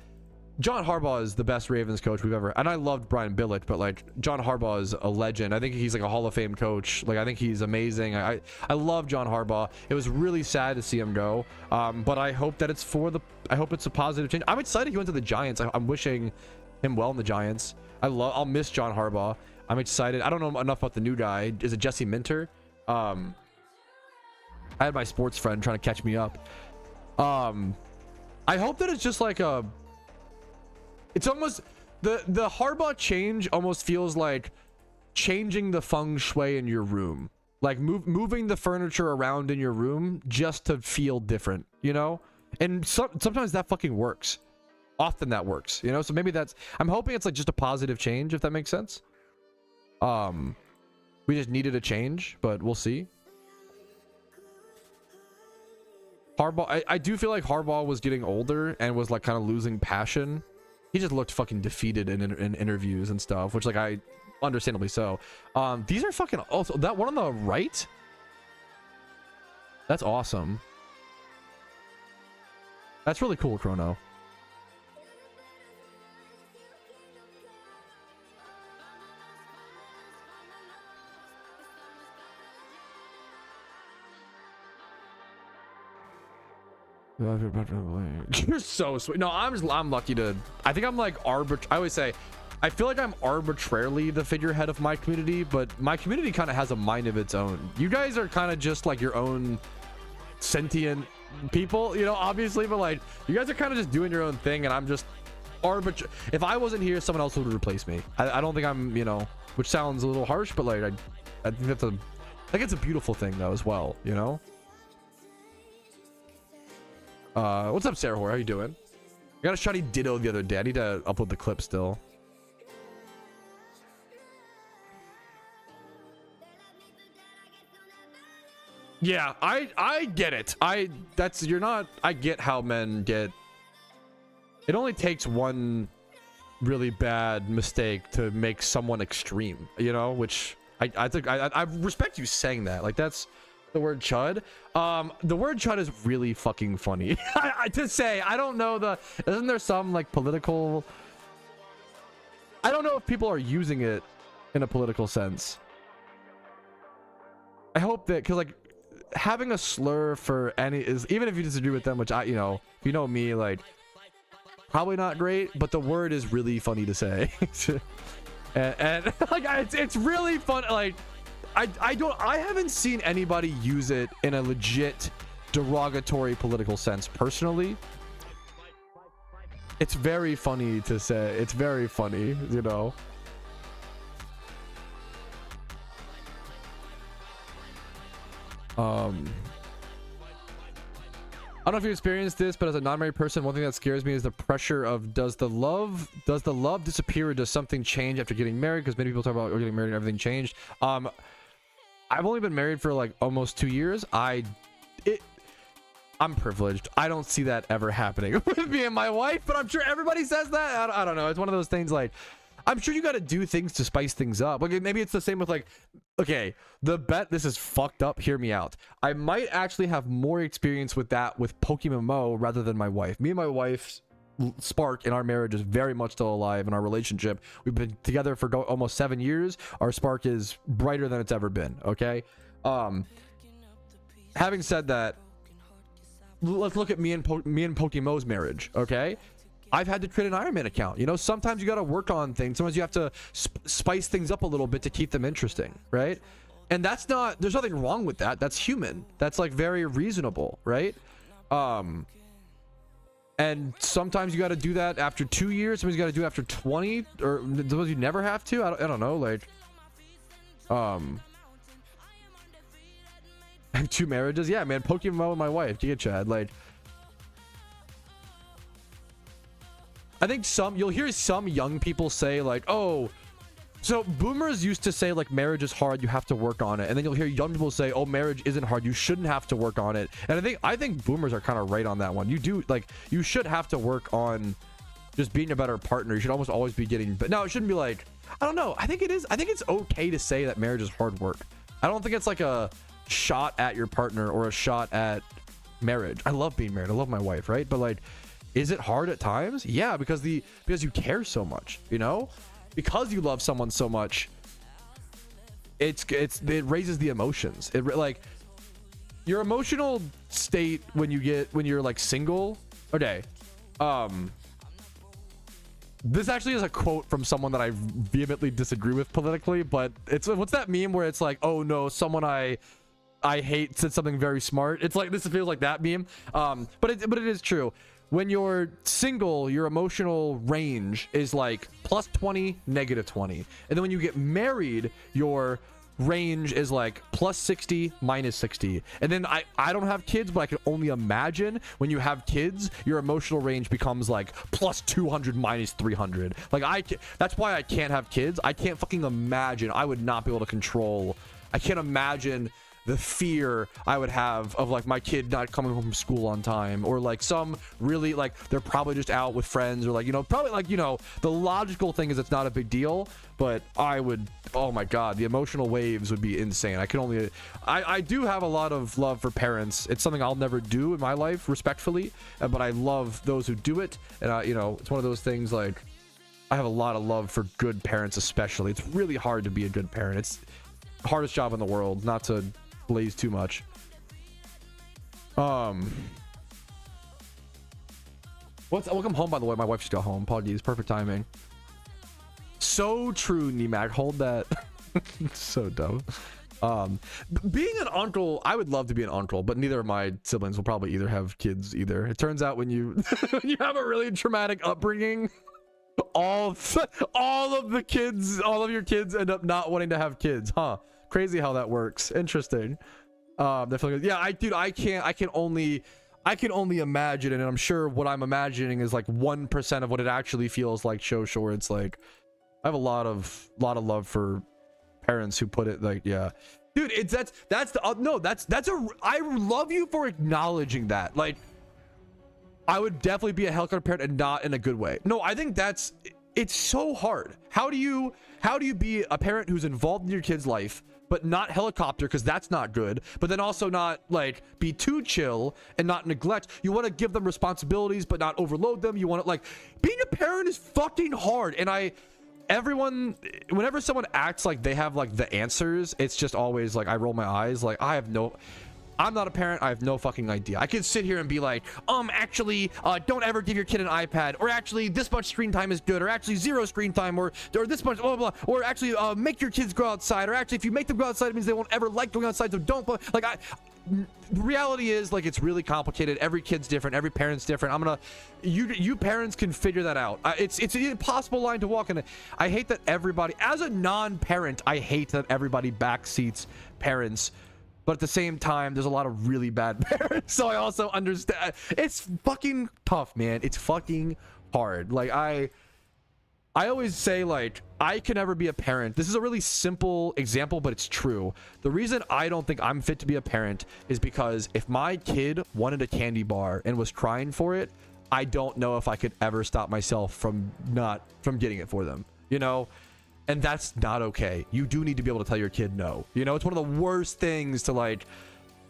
John Harbaugh is the best Ravens coach we've ever, and I loved Brian Billick, but like John Harbaugh is a legend. I think he's like a Hall of Fame coach. Like, I think he's amazing. I love John Harbaugh. It was really sad to see him go, but I hope that it's a positive change. I'm excited he went to the Giants. I'm wishing him well in the Giants. I'll miss John Harbaugh. I'm excited. I don't know enough about the new guy. Is it Jesse Minter? I had my sports friend trying to catch me up. I hope that it's just like it's almost the Harbaugh change almost feels like changing the feng shui in your room, like moving the furniture around in your room just to feel different, you know. And sometimes that fucking works. Often that works, you know. So maybe I'm hoping it's like just a positive change, if that makes sense. We just needed a change, but we'll see. Harbaugh, I do feel like Harbaugh was getting older and was like kind of losing passion. He just looked fucking defeated in interviews and stuff, which like I understandably so. These are fucking, also that one on the right, that's awesome. That's really cool, Chrono. You're so sweet. No, I'm lucky to, I think I'm like I always say, I feel like I'm arbitrarily the figurehead of my community, but my community kind of has a mind of its own. You guys are kind of just like your own sentient people, you know, obviously, but like you guys are kind of just doing your own thing, and I'm just arbitrary. If I wasn't here, someone else would replace me. I don't think I'm, you know, which sounds a little harsh, but like I think it's a beautiful thing though as well, you know. What's up, Sarah Hoare? How you doing? I got a shiny Ditto the other day. I need to upload the clip still. Yeah, I get it. I get how men get. It only takes one really bad mistake to make someone extreme, you know, which I think I respect you saying that. Like, that's the word chud. The word chud is really fucking funny. To say, I don't know, isn't there some like political, I don't know if people are using it in a political sense. I hope that, because like having a slur for any is, even if you disagree with them, which I, you know, if you know me, like probably not great, but the word is really funny to say. and like it's really fun. Like I haven't seen anybody use it in a legit derogatory political sense personally. It's very funny to say. It's very funny, you know. I don't know if you experienced this, but as a non-married person, one thing that scares me is the pressure of does the love disappear, or does something change after getting married? Because many people talk about getting married and everything changed. I've only been married for like almost 2 years. I'm privileged. I don't see that ever happening with me and my wife, but I'm sure everybody says that. I don't know. It's one of those things, like, I'm sure you got to do things to spice things up. Like, maybe it's the same with like, okay, this is fucked up. Hear me out. I might actually have more experience with that with PokeMMO rather than my wife. Me and my wife's spark in our marriage is very much still alive in our relationship. We've been together for almost 7 years. Our spark is brighter than it's ever been. Okay. Having said that, let's look at me and PokeMMO's marriage. Okay. I've had to create an Iron Man account. You know, sometimes you got to work on things. Sometimes you have to spice things up a little bit to keep them interesting, right? And there's nothing wrong with that. That's human. That's like very reasonable, right? And sometimes you got to do that after 2 years. Sometimes you got to do it after 20, or those you never have to. I don't know. Like, I have 2 marriages. Yeah, man. PokeMMO and my wife. Giga Chad. Like, I think you'll hear some young people say like, oh, so boomers used to say like marriage is hard, you have to work on it. And then you'll hear young people say, oh, marriage isn't hard, you shouldn't have to work on it. And I think boomers are kind of right on that one. You should have to work on just being a better partner. You should almost always be getting, but no, it shouldn't be like, I don't know. I think it's okay to say that marriage is hard work. I don't think it's like a shot at your partner or a shot at marriage. I love being married. I love my wife, right? But like, is it hard at times? Yeah, because you care so much, you know, because you love someone so much. It raises the emotions. Like your emotional state when you're like single. Okay, this actually is a quote from someone that I vehemently disagree with politically, but what's that meme where it's like, oh no, someone I hate said something very smart. It's like, this feels like that meme. But it is true. When you're single, your emotional range is like plus 20, negative 20. And then when you get married, your range is like plus 60, minus 60. And then I don't have kids, but I can only imagine when you have kids, your emotional range becomes like plus 200, minus 300. Like that's why I can't have kids. I can't fucking imagine. I would not be able to control. I can't imagine the fear I would have of like my kid not coming home from school on time, or like some really like they're probably just out with friends, or like, you know, probably like, you know, the logical thing is it's not a big deal, but oh my god, the emotional waves would be insane. I do have a lot of love for parents. It's something I'll never do in my life, respectfully, but I love those who do it. And you know, it's one of those things, like I have a lot of love for good parents, especially. It's really hard to be a good parent. It's the hardest job in the world, not to blaze too much. Welcome home, by the way. My wife just got home. Apologies. Perfect timing. So true, Nimac. Hold that. So dumb. Being an uncle, I would love to be an uncle, but neither of my siblings will probably either have kids either. It turns out when you when you have a really traumatic upbringing, all of your kids end up not wanting to have kids, huh? Crazy how that works. Interesting. Definitely. Yeah, I can only I can only imagine, and I'm sure what I'm imagining is like 1% of what it actually feels like. Sure, it's like I have a lot of love for parents who put it like, yeah, dude, it's that's the no, that's I love you for acknowledging that. Like, I would definitely be a helicopter parent, and not in a good way. No, I think it's so hard. How do you be a parent who's involved in your kid's life but not helicopter, because that's not good, but then also not like be too chill and not neglect? You want to give them responsibilities but not overload them. You want to, like, being a parent is fucking hard. And whenever someone acts like they have like the answers, it's just always like I roll my eyes. Like, I'm not a parent. I have no fucking idea. I could sit here and be like, actually, don't ever give your kid an iPad, or actually this much screen time is good, or actually 0 screen time, or this much blah blah, or actually make your kids go outside, or actually if you make them go outside it means they won't ever like going outside, so don't. Like, the reality is, like, it's really complicated. Every kid's different. Every parent's different. You parents can figure that out. It's an impossible line to walk in. I hate that everybody, as a non-parent, I hate that everybody backseats parents. But at the same time, there's a lot of really bad parents. So I also understand. It's fucking tough, man. It's fucking hard. Like, I always say, like, I can never be a parent. This is a really simple example, but it's true. The reason I don't think I'm fit to be a parent is because if my kid wanted a candy bar and was crying for it, I don't know if I could ever stop myself from getting it for them, you know? And that's not okay. You do need to be able to tell your kid no. You know, it's one of the worst things to, like,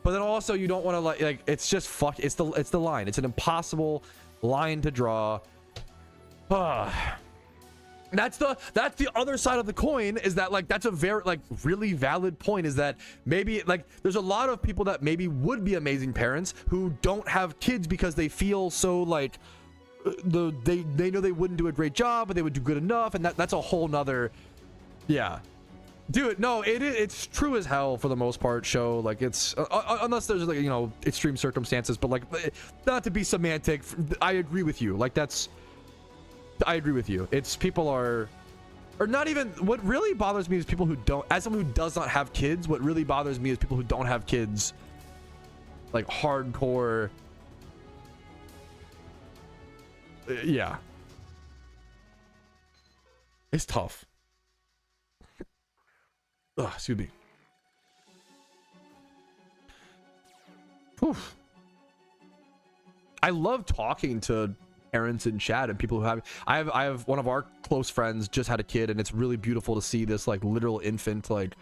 but then also you don't want to, like it's just it's the line. It's an impossible line to draw. That's the other side of the coin, is that, like, that's a very, like, really valid point, is that maybe, like, there's a lot of people that maybe would be amazing parents who don't have kids because they feel so, like, they know they wouldn't do a great job, but they would do good enough, and that's a whole nother. Yeah, dude, no, it's true as hell for the most part. Show, like, it's unless there's, like, you know, extreme circumstances, but, like, not to be semantic, I agree with you. Like, I agree with you. It's people or not even. What really bothers me is people who don't, as someone who does not have kids, what really bothers me is people who don't have kids, like, hardcore. Yeah, it's tough. Ugh, excuse me. Whew. I love talking to parents in chat and people who have. I have one of our close friends just had a kid, and it's really beautiful to see this, like, literal infant, like,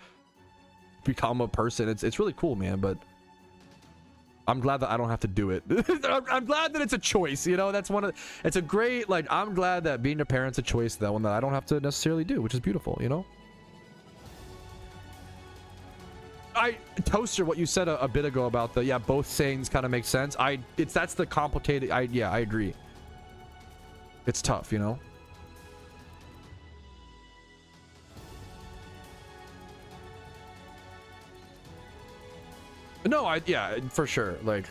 become a person. It's really cool, man. But I'm glad that I don't have to do it. I'm glad that it's a choice, you know. It's a great, like, I'm glad that being a parent's a choice, that one that I don't have to necessarily do, which is beautiful, you know. Toaster, what you said a bit ago about the, both sayings kind of make sense. That's the complicated. I agree. It's tough, you know. No, for sure. Like,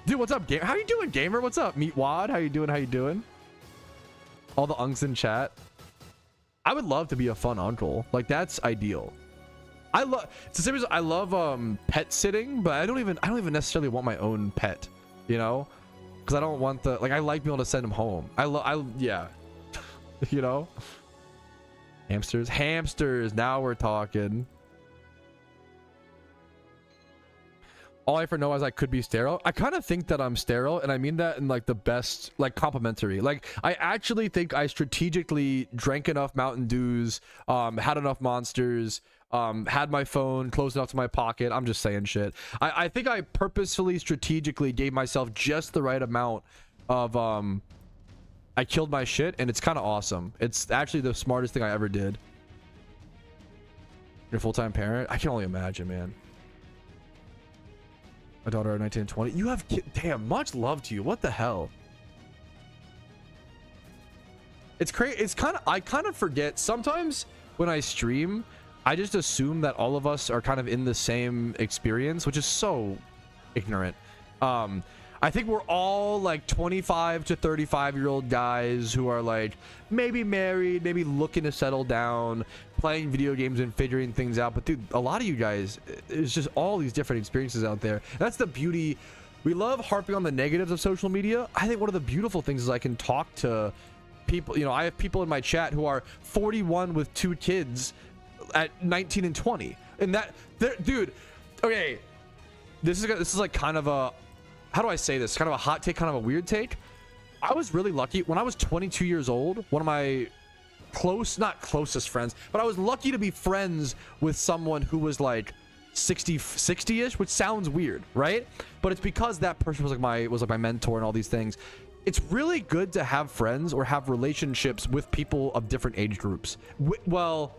dude, what's up, gamer? How you doing, gamer? What's up, Meat Wad? How you doing? All the unks in chat. I would love to be a fun uncle. Like, that's ideal. I love pet sitting, but I don't even necessarily want my own pet, you know, because I don't want I like being able to send them home. Yeah, you know, hamsters. Now we're talking. All I ever know is I could be sterile. I kind of think that I'm sterile, and I mean that in, like, the best, like, complimentary. Like, I actually think I strategically drank enough Mountain Dews, had enough monsters, had my phone close enough to my pocket. I'm just saying shit. I think I purposefully, strategically gave myself just the right amount of, I killed my shit, and it's kind of awesome. It's actually the smartest thing I ever did. You're a full-time parent? I can only imagine, man. My daughter at 19 and 20. You have damn, much love to you. What the hell? It's crazy. It's I kind of forget sometimes when I stream. I just assume that all of us are kind of in the same experience, which is so ignorant. I think we're all like 25 to 35-year-old guys who are, like, maybe married, maybe looking to settle down, playing video games and figuring things out. But dude, a lot of you guys, it's just all these different experiences out there. That's the beauty we love harping on the negatives of social media. I think one of the beautiful things is I can talk to people. You know, I have people in my chat who are 41 with 2 kids at 19 and 20, and that, dude. Okay, this is like kind of a, how do I say this? Kind of a hot take, kind of a weird take. I was really lucky when I was 22 years old. One of my not closest friends, but I was lucky to be friends with someone who was like 60-ish, which sounds weird, right? But it's because that person was like my mentor and all these things. It's really good to have friends or have relationships with people of different age groups. Well,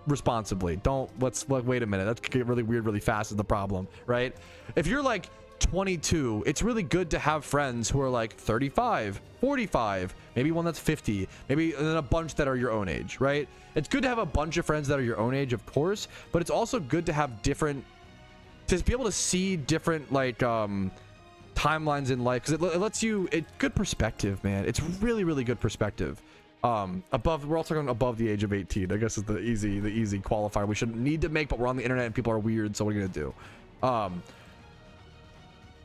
responsibly. Let's wait a minute. That's get really weird really fast is the problem, right? If you're like 22, it's really good to have friends who are like 35, 45, maybe one that's 50, maybe, and then a bunch that are your own age, right? It's good to have a bunch of friends that are your own age, of course, but it's also good to have different, to be able to see different like timelines in life, because it lets you, good perspective, man. It's really, really good perspective. We're also going above the age of 18, I guess is the easy qualifier we shouldn't need to make, but we're on the internet and people are weird, so what are you gonna do?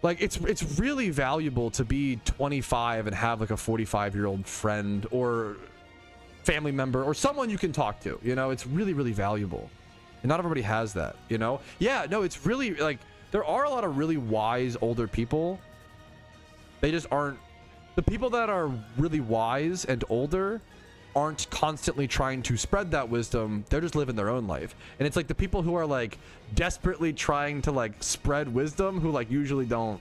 Like it's really valuable to be 25 and have like a 45-year-old friend or family member or someone you can talk to, you know. It's really, really valuable, and not everybody has that, you know. Yeah, no, it's really like there are a lot of really wise older people. They just aren't, the people that are really wise and older aren't constantly trying to spread that wisdom. They're just living their own life. And it's like the people who are like desperately trying to like spread wisdom, who like usually don't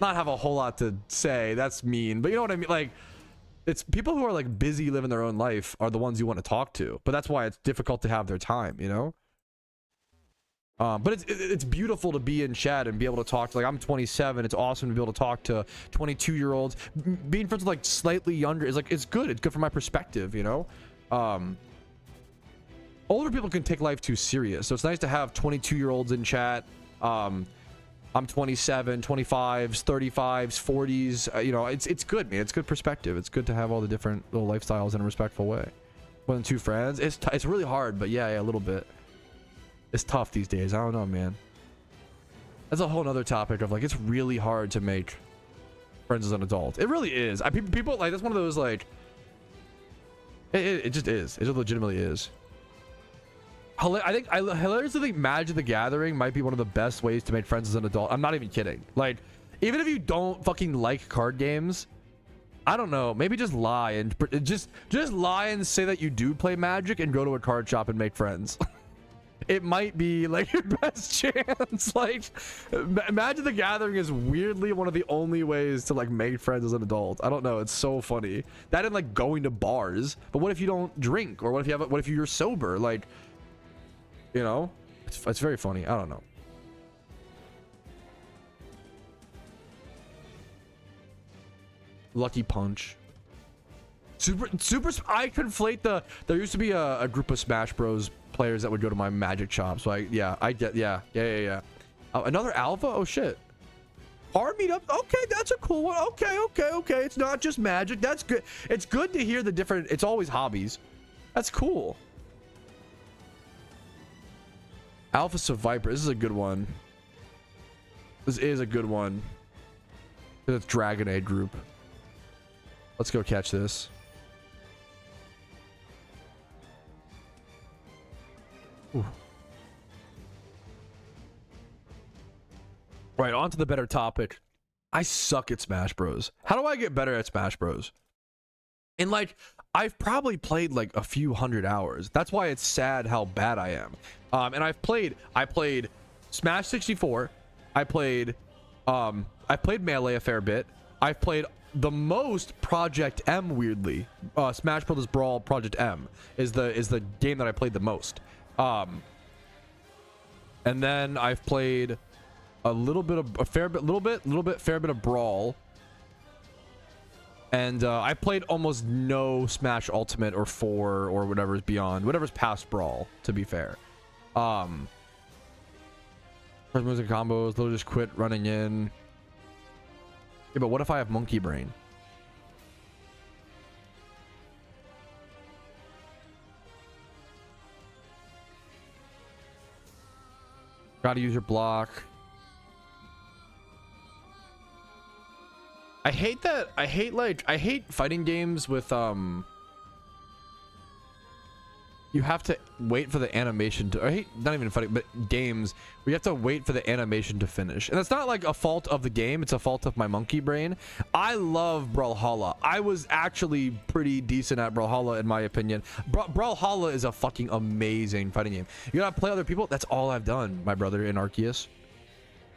not have a whole lot to say. That's mean, but you know what I mean? Like, it's people who are like busy living their own life are the ones you want to talk to, but that's why it's difficult to have their time, you know. But it's beautiful to be in chat and be able to talk to, like, I'm 27. It's awesome to be able to talk to 22-year-olds. Being friends with like slightly younger is like, it's good. It's good for my perspective, you know. Older people can take life too serious, so it's nice to have 22-year-olds in chat. I'm 27, 25s, 35s, 40s. You know, it's good, man. It's good perspective. It's good to have all the different little lifestyles in a respectful way. More than 2 friends, it's really hard, but yeah, a little bit. It's tough these days. I don't know, man. That's a whole nother topic of like, it's really hard to make friends as an adult. It really is. People like, that's one of those like, it just is. It just legitimately is. I hilariously think Magic the Gathering might be one of the best ways to make friends as an adult. I'm not even kidding. Like, even if you don't fucking like card games, I don't know, maybe just lie and just lie and say that you do play Magic and go to a card shop and make friends. It might be like your best chance. Like, Magic the Gathering is weirdly one of the only ways to like make friends as an adult. I don't know, it's so funny. That and like going to bars. But what if you don't drink, or what if you're sober? Like, you know, it's very funny. I don't know. Lucky Punch. Super. I conflate there used to be a group of Smash Bros players that would go to my Magic shop. So I get, yeah. Another alpha? Oh shit. Our meetup? Okay, that's a cool one. Okay. It's not just Magic. That's good. It's good to hear the different, it's always hobbies. That's cool. Alpha Viper. This is a good one. This is a good one. It's Dragonade group. Let's go catch this. Ooh. Right, on to the better topic. I suck at Smash Bros. How do I get better at Smash Bros? And like, I've probably played like a few hundred hours. That's why it's sad how bad I am. And I played Smash 64. I played Melee a fair bit. I've played the most Project M, weirdly. Smash Brothers Brawl Project M is the game that I played the most. And then I've played a fair bit of Brawl. And I played almost no Smash Ultimate or 4 or whatever's beyond, whatever's past Brawl, to be fair. First moves and combos, they'll just quit running in. Yeah, but what if I have Monkey Brain? Gotta use your block. I hate that. I hate fighting games with you have to wait for the animation to, I hate not even fighting, but games where you have to wait for the animation to finish. And that's not like a fault of the game, it's a fault of my monkey brain. I love Brawlhalla. I was actually pretty decent at Brawlhalla in my opinion. Brawlhalla is a fucking amazing fighting game. You gotta play other people. That's all I've done, my brother, in Arceus.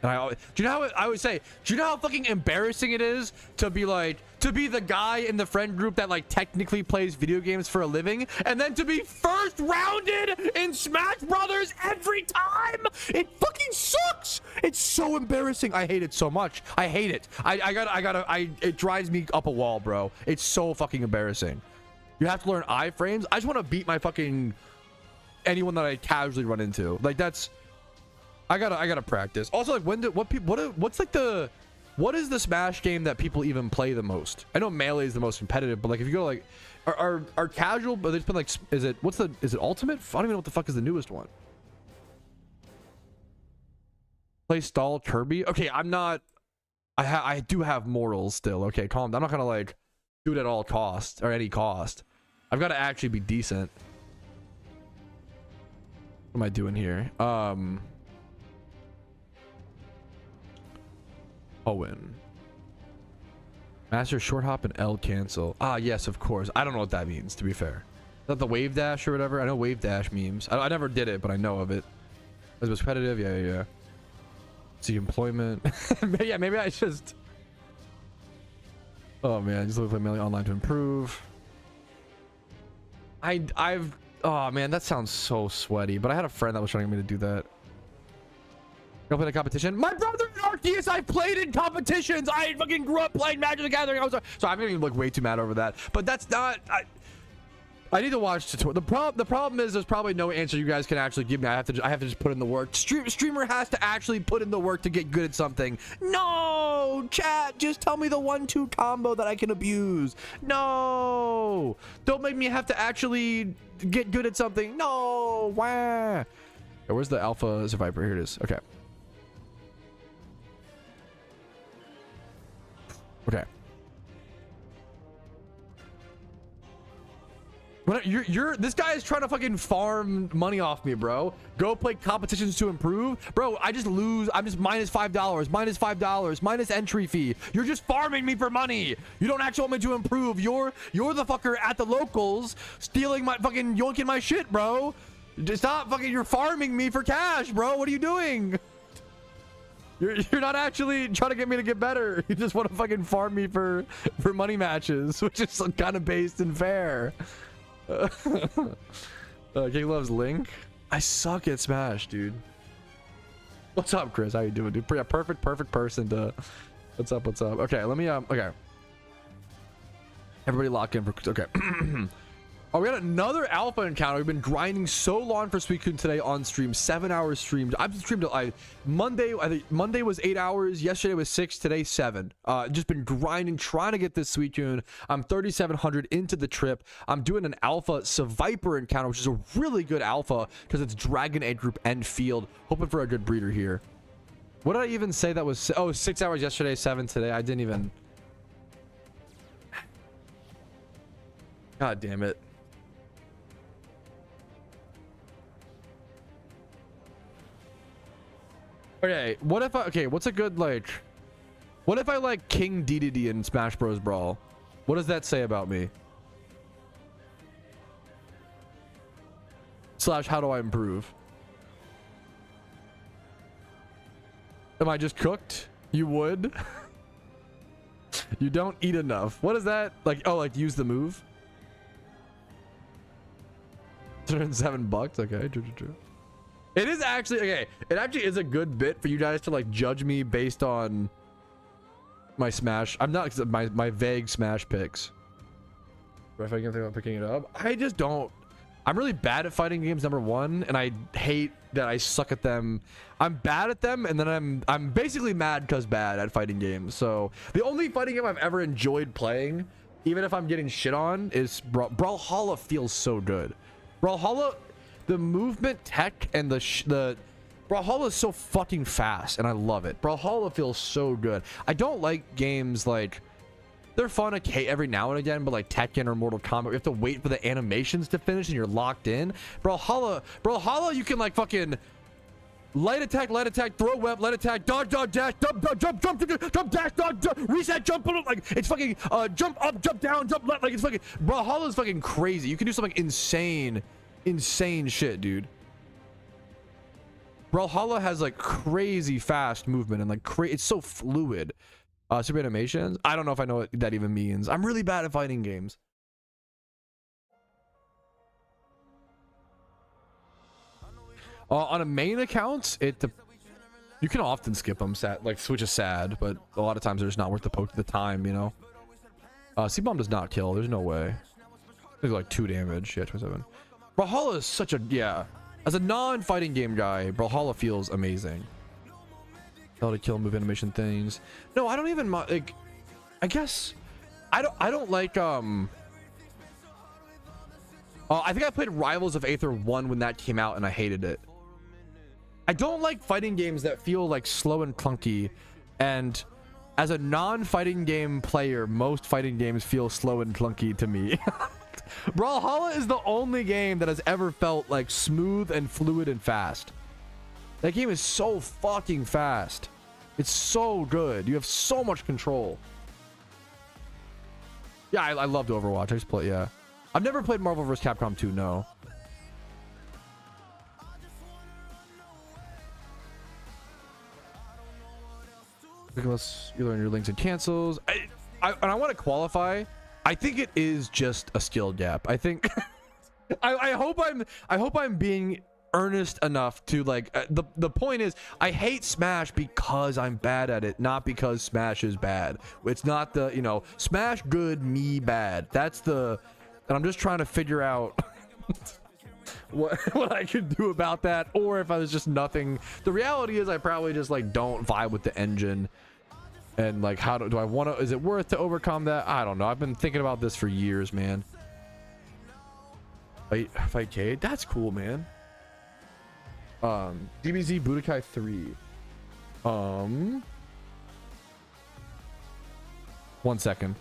And do you know how I would say, do you know how fucking embarrassing it is to be like, to be the guy in the friend group that like technically plays video games for a living and then to be first rounded in Smash Brothers every time? It fucking sucks. It's so embarrassing. I hate it so much. I hate it. It drives me up a wall, bro. It's so fucking embarrassing. You have to learn iframes. I just want to beat my fucking anyone that I casually run into. Like that's, I gotta practice. Also, like what is the Smash game that people even play the most? I know Melee is the most competitive, but like if you go like are casual, but it's been like, is it Ultimate? I don't even know what the fuck is the newest one. Play Stall Kirby. Okay, I'm not. I do have morals still. Okay, calm down. I'm not gonna like do it at all cost or any cost. I've got to actually be decent. What am I doing here? Owen. Master short hop and L cancel. Ah, yes, of course. I don't know what that means, to be fair. Is that the wave dash or whatever? I know wave dash memes. I never did it, but I know of it. It was competitive. Yeah. See employment. Yeah, maybe I just. Oh man, I just look like Melee online to improve. I've. Oh man, that sounds so sweaty. But I had a friend that was trying to get me to do that. Go play the competition. My brother in Arceus, I played in competitions. I fucking grew up playing Magic the Gathering. So I'm gonna look way too mad over that. But that's not. I need to watch tutorial. The problem is there's probably no answer you guys can actually give me. I have to just put in the work. Streamer has to actually put in the work to get good at something. No, chat, just tell me the 1-2 combo that I can abuse. No, don't make me have to actually get good at something. No, wah. Where's the alpha survivor? Here it is. Okay. Okay. This guy is trying to fucking farm money off me, bro. Go play competitions to improve, bro. I just lose. I'm just minus $5, minus entry fee. You're just farming me for money. You don't actually want me to improve. You're the fucker at the locals stealing my fucking yoinking my shit, bro. Just stop fucking. You're farming me for cash, bro. What are you doing? You're not actually trying to get me to get better. You just want to fucking farm me for money matches, which is kind of based and fair. King loves Link. I suck at Smash, dude. What's up, Chris? How you doing, dude? Yeah, perfect person to. What's up? Okay, let me okay. Everybody lock in for okay. Oh, we got another alpha encounter. We've been grinding so long for Suicune today on stream. 7 hours streamed. I've streamed Monday. I think Monday was 8 hours. Yesterday was 6. Today 7. Just been grinding, trying to get this Suicune. I'm 3,700 into the trip. I'm doing an alpha Seviper encounter, which is a really good alpha because it's Dragon Age group and field. Hoping for a good breeder here. What did I even say that was? Oh, 6 hours yesterday, 7 today. I didn't even. God damn it. Okay, what if what's a good like, what if I like King DDD in Smash Bros. Brawl? What does that say about me? / how do I improve? Am I just cooked? You would? You don't eat enough. What is that? Like, oh, like use the move? $7. Okay, true. It is actually okay. It actually is a good bit for you guys to like judge me based on my Smash. I'm not my vague Smash picks. If I can think about picking it up, I just don't. I'm really bad at fighting games, number one, and I hate that I suck at them. I'm bad at them, and then I'm basically mad because bad at fighting games. So the only fighting game I've ever enjoyed playing, even if I'm getting shit on, is Brawlhalla. Feels so good. Brawlhalla. The movement tech and the Brawlhalla is so fucking fast and I love it. Brawlhalla feels so good. I don't like games like They're fun every now and again, but like Tekken or Mortal Kombat, you have to wait for the animations to finish and you're locked in. Brawlhalla, you can like fucking light attack, throw web, light attack, dodge, dash, jump, dash, dodge, reset, jump, like it's fucking jump up, jump down, jump left, like it's fucking Brawlhalla is fucking crazy. You can do something insane shit, dude. Brawlhalla has like crazy fast movement and like it's so fluid. Super animations. I don't know if I know what that even means. I'm really bad at fighting games. On a main account, you can often skip them. Like Switch is sad, but a lot of times they're just not worth the time, you know. C-bomb does not kill. There's no way. There's like 2 damage. Yeah, 27. Brawlhalla is such a As a non-fighting game guy, Brawlhalla feels amazing. How to kill, move animation things. No, I don't even like. I guess I don't like. I think I played Rivals of Aether 1 when that came out, and I hated it. I don't like fighting games that feel like slow and clunky. And as a non-fighting game player, most fighting games feel slow and clunky to me. Brawlhalla is the only game that has ever felt like smooth and fluid and fast. That game is so fucking fast. It's so good. You have so much control. Yeah, I loved Overwatch. I just play, yeah. I've never played Marvel vs. Capcom 2, no. Unless you learn your links and cancels. And I want to qualify. I think it is just a skill gap. I think I hope I'm being earnest enough to like the point is I hate Smash because I'm bad at it, not because Smash is bad. It's not the, you know, Smash good, me bad. That's the, and I'm just trying to figure out what I could do about that, or if I was just nothing. The reality is I probably just like don't vibe with the engine. And like, how do I want to, is it worth to overcome that? I don't know. I've been thinking about this for years, man. Fight Cade, that's cool, man. DBZ Budokai 3. 1 second.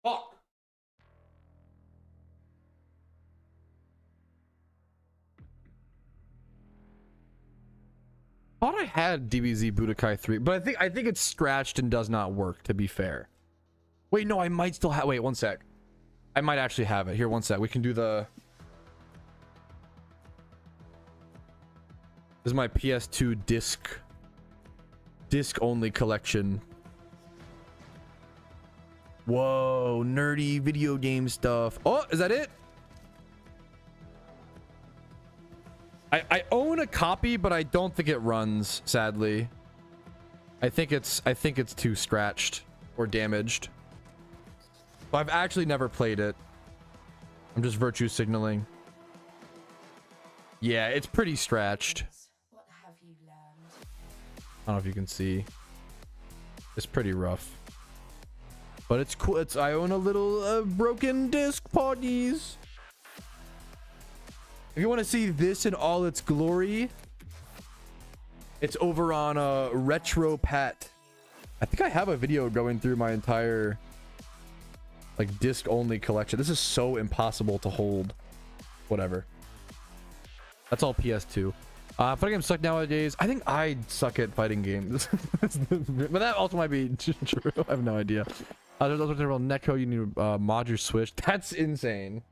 Fuck. Thought I had DBZ Budokai 3, but I think it's scratched and does not work, to be fair. Wait, no, I might still have, wait, 1 sec. I might actually have it. Here, 1 sec. We can do the, this is my PS2 disc only collection. Whoa, nerdy video game stuff. Oh, is that it? I own a copy, but I don't think it runs, sadly. I think it's too scratched or damaged. But I've actually never played it. I'm just virtue signaling. Yeah, it's pretty scratched. What have you learned? I don't know if you can see. It's pretty rough. But it's cool. I own a little broken disc, poggies. If you want to see this in all its glory, it's over on Retro Pat. I think I have a video going through my entire like disc only collection. This is so impossible to hold. Whatever. That's all PS2. Fighting games suck nowadays. I think I suck at fighting games. But that also might be true. I have no idea. There's also Netco. You need to mod your Switch. That's insane.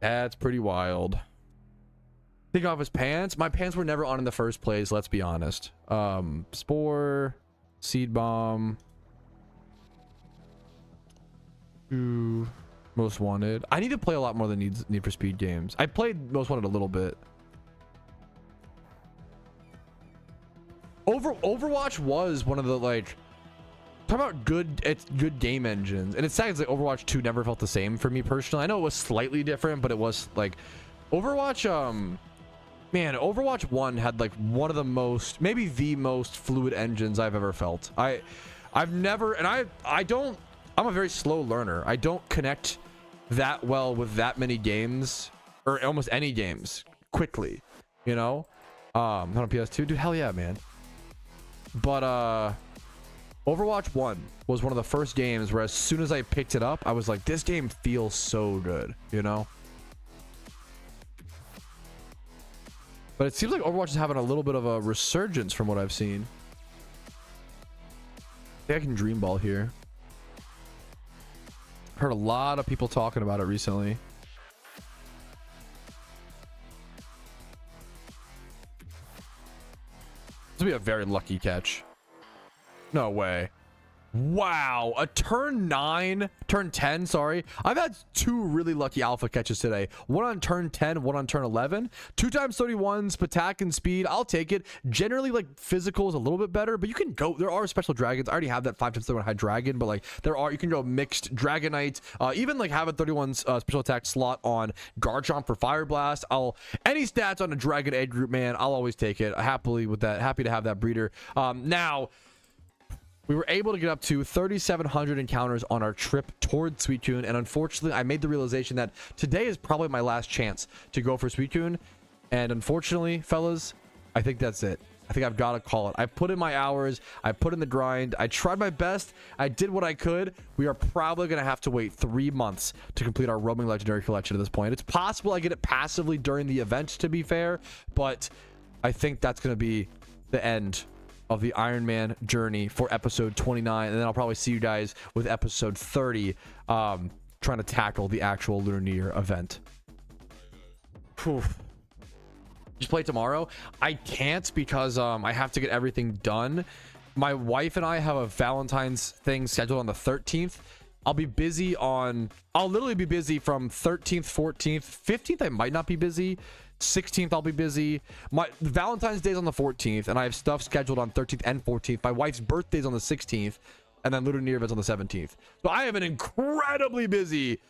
That's pretty wild. Take off his pants. My pants were never on in the first place. Let's be honest. Spore, Seed Bomb. Ooh. Most Wanted. I need to play a lot more than Need for Speed games. I played Most Wanted a little bit. Overwatch was one of the, like, talk about good game engines, and it sounds like Overwatch 2 never felt the same for me personally. I know it was slightly different, but it was like Overwatch. Man, Overwatch 1 had like one of the most, maybe the most fluid engines I've ever felt. I've never, and I'm a very slow learner. I don't connect that well with that many games, or almost any games, quickly, you know. Not on PS2, dude. Hell yeah, man. But Overwatch 1 was one of the first games where as soon as I picked it up, I was like, this game feels so good, you know. But it seems like Overwatch is having a little bit of a resurgence from what I've seen. I think I can dream ball here. Heard a lot of people talking about it recently. This will be a very lucky catch. No way. Wow, a turn 10, sorry. I've had 2 really lucky alpha catches today. One on turn 10, one on turn 11. 2 times 31s, attack and speed. I'll take it. Generally, like, physical is a little bit better, but you can go. There are special dragons. I already have that 5 times 31 high dragon, but like you can go mixed dragonite. Even like have a 31 special attack slot on Garchomp for Fire Blast. Any stats on a dragon egg group, man, I'll always take it. Happily with that. Happy to have that breeder. Now, we were able to get up to 3,700 encounters on our trip toward Suicune, and unfortunately, I made the realization that today is probably my last chance to go for Suicune, and unfortunately, fellas, I think that's it. I think I've got to call it. I put in my hours. I put in the grind. I tried my best. I did what I could. We are probably going to have to wait 3 months to complete our roaming legendary collection at this point. It's possible I get it passively during the event, to be fair, but I think that's going to be the end of the Iron Man journey for episode 29, and then I'll probably see you guys with episode 30, trying to tackle the actual Lunar New Year event. Whew. Just play tomorrow? I can't because I have to get everything done. My wife and I have a Valentine's thing scheduled on the 13th. I'll literally be busy from 13th, 14th, 15th. I might not be busy. 16th I'll be busy. My Valentine's Day's on the 14th, and I have stuff scheduled on 13th and 14th. My wife's birthday's on the 16th, and then Lunar New Year event's on the 17th. So I have an incredibly busy.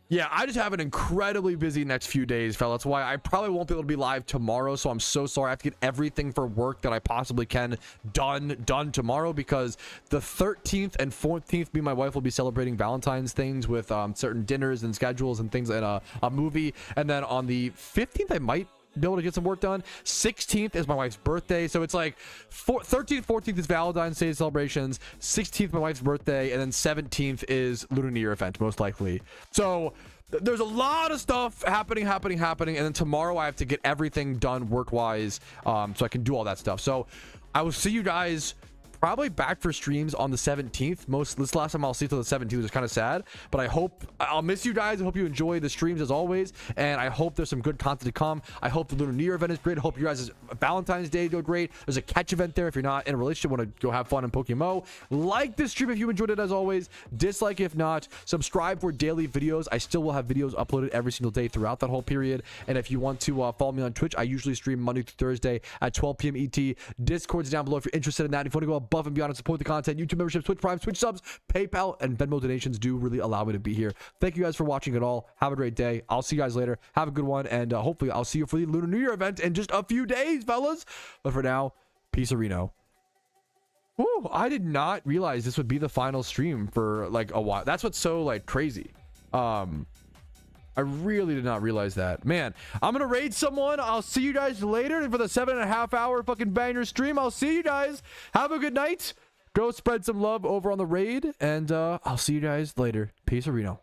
Yeah, I just have an incredibly busy next few days, fella. That's why I probably won't be able to be live tomorrow. So I'm so sorry. I have to get everything for work that I possibly can done tomorrow, because the 13th and 14th, me and my wife will be celebrating Valentine's things with certain dinners and schedules and things, and a movie. And then on the 15th, I might be able to get some work done. 16th is my wife's birthday, so it's like 13th, 14th is Valentine's Day celebrations, 16th my wife's birthday, and then 17th is Lunar New Year event, most likely. So there's a lot of stuff happening, and then tomorrow I have to get everything done work-wise, so I can do all that stuff. So I will see you guys probably back for streams on the 17th. This last time I'll see till the 17th, which is kind of sad, but I'll miss you guys. I hope you enjoy the streams as always, and I hope there's some good content to come. I hope the Lunar New Year event is great. I hope you guys' Valentine's Day go great. There's a catch event there if you're not in a relationship, want to go have fun in PokeMMO. Like this stream if you enjoyed it, as always. Dislike if not. Subscribe for daily videos. I still will have videos uploaded every single day throughout that whole period. And if you want to follow me on Twitch, I usually stream Monday through Thursday at 12 p.m. ET. Discord's down below if you're interested in that. If you want to go above and beyond and support the content, YouTube memberships, Twitch Prime, Twitch subs, PayPal, and Venmo donations do really allow me to be here. Thank you guys for watching it all. Have a great day. I'll see you guys later. Have a good one, and hopefully I'll see you for the Lunar New Year event in just a few days, fellas. But for now, peace, Reno. Whew, I did not realize this would be the final stream for like a while. That's what's so like crazy. I really did not realize that. Man, I'm gonna raid someone. I'll see you guys later for the 7.5 hour fucking banger stream. I'll see you guys. Have a good night. Go spread some love over on the raid, and I'll see you guys later. Peace, Reno.